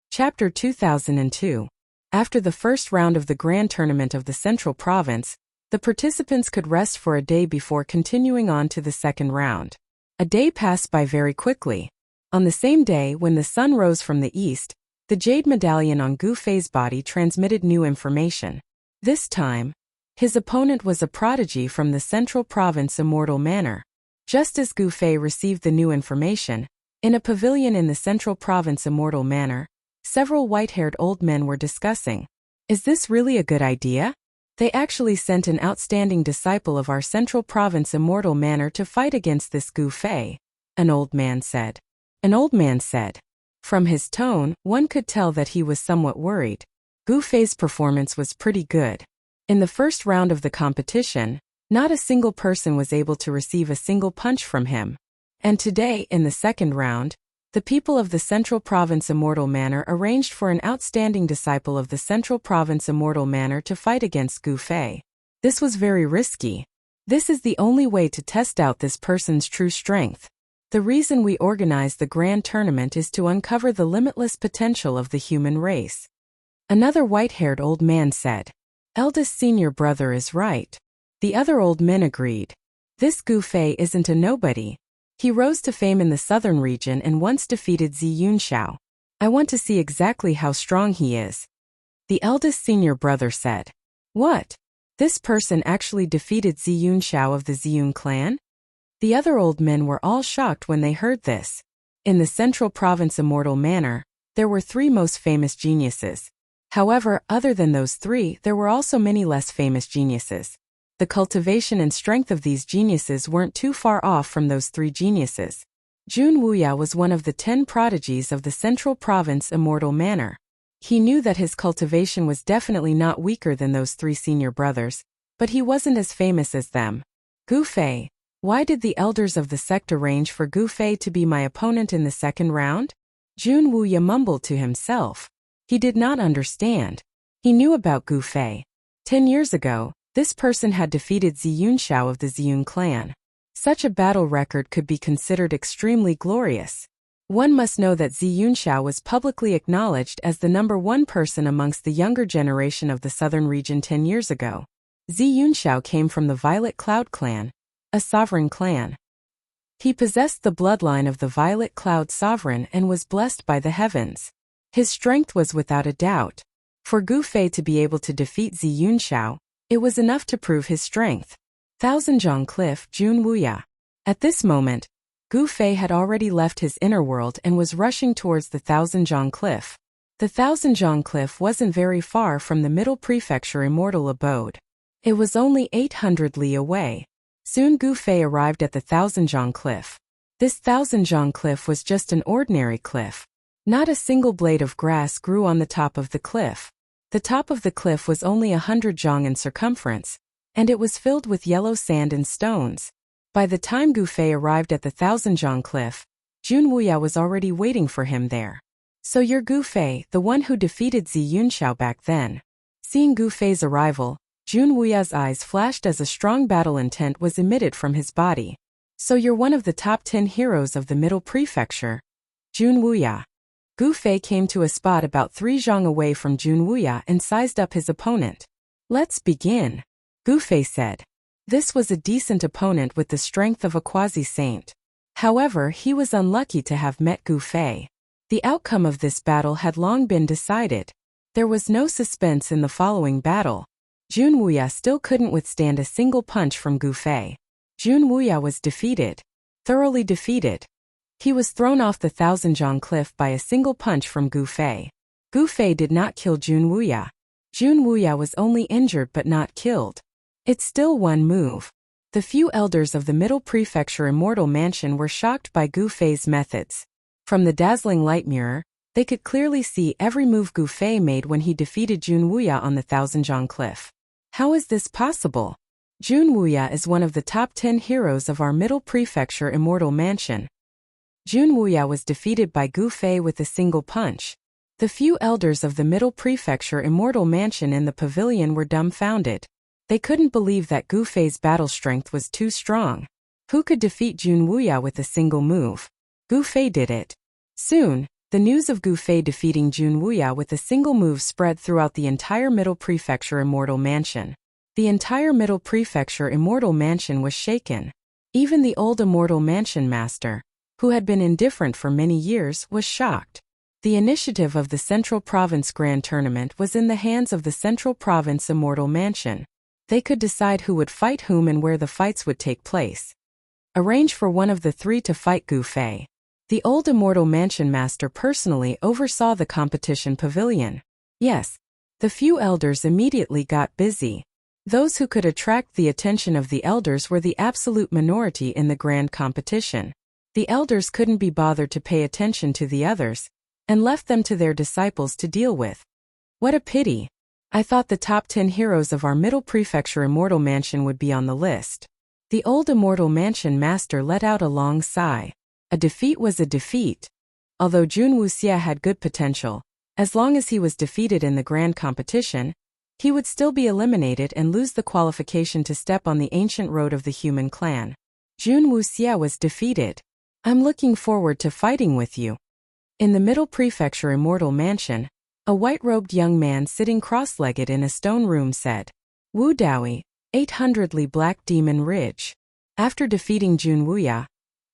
Speaker 1: Chapter 2002. After the first round of the Grand Tournament of the Central Province, the participants could rest for a day before continuing on to the second round. A day passed by very quickly. On the same day, when the sun rose from the east, the jade medallion on Gu Fei's body transmitted new information. This time, his opponent was a prodigy from the Central Province Immortal Manor. Just as Gu Fei received the new information, in a pavilion in the Central Province Immortal Manor, several white-haired old men were discussing. Is this really a good idea? They actually sent an outstanding disciple of our Central Province Immortal Manor to fight against this Gu Fei, an old man said. An old man said. From his tone, one could tell that he was somewhat worried. Gu Fei's performance was pretty good. In the first round of the competition, not a single person was able to receive a single punch from him. And today, in the second round, the people of the Central Province Immortal Manor arranged for an outstanding disciple of the Central Province Immortal Manor to fight against Gu Fei. This was very risky. This is the only way to test out this person's true strength. The reason we organize the grand tournament is to uncover the limitless potential of the human race. Another white-haired old man said. Eldest senior brother is right. The other old men agreed. This Gu Fei isn't a nobody. He rose to fame in the southern region and once defeated Zi Yunxiao. I want to see exactly how strong he is. The eldest senior brother said. What? This person actually defeated Zi Yunxiao of the Ziyun clan? The other old men were all shocked when they heard this. In the Central Province Immortal Manor, there were 3 most famous geniuses. However, other than those 3, there were also many less famous geniuses. the cultivation and strength of these geniuses weren't too far off from those 3 geniuses. Jun Wuya was one of the 10 prodigies of the Central Province Immortal Manor. He knew that his cultivation was definitely not weaker than those 3 senior brothers, but he wasn't as famous as them. Gu Fei, why did the elders of the sect arrange for Gu Fei to be my opponent in the second round? Jun Wuya mumbled to himself. He did not understand. He knew about Gu Fei. 10 years ago, this person had defeated Zi Yunxiao of the Ziyun clan. Such a battle record could be considered extremely glorious. One must know that Zi Yunxiao was publicly acknowledged as the #1 person amongst the younger generation of the southern region 10 years ago. Zi Yunxiao came from the Violet Cloud clan, a sovereign clan. He possessed the bloodline of the Violet Cloud sovereign and was blessed by the heavens. His strength was without a doubt. For Gu Fei to be able to defeat Zi Yunxiao, it was enough to prove his strength. Thousandjiang Cliff, Jun Wuya. At this moment, Gu Fei had already left his inner world and was rushing towards the Thousandjiang Cliff. The Thousandjiang Cliff wasn't very far from the Middle Prefecture Immortal Abode. It was only 800 li away. Soon Gu Fei arrived at the Thousandjiang Cliff. This Thousandjiang Cliff was just an ordinary cliff. Not a single blade of grass grew on the top of the cliff. The top of the cliff was only 100 jiang in circumference, and it was filled with yellow sand and stones. By the time Gu Fei arrived at the Thousandjiang Cliff, Jun Wuya was already waiting for him there. So you're Gu Fei, the one who defeated Zi Yunxiao back then. Seeing Gu Fei's arrival, Jun Wuya's eyes flashed as a strong battle intent was emitted from his body. So you're one of the top 10 heroes of the Middle Prefecture. Jun Wuya. Gu Fei came to a spot about 3 zhang away from Jun Wuya and sized up his opponent. Let's begin, Gu Fei said. This was a decent opponent with the strength of a quasi-saint. However, he was unlucky to have met Gu Fei. The outcome of this battle had long been decided. There was no suspense in the following battle. Jun Wuya still couldn't withstand a single punch from Gu Fei. Jun Wuya was defeated. Thoroughly defeated. He was thrown off the Thousandjiang Cliff by a single punch from Gu Fei. Gu Fei did not kill Jun Wuya. Jun Wuya was only injured but not killed. It's still one move. The few elders of the Middle Prefecture Immortal Mansion were shocked by Gu Fei's methods. From the dazzling light mirror, they could clearly see every move Gu Fei made when he defeated Jun Wuya on the Thousandjiang Cliff. How is this possible? Jun Wuya is one of the top 10 heroes of our Middle Prefecture Immortal Mansion. Jun Wuya was defeated by Gu Fei with a single punch. The few elders of the Middle Prefecture Immortal Mansion in the pavilion were dumbfounded. They couldn't believe that Gu Fei's battle strength was too strong. Who could defeat Jun Wuya with a single move? Gu Fei did it. Soon, the news of Gu Fei defeating Jun Wuya with a single move spread throughout the entire Middle Prefecture Immortal Mansion. The entire Middle Prefecture Immortal Mansion was shaken. Even the old Immortal Mansion Master, who had been indifferent for many years, was shocked. The initiative of the Central Province Grand Tournament was in the hands of the Central Province Immortal Mansion. They could decide who would fight whom and where the fights would take place. Arrange for one of the 3 to fight Gu Fei. The old Immortal Mansion Master personally oversaw the competition pavilion. Yes, the few elders immediately got busy. Those who could attract the attention of the elders were the absolute minority in the grand competition. The elders couldn't be bothered to pay attention to the others, and left them to their disciples to deal with. What a pity. I thought the top 10 heroes of our Middle Prefecture Immortal Mansion would be on the list. The old Immortal Mansion Master let out a long sigh. A defeat was a defeat. Although Jun Wuxia had good potential, as long as he was defeated in the grand competition, he would still be eliminated and lose the qualification to step on the ancient road of the human clan. Jun Wuxia was defeated. I'm looking forward to fighting with you. In the Middle Prefecture Immortal Mansion, a white-robed young man sitting cross-legged in a stone room said, Wu Daoi, 800 Li Black Demon Ridge. After defeating Jun Wuya,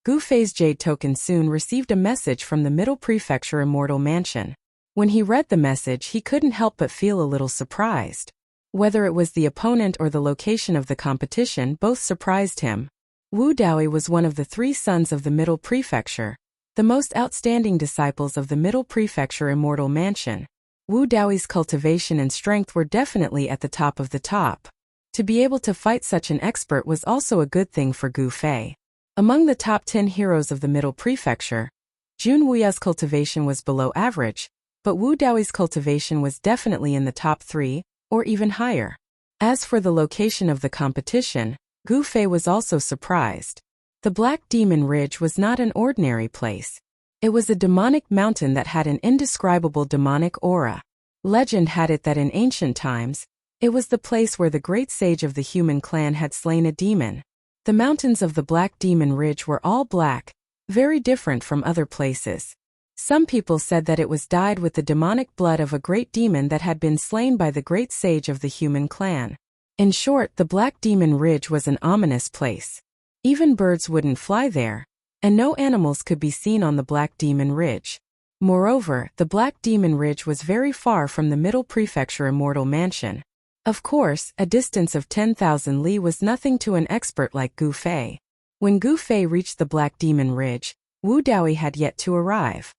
Speaker 1: Gu Fei's Jade Token soon received a message from the Middle Prefecture Immortal Mansion. When he read the message, he couldn't help but feel a little surprised. Whether it was the opponent or the location of the competition, both surprised him. Wu Daoi was one of the 3 sons of the Middle Prefecture, the most outstanding disciples of the Middle Prefecture Immortal Mansion. Wu Daoi's cultivation and strength were definitely at the top of the top. To be able to fight such an expert was also a good thing for Gu Fei. Among the top 10 heroes of the Middle Prefecture, Jun Wuya's cultivation was below average, but Wu Daoi's cultivation was definitely in the top 3, or even higher. As for the location of the competition, Gu Fei was also surprised. The Black Demon Ridge was not an ordinary place. It was a demonic mountain that had an indescribable demonic aura. Legend had it that in ancient times, it was the place where the great sage of the human clan had slain a demon. The mountains of the Black Demon Ridge were all black, very different from other places. Some people said that it was dyed with the demonic blood of a great demon that had been slain by the great sage of the human clan. In short, the Black Demon Ridge was an ominous place. Even birds wouldn't fly there, and no animals could be seen on the Black Demon Ridge. Moreover, the Black Demon Ridge was very far from the Middle Prefecture Immortal Mansion. Of course, a distance of 10,000 li was nothing to an expert like Gu Fei. When Gu Fei reached the Black Demon Ridge, Wu Daoi had yet to arrive.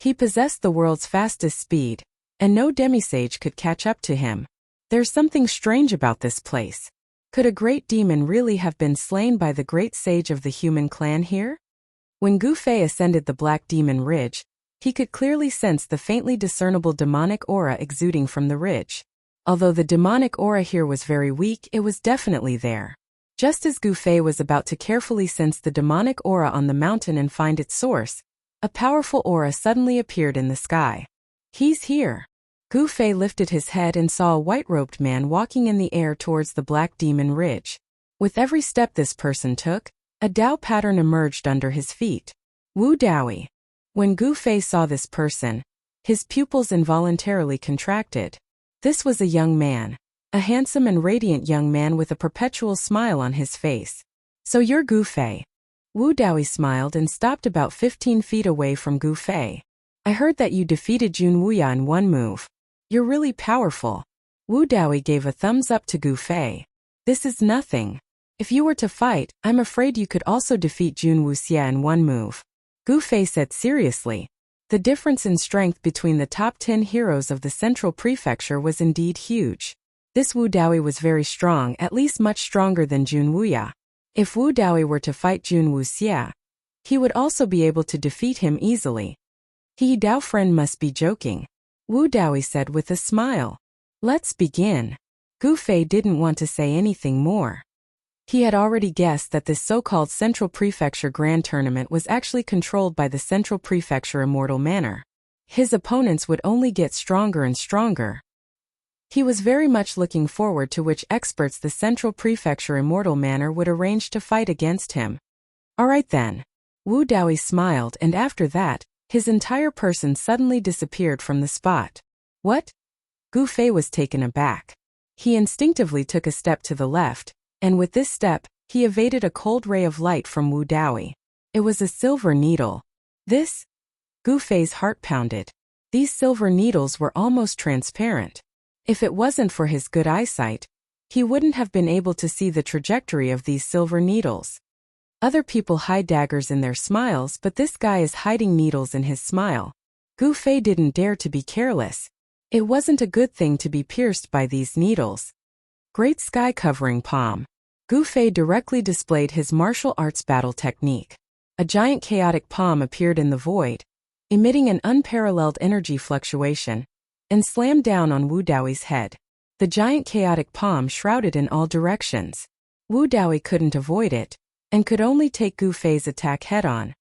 Speaker 1: He possessed the world's fastest speed, and no demisage could catch up to him. There's something strange about this place. Could a great demon really have been slain by the great sage of the human clan here? When Gu Fei ascended the Black Demon Ridge, he could clearly sense the faintly discernible demonic aura exuding from the ridge. Although the demonic aura here was very weak, it was definitely there. Just as Gu Fei was about to carefully sense the demonic aura on the mountain and find its source, a powerful aura suddenly appeared in the sky. He's here. Gu Fei lifted his head and saw a white-robed man walking in the air towards the Black Demon Ridge. With every step this person took, a Dao pattern emerged under his feet. Wu Daoi. When Gu Fei saw this person, his pupils involuntarily contracted. This was a young man, a handsome and radiant young man with a perpetual smile on his face. So you're Gu Fei. Wu Daoi smiled and stopped about 15 feet away from Gu Fei. I heard that you defeated Jun Wuya in one move. You're really powerful. Wu Daoi gave a thumbs up to Gu Fei. This is nothing. If you were to fight, I'm afraid you could also defeat Jun Wuxia in one move. Gu Fei said seriously. The difference in strength between the top 10 heroes of the Central Prefecture was indeed huge. This Wu Daoi was very strong, at least much stronger than Jun Wuya. If Wu Daoi were to fight Jun Wuxia, he would also be able to defeat him easily. He Dao friend must be joking. Wu Daoi said with a smile. Let's begin. Gu Fei didn't want to say anything more. He had already guessed that this so-called Central Prefecture Grand Tournament was actually controlled by the Central Prefecture Immortal Manor. His opponents would only get stronger and stronger. He was very much looking forward to which experts the Central Prefecture Immortal Manor would arrange to fight against him. Alright then. Wu Daoi smiled, and after that, his entire person suddenly disappeared from the spot. What? Gu Fei was taken aback. He instinctively took a step to the left, and with this step, he evaded a cold ray of light from Wu Daoi. It was a silver needle. This? Gu Fei's heart pounded. These silver needles were almost transparent. If it wasn't for his good eyesight, he wouldn't have been able to see the trajectory of these silver needles. Other people hide daggers in their smiles, but this guy is hiding needles in his smile. Gu Fei didn't dare to be careless. It wasn't a good thing to be pierced by these needles. Great Sky Covering Palm. Gu Fei directly displayed his martial arts battle technique. A giant chaotic palm appeared in the void, emitting an unparalleled energy fluctuation, and slammed down on Wu Daoi's head. The giant chaotic palm shrouded in all directions. Wu Daoi couldn't avoid it, and could only take Gu Fei's attack head-on.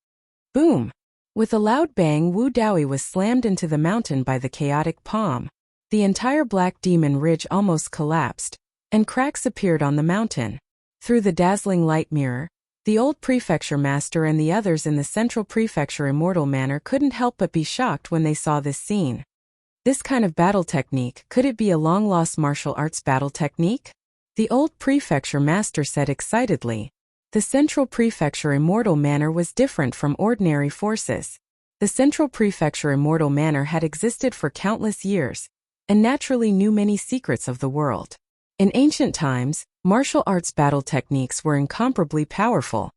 Speaker 1: Boom! With a loud bang, Wu Daoi was slammed into the mountain by the chaotic palm. The entire Black Demon Ridge almost collapsed, and cracks appeared on the mountain. Through the dazzling light mirror, the old prefecture master and the others in the Central Prefecture Immortal Manor couldn't help but be shocked when they saw this scene. This kind of battle technique, could it be a long-lost martial arts battle technique? The old prefecture master said excitedly. The Central Prefecture Immortal Manor was different from ordinary forces. The Central Prefecture Immortal Manor had existed for countless years, and naturally knew many secrets of the world. In ancient times, martial arts battle techniques were incomparably powerful.